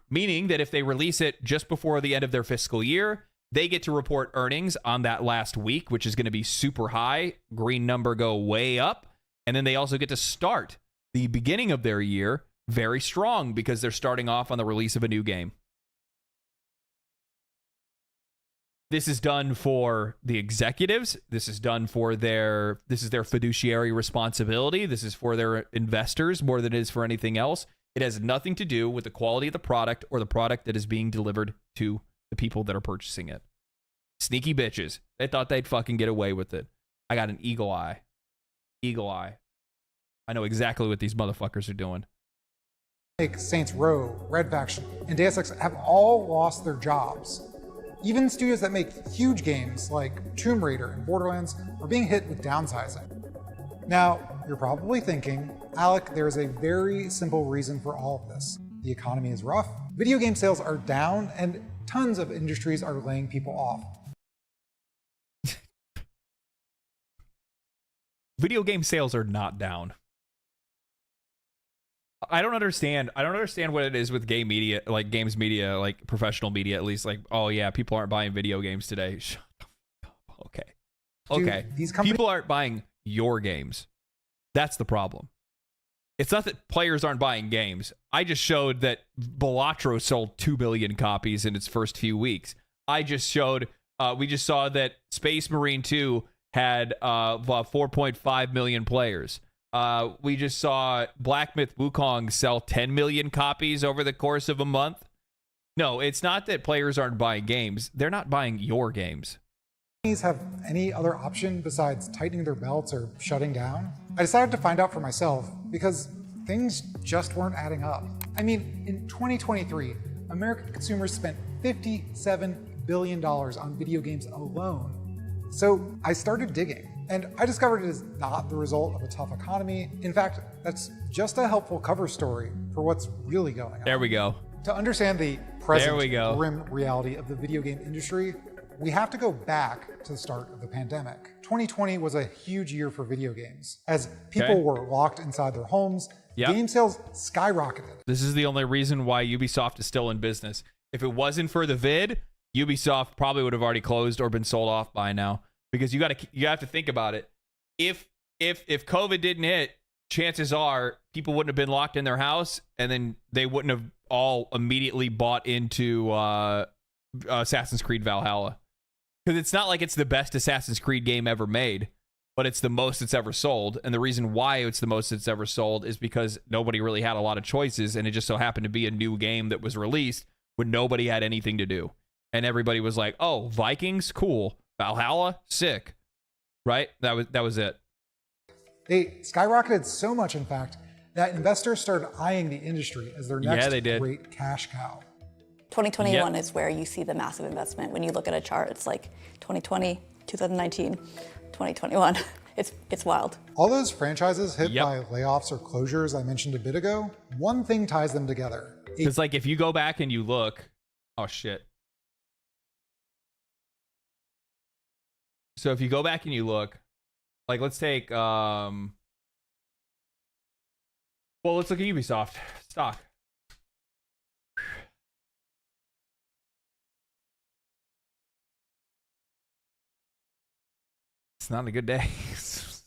Meaning that if they release it just before the end of their fiscal year, they get to report earnings on that last week, which is going to be super high. Green number go way up. And then they also get to start the beginning of their year very strong because they're starting off on the release of a new game. This is done for the executives. This is done for their fiduciary responsibility. This is for their investors more than it is for anything else. It has nothing to do with the quality of the product or the product that is being delivered to the people that are purchasing it. Sneaky bitches. They thought they'd fucking get away with it. I got an eagle eye. Eagle eye. I know exactly what these motherfuckers are doing. Like Saints Row, Red Faction, and Deus Ex have all lost their jobs. Even studios that make huge games like Tomb Raider and Borderlands are being hit with downsizing. Now, you're probably thinking, Alec, there's a very simple reason for all of this. The economy is rough, video game sales are down, and tons of industries are laying people off. Video game sales are not down. I don't understand what it is with game media, like games media, like professional media at least. Like, oh yeah, people aren't buying video games today. Shut the fuck up. Okay. Dude, okay. People aren't buying your games. That's the problem. It's not that players aren't buying games. I just showed that Balatro sold 2 billion copies in its first few weeks. I just showed, we just saw that Space Marine 2 had 4.5 million players. We just saw Black Myth Wukong sell 10 million copies over the course of a month. No, it's not that players aren't buying games. They're not buying your games. Have any other option besides tightening their belts or shutting down? I decided to find out for myself because things just weren't adding up. I mean, in 2023, American consumers spent $57 billion on video games alone. So I started digging, and I discovered it is not the result of a tough economy. In fact, that's just a helpful cover story for what's really going on. There we go. To understand the present grim reality of the video game industry, we have to go back to the start of the pandemic. 2020 was a huge year for video games. As people were locked inside their homes, game sales skyrocketed. This is the only reason why Ubisoft is still in business. If it wasn't for the vid, Ubisoft probably would have already closed or been sold off by now. Because you have to think about it. If COVID didn't hit, chances are people wouldn't have been locked in their house, and then they wouldn't have all immediately bought into Assassin's Creed Valhalla. Because it's not like it's the best Assassin's Creed game ever made, but it's the most it's ever sold. And the reason why it's the most it's ever sold is because nobody really had a lot of choices, and it just so happened to be a new game that was released when nobody had anything to do. And everybody was like, oh, Vikings? Cool. Valhalla? Sick. Right? That was it. They skyrocketed so much, in fact, that investors started eyeing the industry as their next great cash cow. 2021 is where you see the massive investment. When you look at a chart, it's like 2020, 2019, 2021. It's wild. All those franchises hit by layoffs or closures I mentioned a bit ago, one thing ties them together. It's like if you go back and you look, oh shit. So if you go back and you look, like let's take well, let's look at Ubisoft stock. It's not a good day. It's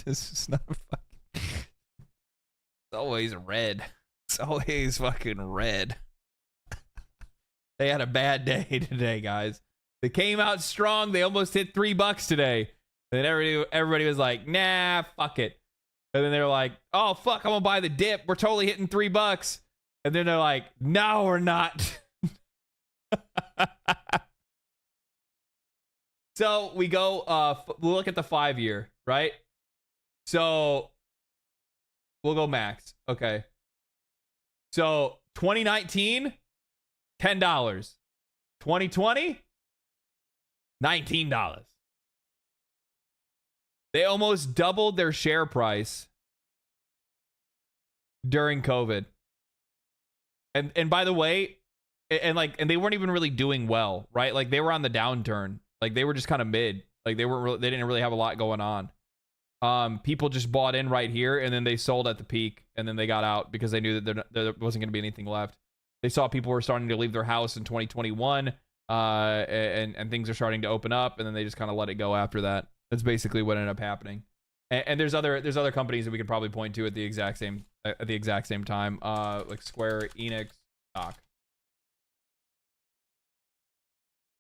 just not fucking. It's always red. It's always fucking red. They had a bad day today, guys. They came out strong. They almost hit $3 today. And then everybody was like, nah, fuck it. And then they're like, oh, fuck, I'm going to buy the dip. We're totally hitting $3. And then they're like, no, we're not. So we go, we'll look at the 5-year, right? So we'll go max. Okay. So 2019, $10. 2020, $19. They almost doubled their share price during COVID. And by the way, and they weren't even really doing well, right? Like they were on the downturn. Like they were just kind of mid. Like they didn't really have a lot going on. People just bought in right here, and then they sold at the peak, and then they got out because they knew that there wasn't going to be anything left. They saw people were starting to leave their house in 2021, and things are starting to open up, and then they just kind of let it go after that. That's basically what ended up happening. And there's other companies that we could probably point to at the exact same time, like Square Enix stock.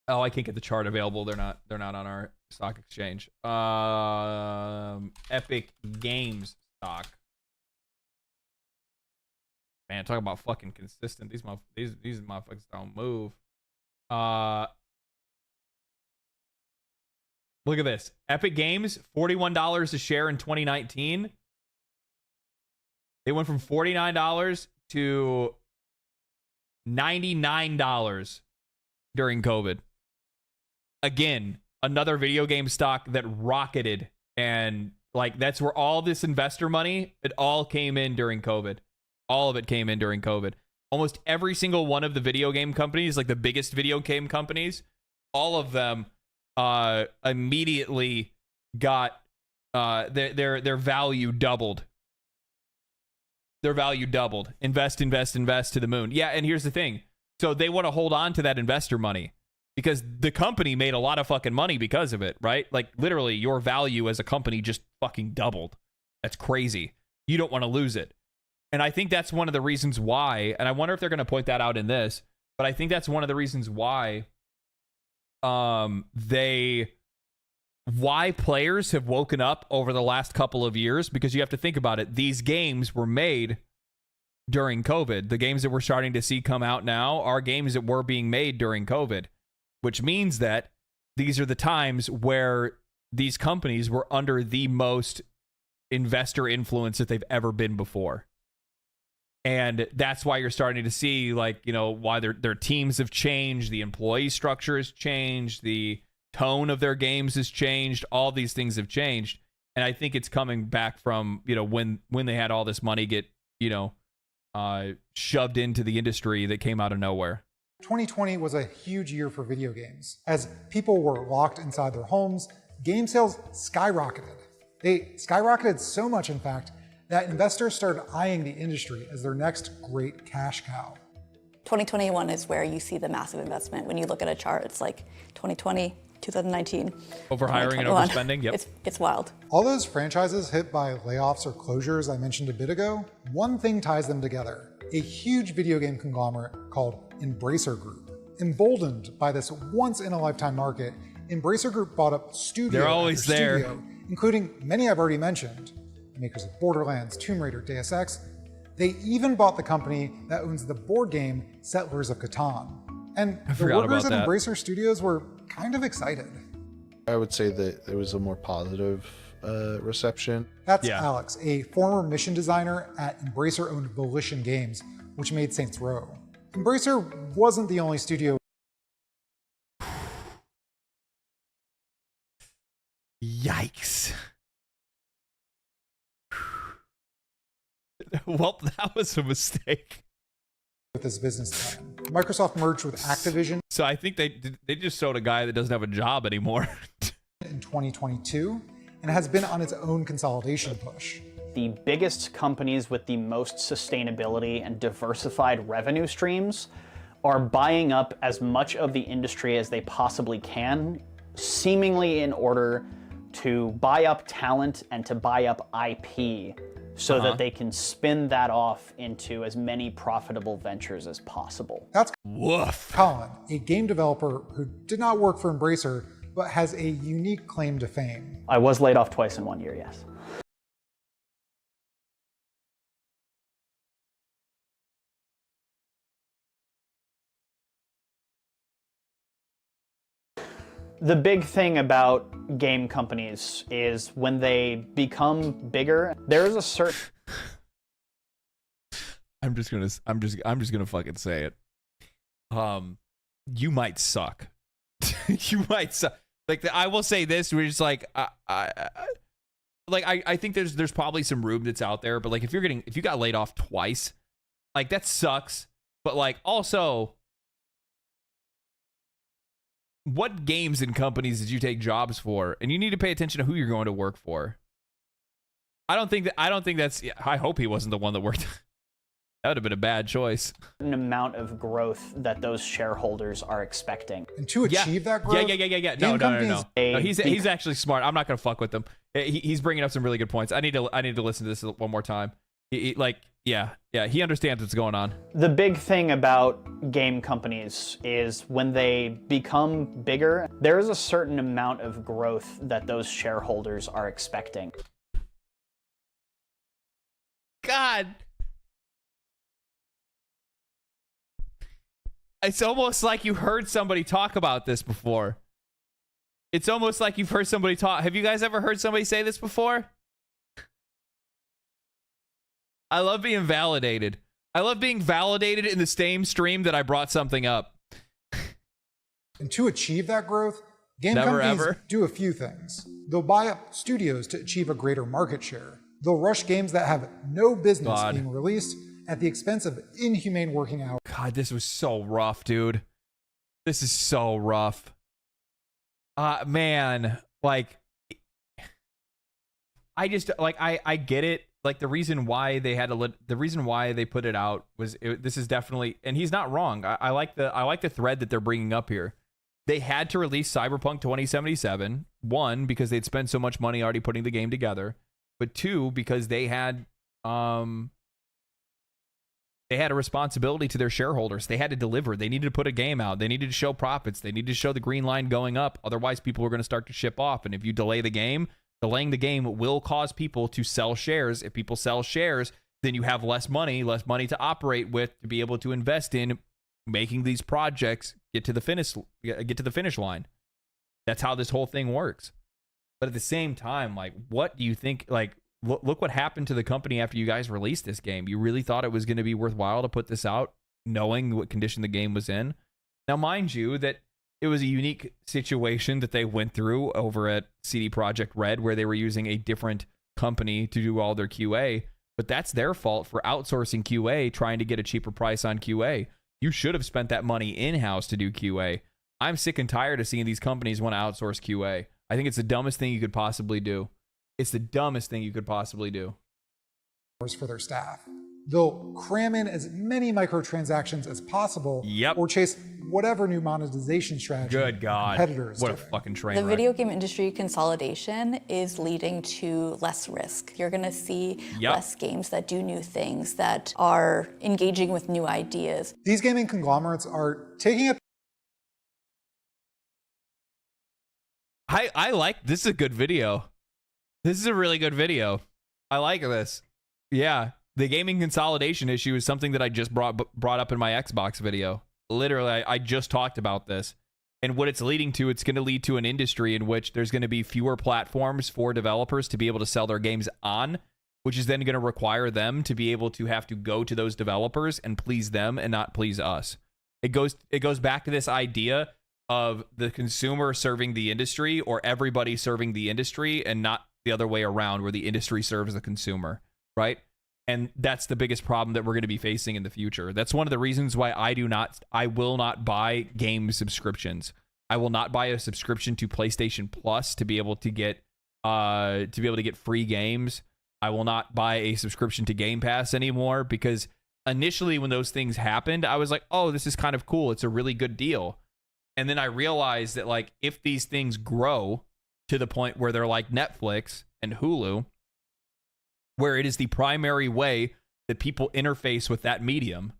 Oh, I can't get the chart available. They're not on our stock exchange. Epic Games stock. Man, talk about fucking consistent. These motherfuckers don't move. Look at this. Epic Games, $41 a share in 2019. They went from $49 to $99 during COVID. Again, another video game stock that rocketed, and like that's where all this investor money, it all came in during COVID. All of it came in during COVID. Almost every single one of the video game companies, like the biggest video game companies, all of them immediately got their value doubled. Their value doubled. Invest to the moon. Yeah, and here's the thing. So they want to hold on to that investor money because the company made a lot of fucking money because of it, right? Like literally your value as a company just fucking doubled. That's crazy. You don't want to lose it. And I think that's one of the reasons why, and I wonder if they're going to point that out in this, but I think that's one of the reasons why why players have woken up over the last couple of years, because you have to think about it. These games were made during COVID. The games that we're starting to see come out now are games that were being made during COVID, which means that these are the times where these companies were under the most investor influence that they've ever been before. And that's why you're starting to see, like, you know, why their teams have changed, the employee structure has changed, the tone of their games has changed, all these things have changed. And I think it's coming back from, you know, when they had all this money get, you know, shoved into the industry that came out of nowhere. 2020 was a huge year for video games. As people were locked inside their homes, game sales skyrocketed. They skyrocketed so much, in fact, that investors started eyeing the industry as their next great cash cow. 2021 is where you see the massive investment. When you look at a chart, it's like 2020, 2019. Overhiring and overspending, yep. It's wild. All those franchises hit by layoffs or closures I mentioned a bit ago, one thing ties them together: a huge video game conglomerate called Embracer Group. Emboldened by this once-in-a-lifetime market, Embracer Group bought up studio They're always after there. studio, including many I've already mentioned, makers of Borderlands, Tomb Raider, Deus Ex. They even bought the company that owns the board game Settlers of Catan. And the workers at Embracer Studios were kind of excited. I would say that there was a more positive reception. That's Alex, a former mission designer at Embracer-owned Volition Games, which made Saints Row. Embracer wasn't the only studio. Yikes. Well, that was a mistake. With this business plan, Microsoft merged with Activision. So I think they just showed a guy that doesn't have a job anymore. In 2022, and has been on its own consolidation push. The biggest companies with the most sustainability and diversified revenue streams are buying up as much of the industry as they possibly can, seemingly in order to buy up talent and to buy up IP so that they can spin that off into as many profitable ventures as possible. That's Woof. Colin, a game developer who did not work for Embracer, but has a unique claim to fame. I was laid off twice in 1 year, yes. The big thing about game companies is when they become bigger, there's a certain... I'm just gonna fucking say it. You might suck. You might suck. Like, I will say this, we're just like, I think there's probably some room that's out there, but like, if you got laid off twice, like, that sucks. But like, also, what games and companies did you take jobs for? And you need to pay attention to who you're going to work for. I don't think that's, I hope he wasn't the one that worked. That would have been a bad choice. An amount of growth that those shareholders are expecting. And to achieve that growth, No. He's actually smart. I'm not gonna fuck with him. He's bringing up some really good points. I need to listen to this one more time. He understands what's going on. The big thing about game companies is when they become bigger, there is a certain amount of growth that those shareholders are expecting. God. It's almost like you heard somebody talk about this before. It's almost like you've heard somebody talk. Have you guys ever heard somebody say this before? I love being validated. I love being validated in the same stream that I brought something up. And to achieve that growth, game companies do a few things. They'll buy up studios to achieve a greater market share. They'll rush games that have no business being released at the expense of inhumane working hours. God, this was so rough, dude. This is so rough. Man, like, I just, like, I get it. Like, the reason why they had to, the reason why they put it out was, this is definitely, and he's not wrong. I like the thread that they're bringing up here. They had to release Cyberpunk 2077. One, because they'd spent so much money already putting the game together, but two, because they had, They had a responsibility to their shareholders. They had to deliver. They needed to put a game out. They needed to show profits. They needed to show the green line going up. Otherwise, people were going to start to ship off. And if you delay the game, delaying the game will cause people to sell shares. If people sell shares, then you have less money to operate with, to be able to invest in making these projects get to the finish line. That's how this whole thing works. But at the same time, like, what do you think? Like, look what happened to the company after you guys released this game. You really thought it was going to be worthwhile to put this out, knowing what condition the game was in. Now, mind you, that it was a unique situation that they went through over at CD Projekt Red, where they were using a different company to do all their QA. But that's their fault for outsourcing QA, trying to get a cheaper price on QA. You should have spent that money in-house to do QA. I'm sick and tired of seeing these companies want to outsource QA. I think it's the dumbest thing you could possibly do. It's the dumbest thing you could possibly do. For their staff. They'll cram in as many microtransactions as possible, or chase whatever new monetization strategy competitors what a fucking train The wreck. video game industry consolidation is leading to less risk. You're going to see less games that do new things, that are engaging with new ideas. These gaming conglomerates are taking up. I like this. Is a good video. This is a really good video. I like this. Yeah. The gaming consolidation issue is something that I just brought up in my Xbox video. Literally, I just talked about this. And what it's leading to, it's going to lead to an industry in which there's going to be fewer platforms for developers to be able to sell their games on, which is then going to require them to be able to have to go to those developers and please them and not please us. It goes back to this idea of the consumer serving the industry, or everybody serving the industry, and not the other way around, where the industry serves the consumer, right? And that's the biggest problem that we're going to be facing in the future. That's one of the reasons why I will not buy game subscriptions. I will not buy a subscription to PlayStation Plus to be able to get free games. I will not buy a subscription to Game Pass anymore, because initially when those things happened, I was like, oh, this is kind of cool. It's a really good deal. And then I realized that, like, if these things grow to the point where they're like Netflix and Hulu, where it is the primary way that people interface with that medium,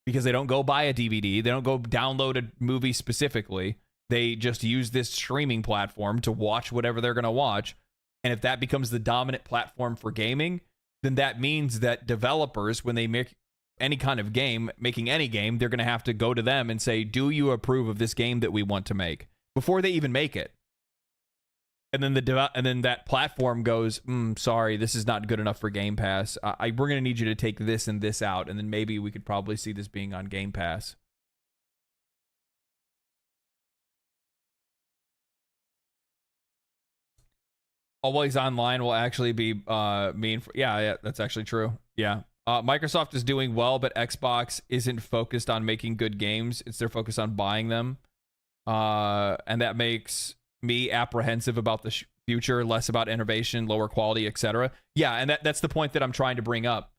because they don't go buy a DVD, they don't go download a movie specifically, they just use this streaming platform to watch whatever they're going to watch. And if that becomes the dominant platform for gaming, then that means that developers, when they make any kind of game, making any game, they're going to have to go to them and say, do you approve of this game that we want to make, before they even make it? And then that platform goes, sorry, this is not good enough for Game Pass. We're going to need you to take this and this out, and then maybe we could probably see this being on Game Pass. Always online will actually be mean for, yeah, that's actually true. Yeah. Microsoft is doing well, but Xbox isn't focused on making good games. It's their focus on buying them. And that makes me apprehensive about the future, less about innovation, lower quality, etc. Yeah, and that's the point that I'm trying to bring up.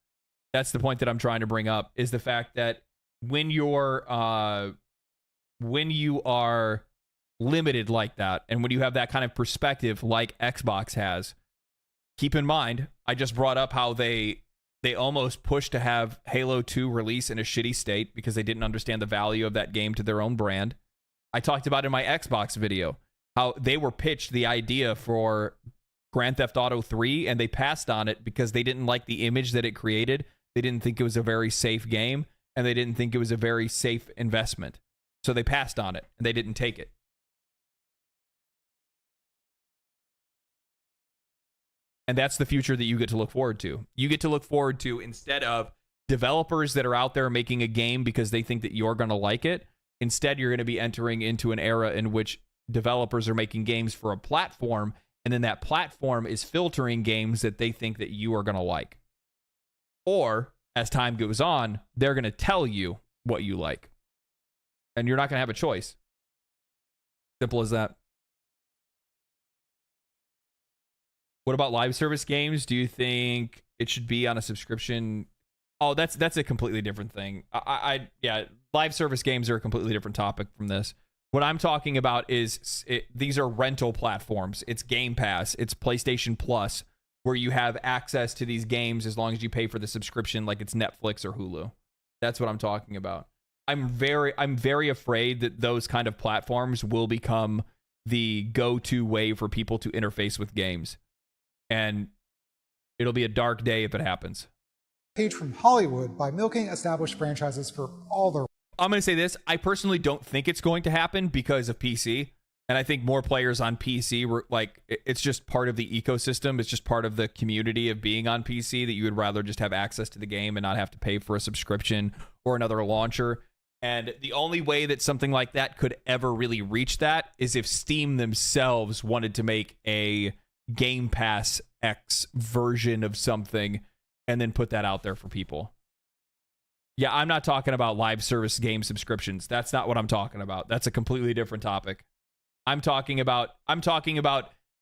That's the point that I'm trying to bring up, is the fact that when you are limited like that, and when you have that kind of perspective like Xbox has, keep in mind, I just brought up how they almost pushed to have Halo 2 release in a shitty state because they didn't understand the value of that game to their own brand. I talked about in my Xbox video how they were pitched the idea for Grand Theft Auto 3, and they passed on it because they didn't like the image that it created. They didn't think it was a very safe game, and they didn't think it was a very safe investment. So they passed on it, and they didn't take it. And that's the future that you get to look forward to. You get to look forward to, instead of developers that are out there making a game because they think that you're going to like it, instead you're going to be entering into an era in which developers are making games for a platform, and then that platform is filtering games that they think that you are going to like. Or, as time goes on, they're going to tell you what you like. And you're not going to have a choice. Simple as that. What about live service games? Do you think it should be on a subscription? Oh, that's a completely different thing. Yeah, live service games are a completely different topic from this. What I'm talking about is these are rental platforms. It's Game Pass. It's PlayStation Plus, where you have access to these games as long as you pay for the subscription, like it's Netflix or Hulu. That's what I'm talking about. I'm very afraid that those kind of platforms will become the go-to way for people to interface with games. And it'll be a dark day if it happens. Page from Hollywood by milking established franchises for all their... I'm going to say this. I personally don't think it's going to happen because of PC. And I think more players on PC were like, it's just part of the ecosystem. It's just part of the community of being on PC that you would rather just have access to the game and not have to pay for a subscription or another launcher. And the only way that something like that could ever really reach that is if Steam themselves wanted to make a Game Pass X version of something and then put that out there for people. Yeah, I'm not talking about live service game subscriptions. That's not what I'm talking about. That's a completely different topic. I'm talking about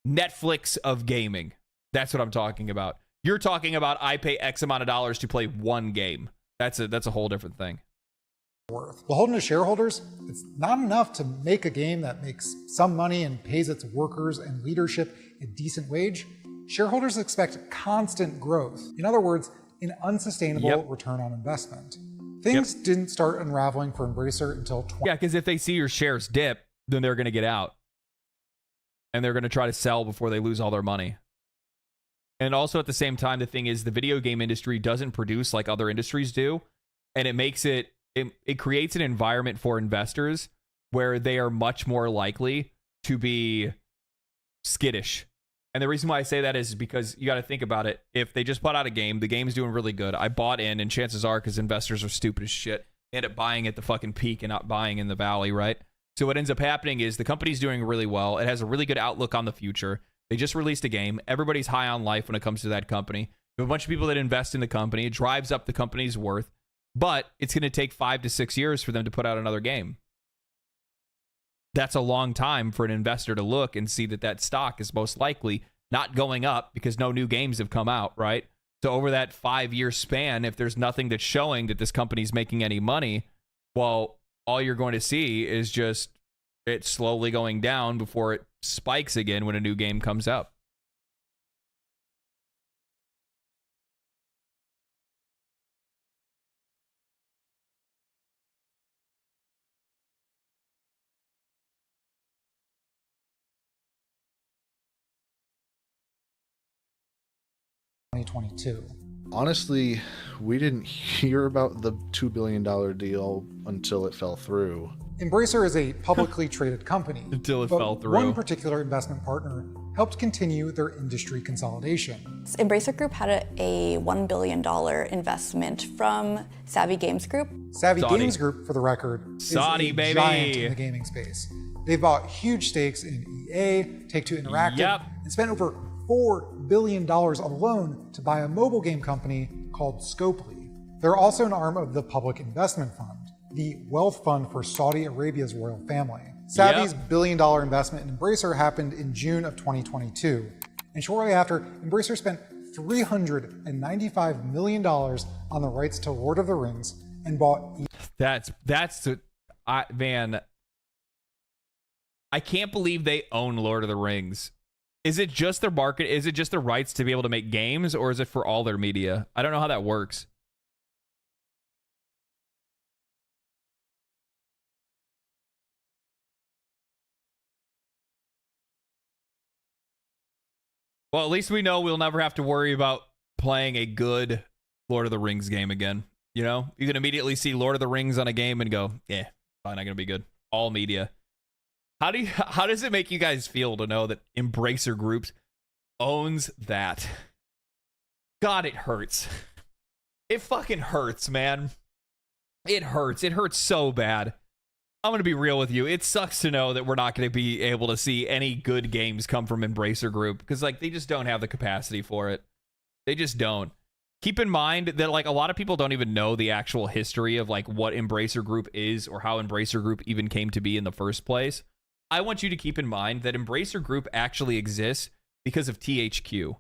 Netflix of gaming. That's what I'm talking about. You're talking about I pay X amount of dollars to play one game. That's a whole different thing. Worth. Beholden to shareholders, it's not enough to make a game that makes some money and pays its workers and leadership a decent wage. Shareholders expect constant growth. In other words, an unsustainable return on investment. Things didn't start unraveling for Embracer until... Yeah, because if they see your shares dip, then they're going to get out. And they're going to try to sell before they lose all their money. And also at the same time, the thing is the video game industry doesn't produce like other industries do. And it makes it creates an environment for investors where they are much more likely to be skittish. And the reason why I say that is because you got to think about it. If they just put out a game, the game's doing really good. I bought in, and chances are, because investors are stupid as shit, they end up buying at the fucking peak and not buying in the valley, right? So what ends up happening is the company's doing really well. It has a really good outlook on the future. They just released a game. Everybody's high on life when it comes to that company. You have a bunch of people that invest in the company. It drives up the company's worth. But it's going to take 5 to 6 years for them to put out another game. That's a long time for an investor to look and see that stock is most likely not going up because no new games have come out, right? So over that 5-year span, if there's nothing that's showing that this company's making any money, well, all you're going to see is just it slowly going down before it spikes again when a new game comes out. Honestly, we didn't hear about the $2 billion deal until it fell through. Embracer is a publicly traded company. Until it fell through. One particular investment partner helped continue their industry consolidation. Embracer Group had a $1 billion investment from Savvy Games Group. Savvy Games Group, for the record, is a giant in the gaming space. They've bought huge stakes in EA, Take-Two Interactive, and spent over $4 billion alone to buy a mobile game company called Scopely. They're also an arm of the Public Investment Fund, the wealth fund for Saudi Arabia's royal family. Savvy's billion-dollar investment in Embracer happened in June of 2022, and shortly after, Embracer spent $395 million on the rights to Lord of the Rings and bought... Man, I can't believe they own Lord of the Rings. Is it just their market? Is it just the rights to be able to make games, or is it for all their media? I don't know how that works. Well, at least we know we'll never have to worry about playing a good Lord of the Rings game again. You know, you can immediately see Lord of the Rings on a game and go, yeah, probably not going to be good. All media. How does it make you guys feel to know that Embracer Groups owns that? God, it hurts. It fucking hurts, man. It hurts. It hurts so bad. I'm going to be real with you. It sucks to know that we're not going to be able to see any good games come from Embracer Group because, like, they just don't have the capacity for it. They just don't. Keep in mind that, like, a lot of people don't even know the actual history of, like, what Embracer Group is or how Embracer Group even came to be in the first place. I want you to keep in mind that Embracer Group actually exists because of THQ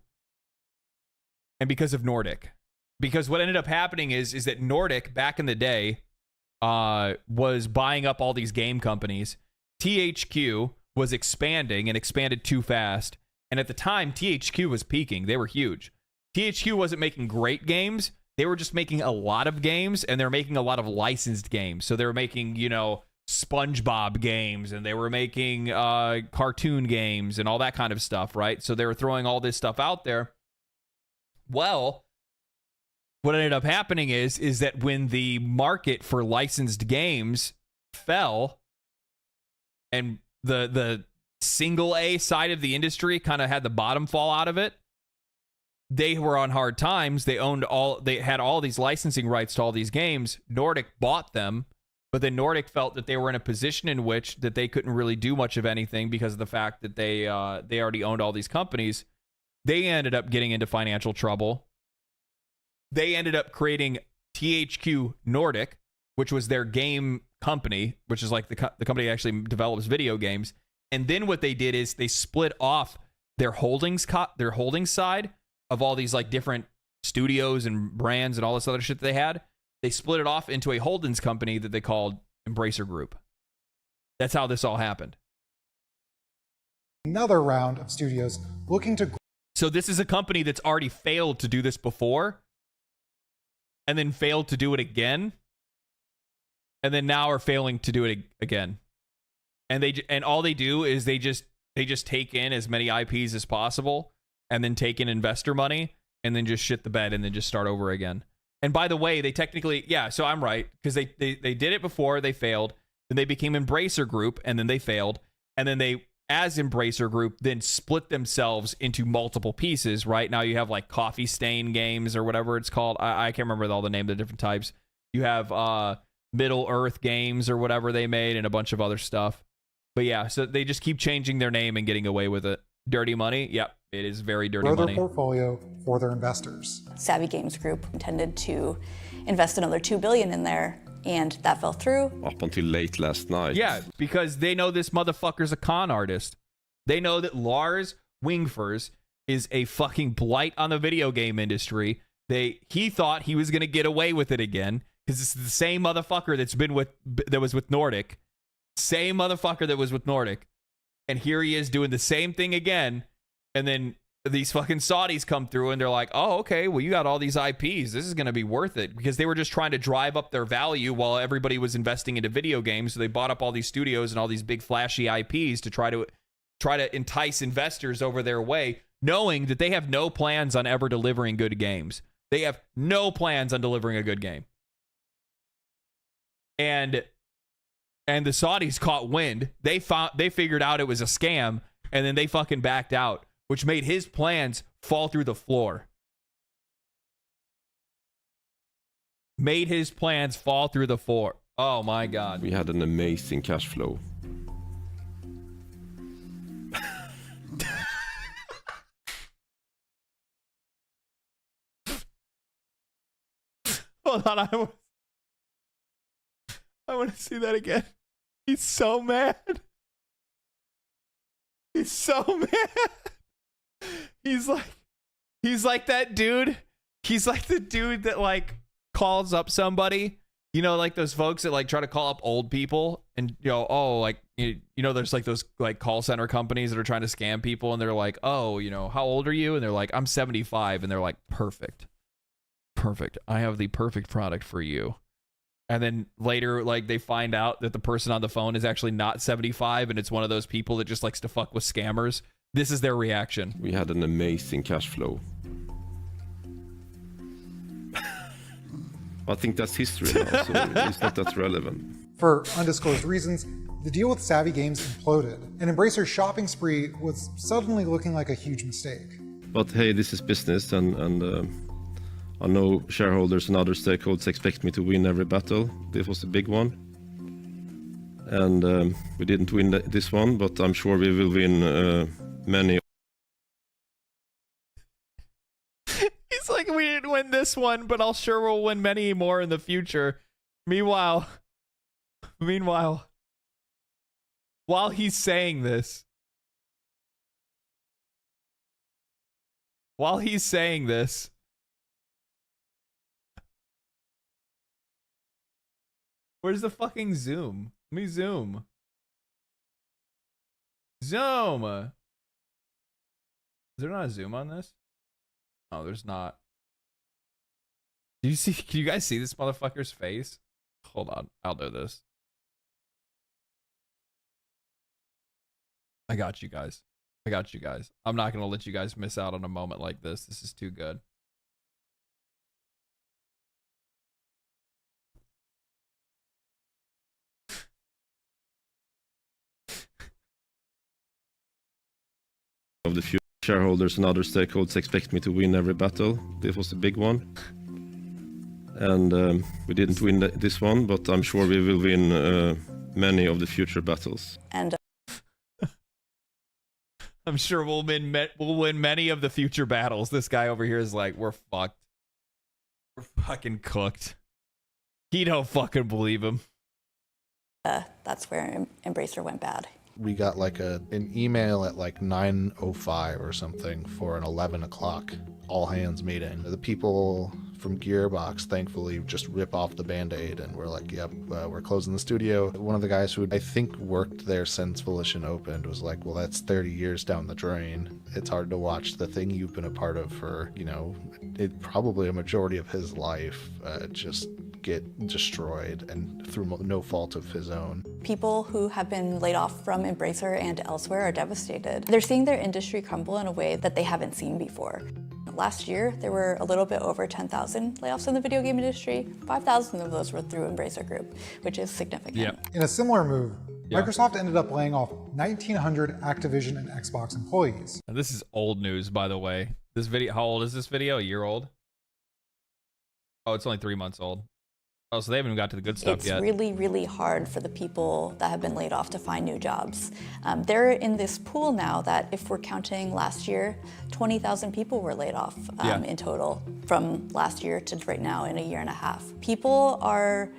and because of Nordic. Because what ended up happening is that Nordic, back in the day, was buying up all these game companies. THQ was expanding and expanded too fast. And at the time, THQ was peaking. They were huge. THQ wasn't making great games, they were just making a lot of games, and they're making a lot of licensed games. So they were making, you know, SpongeBob games, and they were making cartoon games and all that kind of stuff, right? So they were throwing all this stuff out there. Well, what ended up happening is that when the market for licensed games fell, and the single A side of the industry kind of had the bottom fall out of it, they were on hard times. They had all these licensing rights to all these games. Nordic bought them, but then Nordic felt that they were in a position in which that they couldn't really do much of anything because of the fact that they already owned all these companies. They ended up getting into financial trouble. They ended up creating THQ Nordic, which was their game company, which is like the company that actually develops video games. And then what they did is they split off their holdings side of all these like different studios and brands and all this other shit that they had. They split it off into a holdings company that they called Embracer Group. That's how this all happened. Another round of studios looking to... So this is a company that's already failed to do this before, and then failed to do it again, and then now are failing to do it again. And all they do is they just take in as many IPs as possible, and then take in investor money, and then just shit the bed, and then just start over again. And by the way, they technically, yeah, so I'm right, because they did it before, they failed, then they became Embracer Group, and then they failed, and then they, as Embracer Group, then split themselves into multiple pieces, right? Now you have like Coffee Stain Games or whatever it's called. I can't remember all the name of the different types. You have Middle Earth Games or whatever they made, and a bunch of other stuff. But yeah, so they just keep changing their name and getting away with it. Dirty money? Yep, it is very dirty grow money. their portfolio for their investors. Savvy Games Group intended to invest another $2 billion in there, and that fell through. Up until late last night. Yeah, because they know this motherfucker's a con artist. They know that Lars Wingfors is a fucking blight on the video game industry. He thought he was gonna get away with it again because it's the same motherfucker that was with Nordic, same motherfucker that was with Nordic, and here he is doing the same thing again. And then these fucking Saudis come through and they're like, oh, okay, well, you got all these IPs. This is going to be worth it, because they were just trying to drive up their value while everybody was investing into video games. So they bought up all these studios and all these big flashy IPs to try to entice investors over their way, knowing that they have no plans on ever delivering good games. They have no plans on delivering a good game. And the Saudis caught wind. They figured out it was a scam, and then they fucking backed out, which made his plans fall through the floor. Made his plans fall through the floor. Oh my God. We had an amazing cash flow. Hold on, I want to see that again. He's so mad. He's so mad. He's like that dude. He's like the dude that like calls up somebody, you know, like those folks that like try to call up old people, and you know, oh, like you know, there's like those like call center companies that are trying to scam people, and they're like, oh, you know, how old are you? And they're like, I'm 75, and they're like, perfect. I have the perfect product for you. And then later, like, they find out that the person on the phone is actually not 75, and it's one of those people that just likes to fuck with scammers. This is their reaction. We had an amazing cash flow. I think that's history now, so it's not that relevant. For undisclosed reasons, the deal with Savvy Games imploded, and Embracer's shopping spree was suddenly looking like a huge mistake. But hey, this is business, and I know shareholders and other stakeholders expect me to win every battle. This was a big one. And we didn't win this one, but I'm sure we will win many. He's like, we didn't win this one, but I'll sure we'll win many more in the future. Meanwhile, while he's saying this, where's the fucking zoom? Let me zoom. Zoom! Is there not a zoom on this? Oh, there's not. Do you see? Can you guys see this motherfucker's face? Hold on, I'll do this. I got you guys. I got you guys. I'm not gonna let you guys miss out on a moment like this. This is too good. Of the few shareholders and other stakeholders expect me to win every battle. This was the big one. And we didn't win this one, but I'm sure we will win many of the future battles. And I'm sure we'll win many of the future battles. This guy over here is like, we're fucked. We're fucking cooked. He don't fucking believe him. That's where Embracer went bad. We got like an email at like 9:05 or something for an 11 o'clock all hands meeting. The people from Gearbox thankfully just rip off the band-aid and we're like, yep, we're closing the studio. One of the guys who I think worked there since Volition opened was like, well, that's 30 years down the drain. It's hard to watch the thing you've been a part of for, you know, probably a majority of his life just get destroyed and through no fault of his own. People who have been laid off from Embracer and elsewhere are devastated. They're seeing their industry crumble in a way that they haven't seen before. Last year, there were a little bit over 10,000 layoffs in the video game industry. 5,000 of those were through Embracer Group, which is significant. Yep. In a similar move, Microsoft ended up laying off 1,900 Activision and Xbox employees. And this is old news, by the way. This video, how old is this video? A year old? Oh, it's only 3 months old. Oh, so they haven't even got to the good stuff yet. It's really, really hard for the people that have been laid off to find new jobs. They're in this pool now that if we're counting last year, 20,000 people were laid off in total from last year to right now in a year and a half. People are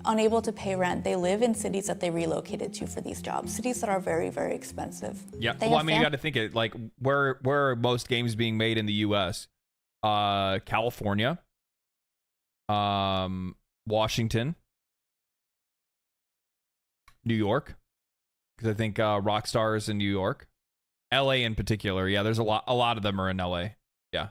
unable to pay rent. They live in cities that they relocated to for these jobs, cities that are very, very expensive. Yeah, well, I mean, you got to think it like where are most games being made in the U.S.? California, Washington, New York, because I think Rockstar is in New York, L.A. in particular. Yeah, there's a lot of them are in L.A. Yeah,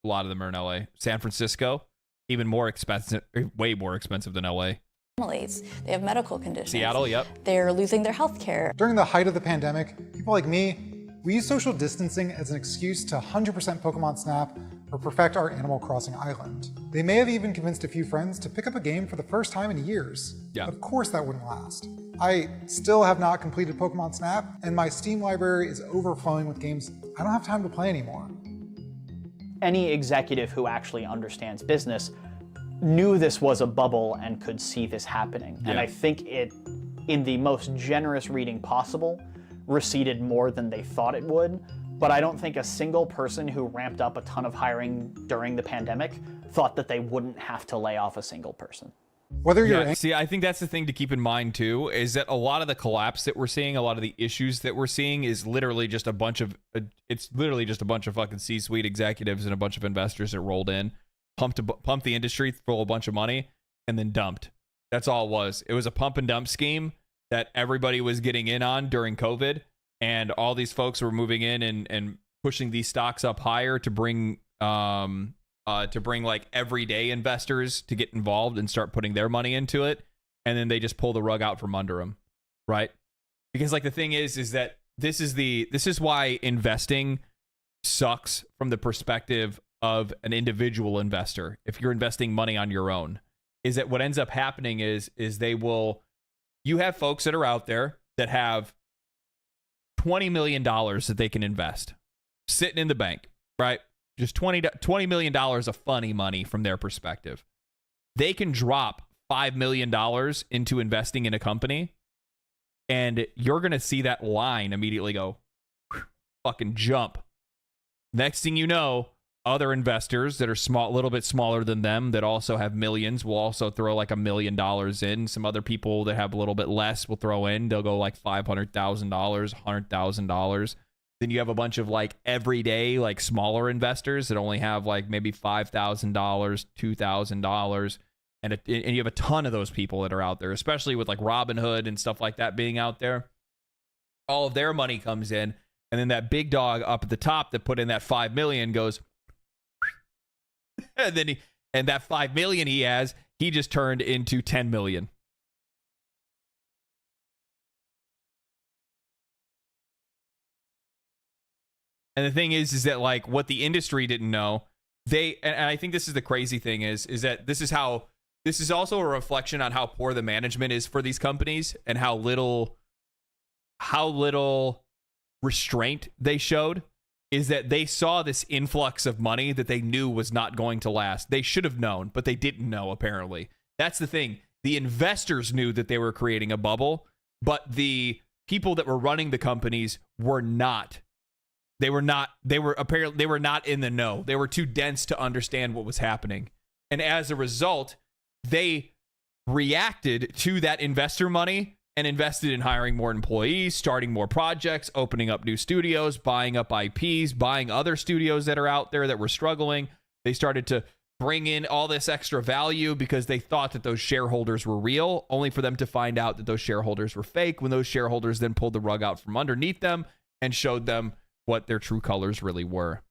a lot of them are in L.A. San Francisco, even more expensive, way more expensive than L.A. Families, they have medical conditions. Seattle, yep. They're losing their health care. During the height of the pandemic, people like me, we use social distancing as an excuse to 100% Pokemon Snap or perfect our Animal Crossing island. They may have even convinced a few friends to pick up a game for the first time in years. Yeah. Of course that wouldn't last. I still have not completed Pokemon Snap, and my Steam library is overflowing with games I don't have time to play anymore. Any executive who actually understands business knew this was a bubble and could see this happening. And I think it, in the most generous reading possible, receded more than they thought it would. But I don't think a single person who ramped up a ton of hiring during the pandemic thought that they wouldn't have to lay off a single person. Whether you're see, I think that's the thing to keep in mind too, is that a lot of the collapse that we're seeing, a lot of the issues that we're seeing is literally just a bunch of, it's literally just a bunch of fucking C-suite executives and a bunch of investors that rolled in, pumped the industry full of a bunch of money, and then dumped. That's all it was. It was a pump and dump scheme that everybody was getting in on during COVID, and all these folks were moving in and pushing these stocks up higher to bring like everyday investors to get involved and start putting their money into it, and then they just pull the rug out from under them, right? Because like the thing is that this is why investing sucks from the perspective of an individual investor. If you're investing money on your own, is that what ends up happening is you have folks that are out there that have $20 million that they can invest sitting in the bank, right? Just $20 million of funny money from their perspective. They can drop $5 million into investing in a company, and you're going to see that line immediately go fucking jump. Next thing you know, other investors that are small, a little bit smaller than them, that also have millions, will also throw like $1 million in. Some other people that have a little bit less will throw in. They'll go like $500,000, $100,000. Then you have a bunch of like everyday, like smaller investors that only have like maybe $5,000, $2,000. And you have a ton of those people that are out there, especially with like Robinhood and stuff like that being out there. All of their money comes in. And then that big dog up at the top that put in that $5 million goes, and And that 5 million he has, he just turned into 10 million. And the thing is that like what the industry didn't know, and I think this is the crazy thing is that this is also a reflection on how poor the management is for these companies and how little restraint they showed. Is that they saw this influx of money that they knew was not going to last. They should have known, but they didn't know, apparently. That's the thing. The investors knew that they were creating a bubble, but the people that were running the companies were not. They were not in the know. They were too dense to understand what was happening. And as a result, they reacted to that investor money and invested in hiring more employees, starting more projects, opening up new studios, buying up IPs, buying other studios that are out there that were struggling. They started to bring in all this extra value because they thought that those shareholders were real, only for them to find out that those shareholders were fake when those shareholders then pulled the rug out from underneath them and showed them what their true colors really were.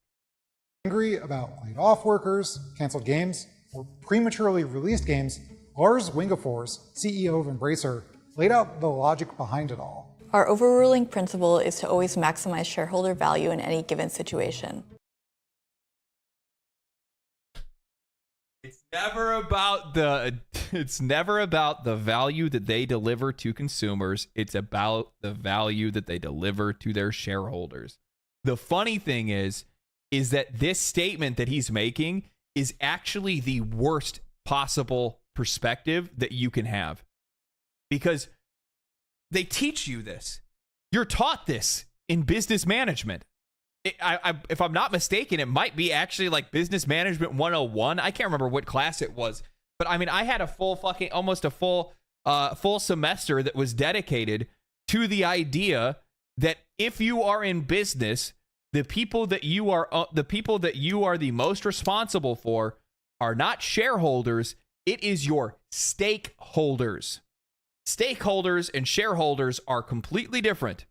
Angry about laid off workers, canceled games, or prematurely released games, Lars Wingefors, CEO of Embracer, laid out the logic behind it all. Our overruling principle is to always maximize shareholder value in any given situation. It's never about the value that they deliver to consumers. It's about the value that they deliver to their shareholders. The funny thing is that this statement that he's making is actually the worst possible perspective that you can have. Because they teach you this. You're taught this in business management. If I'm not mistaken, it might be actually like Business Management 101. I can't remember what class it was. But I mean, I had a full semester that was dedicated to the idea that if you are in business, the people that you are the most responsible for are not shareholders. It is your stakeholders. Stakeholders and shareholders are completely different.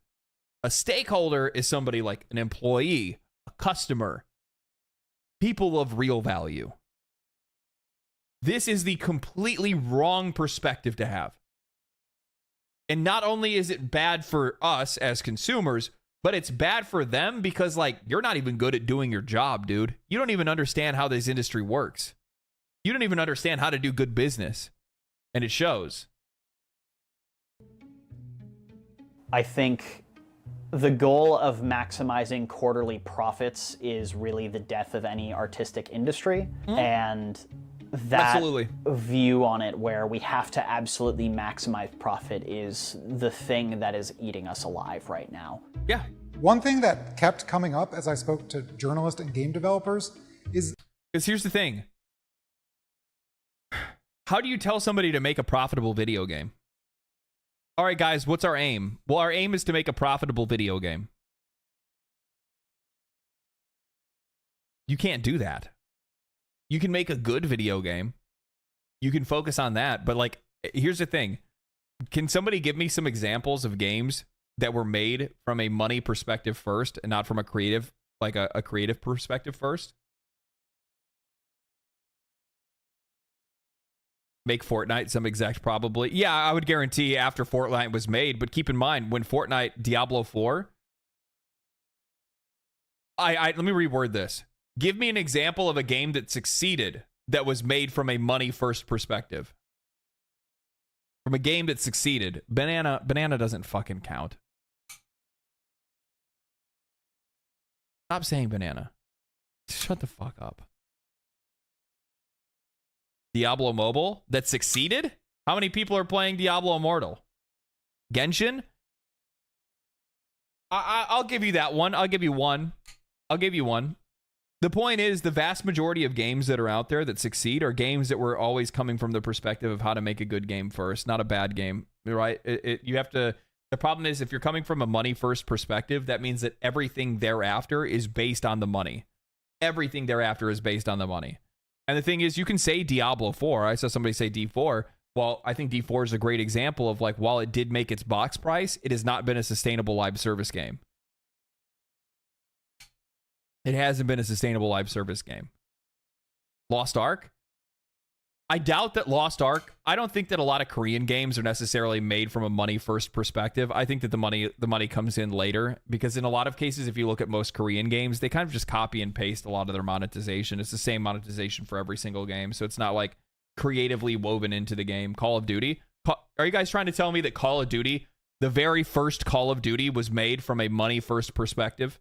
A stakeholder is somebody like an employee, a customer, people of real value. This is the completely wrong perspective to have. And not only is it bad for us as consumers, but it's bad for them because, like, you're not even good at doing your job, dude. You don't even understand how this industry works. You don't even understand how to do good business. And it shows. I think the goal of maximizing quarterly profits is really the death of any artistic industry. And that view on it where we have to absolutely maximize profit is the thing that is eating us alive right now. Yeah. One thing that kept coming up as I spoke to journalists and game developers is... Because here's the thing. How do you tell somebody to make a profitable video game? All right, guys, what's our aim? Well, our aim is to make a profitable video game. You can't do that. You can make a good video game. You can focus on that. But, like, here's the thing. Can somebody give me some examples of games that were made from a money perspective first and not from a creative, like a creative perspective first? Make Fortnite some exact probably. Yeah, I would guarantee after Fortnite was made, but keep in mind when Fortnite Diablo 4, let me reword this. Give me an example of a game that succeeded that was made from a money first perspective. From a game that succeeded. Banana doesn't fucking count. Stop saying banana. Shut the fuck up. Diablo Mobile that succeeded? How many people are playing Diablo Immortal? Genshin? I'll give you that one. I'll give you one. The point is, the vast majority of games that are out there that succeed are games that were always coming from the perspective of how to make a good game first, not a bad game, right? You have to... The problem is, if you're coming from a money first perspective, that means that everything thereafter is based on the money. Everything thereafter is based on the money. And the thing is, you can say Diablo 4. I saw somebody say D4. Well, I think D4 is a great example of, like, while it did make its box price, it has not been a sustainable live service game. It hasn't been a sustainable live service game. Lost Ark? I doubt that Lost Ark. I don't think that a lot of Korean games are necessarily made from a money first perspective. I think that the money comes in later, because in a lot of cases, if you look at most Korean games, they kind of just copy and paste a lot of their monetization. It's the same monetization for every single game, so it's not like creatively woven into the game. Call of Duty. Are you guys trying to tell me that Call of Duty, the very first Call of Duty, was made from a money first perspective?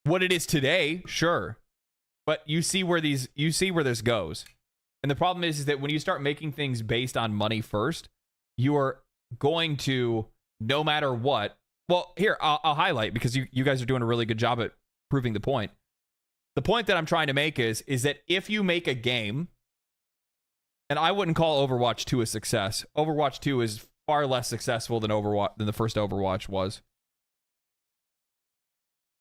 What it is today, sure, but you see where this goes, and the problem is that when you start making things based on money first, you are going to, no matter what. Well, here I'll highlight, because you guys are doing a really good job at proving the point. The point that I'm trying to make is that if you make a game, and I wouldn't call Overwatch 2 a success. Overwatch 2 is far less successful than the first Overwatch was.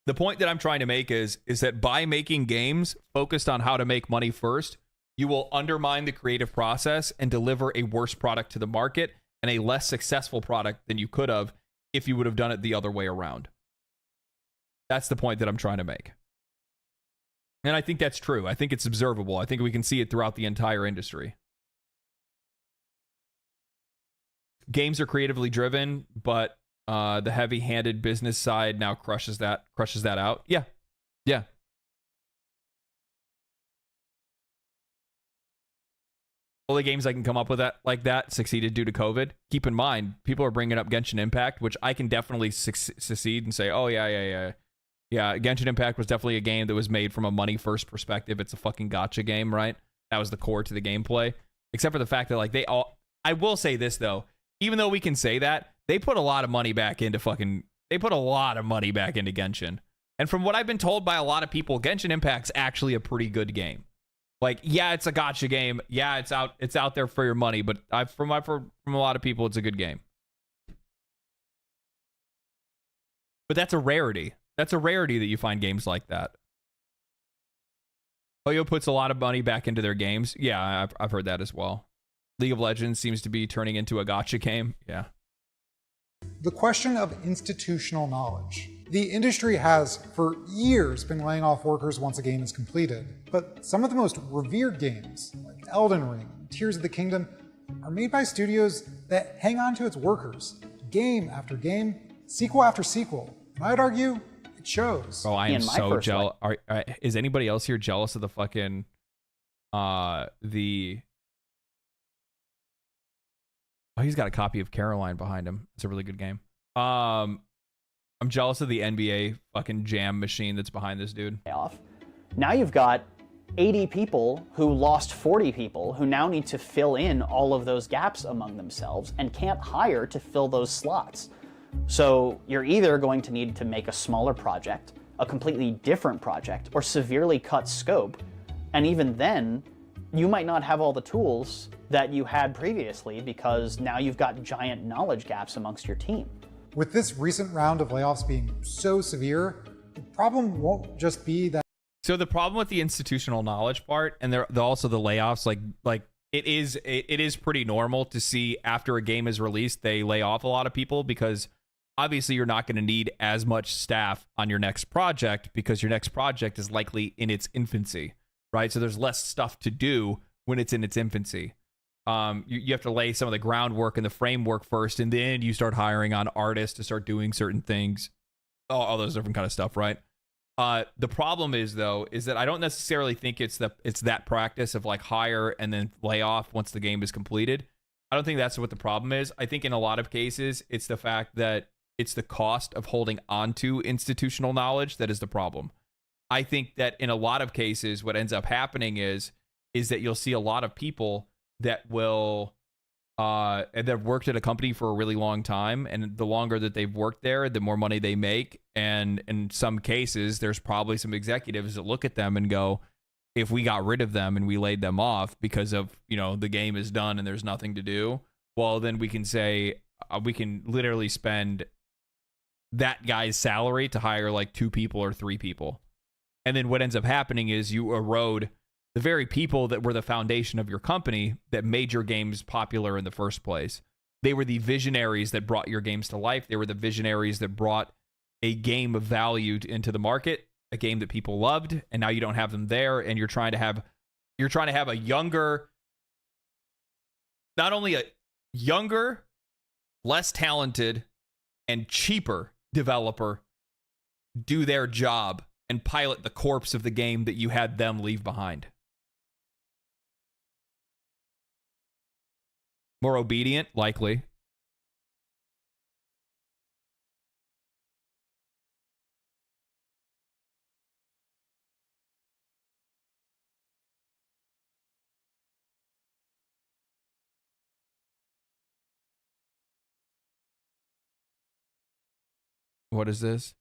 The point that I'm trying to make is that by making games focused on how to make money first, you will undermine the creative process and deliver a worse product to the market, and a less successful product than you could have if you would have done it the other way around. That's the point that I'm trying to make. And I think that's true. I think it's observable. I think we can see it throughout the entire industry. Games are creatively driven, but the heavy-handed business side now crushes that out. Yeah. Only games I can come up with that succeeded due to COVID. Keep in mind, people are bringing up Genshin Impact, which I can definitely succeed and say, oh yeah. Genshin Impact was definitely a game that was made from a money first perspective. It's a fucking gacha game, right? That was the core to the gameplay. Except for the fact that I will say this though, even though we can say that, they put a lot of money back into Genshin. And from what I've been told by a lot of people, Genshin Impact's actually a pretty good game. Like, yeah, it's a gacha game. Yeah, it's out there for your money, but from a lot of people, it's a good game. But that's a rarity. That's a rarity that you find games like that. Oyo puts a lot of money back into their games. Yeah, I've heard that as well. League of Legends seems to be turning into a gacha game. Yeah. The question of institutional knowledge. The industry has, for years, been laying off workers once a game is completed. But some of the most revered games, like Elden Ring and Tears of the Kingdom, are made by studios that hang on to its workers, game after game, sequel after sequel. And I'd argue it shows. Oh, I am so jealous. Is anybody else here jealous of the fucking Oh, he's got a copy of Caroline behind him. It's a really good game. I'm jealous of the NBA fucking jam machine that's behind this dude. Now you've got 80 people who lost 40 people who now need to fill in all of those gaps among themselves and can't hire to fill those slots. So you're either going to need to make a smaller project, a completely different project, or severely cut scope. And even then, you might not have all the tools that you had previously because now you've got giant knowledge gaps amongst your team. With this recent round of layoffs being so severe, the problem won't just be that. So the problem with the institutional knowledge part, and also the layoffs, like it is pretty normal to see after a game is released, they lay off a lot of people, because obviously you're not going to need as much staff on your next project because your next project is likely in its infancy, right? So there's less stuff to do when it's in its infancy. You have to lay some of the groundwork and the framework first, and then you start hiring on artists to start doing certain things, all those different kind of stuff, right? The problem is that I don't necessarily think it's that practice of like hire and then lay off once the game is completed. I don't think that's what the problem is. I think in a lot of cases, it's the fact that it's the cost of holding onto institutional knowledge that is the problem. I think that in a lot of cases, what ends up happening is that you'll see a lot of people that will that have worked at a company for a really long time, and the longer that they've worked there, the more money they make. And in some cases, there's probably some executives that look at them and go, if we got rid of them and we laid them off because of, the game is done and there's nothing to do, well, then we can say we can literally spend that guy's salary to hire like 2 people or 3 people. And then what ends up happening is you erode the very people that were the foundation of your company that made your games popular in the first place. They were the visionaries that brought your games to life. They were the visionaries that brought a game of value into the market, a game that people loved, and now you don't have them there, and you're trying to have a younger, not only a younger, less talented, and cheaper developer do their job and pilot the corpse of the game that you had them leave behind. More obedient, likely. What is this?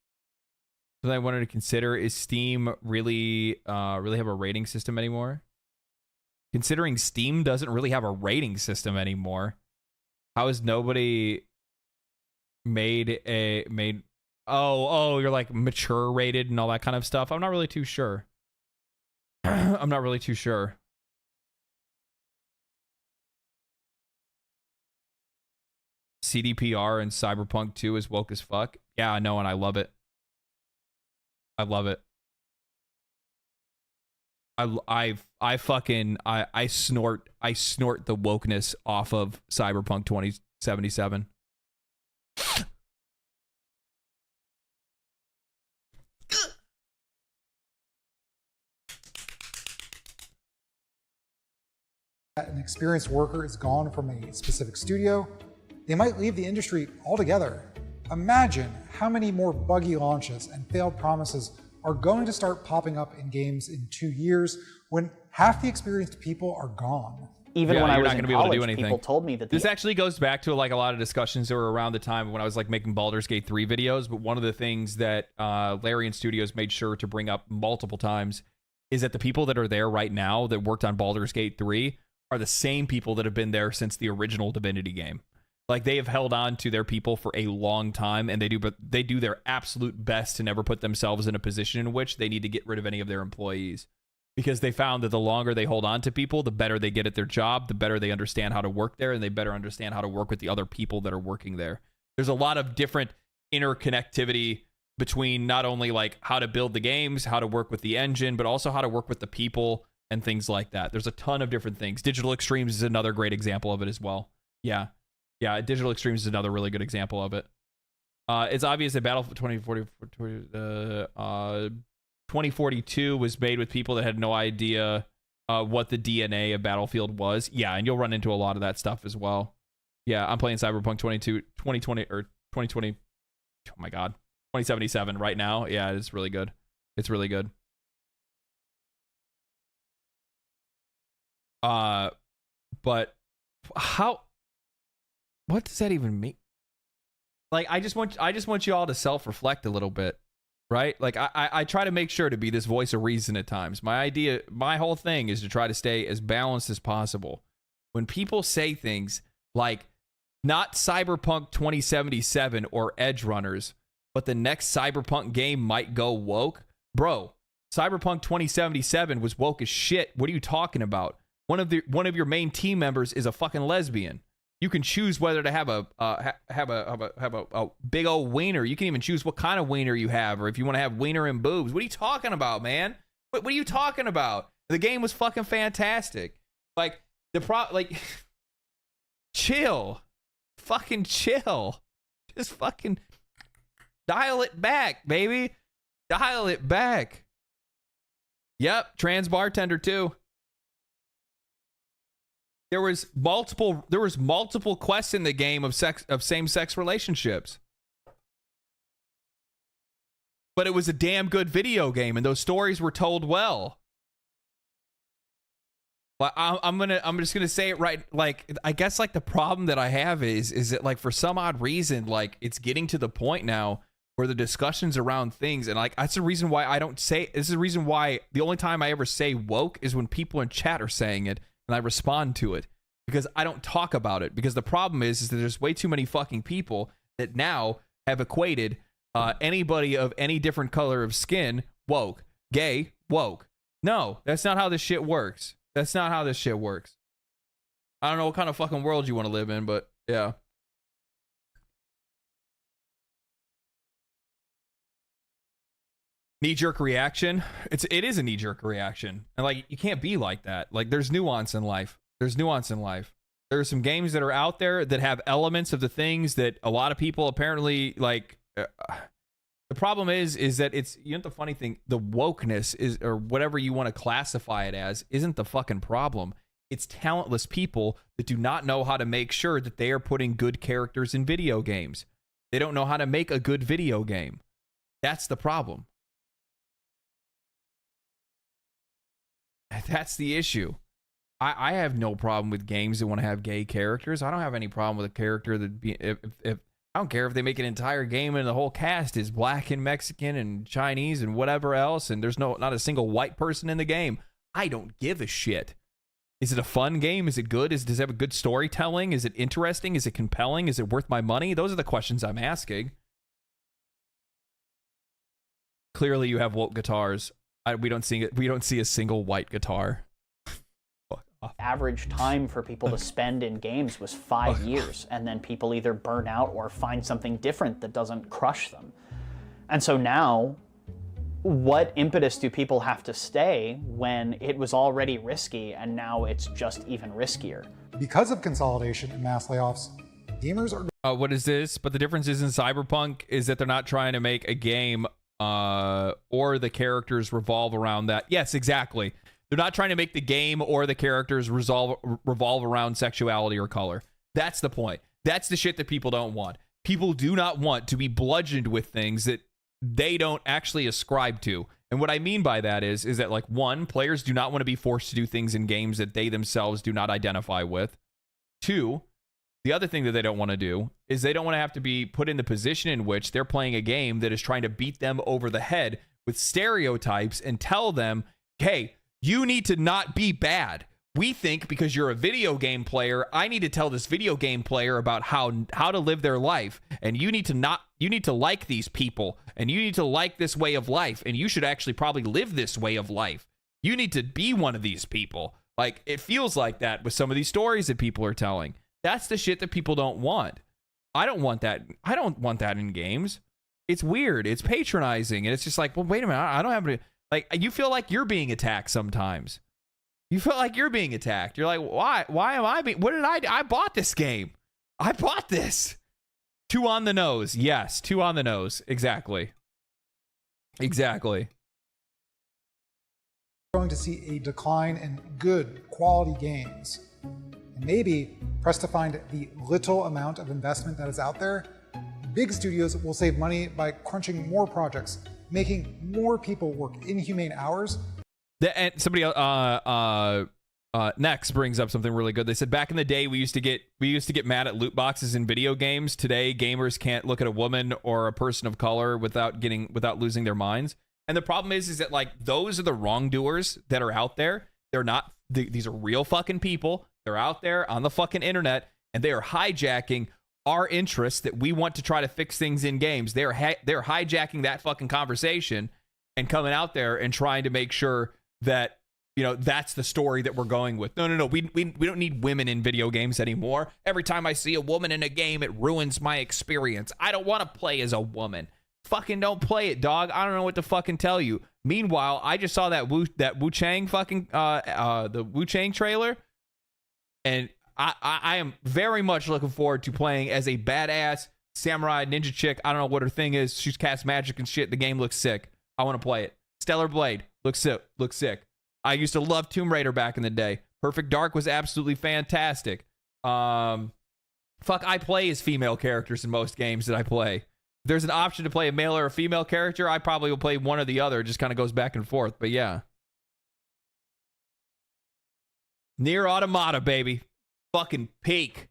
Something I wanted to consider, is Steam really have a rating system anymore? Considering Steam doesn't really have a rating system anymore, how has nobody made you're like mature rated and all that kind of stuff? I'm not really too sure. I'm not really too sure. CDPR and Cyberpunk 2 is woke as fuck. Yeah, I know, and I love it. I love it. I snort the wokeness off of Cyberpunk 2077. An experienced worker is gone from a specific studio, they might leave the industry altogether. Imagine how many more buggy launches and failed promises are going to start popping up in games in 2 years when half the experienced people are gone. Even when I was not in gonna be able to do college, anything. people told me that this actually goes back to like a lot of discussions that were around the time when I was like making Baldur's Gate 3 videos. But one of the things that Larian Studios made sure to bring up multiple times is that the people that are there right now that worked on Baldur's Gate 3 are the same people that have been there since the original Divinity game. Like, they have held on to their people for a long time, and they do their absolute best to never put themselves in a position in which they need to get rid of any of their employees, because they found that the longer they hold on to people, the better they get at their job, the better they understand how to work there, and they better understand how to work with the other people that are working there. There's a lot of different interconnectivity between not only like how to build the games, how to work with the engine, but also how to work with the people and things like that. There's a ton of different things. Digital Extremes is another great example of it as well. Yeah, Digital Extremes is another really good example of it. It's obvious that Battlefield 2042 was made with people that had no idea what the DNA of Battlefield was. Yeah, and you'll run into a lot of that stuff as well. Yeah, I'm playing Cyberpunk 2020 or 2020. Oh my god, 2077 right now. Yeah, it's really good. It's really good. But how? What does that even mean? Like, I just want you all to self-reflect a little bit, right? Like, I try to make sure to be this voice of reason at times. My whole thing is to try to stay as balanced as possible. When people say things like, not Cyberpunk 2077 or Edge Runners, but the next Cyberpunk game might go woke, bro, Cyberpunk 2077 was woke as shit. What are you talking about? One of your main team members is a fucking lesbian. You can choose whether to have a big old wiener. You can even choose what kind of wiener you have, or if you want to have wiener and boobs. What are you talking about, man? What are you talking about? The game was fucking fantastic. Like, chill. Fucking chill. Just fucking dial it back, baby. Dial it back. Yep, trans bartender too. There was multiple quests in the game of same-sex relationships. But it was a damn good video game, and those stories were told well. But I'm just gonna say it right. Like, I guess like the problem that I have is that, like, for some odd reason, like, it's getting to the point now where the discussions around things, and like, that's the reason why I don't say. This is the reason why the only time I ever say woke is when people in chat are saying it, and I respond to it, because I don't talk about it. Because the problem is that there's way too many fucking people that now have equated anybody of any different color of skin woke, gay woke. No, that's not how this shit works. That's not how this shit works. I don't know what kind of fucking world you want to live in, but yeah. Knee-jerk reaction. It is a knee-jerk reaction. And like, you can't be like that. Like, there's nuance in life. There's nuance in life. There are some games that are out there that have elements of the things that a lot of people apparently like. The problem is that it's, you know, the funny thing, the wokeness is, or whatever you want to classify it as, isn't the fucking problem. It's talentless people that do not know how to make sure that they are putting good characters in video games. They don't know how to make a good video game. That's the problem. That's the issue. I have no problem with games that want to have gay characters. I don't have any problem with a character that if I don't care if they make an entire game and the whole cast is black and Mexican and Chinese and whatever else, and there's not a single white person in the game. I don't give a shit. Is it a fun game? Is it good? Does it have a good storytelling? Is it interesting? Is it compelling? Is it worth my money? Those are the questions I'm asking. Clearly, you have woke guitars. We don't see a single white guitar. Average time for people to spend in games was 5 years, and then people either burn out or find something different that doesn't crush them. And so now, what impetus do people have to stay when it was already risky and now it's just even riskier? Because of consolidation and mass layoffs, gamers are... What is this? But the difference is in Cyberpunk is that they're not trying to make a game or the characters revolve around that. Yes, exactly. They're not trying to make the game or the characters revolve around sexuality or color. That's the point. That's the shit that people don't want. People do not want to be bludgeoned with things that they don't actually ascribe to. And what I mean by that is that, like, one, players do not want to be forced to do things in games that they themselves do not identify with. Two, the other thing that they don't want to do is they don't want to have to be put in the position in which they're playing a game that is trying to beat them over the head with stereotypes and tell them, hey, you need to not be bad. We think because you're a video game player, I need to tell this video game player about how to live their life. And you need to like these people, and you need to like this way of life, and you should actually probably live this way of life. You need to be one of these people. Like, it feels like that with some of these stories that people are telling. That's the shit that people don't want. I don't want that. I don't want that in games. It's weird. It's patronizing. And it's just like, well, wait a minute. I don't have to... Like, you feel like you're being attacked sometimes. You feel like you're being attacked. You're like, why? Why am I being... What did I bought this game. I bought this. 2 on the nose. Yes, 2 on the nose. Exactly. Exactly. Going to see a decline in good quality games. And maybe, pressed to find the little amount of investment that is out there, big studios will save money by crunching more projects, making more people work inhumane hours. And somebody next brings up something really good. They said back in the day we used to get mad at loot boxes in video games. Today gamers can't look at a woman or a person of color without losing their minds. And the problem is that, like, those are the wrongdoers that are out there. They're not these are real fucking people. They're out there on the fucking internet, and they are hijacking our interests that we want to try to fix things in games. They're hijacking that fucking conversation and coming out there and trying to make sure that, you know, that's the story that we're going with. No. We don't need women in video games anymore. Every time I see a woman in a game, it ruins my experience. I don't want to play as a woman. Fucking don't play it, dog. I don't know what to fucking tell you. Meanwhile, I just saw that Wu Chang fucking the Wu Chang trailer, and I am very much looking forward to playing as a badass samurai ninja chick. I don't know what her thing is. She's cast magic and shit. The game looks sick. I want to play it. Stellar Blade looks sick. I used to love Tomb Raider back in the day. Perfect Dark was absolutely fantastic. I play as female characters in most games that I play. If there's an option to play a male or a female character, I probably will play one or the other. It just kind of goes back and forth. But yeah. Nier Automata, baby. Fucking peak.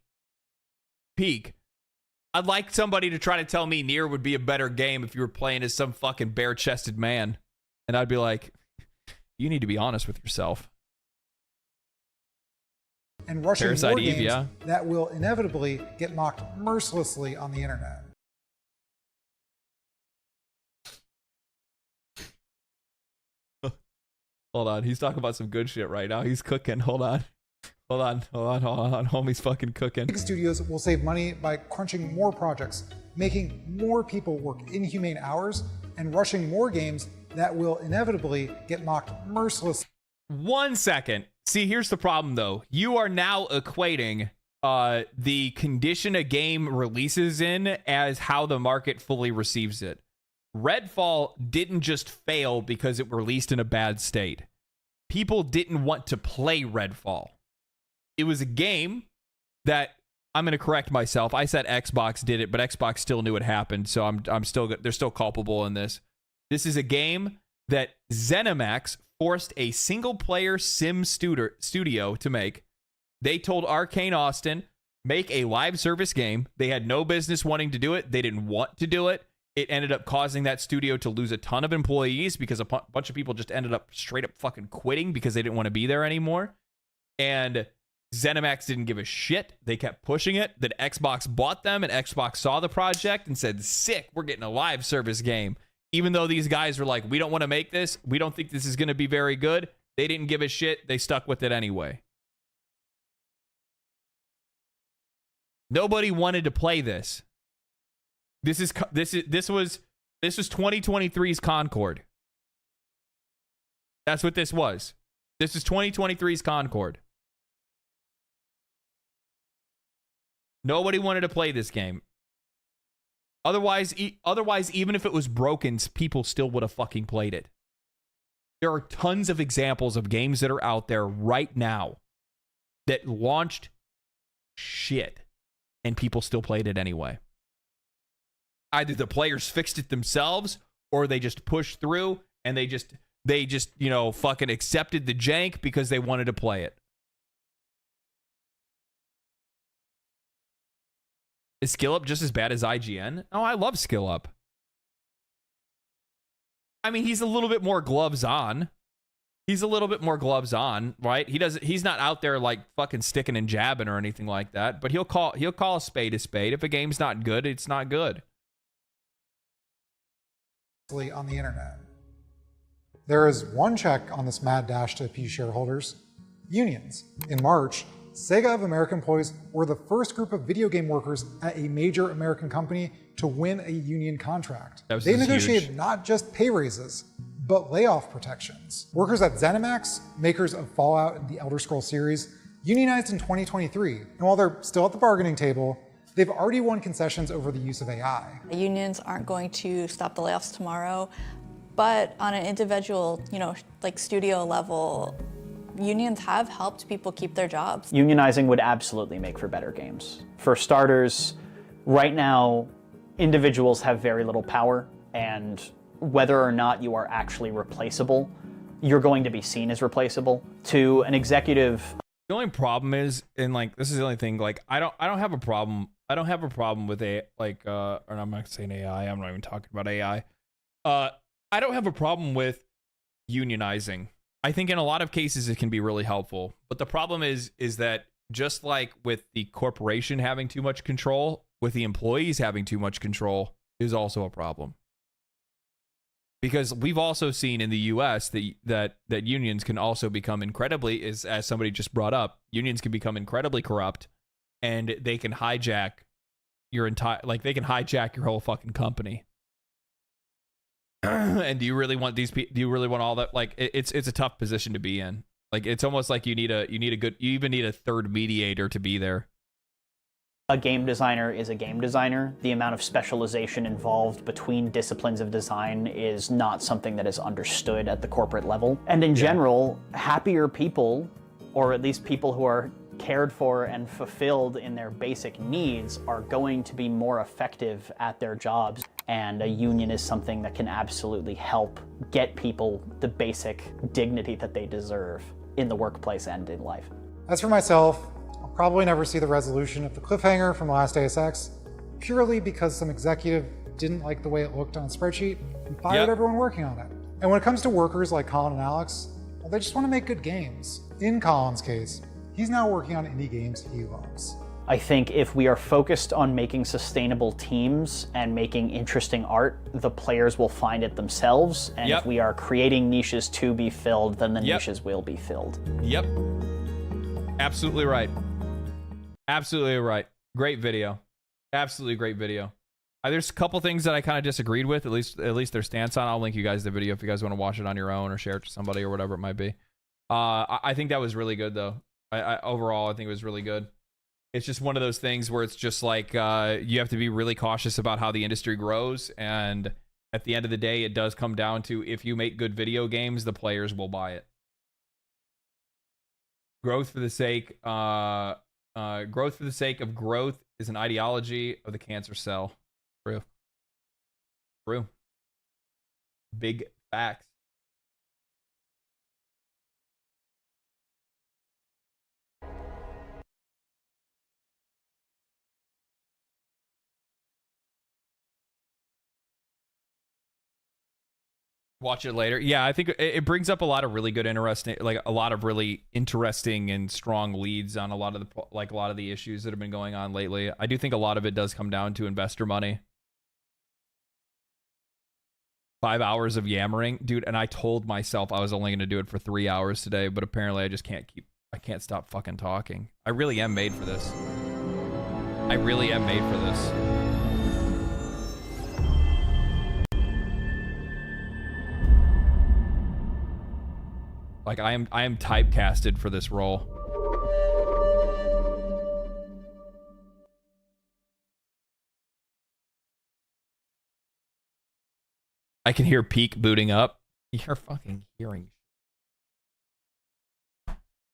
I'd like somebody to try to tell me Nier would be a better game if you were playing as some fucking bare-chested man. And I'd be like, you need to be honest with yourself. And rushing Parasite more Eve, games yeah. that will inevitably get mocked mercilessly on the internet. Hold on, he's talking about some good shit right now. He's cooking. Hold on. Homie's fucking cooking. Big studios will save money by crunching more projects, making more people work inhumane hours, and rushing more games that will inevitably get mocked mercilessly. 1 second. See, here's the problem, though. You are now equating the condition a game releases in as how the market fully receives it. Redfall didn't just fail because it released in a bad state. People didn't want to play Redfall. It was a game that, I'm going to correct myself. I said Xbox did it, but Xbox still knew it happened, so I'm still they're still culpable in this. This is a game that ZeniMax forced a single-player sim studio to make. They told Arcane Austin, make a live service game. They had no business wanting to do it. They didn't want to do it. It ended up causing that studio to lose a ton of employees because a bunch of people just ended up straight up fucking quitting because they didn't want to be there anymore. And ZeniMax didn't give a shit. They kept pushing it. Then Xbox bought them, and Xbox saw the project and said, sick, we're getting a live service game. Even though these guys were like, we don't want to make this. We don't think this is going to be very good. They didn't give a shit. They stuck with it anyway. Nobody wanted to play this. This was 2023's Concord. That's what this was. This is 2023's Concord. Nobody wanted to play this game. Otherwise, even if it was broken, people still would have fucking played it. There are tons of examples of games that are out there right now that launched shit and people still played it anyway. Either the players fixed it themselves or they just pushed through and they just, you know, fucking accepted the jank because they wanted to play it. Is SkillUp just as bad as IGN? Oh, I love SkillUp. I mean, he's a little bit more gloves on. He's a little bit more gloves on, right? He's not out there like fucking sticking and jabbing or anything like that, but he'll call a spade a spade. If a game's not good, it's not good. On the internet. There is one check on this mad dash to appease shareholders. Unions. In March, Sega of America employees were the first group of video game workers at a major American company to win a union contract. They negotiated huge. Not just pay raises, but layoff protections. Workers at ZeniMax, makers of Fallout and the Elder Scrolls series, unionized in 2023. And while they're still at the bargaining table, they've already won concessions over the use of AI. Unions aren't going to stop the layoffs tomorrow, but on an individual, like studio level, unions have helped people keep their jobs. Unionizing would absolutely make for better games. For starters, right now, individuals have very little power, and whether or not you are actually replaceable, you're going to be seen as replaceable. To an executive, the only problem is, and like this is the only thing, like I don't have a problem. I don't have a problem with or I'm not saying AI. I'm not even talking about AI. I don't have a problem with unionizing. I think in a lot of cases it can be really helpful. But the problem is that just like with the corporation having too much control, with the employees having too much control is also a problem. Because we've also seen in the US that unions can also become incredibly, as somebody just brought up, unions can become incredibly corrupt, and they can hijack your they can hijack your whole fucking company. And do you really want these people? Do you really want all that? Like, it's a tough position to be in. Like, it's almost like you even need a third mediator to be there. a game designer is a game designer. The amount of specialization involved between disciplines of design is not something that is understood at the corporate level. And in general, happier people, or at least people who are cared for and fulfilled in their basic needs, are going to be more effective at their jobs. And a union is something that can absolutely help get people the basic dignity that they deserve in the workplace and in life. As for myself, I'll probably never see the resolution of the cliffhanger from the last Deus Ex, purely because some executive didn't like the way it looked on a spreadsheet and fired everyone working on it. And when it comes to workers like Colin and Alex, well, they just want to make good games. In Colin's case, he's now working on indie games he loves. I think if we are focused on making sustainable teams and making interesting art, the players will find it themselves. And if we are creating niches to be filled, then the niches will be filled. Yep. Absolutely right. Absolutely right. Great video. Absolutely great video. There's a couple things that I kind of disagreed with, at least their stance on. I'll link you guys the video if you guys want to watch it on your own or share it to somebody or whatever it might be. I think that was really good though. Overall, I think it was really good. It's just one of those things where it's just like you have to be really cautious about how the industry grows, and at the end of the day, it does come down to if you make good video games, the players will buy it. Growth for the sake of growth is an ideology of the cancer cell. True. True. Big facts. Watch it later. Yeah, I think it brings up a lot of really good, interesting, like a lot of really interesting and strong leads on a lot of the issues that have been going on lately. I do think a lot of it does come down to investor money. 5 hours of yammering, dude, and I told myself I was only going to do it for 3 hours today, but apparently I just can't stop fucking talking. I really am made for this. I really am made for this. Like I am typecasted for this role. I can hear Peak booting up. You're fucking hearing.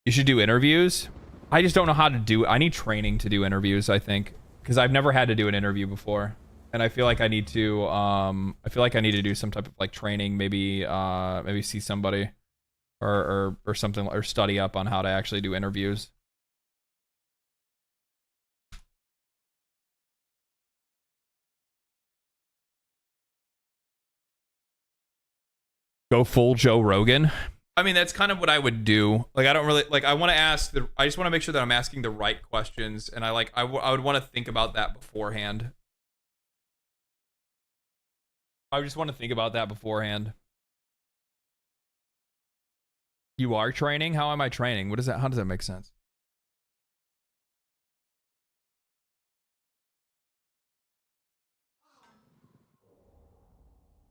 You should do interviews. I just don't know how to do it. I need training to do interviews, I think, because I've never had to do an interview before. And I feel like I need to do some type of like training, maybe see somebody or something, or study up on how to actually do interviews. Go full Joe Rogan. I mean, that's kind of what I would do. Like, I don't really like. I want to ask. I just want to make sure that I'm asking the right questions, and I would want to think about that beforehand. I just want to think about that beforehand. You are training? How am I training? What is that? How does that make sense?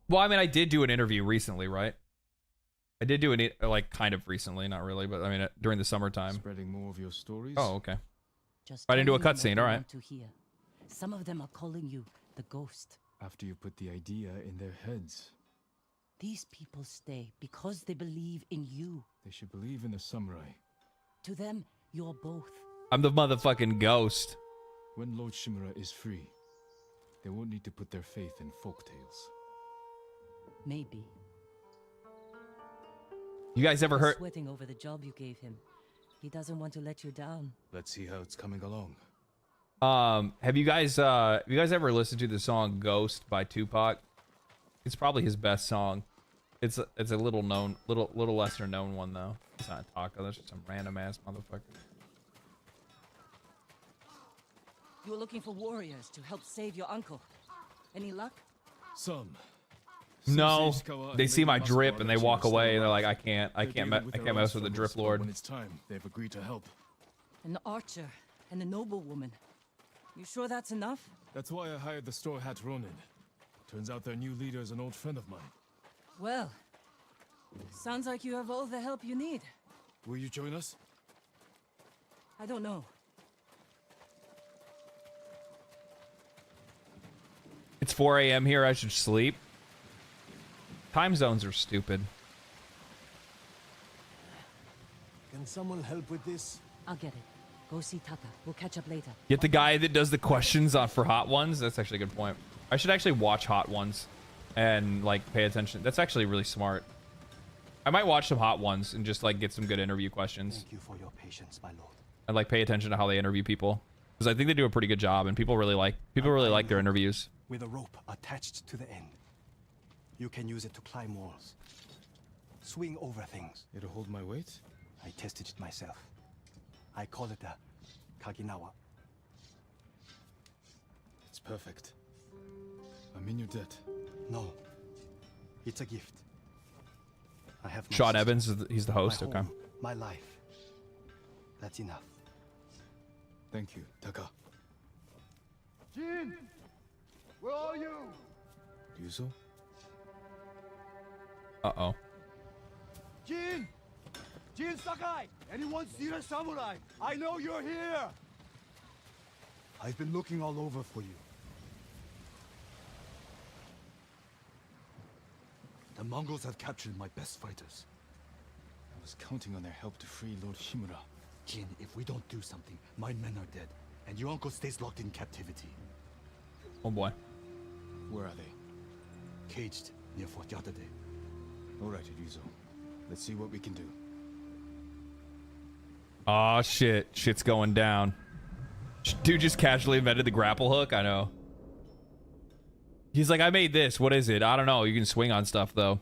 Well, I mean, I did do an interview recently, right? I did do it like kind of recently, not really, but I mean during the summertime. Spreading more of your stories. Oh, okay. Just I didn't do a cutscene. All right. Some of them are calling you the ghost. After you put the idea in their heads. These people stay because they believe in you. They should believe in the samurai. To them, you're both. I'm the motherfucking ghost. When Lord Shimura is free, they won't need to put their faith in folktales. Maybe. You guys ever heard? Sweating over the job you gave him. He doesn't want to let you down. Let's see how it's coming along. Have you guys ever listened to the song "Ghost" by Tupac? It's probably his best song. It's a little lesser known one though. It's not Taco. That's just some random ass motherfucker. You were looking for warriors to help save your uncle. Any luck? Some. No, they see my drip and they walk away. And they're like, I can't mess with the drip lord. When it's time, they've agreed to help. An archer and a noblewoman. You sure that's enough? That's why I hired the Straw Hat Ronin. Turns out their new leader is an old friend of mine. Well, sounds like you have all the help you need. Will you join us? I don't know. It's 4 a.m. here. I should sleep. Time zones are stupid. Can someone help with this? I'll get it. Go see Taka. We'll catch up later. Get the guy that does the questions for Hot Ones. That's actually a good point. I should actually watch Hot Ones and like pay attention. That's actually really smart. I might watch some Hot Ones and just like get some good interview questions. Thank you for your patience, my lord. And like pay attention to how they interview people, because I think they do a pretty good job and people really like their interviews. With a rope attached to the end. You can use it to climb walls. Swing over things. It'll hold my weight? I tested it myself. I call it a Kaginawa. It's perfect. I'm in your debt. No. It's a gift. I have Sean Evans, he's the host. My Okay. home, my life. That's enough. Thank you, Taka. Jin! Where are you? Yuzo? Uh-oh. Jin! Jin Sakai! Anyone see the samurai? I know you're here! I've been looking all over for you. The Mongols have captured my best fighters. I was counting on their help to free Lord Shimura. Jin, if we don't do something, my men are dead, and your uncle stays locked in captivity. Oh boy. Where are they? Caged near Fort Yatade. All right, Ryuzo. Let's see what we can do. Oh shit. Shit's going down. Dude just casually invented the grapple hook. I know. He's like, I made this. What is it? I don't know. You can swing on stuff though.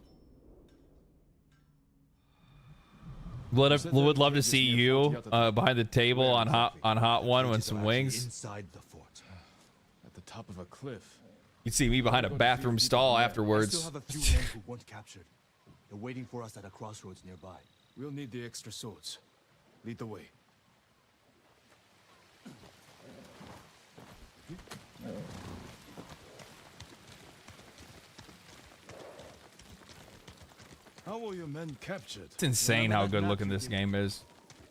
Would love to see you behind the table on hot one with some wings. Inside the fort. At the top of a cliff. You'd see me behind a bathroom stall I afterwards. still have a few men who weren't captured. They're waiting for us at a crossroads nearby. We'll need the extra swords. Lead the way. How were your men captured? It's insane how good looking this game is.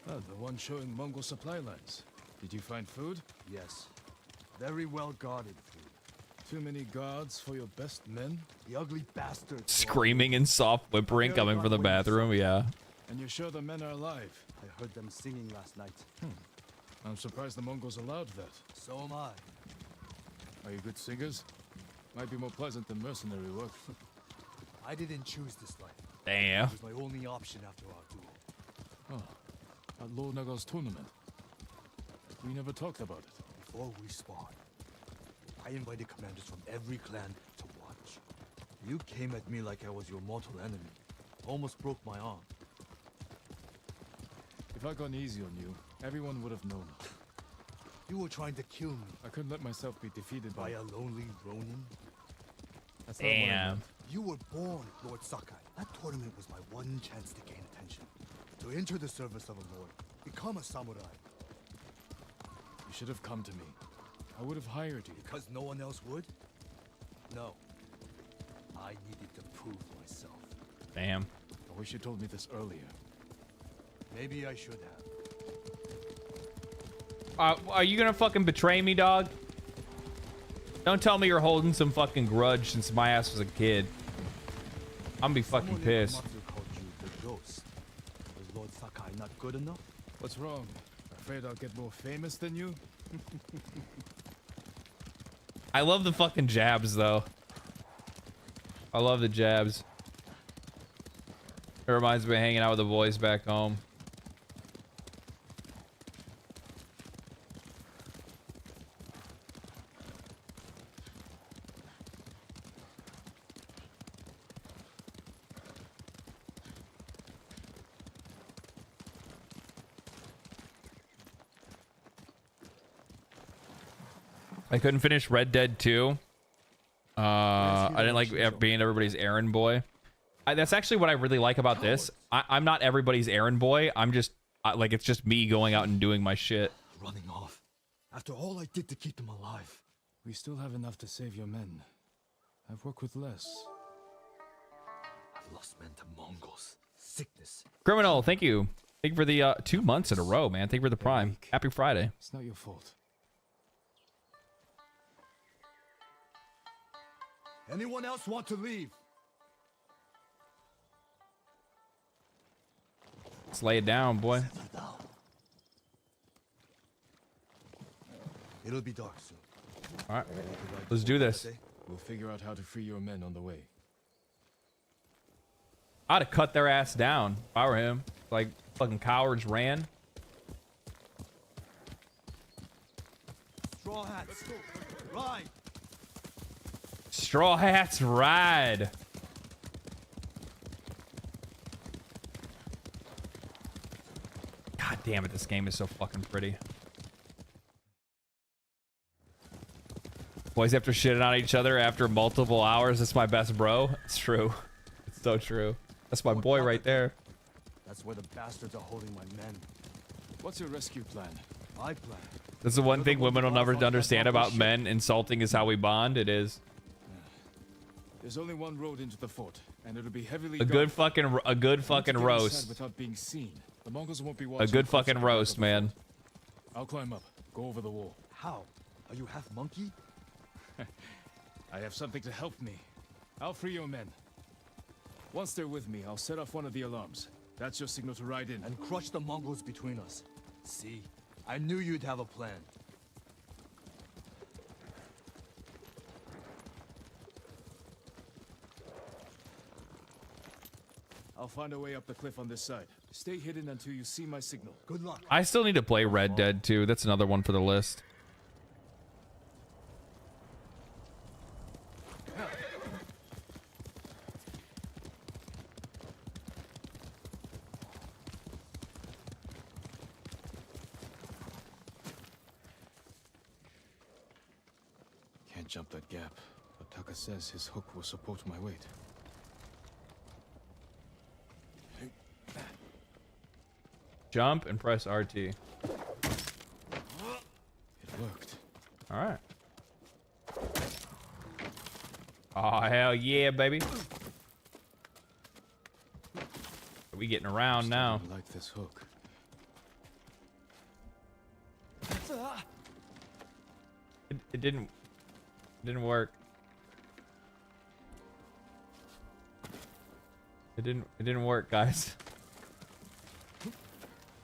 Oh, the one showing Mongol supply lines. Did you find food? Yes. Very well guarded food. Too many guards for your best men? The ugly bastards. Screaming and soft whimpering coming from the bathroom. Yeah. And you're sure the men are alive? I heard them singing last night. I'm surprised the Mongols allowed that. So am I. Are you good singers? Might be more pleasant than mercenary work. I didn't choose this life. Damn. It was my only option after our duel. Oh, at Lord Naga's tournament. We never talked about it. Before we spawned, I invited commanders from every clan to watch. You came at me like I was your mortal enemy. Almost broke my arm. If I'd gone easy on you, everyone would have known. You were trying to kill me. I couldn't let myself be defeated by a lonely Ronin. That's not what I meant. You were born Lord Sakai. That tournament was my one chance to gain attention. To enter the service of a lord. Become a samurai. You should have come to me. I would have hired you. Because no one else would? No. I needed to prove myself. Damn. I wish you told me this earlier. Maybe I should have. Are you gonna fucking betray me, dog? Don't tell me you're holding some fucking grudge since my ass was a kid. I'm gonna be fucking pissed. Called you the ghost. Was Lord Sakai not good enough? What's wrong? Afraid I'll get more famous than you? I love the fucking jabs though. I love the jabs. It reminds me of hanging out with the boys back home. I couldn't finish Red Dead 2. I didn't like being everybody's errand boy. That's actually what I really like about this. I'm not everybody's errand boy. I'm just like, it's just me going out and doing my shit. Running off. After all I did to keep them alive. We still have enough to save your men. I've worked with less. I've lost men to Mongols. Sickness. Criminal, thank you. Thank you for the 2 months in a row, man. Thank you for the Prime. Happy Friday. It's not your fault. Anyone else want to leave? Let's lay it down, boy. It'll be dark soon. All right, let's do this. We'll figure out how to free your men on the way. I'd have cut their ass down if I were him. Like fucking cowards ran. Straw hats. Let's go. Ride. Straw hats ride. God damn it, this game is so fucking pretty. Boys after shitting on each other after multiple hours. That's my best bro. It's true. It's so true. That's my boy right there. That's where the bastards are holding my men. What's your rescue plan? My plan. That's the one thing women will never understand about men. Insulting is how we bond. It is. There's only one road into the fort, and it'll be heavily A good fucking roast. Without being seen. The Mongols won't be A watching good fucking roast, man. I'll climb up. Go over the wall. How? Are you half monkey? I have something to help me. I'll free your men. Once they're with me, I'll set off one of the alarms. That's your signal to ride in. And crush the Mongols between us. See? I knew you'd have a plan. I'll find a way up the cliff on this side. Stay hidden until you see my signal. Good luck. I still need to play Red Dead 2. That's another one for the list. Can't jump that gap, but Taka says his hook will support my weight. Jump and press RT. It worked. All right. Oh, hell yeah, baby. Are we getting around now? I like this hook. It didn't work. It didn't work, guys.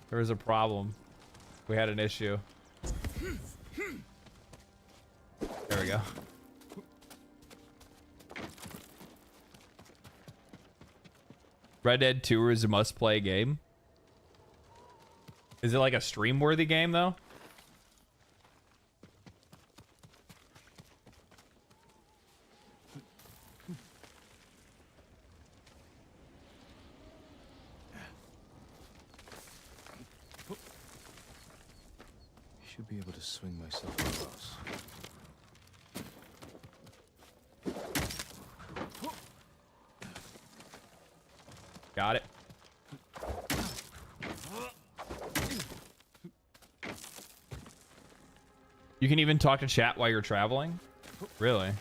There was a problem. We had an issue. There we go. Red Dead 2 is a must-play game. Is it like a stream-worthy game, though? Should be able to swing myself across. Got it. You can even talk to chat while you're traveling? Really?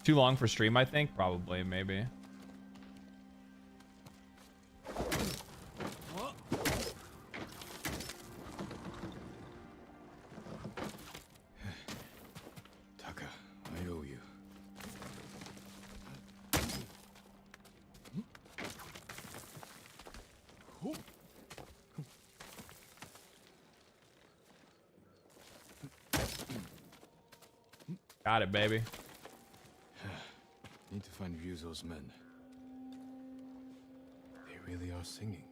Too long for stream, I think? Probably, maybe. Taka, I owe you. Got it, baby. Need to find Ryuzo's men. They really are singing.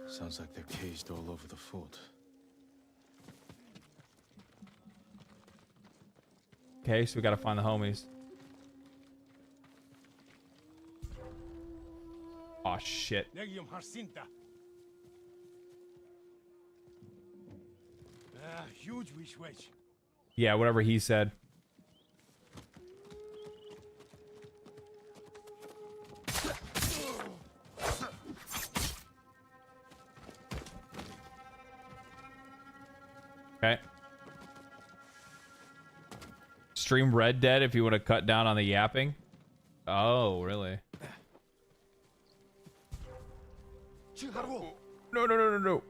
Sounds like they're caged all over the fort. Okay, so we gotta find the homies. Oh shit. Huge wish wedge. Yeah, whatever he said. Okay. Stream Red Dead if you want to cut down on the yapping. Oh, really? No, no, no, no, no.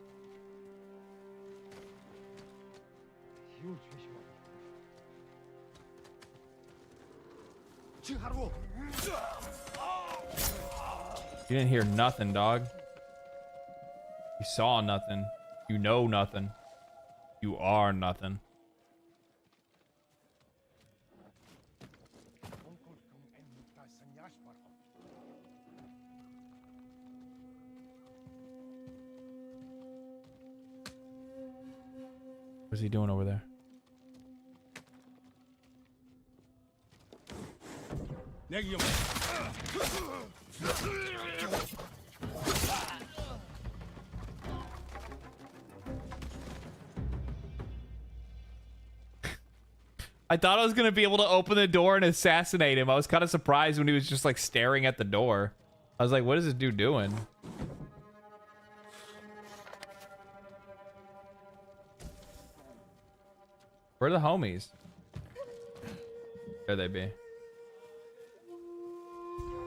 You didn't hear nothing, dog. You saw nothing. You know nothing. You are nothing. What's he doing over there? I thought I was gonna be able to open the door and assassinate him. I was kind of surprised when he was just like staring at the door. I was like, what is this dude doing? Where are the homies? There they be.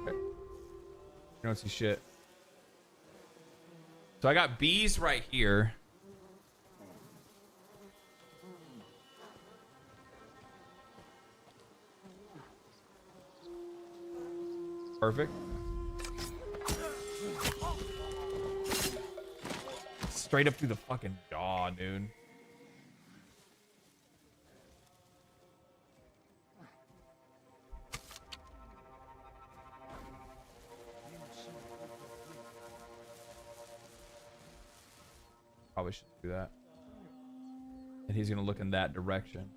Okay. You don't see shit. So I got bees right here. Perfect. Straight up through the fucking jaw, dude. Probably should do that. And he's gonna look in that direction.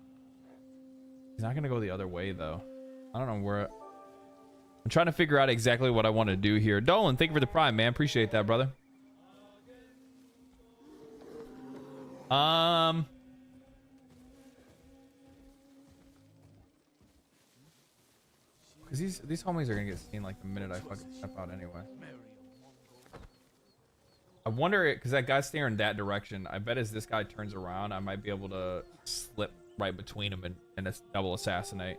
He's not gonna go the other way though. I don't know where. I'm trying to figure out exactly what I want to do here. Dolan, thank you for the prime, man. Appreciate that, brother. Because these homies are gonna get seen like the minute I fucking step out anyway. I wonder it because that guy's staring that direction. I bet as this guy turns around, I might be able to slip right between him and double assassinate.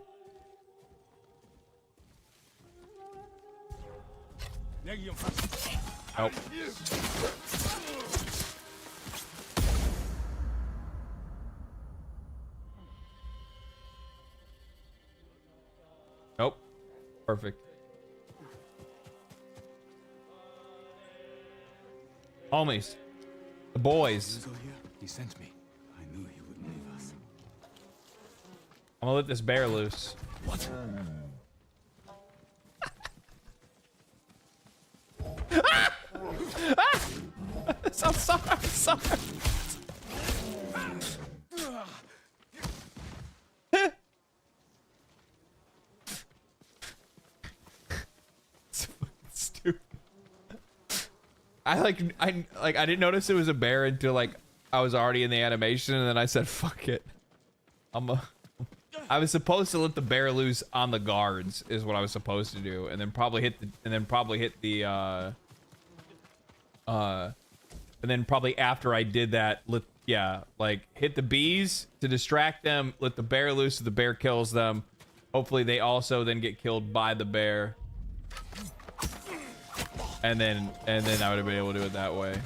Nope. Nope. Perfect. Homies. The boys. He sent me. I knew he wouldn't leave us. I'm gonna let this bear loose. What? I'm sorry. I'm sorry. It's fucking stupid. I didn't notice it was a bear until like I was already in the animation, and then I said, "Fuck it." I was supposed to let the bear loose on the guards, is what I was supposed to do, and then probably hit the and then probably after I did that, hit the bees to distract them, let the bear loose so the bear kills them. Hopefully they also then get killed by the bear. And then I would have been able to do it that way.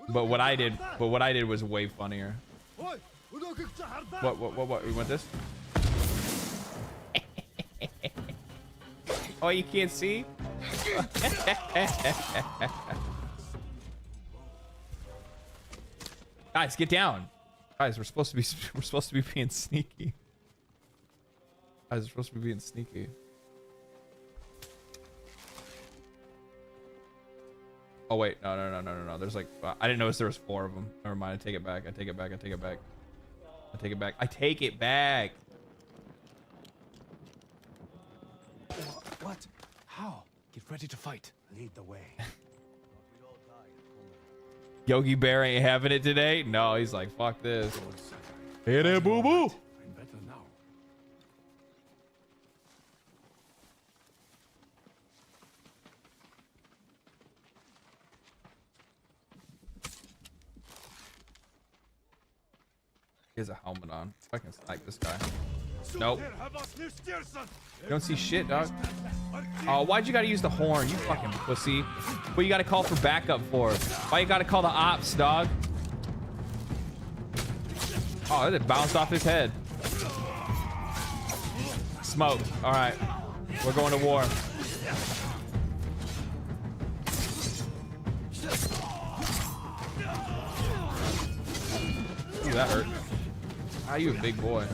But what I did was way funnier. What? We want this? Oh, you can't see? Guys, get down. Guys, we're supposed to be being sneaky. Guys, we're supposed to be being sneaky. Oh wait, no. There's like I didn't notice there was 4 of them. Never mind. I take it back. I take it back. What? How? Get ready to fight. Lead the way. Yogi Bear ain't having it today. No, he's like, fuck this. Hey there, boo boo. I'm better now. He has a helmet on. If I can snipe this guy. Nope. You don't see shit, dog. Oh, why'd you gotta use the horn, you fucking pussy? What you gotta call for backup for? Why you gotta call the ops, dog? Oh, it bounced off his head. Smoke. All right, we're going to war. Ooh, that hurt. Ah, you a big boy.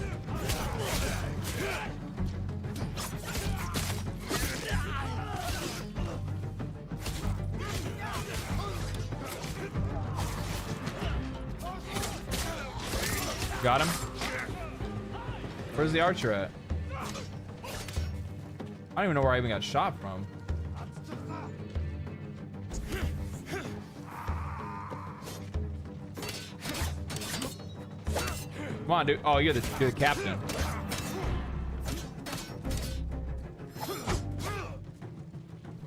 Got him. Where's the archer at? I don't even know where I even got shot from. Come on, dude. Oh, you're the captain.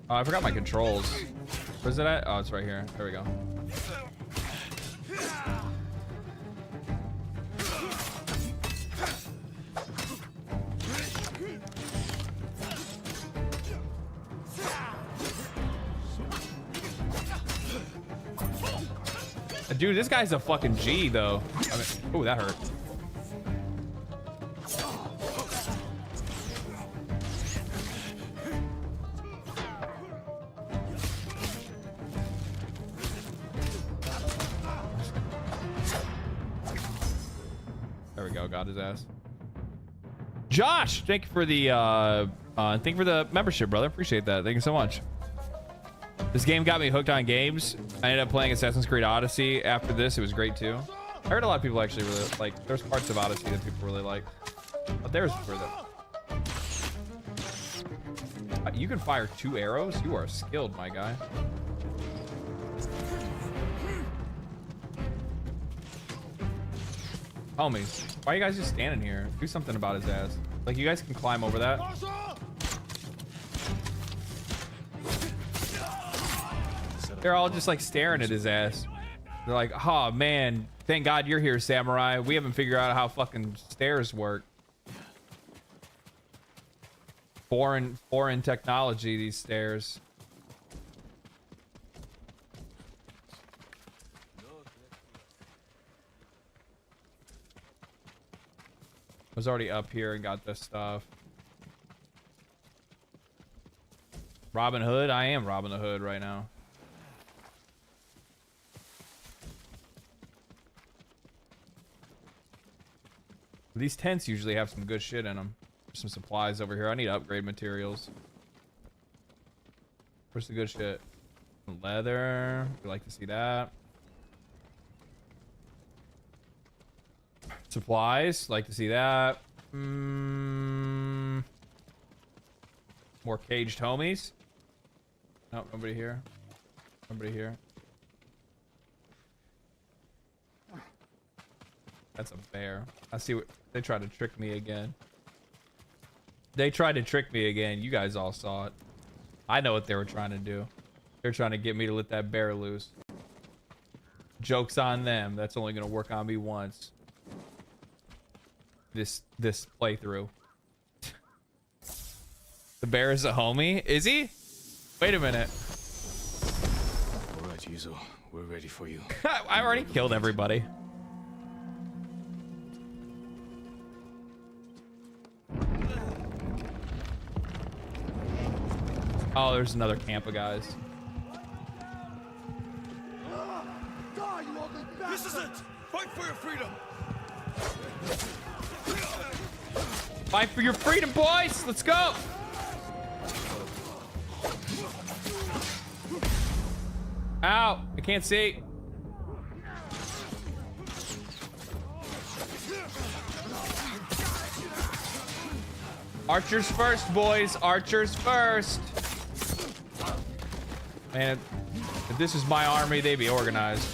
Oh, I forgot my controls. Where's it at? Oh, it's right here. There we go. Dude, this guy's a fucking G, though. I mean, oh, that hurt. There we go. Got his ass. Josh, thank you for the membership, brother. Appreciate that. Thank you so much. This game got me hooked on games. I ended up playing Assassin's Creed Odyssey after this. It was great too. I heard a lot of people actually really like. There's parts of Odyssey that people really like, but there's for them. You can fire 2 arrows. You are skilled, my guy. Homies, why are you guys just standing here? Do something about his ass. Like, you guys can climb over that. They're all just like staring at his ass. They're like, oh man, thank God you're here, samurai. We haven't figured out how fucking stairs work. Foreign technology, these stairs. I was already up here and got this stuff. Robin Hood? I am Robin the Hood right now. These tents usually have some good shit in them. There's some supplies over here. I need to upgrade materials. Where's the good shit? Leather. We'd like to see that. Supplies. Like to see that. More caged homies. Nope, nobody here. Nobody here. That's a bear. I see what they tried to trick me again. They tried to trick me again. You guys all saw it. I know what they were trying to do. They're trying to get me to let that bear loose. Joke's on them. That's only gonna work on me once. This playthrough. The bear is a homie? Is he? Wait a minute. Alright, Yuzo. We're ready for you. I already killed everybody. Oh, there's another camp of guys. This is it! Fight for your freedom! Fight for your freedom, boys! Let's go! Ow! I can't see. Archers first, boys. Archers first. Man, if this is my army, they'd be organized.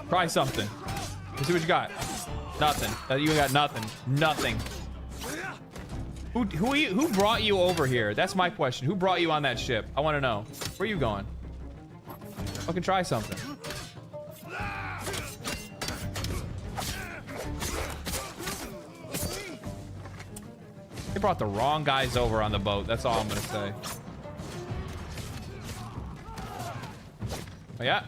Try something. Let's see what you got. Nothing. You got nothing. Nothing. Who brought you over here? That's my question. Who brought you on that ship? I want to know. Where are you going? Fucking try something. They brought the wrong guys over on the boat. That's all I'm gonna say. Oh, yeah.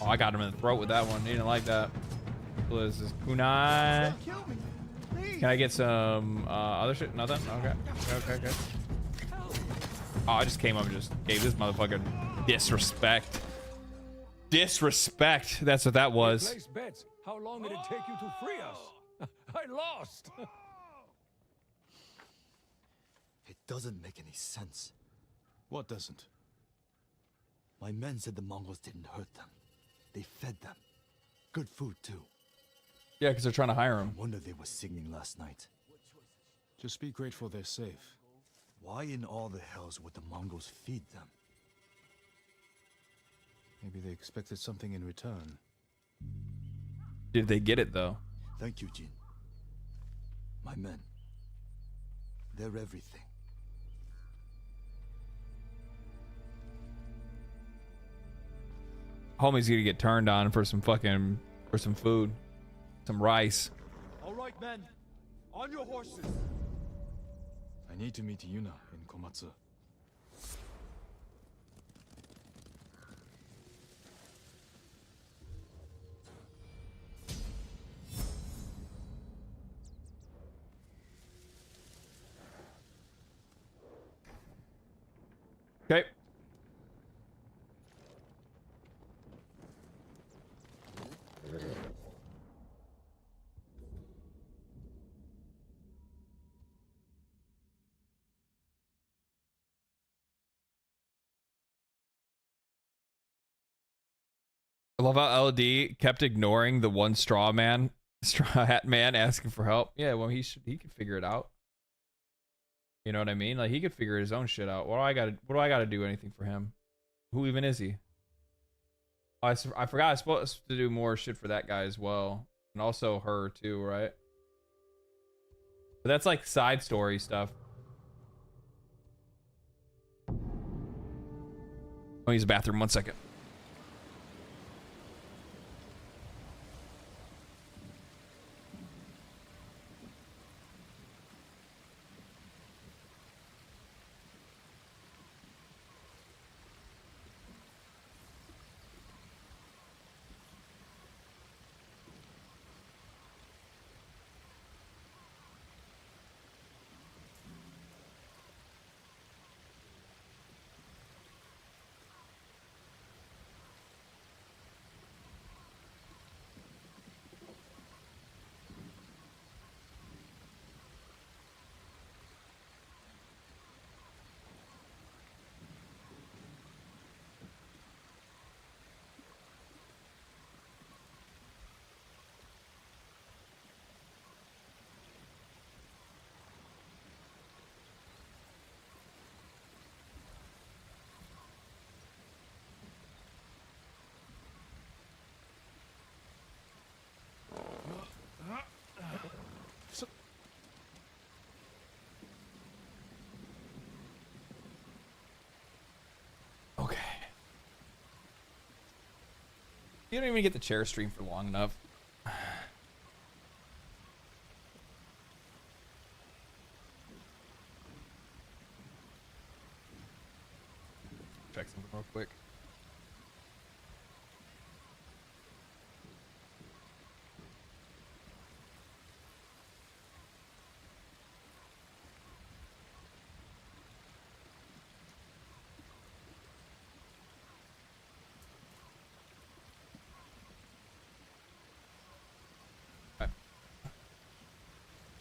Oh, I got him in the throat with that one. He didn't like that. What is this? Kunai. Can I get some other shit? Nothing? Okay. Oh, I just came up and just gave this motherfucker disrespect. Disrespect. That's what that was. Place bets. How long did it take you to free us? I lost. It doesn't make any sense. What doesn't? My men said the Mongols didn't hurt them. They fed them. Good food, too. Yeah, because they're trying to hire him. No wonder they were singing last night. Just be grateful they're safe. Why in all the hells would the Mongols feed them? Maybe they expected something in return. Did they get it, though? Thank you, Jin. My men. They're everything. Homie's gonna get turned on for some food, some rice. All right, men, on your horses. I need to meet Yuna in Komatsu. Okay. I love how LD kept ignoring the one straw hat man asking for help. Yeah, well, he could figure it out. You know what I mean? Like, he could figure his own shit out. What do I gotta do anything for him? Who even is he? Oh, I forgot I was supposed to do more shit for that guy as well. And also her too, right? But that's like side story stuff. I'll use the bathroom 1 second. Okay. You don't even get the chair stream for long enough. Check something real quick.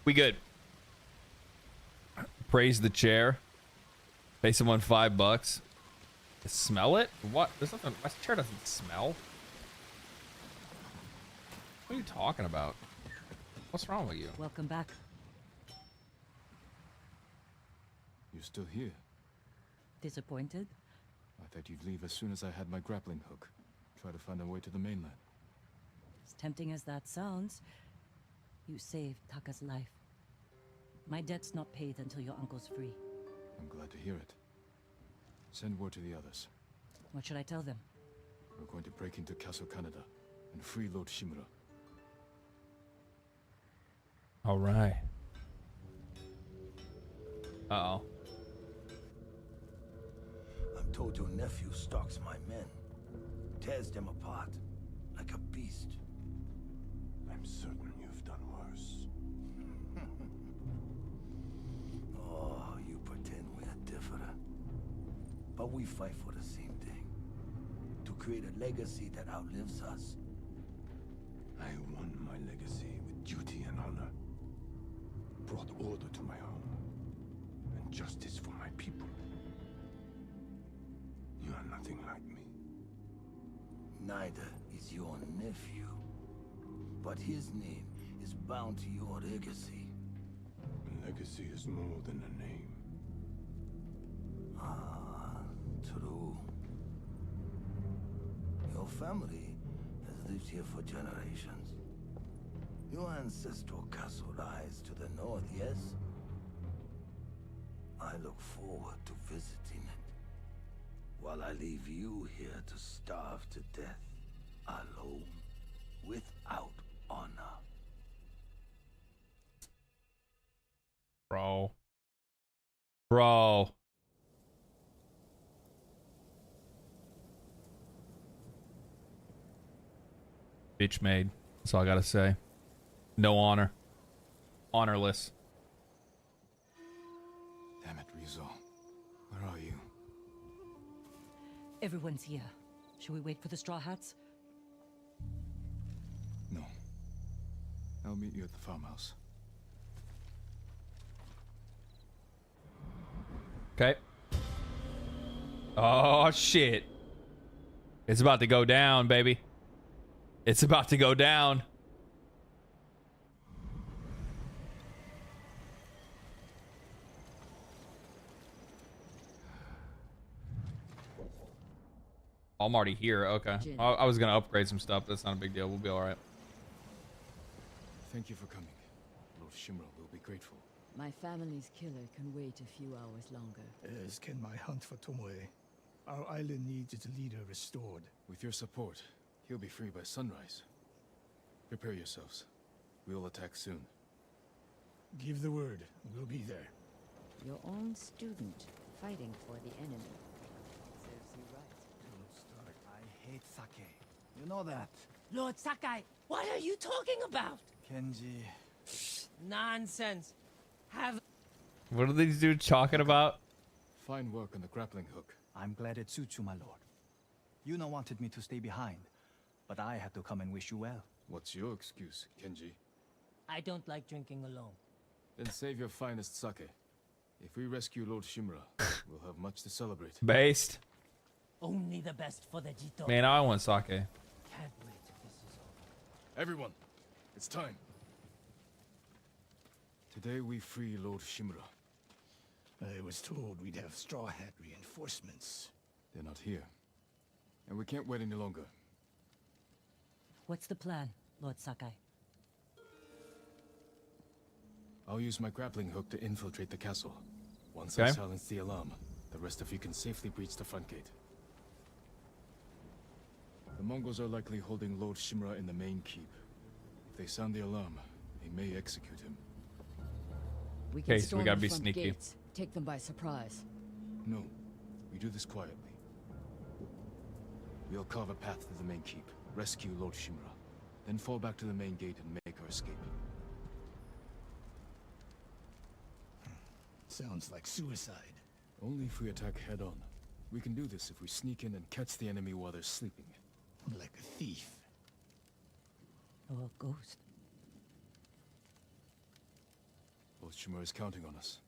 We good. Praise the chair. Pay someone $5. Smell it? What? There's nothing. My chair doesn't smell. What are you talking about? What's wrong with you? Welcome back. You're still here? Disappointed? I thought you'd leave as soon as I had my grappling hook. Try to find a way to the mainland. As tempting as that sounds, you saved Taka's life. My debt's not paid until your uncle's free. I'm glad to hear it. Send word to the others. What should I tell them? We're going to break into Castle Canada and free Lord Shimura. All right. Uh-oh. I'm told your nephew stalks my men. Tears them apart. Like a beast. I'm certain you've done worse. Oh, you pretend we're different. But we fight for the same thing. To create a legacy that outlives us. I won my legacy with duty and honor. Brought order to my home. And justice for my people. You are nothing like me. Neither is your nephew. But his name is bound to your legacy. A legacy is more than a name. Ah, true. Your family has lived here for generations. Your ancestral castle lies to the north, yes? I look forward to visiting it, while I leave you here to starve to death. alone, without honor. Bro. Bitch made. That's all I gotta say. No honor. Honorless. Damn it, Rizzo. Where are you? Everyone's here. Shall we wait for the Straw Hats? No. I'll meet you at the farmhouse. Okay. Oh, shit. It's about to go down, baby. It's about to go down. I'm already here. Okay. I was gonna upgrade some stuff. That's not a big deal. We'll be all right. Thank you for coming. Lord Shimura will be grateful. My family's killer can wait a few hours longer. As can my hunt for Tomoe. Our island needs its leader restored. With your support, he'll be free by sunrise. Prepare yourselves. We'll attack soon. Give the word. We'll be there. Your own student fighting for the enemy. Serves you right. Don't start. I hate sake. You know that. Lord Sakai, what are you talking about? Kenji. Nonsense. What are these dudes talking about? Fine work on the grappling hook. I'm glad it suits you, my lord. Yuna wanted me to stay behind, but I had to come and wish you well. What's your excuse, Kenji? I don't like drinking alone. Then save your finest sake. If we rescue Lord Shimura, we'll have much to celebrate. Based. Only the best for the Jito. Man, I want sake. Can't wait till this is over. Everyone, it's time. Today we free Lord Shimura. I was told we'd have Straw Hat reinforcements. They're not here. And we can't wait any longer. What's the plan, Lord Sakai? I'll use my grappling hook to infiltrate the castle. Once Okay. I silence the alarm, the rest of you can safely breach the front gate. The Mongols are likely holding Lord Shimura in the main keep. If they sound the alarm, they may execute him. We can Okay, so we storm gotta the be front sneaky. gates, take them by surprise. No, we do this quietly. We'll carve a path to the main keep, rescue Lord Shimura, then fall back to the main gate and make our escape. Sounds like suicide. Only if we attack head-on. We can do this if we sneak in and catch the enemy while they're sleeping. Like a thief. Or a ghost. Lord Shimura is counting on us.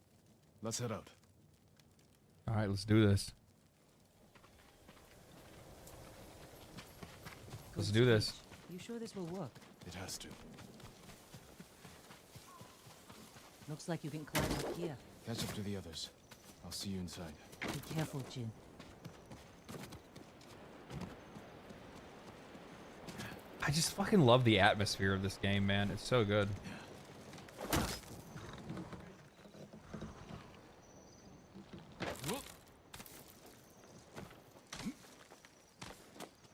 Let's head out. All right, let's do this. Let's do this. You sure this will work? It has to. Looks like you can climb up here. Catch up to the others. I'll see you inside. Be careful, Jin. I just fucking love the atmosphere of this game, man. It's so good.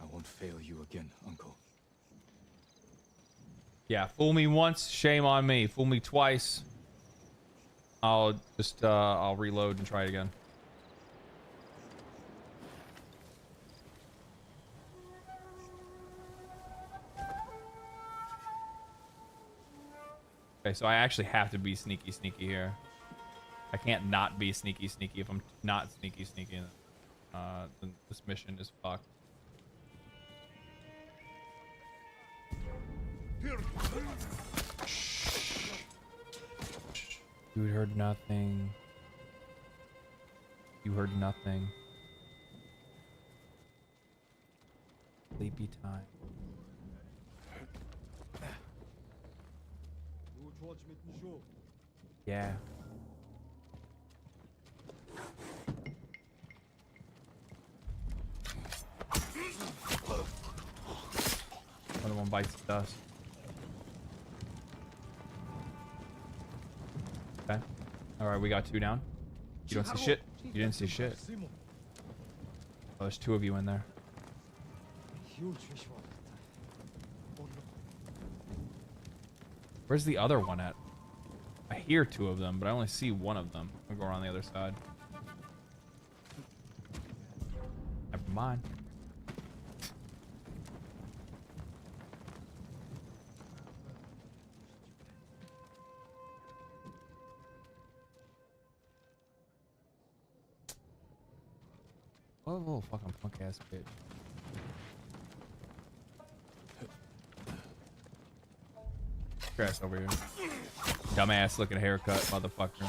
I won't fail you again, Uncle. Yeah, fool me once, shame on me. Fool me twice. I'll just I'll reload and try it again. Okay, so I actually have to be sneaky here. I can't not be sneaky if I'm not sneaky. Then this mission is fucked. You heard nothing. You heard nothing. Sleepy time. Yeah. Another one bites the dust. Okay. Alright, we got two down. You don't see shit? You didn't see shit. Oh, there's two of you in there. Huge fish water. Where's the other one at? I hear two of them, but I only see one of them. I'll go around the other side. Never mind. Oh, little fucking punk ass bitch. Grass over here. Dumbass looking haircut, motherfucker.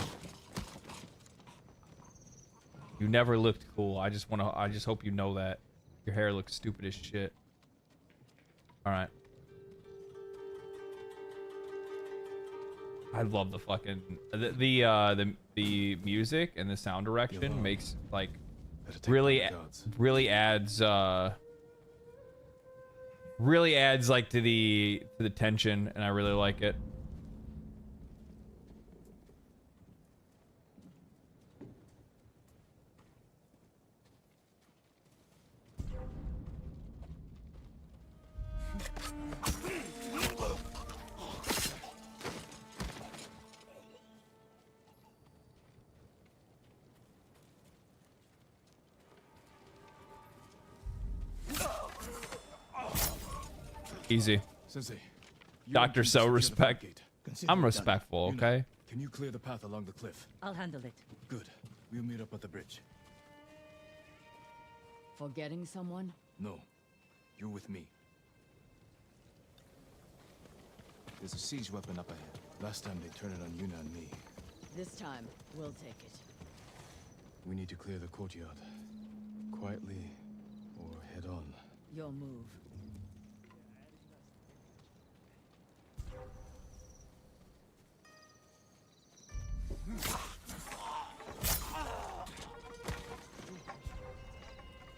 You never looked cool. I just hope you know that. Your hair looks stupid as shit. Alright. I love the fucking the music and the sound direction makes like really adds like to the tension, and I really like it. Easy. Sensei, Doctor So respect. I'm respectful, okay? Can you clear the path along the cliff? I'll handle it. Good. We'll meet up at the bridge. Forgetting someone? No. You're with me. There's a siege weapon up ahead. Last time they turned it on Yuna and me. This time, we'll take it. We need to clear the courtyard. Quietly or head on. Your move.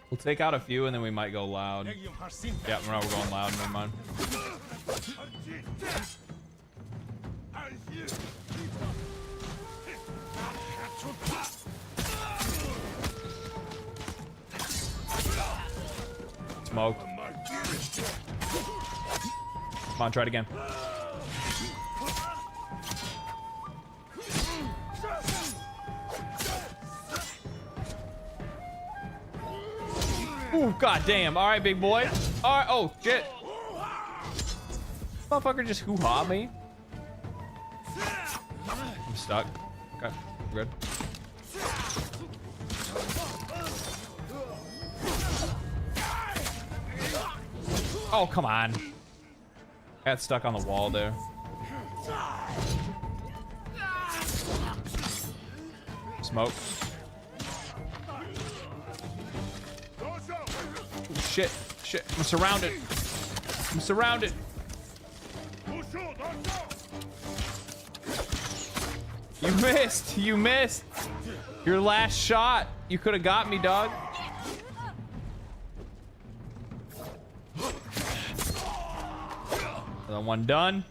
We'll take out a few and then we might go loud. Yeah, we're going loud. Never mind. Smoke. Come on, try it again. Ooh, goddamn. All right, big boy. All right. Oh, shit. Motherfucker just hoo-ha me. I'm stuck. Okay, we're good. Oh, come on. Got stuck on the wall there. Smoke. Shit, shit, I'm surrounded. I'm surrounded. You missed, you missed. Your last shot. You could have got me, dog. Another one done.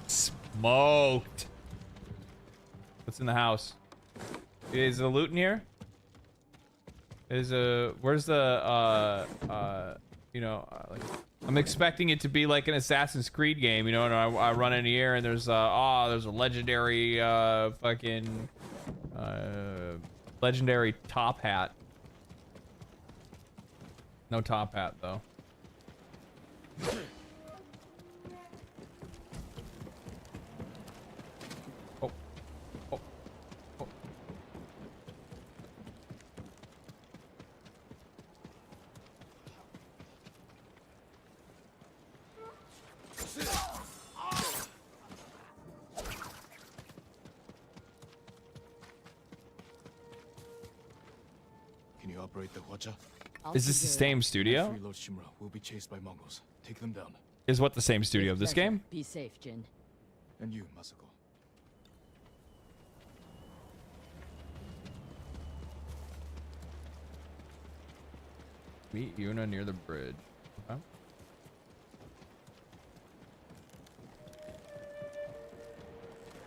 Smoked. What's in the house? Is the loot in here? Where's the like, I'm expecting it to be like an Assassin's Creed game, you know, and I run in here and there's a legendary fucking legendary top hat. No top hat though. Can you operate the Hwacha? Is this the same studio? Reload Shimura. We'll be chased by Mongols. Take them down. Is what the same studio of this game? Be safe, Jin. And you, Masako. Meet Yuna near the bridge. Okay.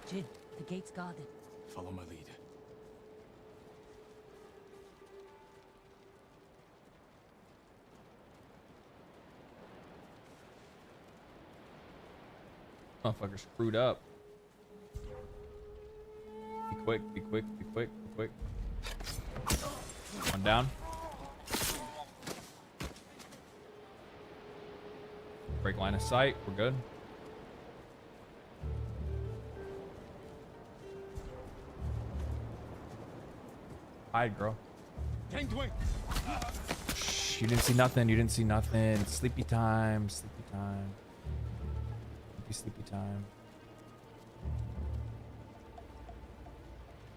Jin, the gate's guarded. Follow my lead. Motherfucker screwed up. Be quick, be quick, be quick, be quick. One down. Break line of sight. We're good. Hide, girl. Shh, you didn't see nothing. You didn't see nothing. Sleepy time. Sleepy time. Sleepy time.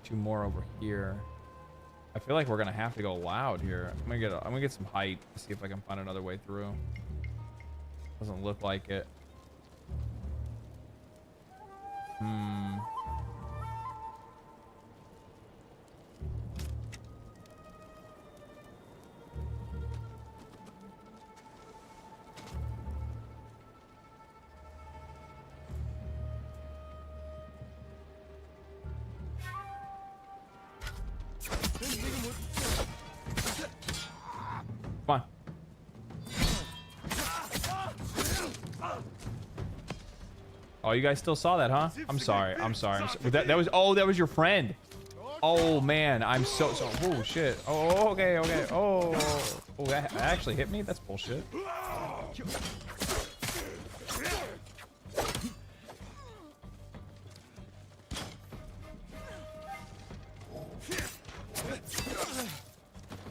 Two more over here. I feel like we're gonna have to go loud here. I'm gonna get some height to see if I can find another way through. Doesn't look like it. Come on. Oh, you guys still saw that, huh? I'm sorry. I'm sorry. That was. Oh, that was your friend. Oh man, I'm so. Oh shit. Oh, okay, okay. Oh, that actually hit me. That's bullshit.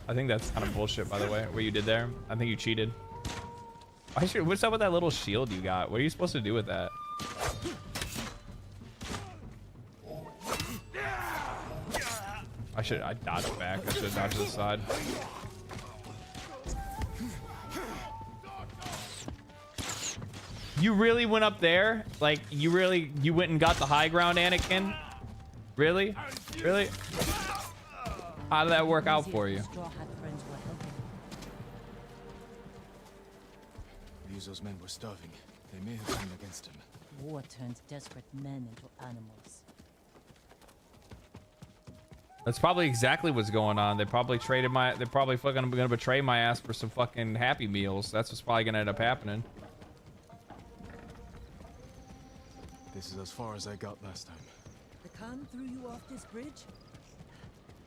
I think that's kind of bullshit, by the way, what you did there. I think you cheated. What's up with that little shield you got? What are you supposed to do with that? I dodged back. I should have dodged to the side. You really went up there? Like, you went and got the high ground, Anakin? Really? Really? How did that work out for you? Those men were starving. They may have turned against him. War turns desperate men into animals. That's probably exactly what's going on. They probably traded my. They're probably fucking gonna betray my ass for some fucking Happy Meals. That's what's probably gonna end up happening. This is as far as I got last time. The Khan threw you off this bridge?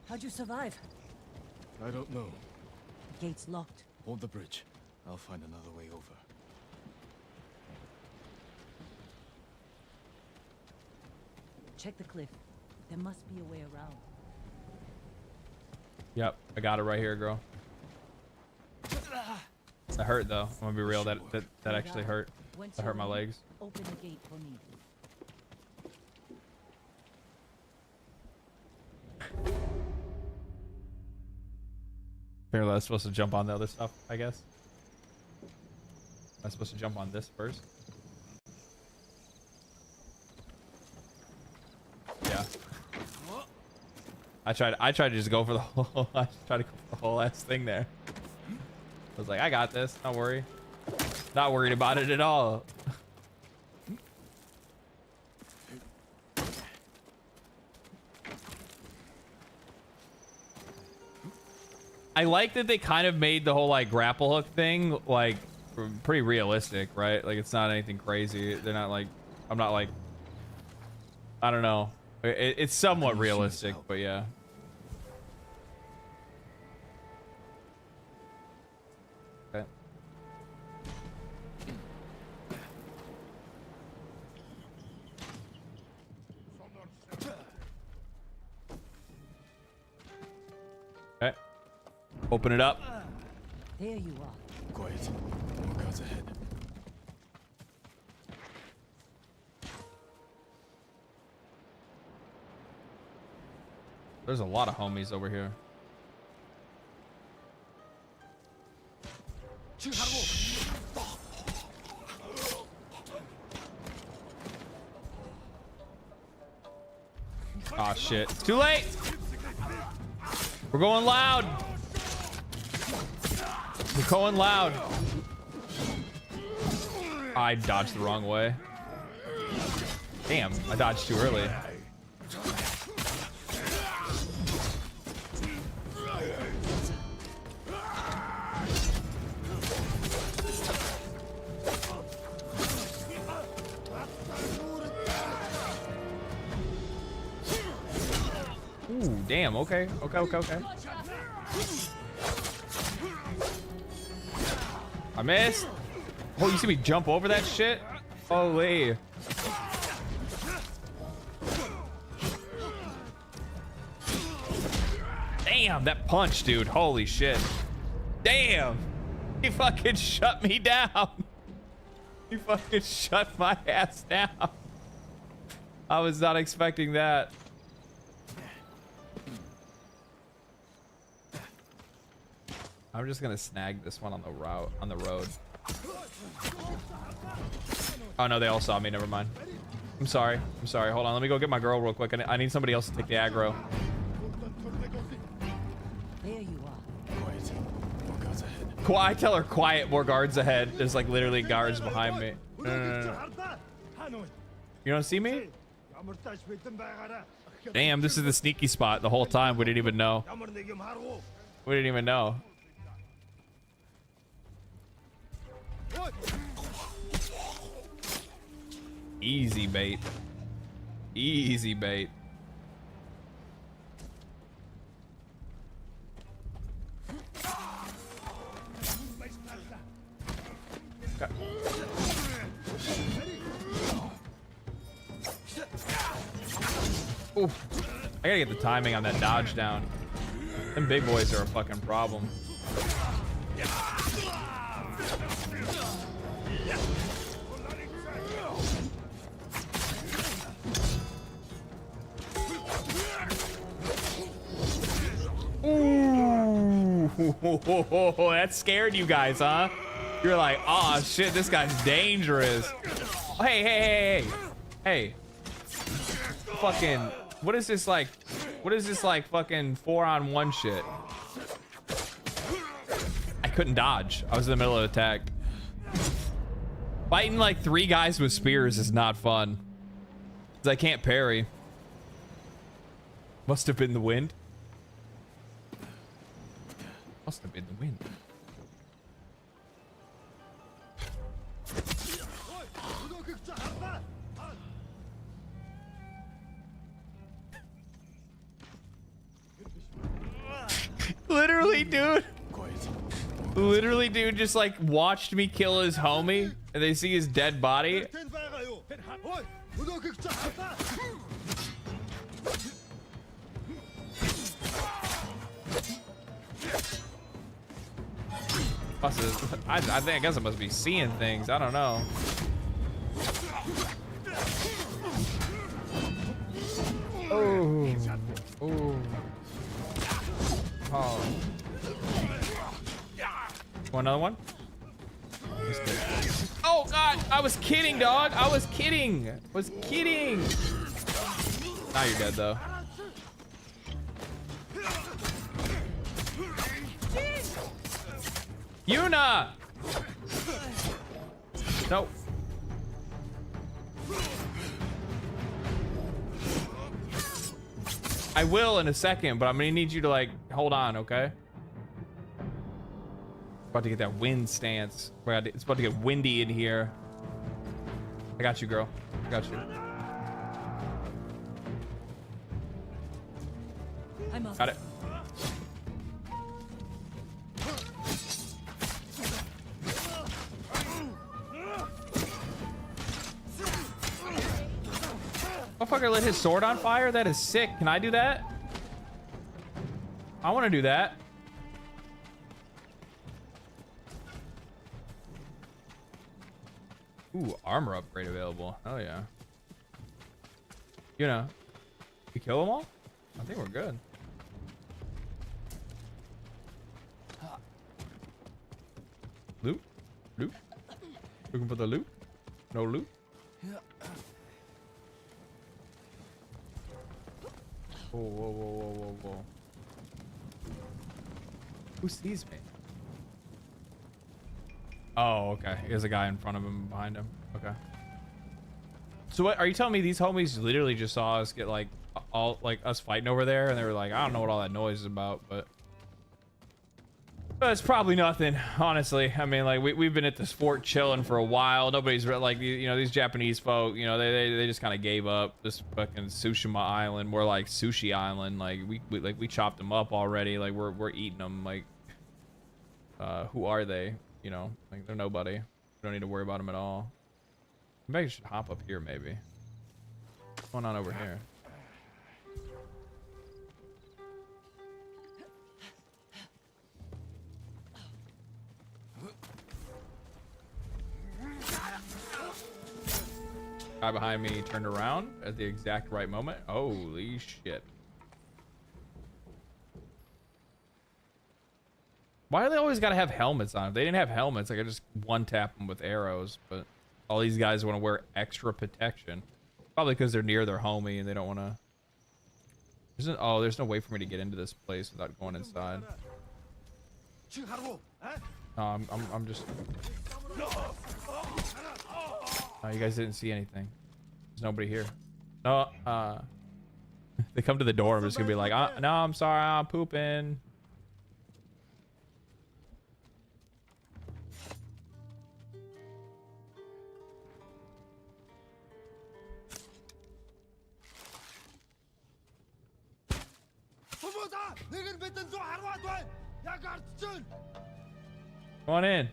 How'd you survive? I don't know. The gate's locked. Hold the bridge. I'll find another way over. Check the cliff. There must be a way around. Yep, I got it right here, girl. That hurt though. I'm gonna be real. That actually hurt. That hurt my legs. Open the gate for me. Apparently, I was supposed to jump on the other stuff, I guess. I'm supposed to jump on this first. Yeah. I tried to just go for the whole. I tried to go for the whole ass thing there. I was like, I got this. Don't worry. Not worried about it at all. I like that they kind of made the whole like grapple hook thing like pretty realistic, right? Like it's not anything crazy. They're not like, I'm not like, I don't know. It's somewhat realistic, but yeah. Okay. Okay. Open it up. There you are. Quiet. More guards ahead. There's a lot of homies over here. Oh shit. It's too late. We're going loud. We're going loud. I dodged the wrong way. Damn, I dodged too early. Ooh, damn. Okay. I missed. Oh, you see me jump over that shit? Holy. Damn, that punch, dude. Holy shit. Damn. He fucking shut me down. He fucking shut my ass down. I was not expecting that. I'm just gonna snag this one on the road. Oh no, they all saw me. Never mind. I'm sorry. Hold on. Let me go get my girl real quick. I need somebody else to take the aggro. There you are. Quiet. More guards ahead. I tell her quiet. More guards ahead. There's like literally guards behind me. No. You don't see me? Damn, this is the sneaky spot the whole time. We didn't even know. Easy bait. Easy bait. Okay. Ooh. I gotta get the timing on that dodge down. Them big boys are a fucking problem. Ooh, that scared you guys, huh? You're like, oh shit, this guy's dangerous. Oh, hey. Fucking, what is this like? What is this like fucking 4-on-1 shit? I couldn't dodge. I was in the middle of an attack. Fighting like 3 guys with spears is not fun. 'Cause I can't parry. Must have been the wind. Must have been the wind. Literally, dude, just like watched me kill his homie, and they see his dead body. I guess I must be seeing things. I don't know. Oh. Want another one? Oh god, I was kidding, dog. I was kidding. Now you're dead though. Yuna! Nope. I will in a second, but I'm gonna need you to like hold on, okay? About to get that wind stance. It's about to get windy in here. I got you, girl. I got you. Got it. Motherfucker lit his sword on fire? That is sick. Can I do that? I want to do that. Ooh, armor upgrade available. Oh yeah. You know, you kill them all? I think we're good. Loot? Looking for the loot? No loot? Whoa. Who sees me? Oh, okay. There's a guy in front of him, behind him. Okay. So what, are you telling me these homies literally just saw us get like, all, like us fighting over there, and they were like, I don't know what all that noise is about, but. But it's probably nothing, honestly. I mean, like we've been at this fort chilling for a while. Nobody's like, you know, these Japanese folk, you know, they just kind of gave up. This fucking Tsushima Island, more like Sushi Island. Like we chopped them up already. Like we're eating them. Like, who are they? You know, like they're nobody. We don't need to worry about them at all. Maybe I should hop up here. Maybe. What's going on over here? Guy behind me turned around at the exact right moment. Holy shit. Why do they always gotta have helmets on? If they didn't have helmets, I could just one-tap them with arrows, but all these guys want to wear extra protection. Probably because they're near their homie and they don't want to... There's no way for me to get into this place without going inside. I'm just... Oh, you guys didn't see anything. There's nobody here. No, they come to the door. I'm just gonna be like, no, I'm sorry, I'm pooping. Come on in.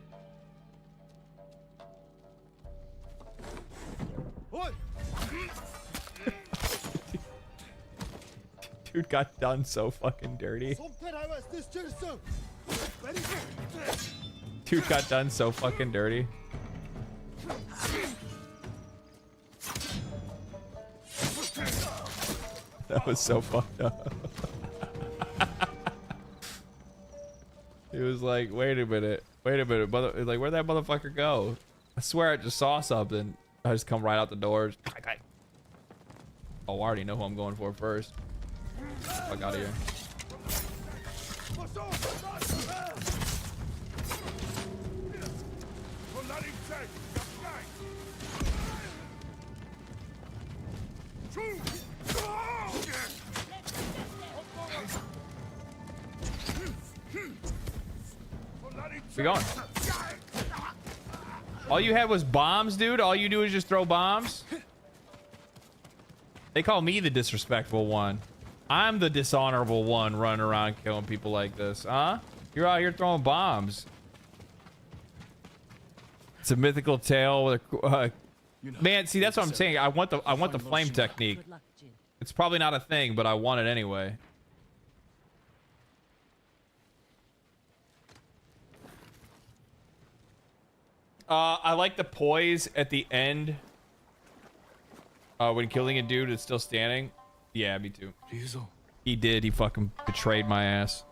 Dude got done so fucking dirty. Dude got done so fucking dirty. That was so fucked up. He was like, wait a minute, mother, like, where'd that motherfucker go? I swear I just saw something. I just come right out the doors. Oh, I already know who I'm going for first. Fuck out of here. We going? All you had was bombs, dude? All you do is just throw bombs? They call me the disrespectful one. I'm the dishonorable one running around killing people like this, huh? You're out here throwing bombs. It's a mythical tale with a man. See, that's what I'm saying. I want the flame technique. It's probably not a thing, but I want it anyway. I like the poise at the end. When killing a dude is still standing. Yeah, me too. He did. He fucking betrayed my ass.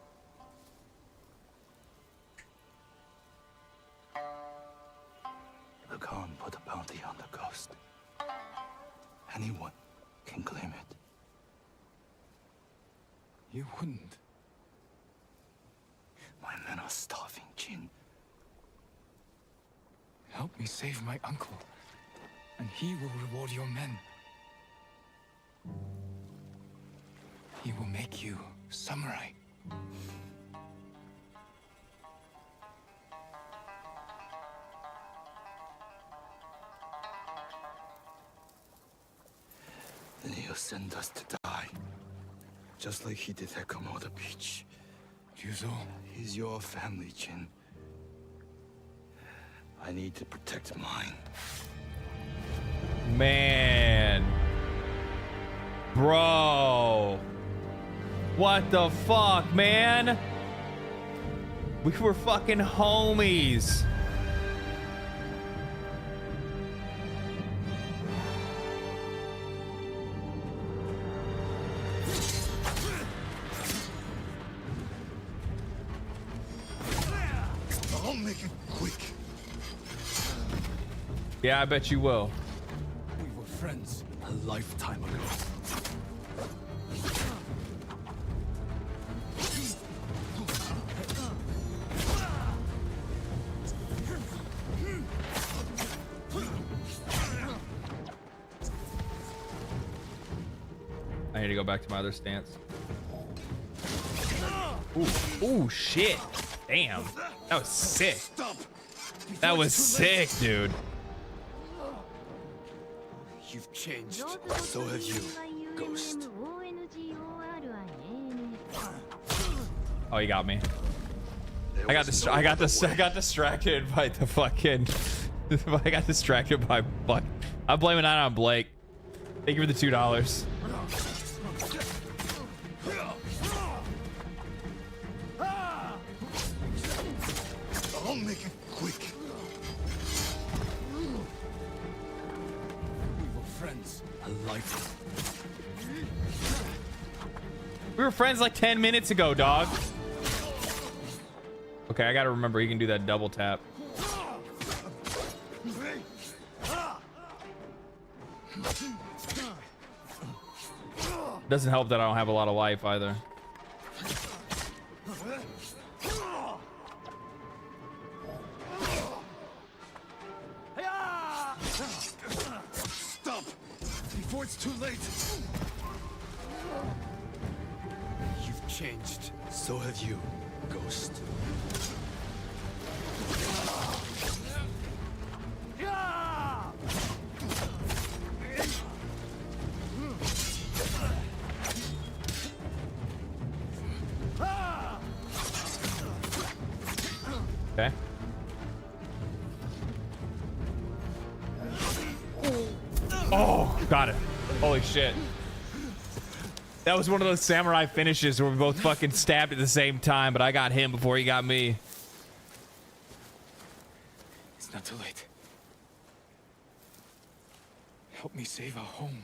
The Khan put a bounty on the ghost. Anyone can claim it. You wouldn't. My men are starving, Jin. Help me save my uncle, and he will reward your men. He will make you samurai. Then he'll send us to die. Just like he did at Komoda Beach. Yuzo. He's your family, Jin. I need to protect mine. Man. Bro. What the fuck, man? We were fucking homies. I'll make it quick. Yeah, I bet you will. We were friends a lifetime ago. I need to go back to my other stance. Ooh, ooh, shit. Damn, that was sick. That was sick, dude. You've changed. So have you, Ghost. Oh, he got me. I got distracted by the fucking. I got distracted by fuck. I'm blaming that on Blake. Thank you for the $2. I'll make it quick. We were friends. I like it. We were friends like 10 minutes ago, dog. Okay, I gotta remember you can do that double tap. Doesn't help that I don't have a lot of life either. Stop before it's too late. You've changed. So have you, Ghost. Okay. Oh, got it. Holy shit. That was one of those samurai finishes where we both fucking stabbed at the same time, but I got him before he got me. It's not too late. Help me save our home.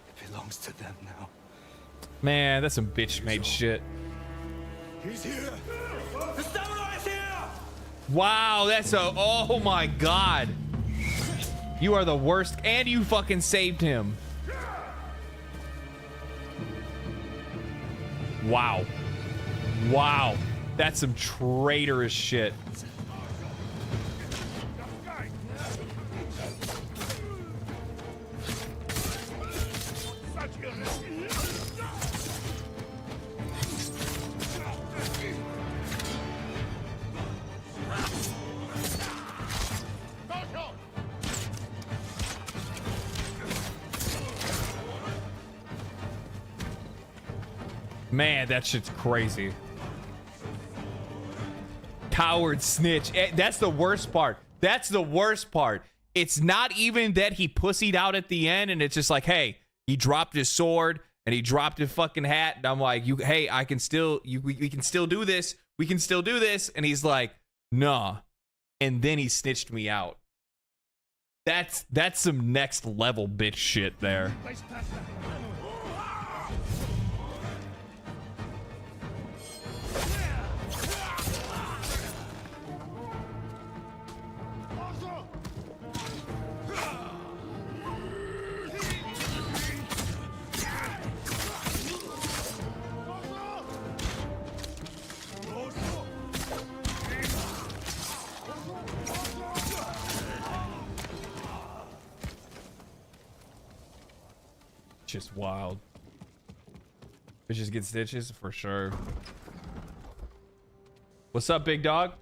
It belongs to them now. Man, that's some bitch-made shit. He's here. The samurai's here. Wow, that's a... Oh my god. You are the worst, and you fucking saved him. Wow. Wow. That's some traitorous shit. Man, that shit's crazy. Coward snitch. That's the worst part. That's the worst part. It's not even that he pussied out at the end and it's just like, hey, he dropped his sword and he dropped his fucking hat. And I'm like, hey, I can still, we can still do this. We can still do this. And he's like, nah. And then he snitched me out. That's some next level bitch shit there. Just wild. Bitches get stitches for sure. What's up, big dog?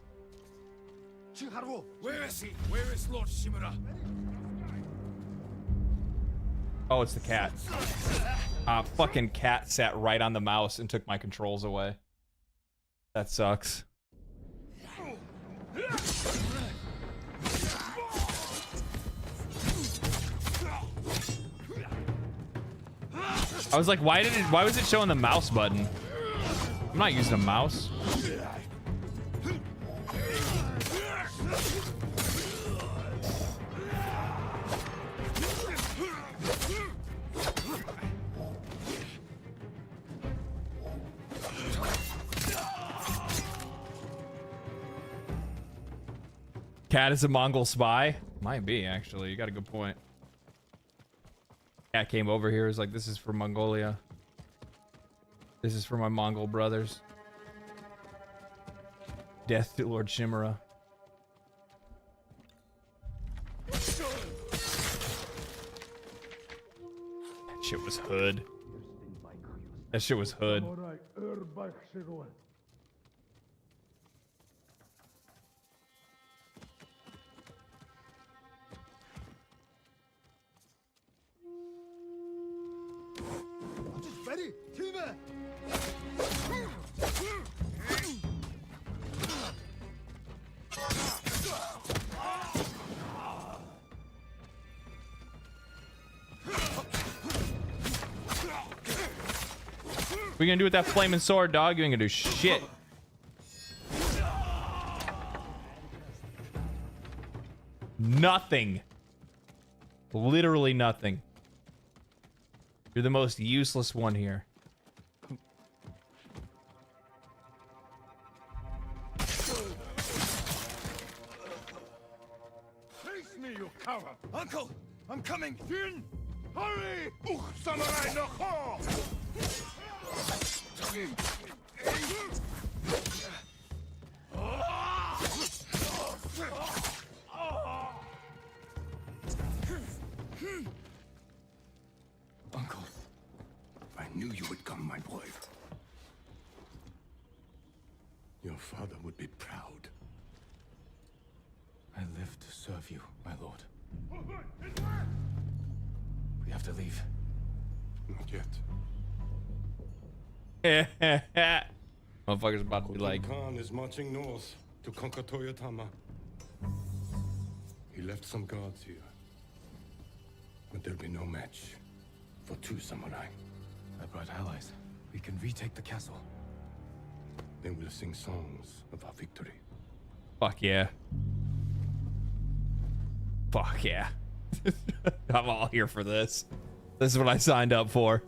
Where is he? Where is Lord Shimura? Oh, it's the cat. Fucking cat sat right on the mouse and took my controls away. That sucks. I was like, why was it showing the mouse button? I'm not using a mouse. Cat is a Mongol spy? Might be, actually. You got a good point. Cat came over here, was like, this is for Mongolia. This is for my Mongol brothers. Death to Lord Shimura. That shit was hood. That shit was hood. Ready? Timur! What you gonna do with that flaming sword, dog? You ain't gonna do shit. Nothing. Literally nothing. You're the most useless one here. Face me, you coward! Uncle, I'm coming! Jin! Hurry! Samurai no Ho! Uncle, I knew you would come, my boy. Your father would be proud. I live to serve you, my lord. We have to leave. Not yet. Motherfucker's about to be like, Khan is marching north to conquer Toyotama. He left some guards here. But there'll be no match for 2 samurai. I brought allies. We can retake the castle. They will sing songs of our victory. fuck yeah. Fuck yeah. I'm all here for this. This is what I signed up for.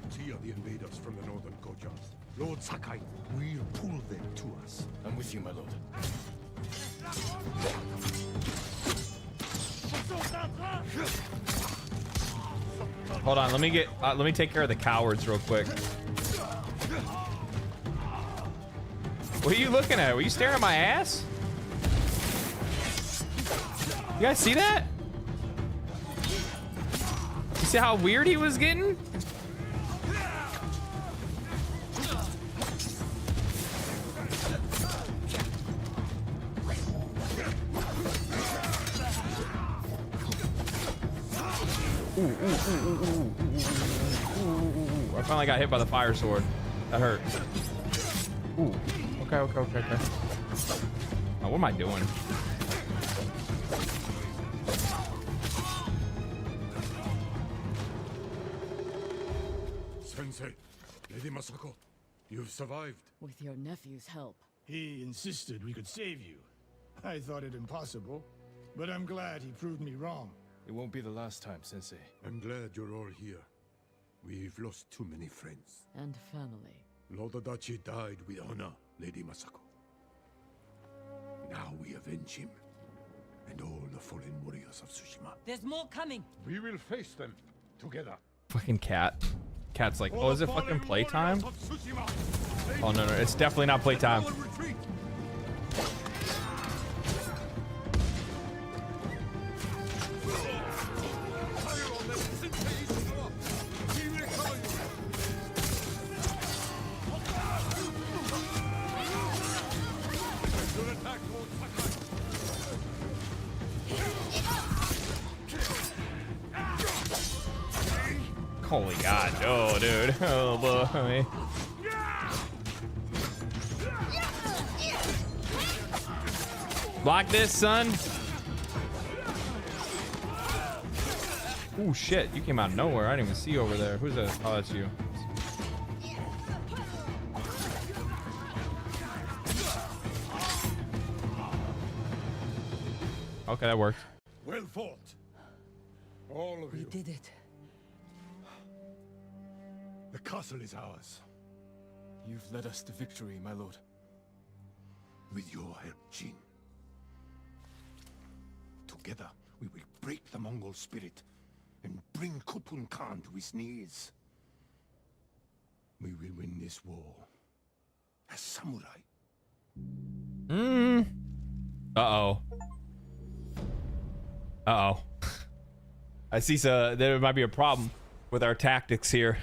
We tear the invaders from the northern Goja. Lord Sakai will pull them to us. I'm with you, my lord. Hold on, let me take care of the cowards real quick. What are you looking at? Were you staring at my ass? You guys see that? You see how weird he was getting? I finally got hit by the fire sword. That hurt. Ooh. Okay. Oh, what am I doing? Sensei, Lady Masako, you've survived. With your nephew's help. He insisted we could save you. I thought it impossible, but I'm glad he proved me wrong. It won't be the last time, Sensei. I'm glad you're all here. We've lost too many friends. And family. Lord Adachi died with honor, Lady Masako. Now we avenge him, and all the fallen warriors of Tsushima. There's more coming. We will face them together. Fucking cat. Cat's like, oh, is it fucking playtime? Oh, no, it's definitely not playtime. Holy God, no, dude. Oh, boy. Block this, son. Ooh, shit. You came out of nowhere. I didn't even see you over there. Who's that? Oh, that's you. Okay, that worked. Well fought. All of you. We did it. The castle is ours. You've led us to victory, my lord. With your help, Jin. Together, we will break the Mongol spirit and bring Kupun Khan to his knees. We will win this war as samurai. Uh-oh. Uh-oh. I see there might be a problem with our tactics here.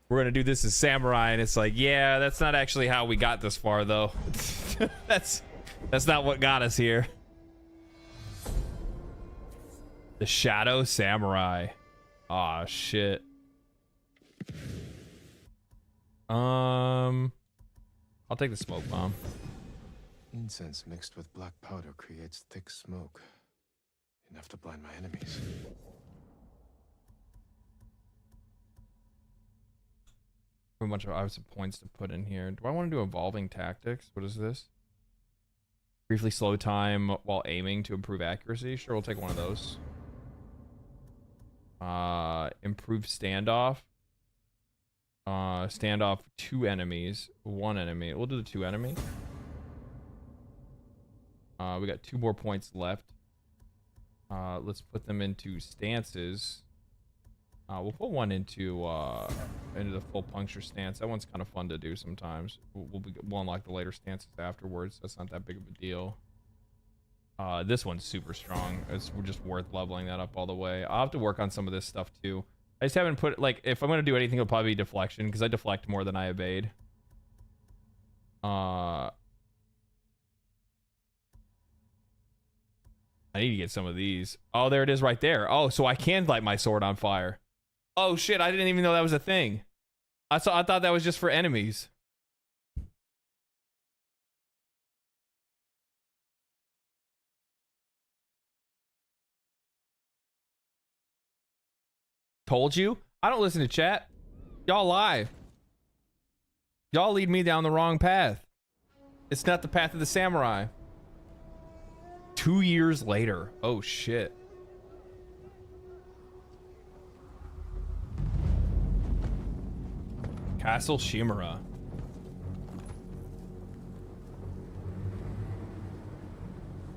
We're gonna do this as samurai, and it's like, yeah, that's not actually how we got this far, though. that's not what got us here. The Shadow Samurai. Aw, shit. I'll take the smoke bomb. Incense mixed with black powder creates thick smoke, enough to blind my enemies. A bunch of, I have some points to put in here. Do I want to do evolving tactics? What is this? Briefly slow time while aiming to improve accuracy. Sure, we'll take one of those. Improve standoff. Standoff 2 enemies, 1 enemy. We'll do the 2 enemy. We got 2 more points left. Let's put them into stances. We'll put one into the full puncture stance. That one's kind of fun to do sometimes. We'll unlock the later stances afterwards. That's not that big of a deal. This one's super strong. It's just worth leveling that up all the way. I'll have to work on some of this stuff too. I just haven't put, like, if I'm going to do anything, it'll probably be deflection, because I deflect more than I evade. I need to get some of these. Oh, there it is right there. Oh, so I can light my sword on fire. Oh shit, I didn't even know that was a thing. I thought that was just for enemies. Told you? I don't listen to chat. Y'all lie. Y'all lead me down the wrong path. It's not the path of the samurai. 2 years later. Oh shit. Castle Shimura.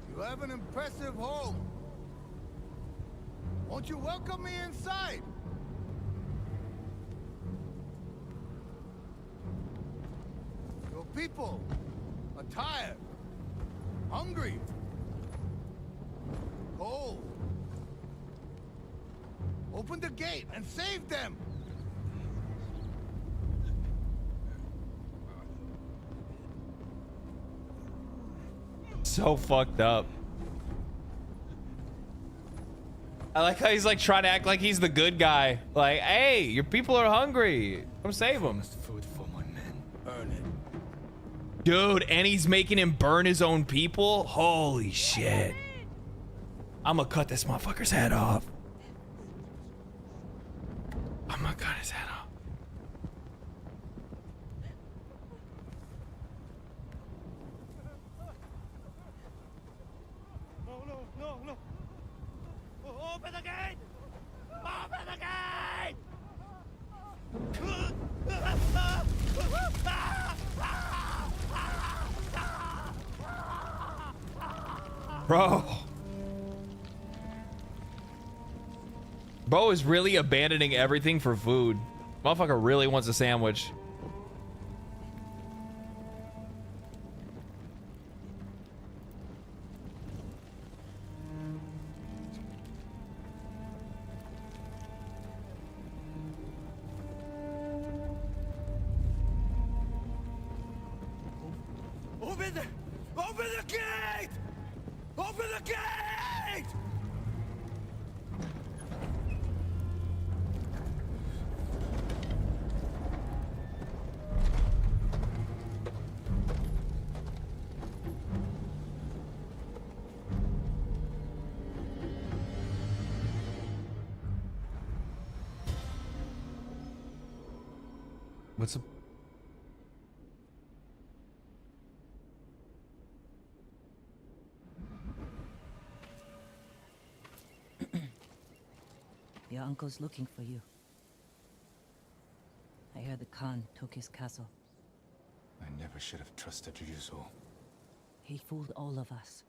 You have an impressive home. Won't you welcome me inside? Your people are tired, hungry, cold. Open the gate and save them! So fucked up. I like how he's like trying to act like he's the good guy. Like, hey, your people are hungry. Come save them. Food for my men. Earn it. Dude, and he's making him burn his own people? Holy shit. I'm gonna cut this motherfucker's head off. I'm gonna cut his head off. No. Open the gate! Open the gate! Bro. Bo is really abandoning everything for food. Motherfucker really wants a sandwich. Open the gate! Open the gate! What's up? Your uncle's looking for you. I heard the Khan took his castle. I never should have trusted Ryuzo. He fooled all of us.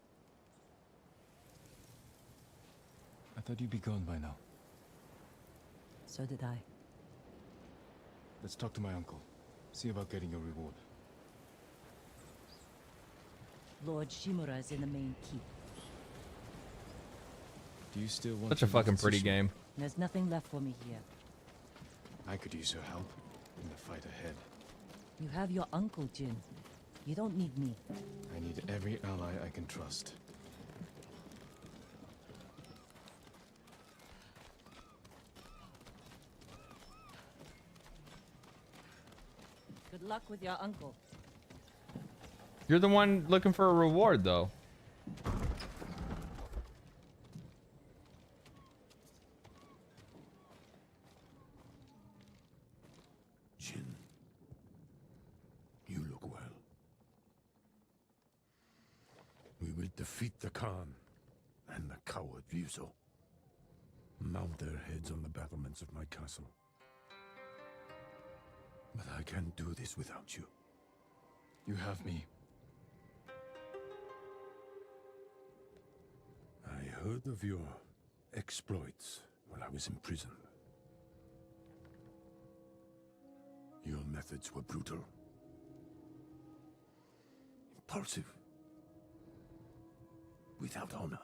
I thought you'd be gone by now. So did I. Let's talk to my uncle. See about getting your reward. Lord Shimura is in the main keep. Do you still want Such a to fucking leave pretty Tsushima? game. There's nothing left for me here. I could use your help in the fight ahead. You have your uncle, Jin. You don't need me. I need every ally I can trust. Good luck with your uncle. You're the one looking for a reward, though. Jin, you look well. We will defeat the Khan and the coward Ryuzo. Mount their heads on the battlements of my castle. But I can't do this without you. You have me. I heard of your exploits while I was in prison. Your methods were brutal. Impulsive. Without honor.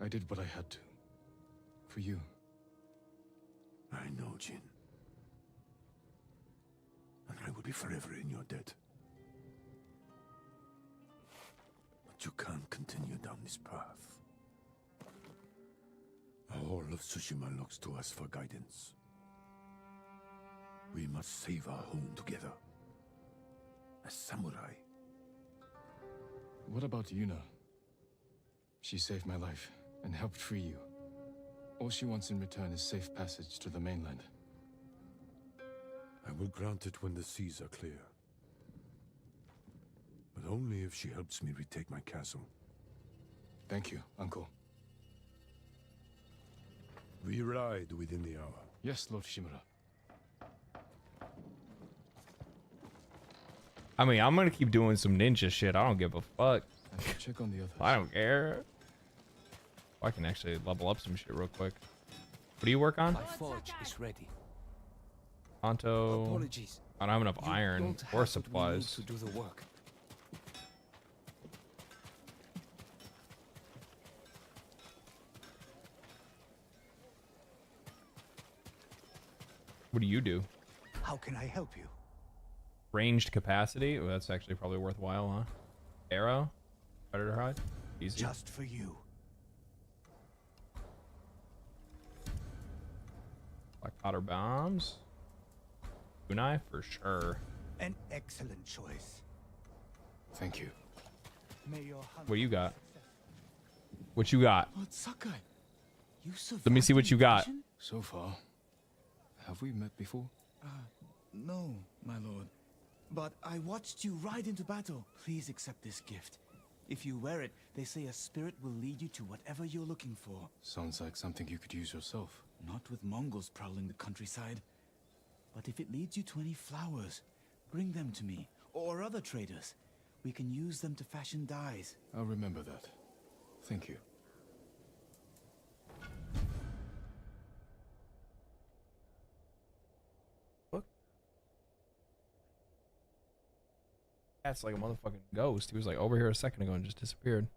I did what I had to. For you. I know, Jin. And I will be forever in your debt. But you can't continue down this path. All of Tsushima looks to us for guidance. We must save our home together. As samurai. What about Yuna? She saved my life and helped free you. All she wants in return is safe passage to the mainland. I will grant it when the seas are clear. But only if she helps me retake my castle. Thank you, Uncle. We ride within the hour. Yes, Lord Shimura. I mean, I'm gonna keep doing some ninja shit. I don't give a fuck. I should check on the others. I don't care. I can actually level up some shit real quick. What do you work on? My forge is ready. Tonto. Apologies. I don't have enough iron don't or have what we need supplies. to do the work. What do you do? How can I help you? Ranged capacity? Oh, that's actually probably worthwhile, huh? Arrow? Predator hide? Easy. Just for you. Black powder bombs. Kunai for sure. An excellent choice. Thank you. May your hunt What you got? What you got? Oh, Sakai. You Let me see what you got. So far. Have we met before? No, my lord. But I watched you ride into battle. Please accept this gift. If you wear it, they say a spirit will lead you to whatever you're looking for. Sounds like something you could use yourself. Not with Mongols prowling the countryside. But if it leads you to any flowers, bring them to me, or other traders. We can use them to fashion dyes. I'll remember that. Thank you. That's like a motherfucking ghost. He was like over here a second ago and just disappeared.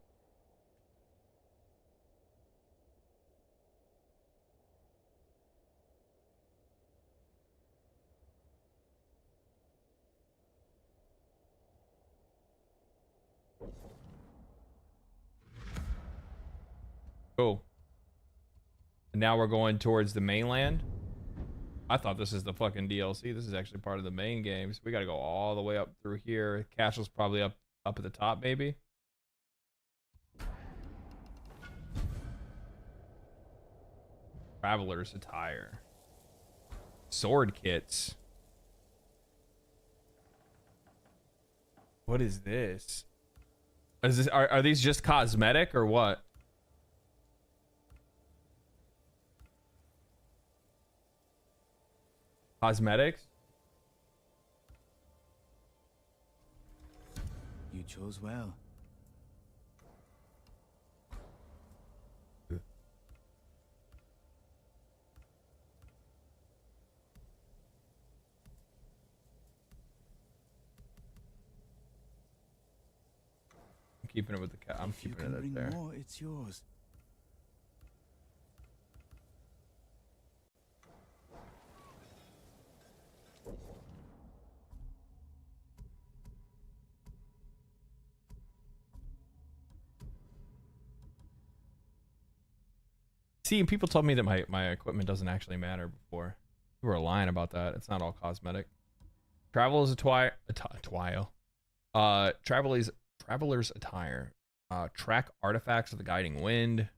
Cool. And now we're going towards the mainland. I thought this is the fucking DLC. This is actually part of the main game. So we got to go all the way up through here. Castle's probably up at the top, maybe. Traveler's attire. Sword kits. What is this? Is this are these just cosmetic or what? Cosmetics? You chose well. I'm keeping it with the cat. I'm keeping it up there. More, it's yours. See, people told me that my equipment doesn't actually matter before. We were lying about that. It's not all cosmetic. Travel is a traveler's attire. Track artifacts of the guiding wind.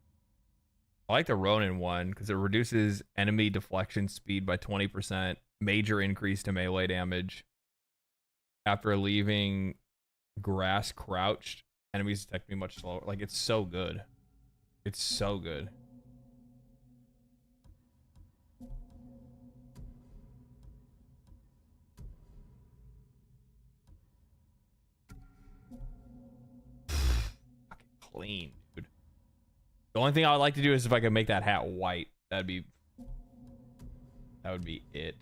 I like the Ronin one because it reduces enemy deflection speed by 20%. Major increase to melee damage. After leaving grass crouched, enemies detect me much slower. Like, it's so good. It's so good. Fucking clean, dude. The only thing I would like to do is if I could make that hat white. That would be it.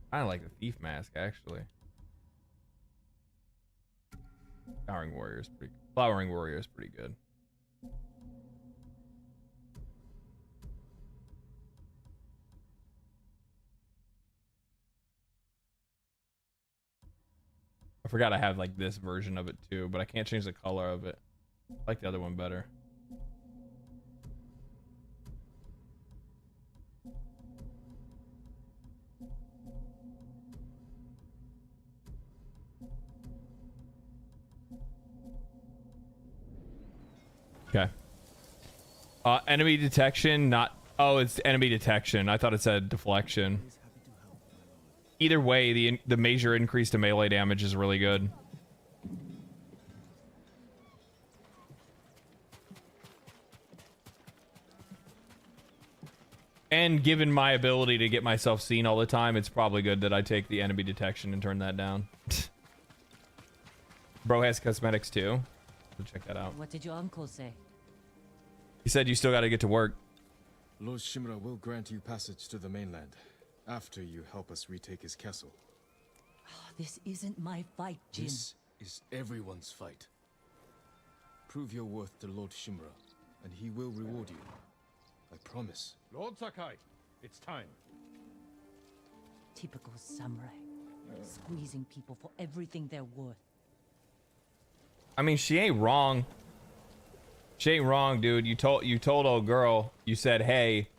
I like the thief mask actually. Flowering warrior is pretty good. I forgot I have like this version of it too, but I can't change the color of it. I like the other one better. Okay. Enemy detection, not... Oh, it's enemy detection. I thought it said deflection. Either way, the major increase to melee damage is really good. And given my ability to get myself seen all the time, it's probably good that I take the enemy detection and turn that down. Bro has cosmetics too. So check that out. What did your uncle say? He said you still got to get to work. Lord Shimura will grant you passage to the mainland after you help us retake his castle. This isn't my fight, Jin. This is everyone's fight. Prove your worth to Lord Shimura, and he will reward you. I promise. Lord Sakai, it's time. Typical samurai. Squeezing people for everything they're worth. I mean, she ain't wrong. She ain't wrong, dude. You told old girl, you said, hey,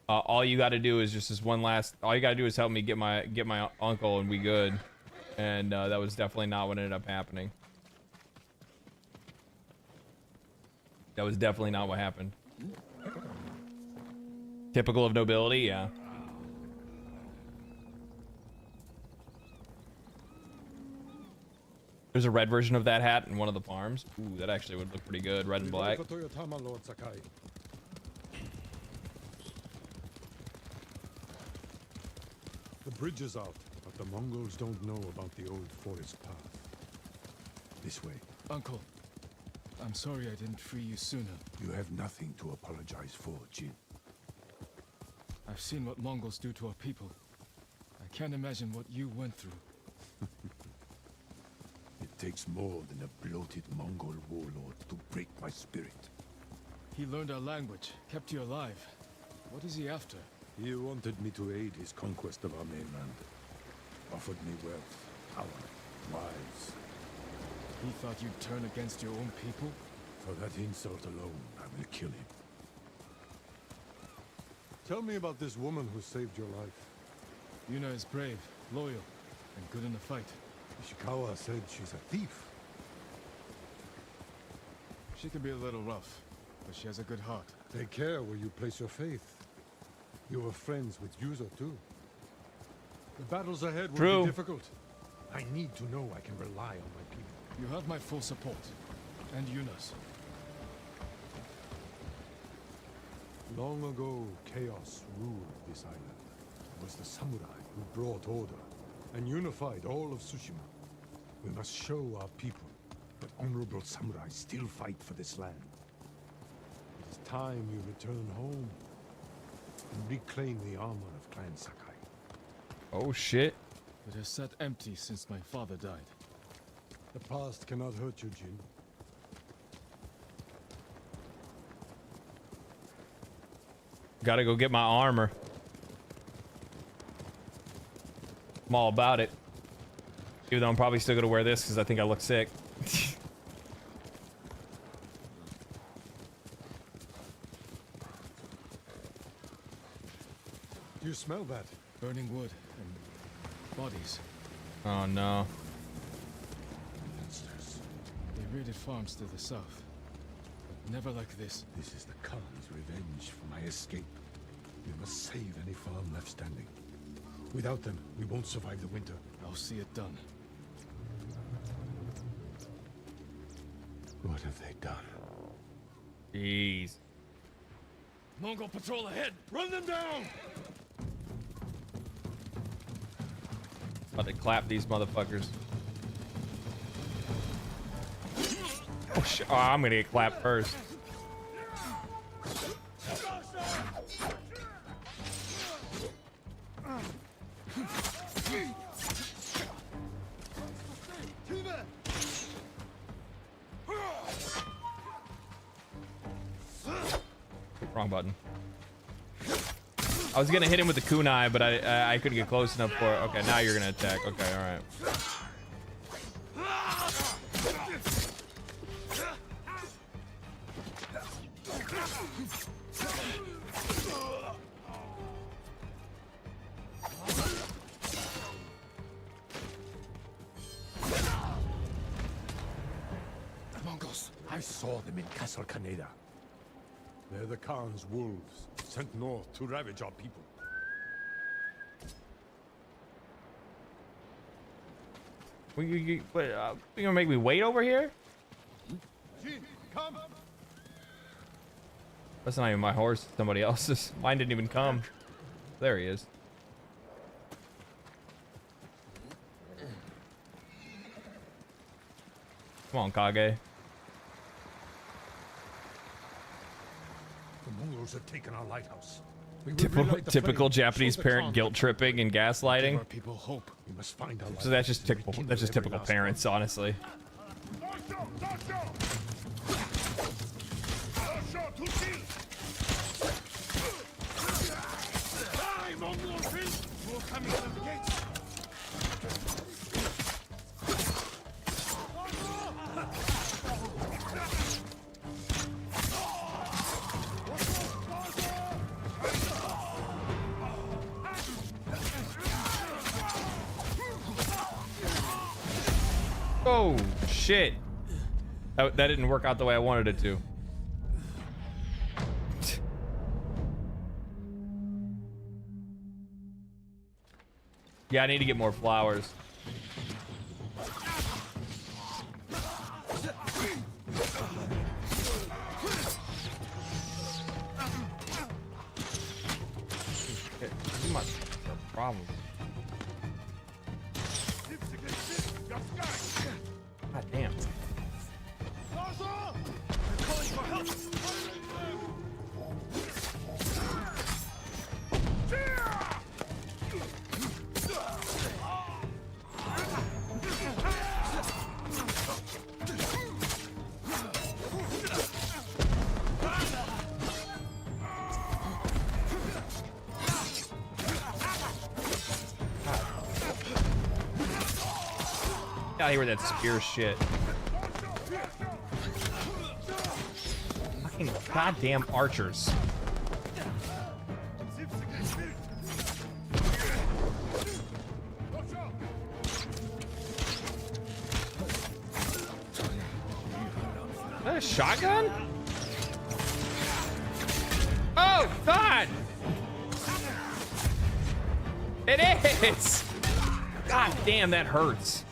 all you got to do is just this one last. All you got to do is help me get my uncle, and we good. And that was definitely not what ended up happening. That was definitely not what happened. Typical of nobility, yeah. There's a red version of that hat in one of the farms. Ooh, that actually would look pretty good, red and black. Lord Sakai. The bridge is out, but the Mongols don't know about the old forest path. This way. Uncle, I'm sorry I didn't free you sooner. You have nothing to apologize for, Jin. I've seen what Mongols do to our people. I can't imagine what you went through. It takes more than a bloated Mongol warlord to break my spirit. He learned our language, kept you alive. What is he after? He wanted me to aid his conquest of our mainland. Offered me wealth, power, wives. He thought you'd turn against your own people? For that insult alone, I will kill him. Tell me about this woman who saved your life. Yuna is brave, loyal, and good in the fight. Ishikawa said she's a thief. She can be a little rough, but she has a good heart. They care where you place your faith. You were friends with Yuzo too. The battles ahead will be difficult. I need to know I can rely on my people. You have my full support, and Yuna's. Long ago, chaos ruled this island. It was the samurai who brought order and unified all of Tsushima. We must show our people that honorable samurai still fight for this land. It is time you return home and reclaim the armor of Clan Sakai. Oh shit. It has sat empty since my father died. The past cannot hurt you, Jin. Gotta go get my armor. I'm all about it. Even though I'm probably still gonna wear this because I think I look sick. Do you smell that? Burning wood and bodies. Oh no. Monsters. They raided farms to the south. But never like this. This is the Khan's revenge for my escape. We must save any farm left standing. Without them, we won't survive the winter. I'll see it done. What have they done? Jeez. Mongol patrol ahead! Run them down! About to clap these motherfuckers. Oh shit! Oh, I'm gonna get clapped first. Wrong button. I was gonna hit him with the kunai, but I couldn't get close enough for it. Okay, now you're gonna attack. Okay, all right. The Mongols. I saw them in Castle Kaneda. They're the Khan's wolves, sent north to ravage our people. You gonna make me wait over here? Jin, come! That's not even my horse. Somebody else's. Mine didn't even come. There he is. Come on, Kage. The Mongols have taken our lighthouse. Typical Japanese parent guilt tripping and gaslighting. People hope. We must find our So that's just typical. That's just typical parents, honestly. Oh shit! That didn't work out the way I wanted it to. Yeah, I need to get more flowers. Too much problem. God damn. Get out of here with that spear shit. Fucking goddamn archers. Is that a shotgun? Oh God! It is! God damn, that hurts.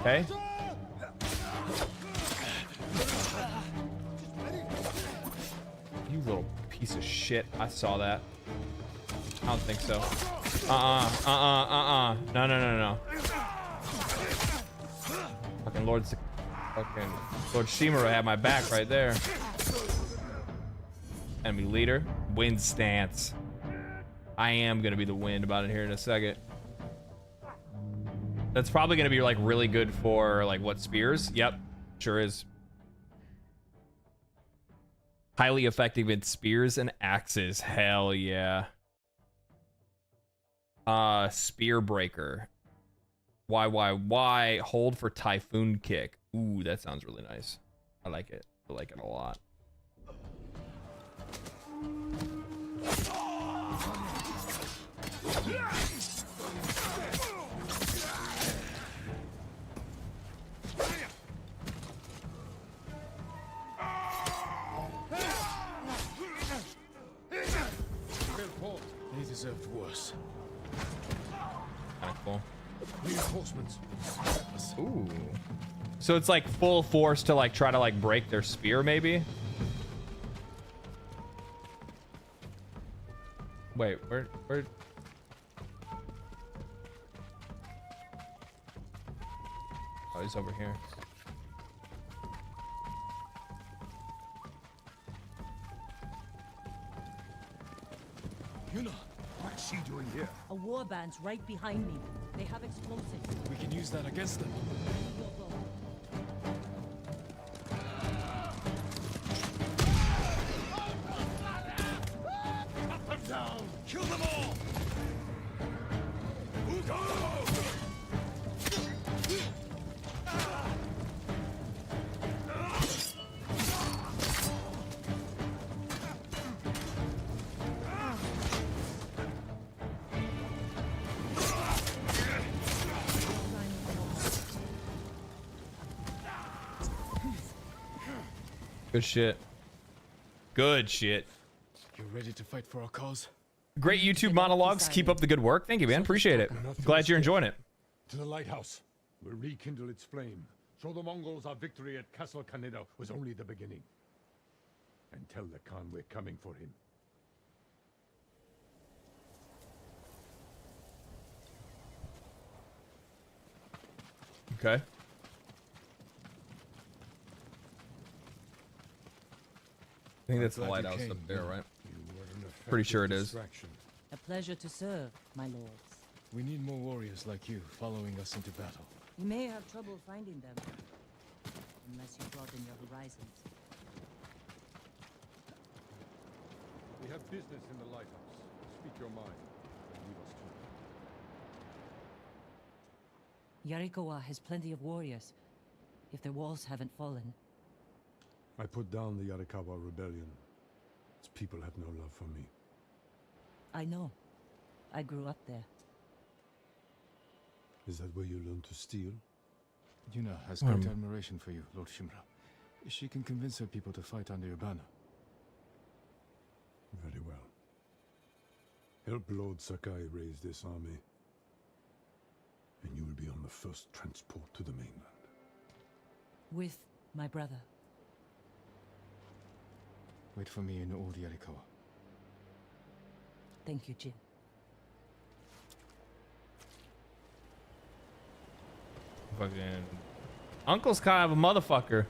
Okay. You little piece of shit. I saw that. I don't think so. No. Fucking Lord. Fucking Lord Shimura had my back right there. Enemy leader. Wind stance. I am gonna be the wind about it here in a second. That's probably gonna be like really good for like what, spears? Yep, sure is. Highly effective in spears and axes. Hell yeah. Spear breaker. Why hold for typhoon kick. Ooh, that sounds really nice. I like it. I like it a lot. They deserved worse. Kind of cool. Reinforcements. Ooh. So it's like full force to like try to like break their spear, maybe? Wait, where? Oh, he's over here. Yuna, what's she doing here? A warband's right behind me. They have explosives. We can use that against them. Cut them down! Kill them all! Ugo! Good shit. Good shit. You ready to fight for our cause? Great YouTube monologues. Keep up the good work. Thank you, man. Appreciate it. Glad you're enjoying it. To the lighthouse. We'll rekindle its flame. Show the Mongols our victory at Castle Kaneda was only the beginning. And tell the Khan we're coming for him. Okay. I think that's the lighthouse up there, right? Pretty sure it is. A pleasure to serve, my lords. We need more warriors like you following us into battle. You may have trouble finding them, unless you broaden your horizons. We have business in the lighthouse. Speak your mind and leave us to it. Yarikawa has plenty of warriors, if their walls haven't fallen. I put down the Yarikawa rebellion. Its people have no love for me. I know. I grew up there. Is that where you learned to steal? Yuna has great admiration for you, Lord Shimura. She can convince her people to fight under your banner. Very well. Help Lord Sakai raise this army, and you will be on the first transport to the mainland. With my brother. Wait for me in Old Yarikawa. Thank you, Jin. Fucking Uncle's kind of a motherfucker.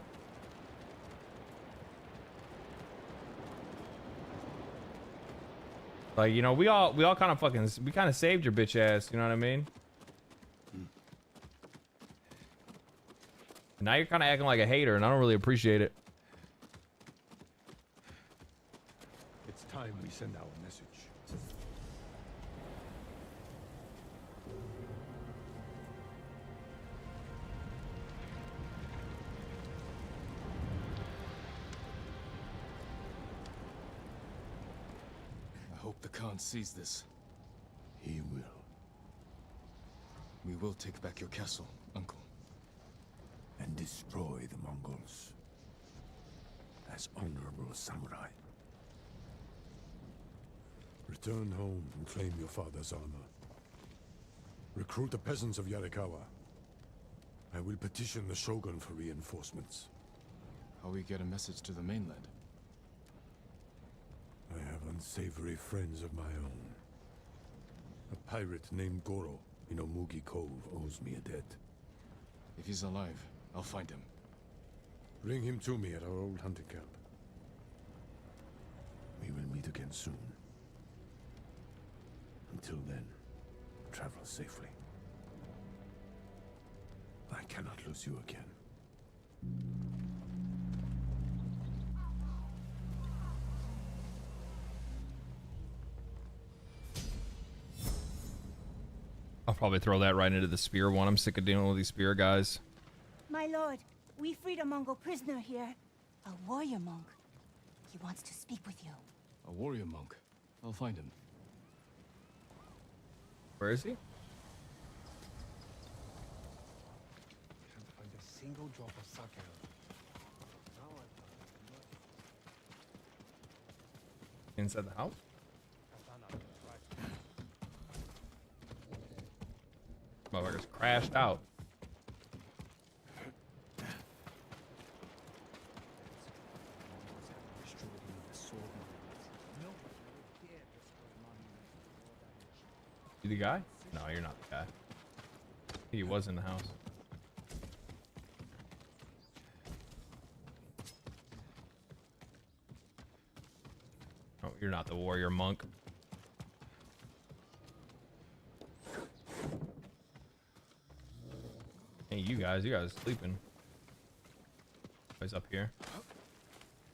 Like, you know, we all kind of fucking, we kind of saved your bitch ass, you know what I mean? Now you're kind of acting like a hater, and I don't really appreciate it. It's time we send our message. I hope the Khan sees this. He will. We will take back your castle, Uncle. And destroy the Mongols. As honorable samurai. Return home and claim your father's honor. Recruit the peasants of Yarikawa. I will petition the Shogun for reinforcements. How we get a message to the mainland? I have unsavory friends of my own. A pirate named Goro in Omugi Cove owes me a debt. If he's alive, I'll find him. Bring him to me at our old hunting camp. We will meet again soon. Until then, travel safely. I cannot lose you again. I'll probably throw that right into the spear one. I'm sick of dealing with these spear guys. My lord, we freed a Mongol prisoner here. A warrior monk. He wants to speak with you. A warrior monk. I'll find him. Where is he? Can't find a single drop of sake. Inside the house? Motherfuckers crashed out. You the guy? No, you're not the guy. He was in the house. Oh, you're not the warrior monk. Hey, you guys are sleeping. He's up here.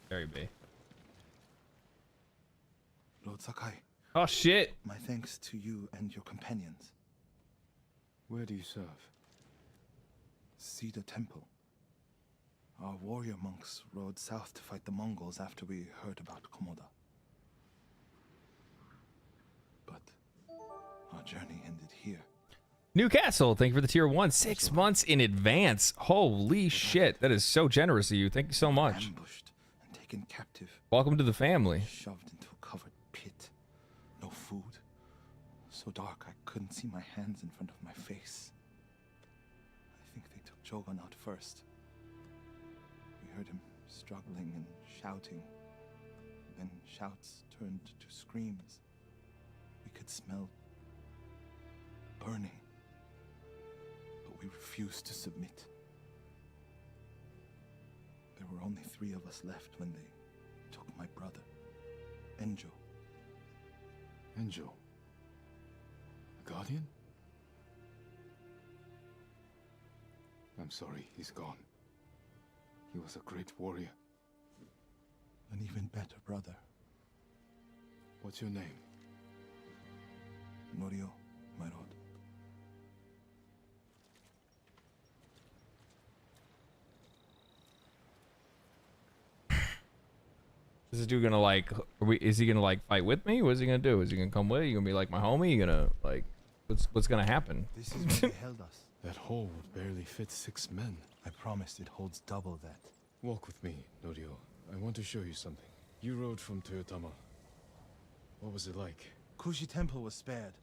There he be. Lord Sakai. Oh shit! My thanks to you and your companions. Where do you serve? Cedar Temple. Our warrior monks rode south to fight the Mongols after we heard about Komoda. But our journey ended here. Newcastle, thank you for the tier 1. 6 months in advance. Holy shit, that is so generous of you. Thank you so much. Ambushed and taken captive. Welcome to the family. Shoved into a covered pit. No food. So dark I couldn't see my hands in front of my face. I think they took Jogan out first. We heard him struggling and shouting. Then shouts turned to screams. We could smell burning. But we refused to submit. There were only 3 of us left when they took my brother, Enjo. Enjo? A guardian? I'm sorry, he's gone. He was a great warrior. An even better brother. What's your name? Norio, my lord. Is this dude gonna like? Is he gonna like fight with me? What is he gonna do? Is he gonna come with? You gonna be like my homie? You gonna like? What's gonna happen? This is where they held us. That hole would barely fit 6 men. I promised it holds double that. Walk with me, Norio. I want to show you something. You rode from Toyotama. What was it like? Kushi Temple was spared,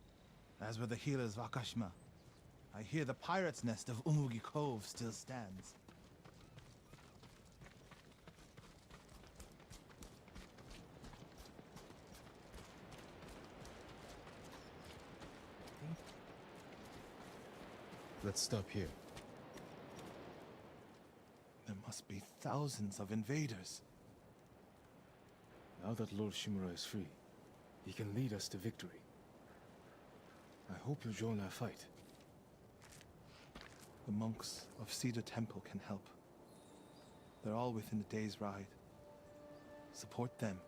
as were the healers of Akashima. I hear the pirate's nest of Umugi Cove still stands. Let's stop here. There must be thousands of invaders. Now that Lord Shimura is free, he can lead us to victory. I hope you join our fight. The monks of Cedar Temple can help. They're all within a day's ride. Support them,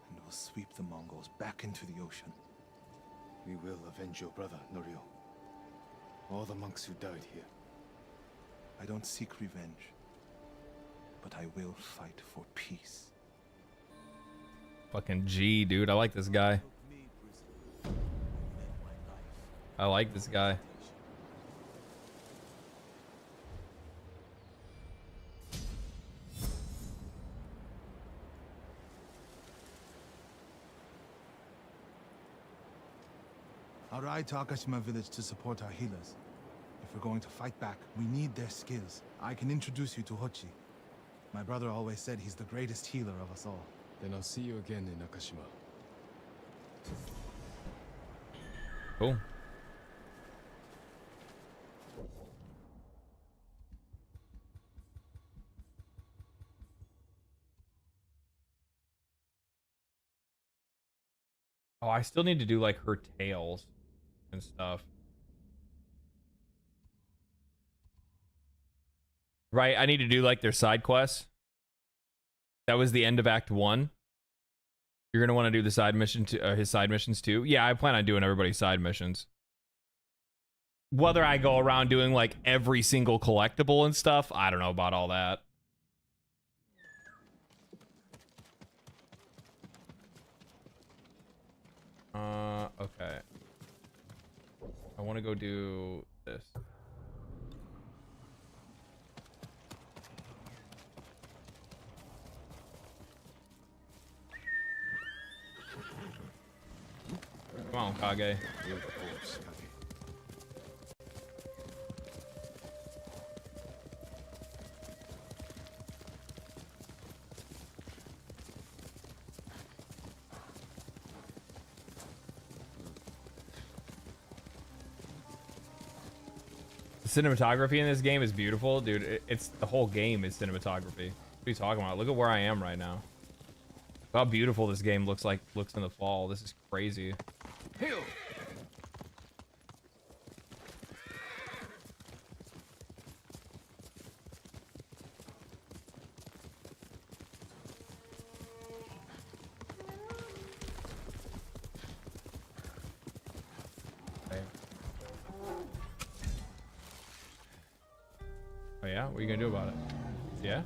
and we'll sweep the Mongols back into the ocean. We will avenge your brother, Norio. All the monks who died here. I don't seek revenge, but I will fight for peace. Fucking G, dude. I like this guy. I like this guy. I'll ride to Akashima village to support our healers. If we're going to fight back, we need their skills. I can introduce you to Hochi. My brother always said he's the greatest healer of us all. Then I'll see you again in Akashima. Cool. Oh, I still need to do like her tales and stuff. Right, I need to do like their side quests. That was the end of Act 1. You're gonna want to do the side mission to his side missions too. Yeah, I plan on doing everybody's side missions. Whether I go around doing like every single collectible and stuff, I don't know about all that. Okay. I want to go do this. Come on, Kage. The cinematography in this game is beautiful, dude. It's the whole game is cinematography. What are you talking about? Look at where I am right now. How beautiful this game looks in the fall. This is crazy. Oh yeah? What are you gonna do about it? Yeah?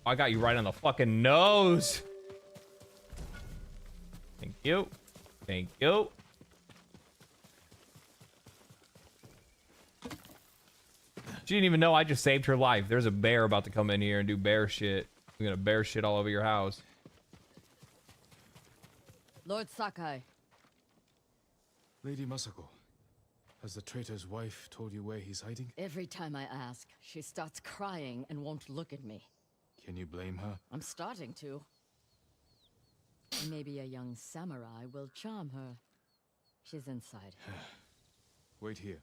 I got you right on the fucking nose. Thank you. Thank you. She didn't even know I just saved her life. There's a bear about to come in here and do bear shit. I'm gonna bear shit all over your house. Lord Sakai. Lady Masako, has the traitor's wife told you where he's hiding? Every time I ask, she starts crying and won't look at me. Can you blame her? I'm starting to. Maybe a young samurai will charm her. She's inside. Wait here.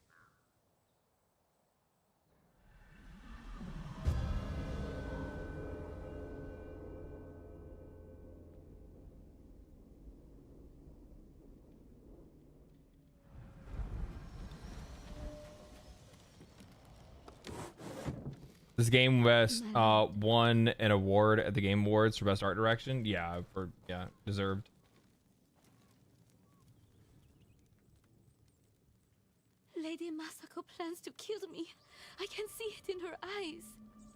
This game won an award at the Game Awards for Best Art Direction. Yeah, deserved. Lady Masako plans to kill me. I can see it in her eyes.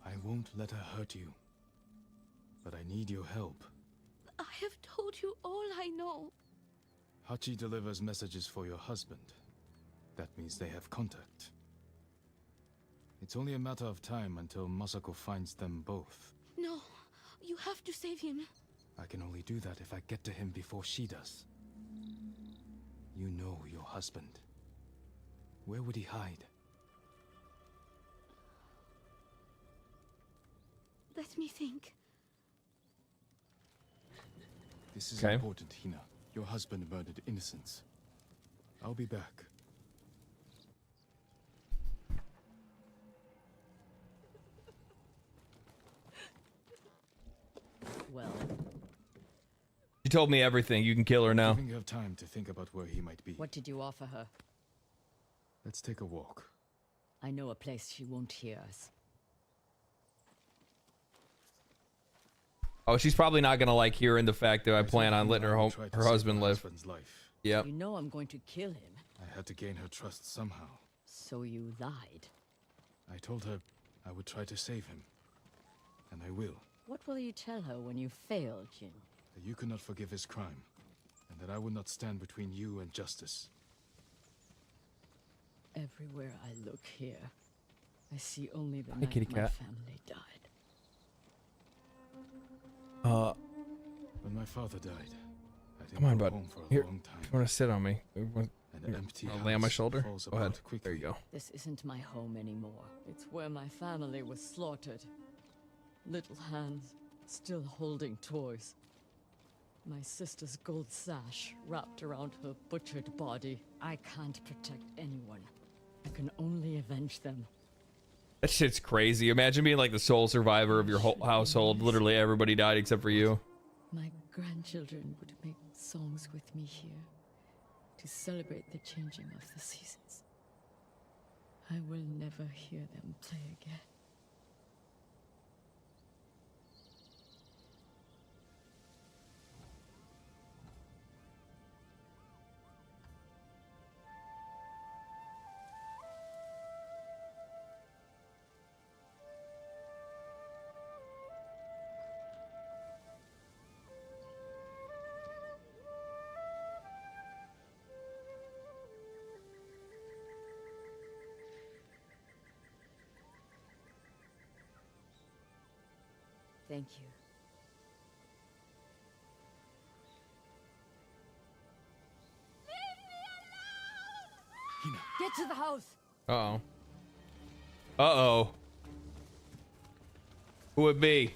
I won't let her hurt you. But I need your help. I have told you all I know. Hachi delivers messages for your husband. That means they have contact. It's only a matter of time until Masako finds them both. No, you have to save him. I can only do that if I get to him before she does. You know your husband. Where would he hide? Let me think. This is important, Hina. Your husband murdered innocents. I'll be back. Well, She told me everything. You can kill her now. Giving her time to think about where he might be. what did you offer her? Let's take a walk. I know a place she won't hear us. Oh, she's probably not gonna like hearing the fact that I plan on letting her husband live. Yep. You know I'm going to kill him. I had to gain her trust somehow. So you lied. I told her I would try to save him. And I will. What will you tell her when you fail, Jin? That you cannot forgive his crime. And that I will not stand between you and justice. Everywhere I look here, I see only the Hey, night kitty my cat. family died. When my father died, I didn't Come on, go bud. home for a Here, long time. you want to sit on me? An empty I'll lay on my house shoulder. falls Go ahead. apart quickly. There you go. This isn't my home anymore. It's where my family was slaughtered. Little hands, still holding toys. My sister's gold sash wrapped around her butchered body. I can't protect anyone. I can only avenge them. That shit's crazy. Imagine being like the sole survivor of your whole household. Literally everybody died except for you. My grandchildren would make songs with me here to celebrate the changing of the seasons. I will never hear them play again. Thank you. Get to the house! Uh-oh. Uh-oh. Who would it be?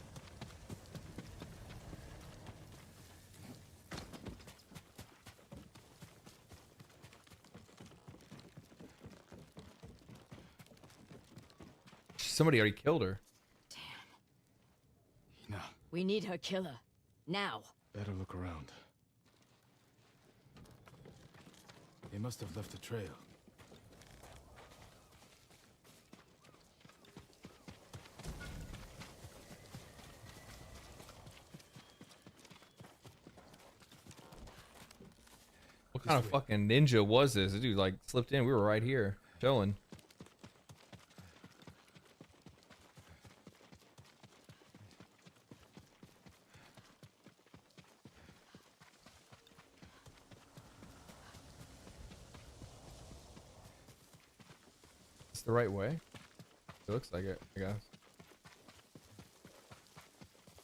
Somebody already killed her. We need her killer. Now. Better look around. They must have left a trail. What kind of fucking ninja was this? The dude like slipped in. We were right here, chilling. It's the right way. It looks like it, I guess.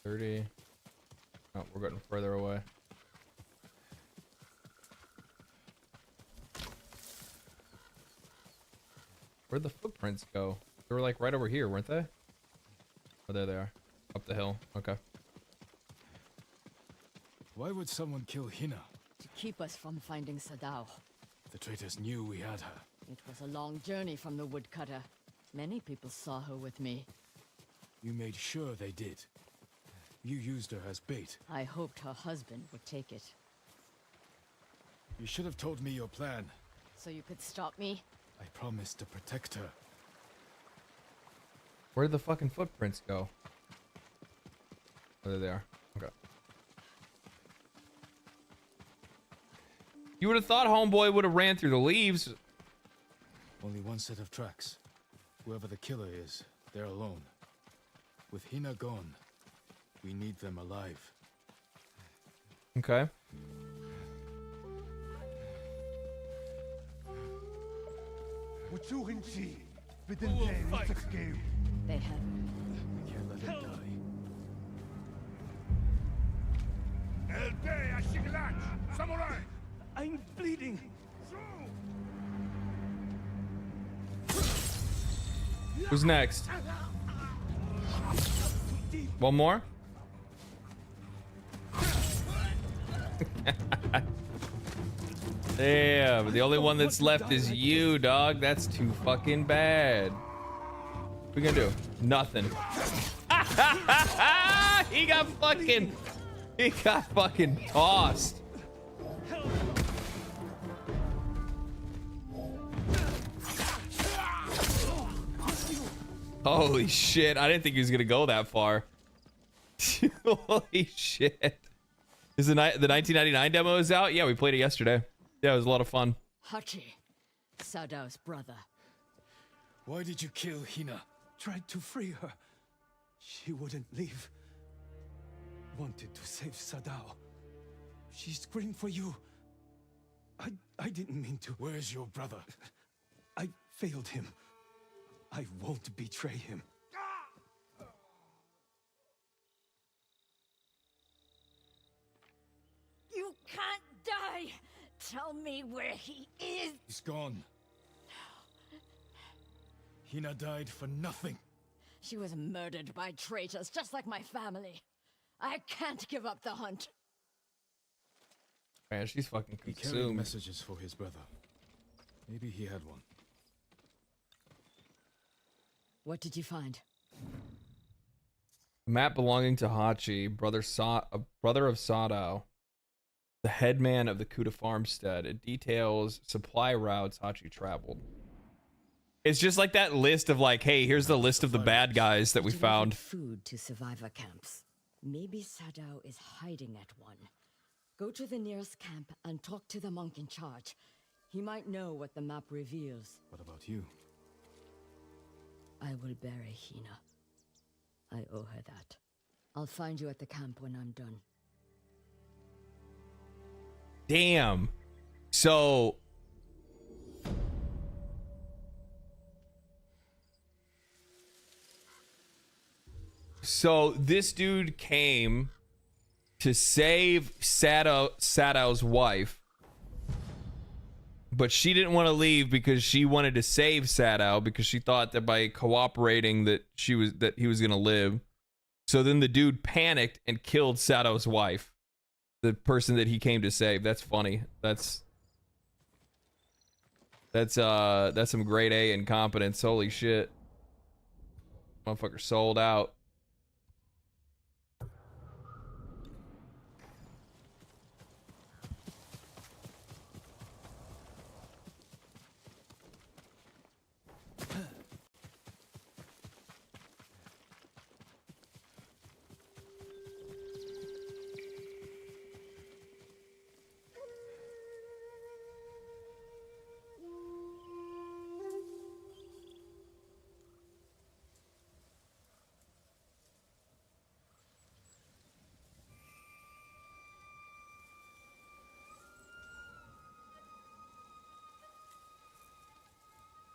30. Oh, we're getting further away. Where'd the footprints go? They were like right over here, weren't they? Oh, there they are. Up the hill. Okay. Why would someone kill Hina? To keep us from finding Sadao. The traitors knew we had her. It was a long journey from the woodcutter. Many people saw her with me. You made sure they did. You used her as bait. I hoped her husband would take it. You should have told me your plan. So you could stop me? I promised to protect her. Where did the fucking footprints go? Oh, there they are. Okay. You would have thought homeboy would have ran through the leaves. Only one set of tracks. Whoever the killer is, they're alone. With Hina gone, we need them alive. Okay. They have. We can't let her die. Samurai! I'm bleeding. Who's next? One more? Damn, the only one that's left is you, dog. That's too fucking bad. What we gonna do? Nothing. He got fucking tossed. Holy shit, I didn't think he was gonna go that far. Holy shit. Is the 1999 demo is out? Yeah, we played it yesterday. Yeah, it was a lot of fun. Hachi, Sadao's brother. Why did you kill Hina? Tried to free her. She wouldn't leave. Wanted to save Sadao. She screamed for you. I didn't mean to. Where's your brother? I failed him. I won't betray him. You can't die! Tell me where he is! He's gone. Hina died for nothing. She was murdered by traitors, just like my family. I can't give up the hunt. Man, she's fucking He carried consumed. messages for his brother. Maybe he had one. What did you find? Map belonging to Hachi, brother of Sadao, the headman of the Kuta farmstead. It details supply routes Hachi traveled. It's just like that list of like, hey, here's the list of the bad guys that we found. Food to survivor camps. Maybe Sadao is hiding at one. Go to the nearest camp and talk to the monk in charge. He might know what the map reveals. What about you? I will bury Hina. I owe her that. I'll find you at the camp when I'm done. Damn. So this dude came to save Sadao's wife, but she didn't want to leave because she wanted to save Sadao because she thought that by cooperating that he was gonna live. So then the dude panicked and killed Sadao's wife, the person that he came to save. That's funny. That's some grade A incompetence. Holy shit. Motherfucker sold out.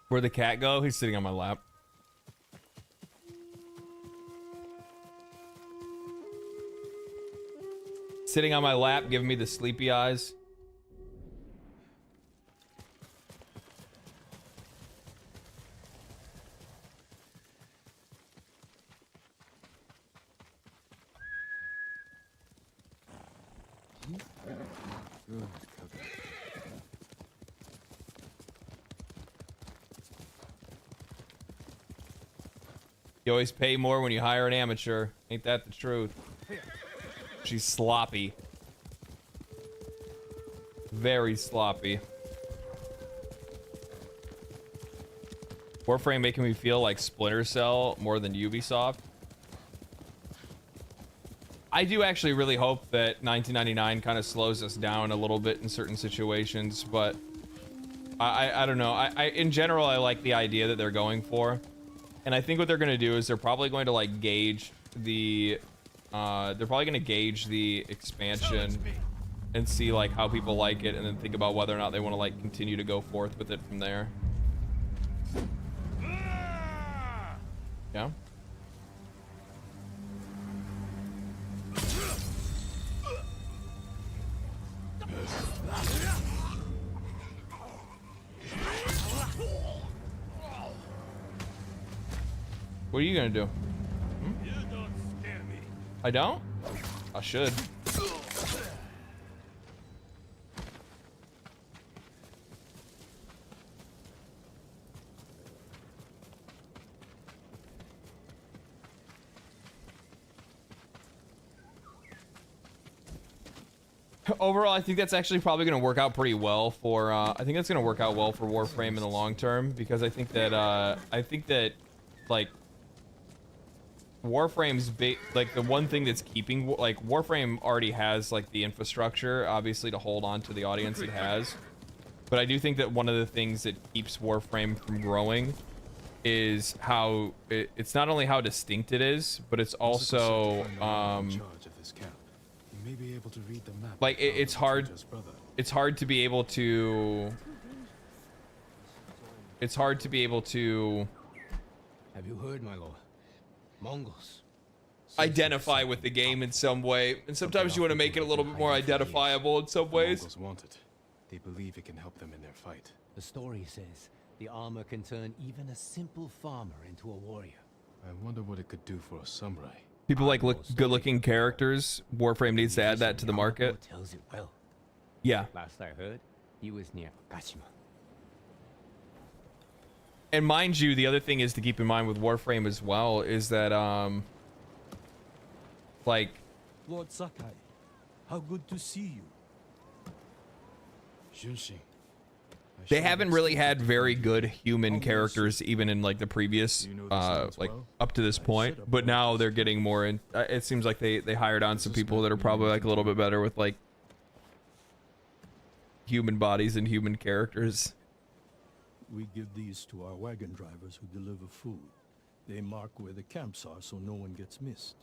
Where'd the cat go? He's sitting on my lap. Sitting on my lap, giving me the sleepy eyes. You always pay more when you hire an amateur. Ain't that the truth? She's sloppy. Very sloppy. Warframe making me feel like Splinter Cell more than Ubisoft. I do actually really hope that 1999 kind of slows us down a little bit in certain situations, but I don't know. I in general, I like the idea that they're going for. And I think what they're going to do is they're probably going to like gauge the expansion and see like how people like it and then think about whether or not they want to like continue to go forth with it from there. Yeah. What are you gonna do? Hmm? You don't scare me. I don't? I should. Overall, I think that's actually probably going to work out pretty well for. I think that's going to work out well for Warframe in the long term because I think that like Warframe's like the one thing that's keeping like Warframe already has like the infrastructure obviously to hold on to the audience it has, but I do think that one of the things that keeps Warframe from growing is how it's not only how distinct it is, but it's also like it's hard to be able to Have you heard, my lord? Mongols identify with the game in some way, and sometimes you want to make it a little bit more identifiable in some ways. Mongols want it. They believe it can help them in their fight. The story says the armor can turn even a simple farmer into a warrior. I wonder what it could do for a samurai. People like good-looking characters. Warframe needs to add that to the market. Tells it well. Yeah. Last I heard, he was near Kashima. And mind you, the other thing is to keep in mind with Warframe as well is that Like, Lord Sakai, how good to see you. Junshi. they haven't really had very good human characters even in like the previous like up to this point, but now they're getting more in. It seems like they hired on some people that are probably like a little bit better with like human bodies and human characters. We give these to our wagon drivers who deliver food. They mark where the camps are so no one gets missed.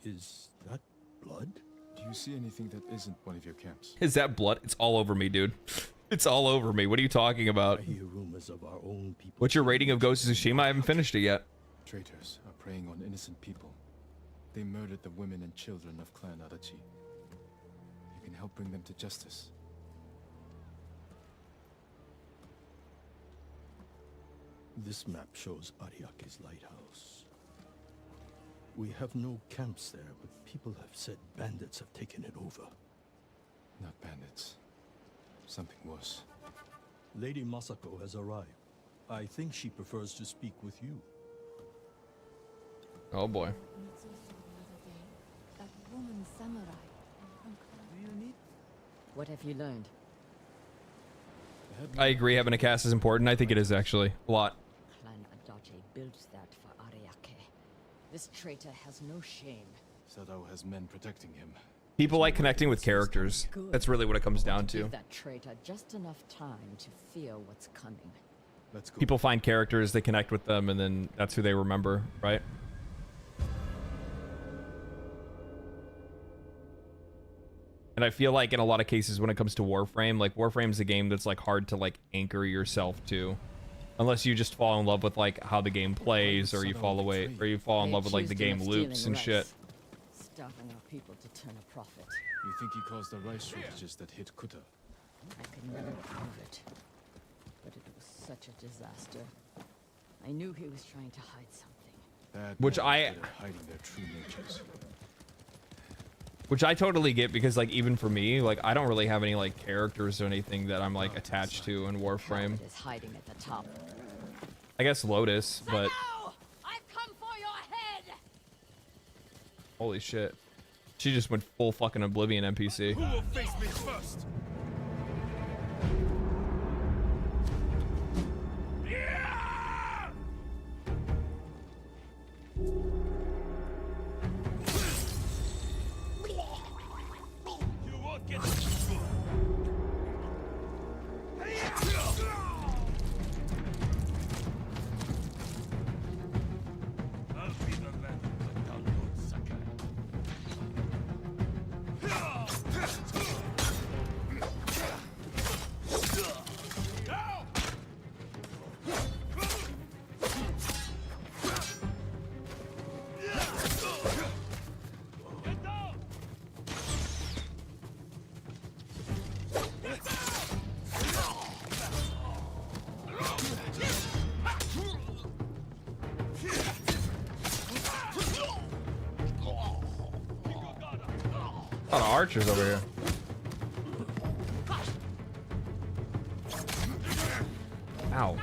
Is that blood? Do you see anything that isn't one of your camps? Is that blood? It's all over me, dude. It's all over me. What are you talking about? I hear rumors of our own people. What's your rating of Ghost of Tsushima? I haven't finished it yet. Traitors are preying on innocent people. They murdered the women and children of Clan Adachi. You can help bring them to justice. This map shows Ariake's lighthouse. We have no camps there, but people have said bandits have taken it over. Not bandits. Something worse. Lady Masako has arrived. I think she prefers to speak with you. Oh boy. That woman samurai. What have you learned? I agree, having a cast is important. I think it is actually a lot. Clan Adachi built that for Ariake. This traitor has no shame. Sadao has men protecting him. People like connecting with characters. Good. That's really what it comes down to. Give that traitor just enough time to fear what's coming. Let's go. People find characters, they connect with them, and then that's who they remember, right? And I feel like in a lot of cases when it comes to Warframe, like Warframe's a game that's like hard to like anchor yourself to. Unless you just fall in love with like how the game plays, or you fall in love with like the game loops and shit. Starving our people to turn a profit. You think he caused the rice shortages that hit Kuta? I could never prove it. But it was such a disaster. I knew he was trying to hide something. Which hiding their true natures. Which I totally get, because like even for me, like I don't really have any like characters or anything that I'm like attached to in Warframe. It is hiding at the top. I guess Lotus, but I've come for your head. holy shit. She just went full fucking Oblivion NPC. Who will face me first? A lot of archers over here. Ow.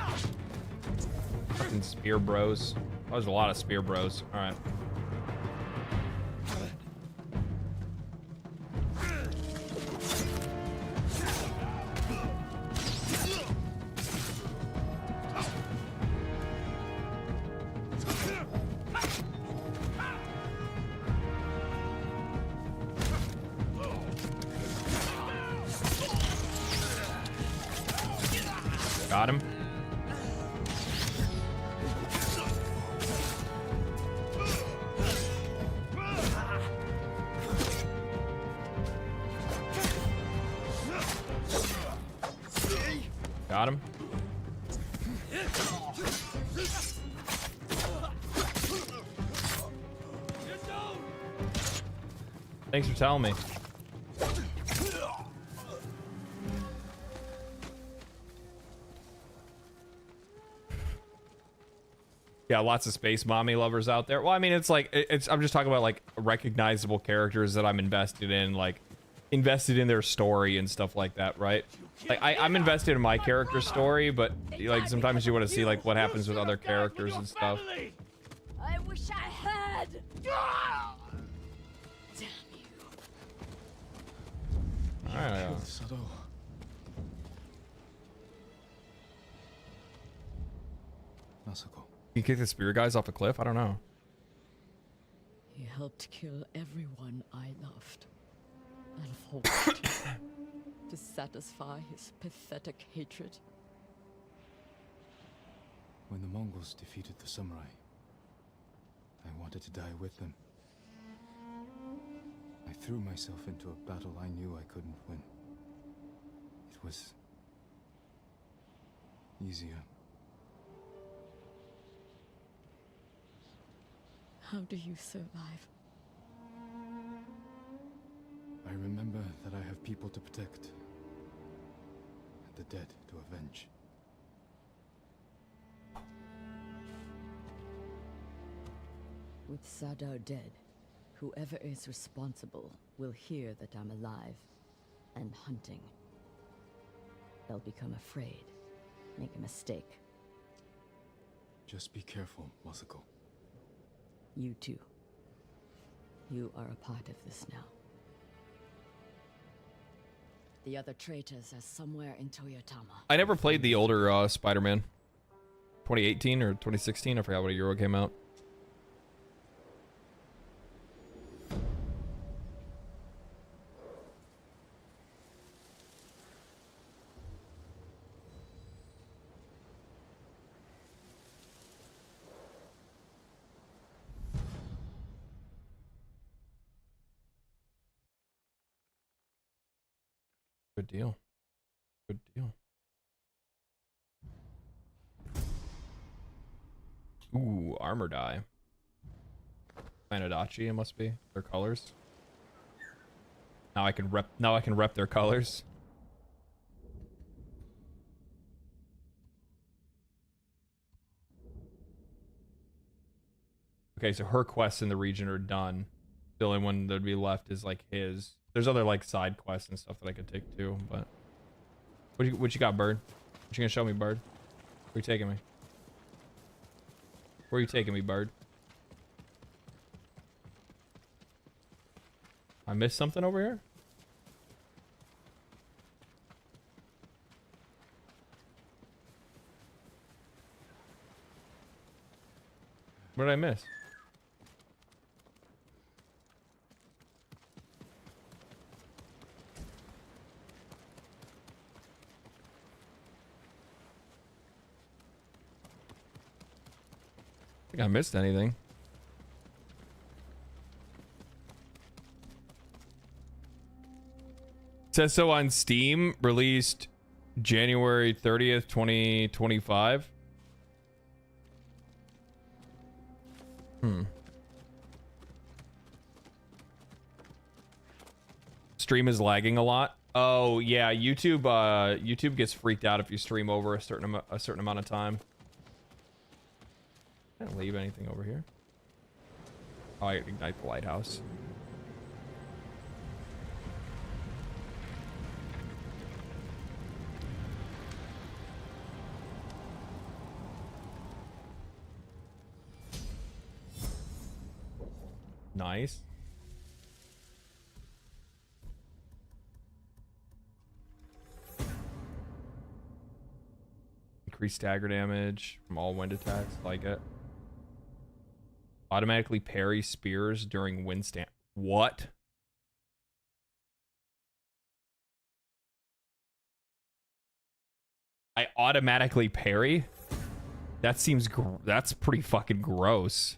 Fucking spear bros. Oh, there's a lot of spear bros. Alright. Got him. Got him. Thanks for telling me. Yeah, lots of space mommy lovers out there. Well, I mean, it's like I'm just talking about like recognizable characters that I'm invested in, like invested in their story and stuff like that, right? Like I'm invested in my character's story, but like sometimes you want to see like what happens with other characters and stuff. I wish I had. Damn you. Alright. Killed Sado. Masako. You kick the spear guys off a cliff? I don't know. He helped kill everyone I loved and forced to satisfy his pathetic hatred. When the Mongols defeated the samurai, I wanted to die with them. I threw myself into a battle I knew I couldn't win. It was easier. How do you survive? I remember that I have people to protect, and the dead to avenge. With Sado dead, whoever is responsible will hear that I'm alive and hunting. They'll become afraid, make a mistake. Just be careful, Masako. You too. You are a part of this now. The other traitors are somewhere in Toyotama. I never played the older Spider-Man. 2018 or 2016, I forgot what year it came out. Good deal. Good deal. Ooh, armor die. Manadachi, it must be. Their colors. Now I can rep their colors. Okay, so her quests in the region are done. The only one that'd be left is like his. There's other like side quests and stuff that I could take too, but what you got, Bird? What you gonna show me, Bird? Where you taking me? Where are you taking me, Bird? I missed something over here? What did I miss? I think I missed anything. It says so on Steam, released January 30th, 2025. Stream is lagging a lot. Oh yeah, YouTube gets freaked out if you stream over a certain amount of time. I didn't leave anything over here. Oh, I ignite the lighthouse. Nice. Increased stagger damage from all wind attacks. Like it. Automatically parry spears during wind stand. What? I automatically parry? That seems that's pretty fucking gross.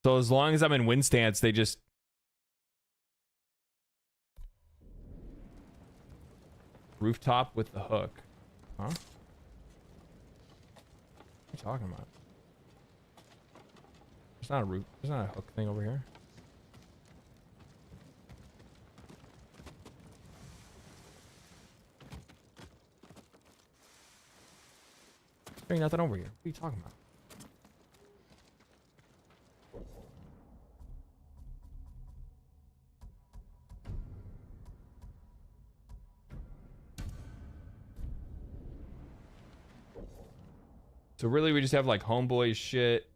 So as long as I'm in wind stance, they just... Rooftop with the hook. Huh? What are you talking about? There's not a roof. There's not a hook thing over here. There ain't nothing over here. What are you talking about? So really, we just have like homeboy shit,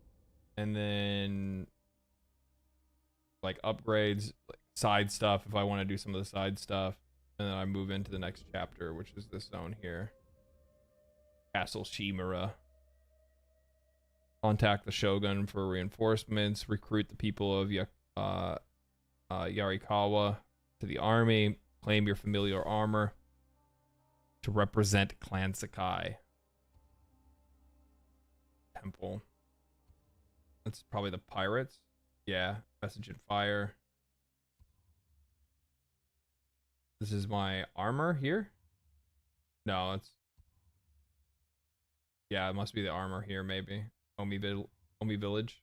and then like upgrades, like side stuff if I want to do some of the side stuff, and then I move into the next chapter, which is this zone here. Castle Chimera. Contact the Shogun for reinforcements. Recruit the people of Yarikawa to the army. Claim your familiar armor to represent Clan Sakai. Temple. That's probably the pirates. Yeah. Message and fire. This is my armor here. No, it's... Yeah, it must be the armor here, maybe. Omi Village.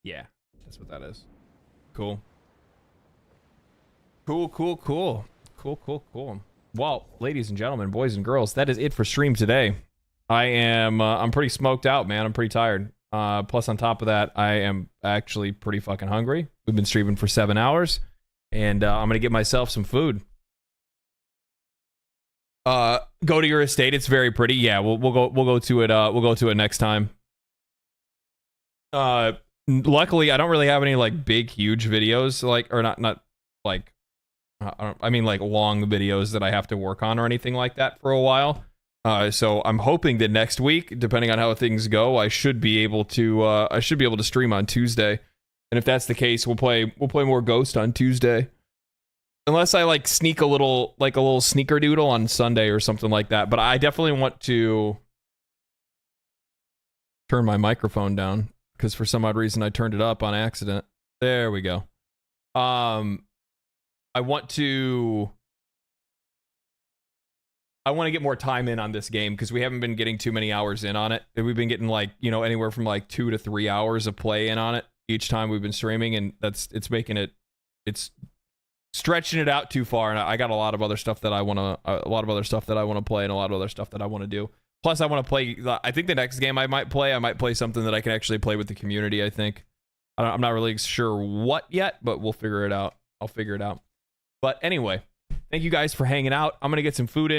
Yeah, that's what that is. Cool. Cool. Well, ladies and gentlemen, boys and girls, that is it for stream today. I'm pretty smoked out, man. I'm pretty tired. Plus, on top of that, I am actually pretty fucking hungry. We've been streaming for 7 hours, and I'm gonna get myself some food. Go to your estate. It's very pretty. Yeah, we'll go to it. We'll go to it next time. Luckily, I don't really have any like big, huge videos, like, or not like, I mean like long videos that I have to work on or anything like that for a while. So I'm hoping that next week, depending on how things go, I should be able to stream on Tuesday. And if that's the case, we'll play more Ghost on Tuesday. Unless I like sneak a little sneaker doodle on Sunday or something like that. But I definitely want to turn my microphone down because for some odd reason I turned it up on accident. There we go. I want to get more time in on this game because we haven't been getting too many hours in on it. We've been getting like, you know, anywhere from like 2 to 3 hours of play in on it each time we've been streaming, and it's stretching it out too far. And I got a lot of other stuff that I want to play and a lot of other stuff that I want to do. Plus, I want to play. I think the next game I might play something that I can actually play with the community. I think I'm not really sure what yet, but we'll figure it out. I'll figure it out. But anyway, thank you guys for hanging out. I'm gonna get some food in.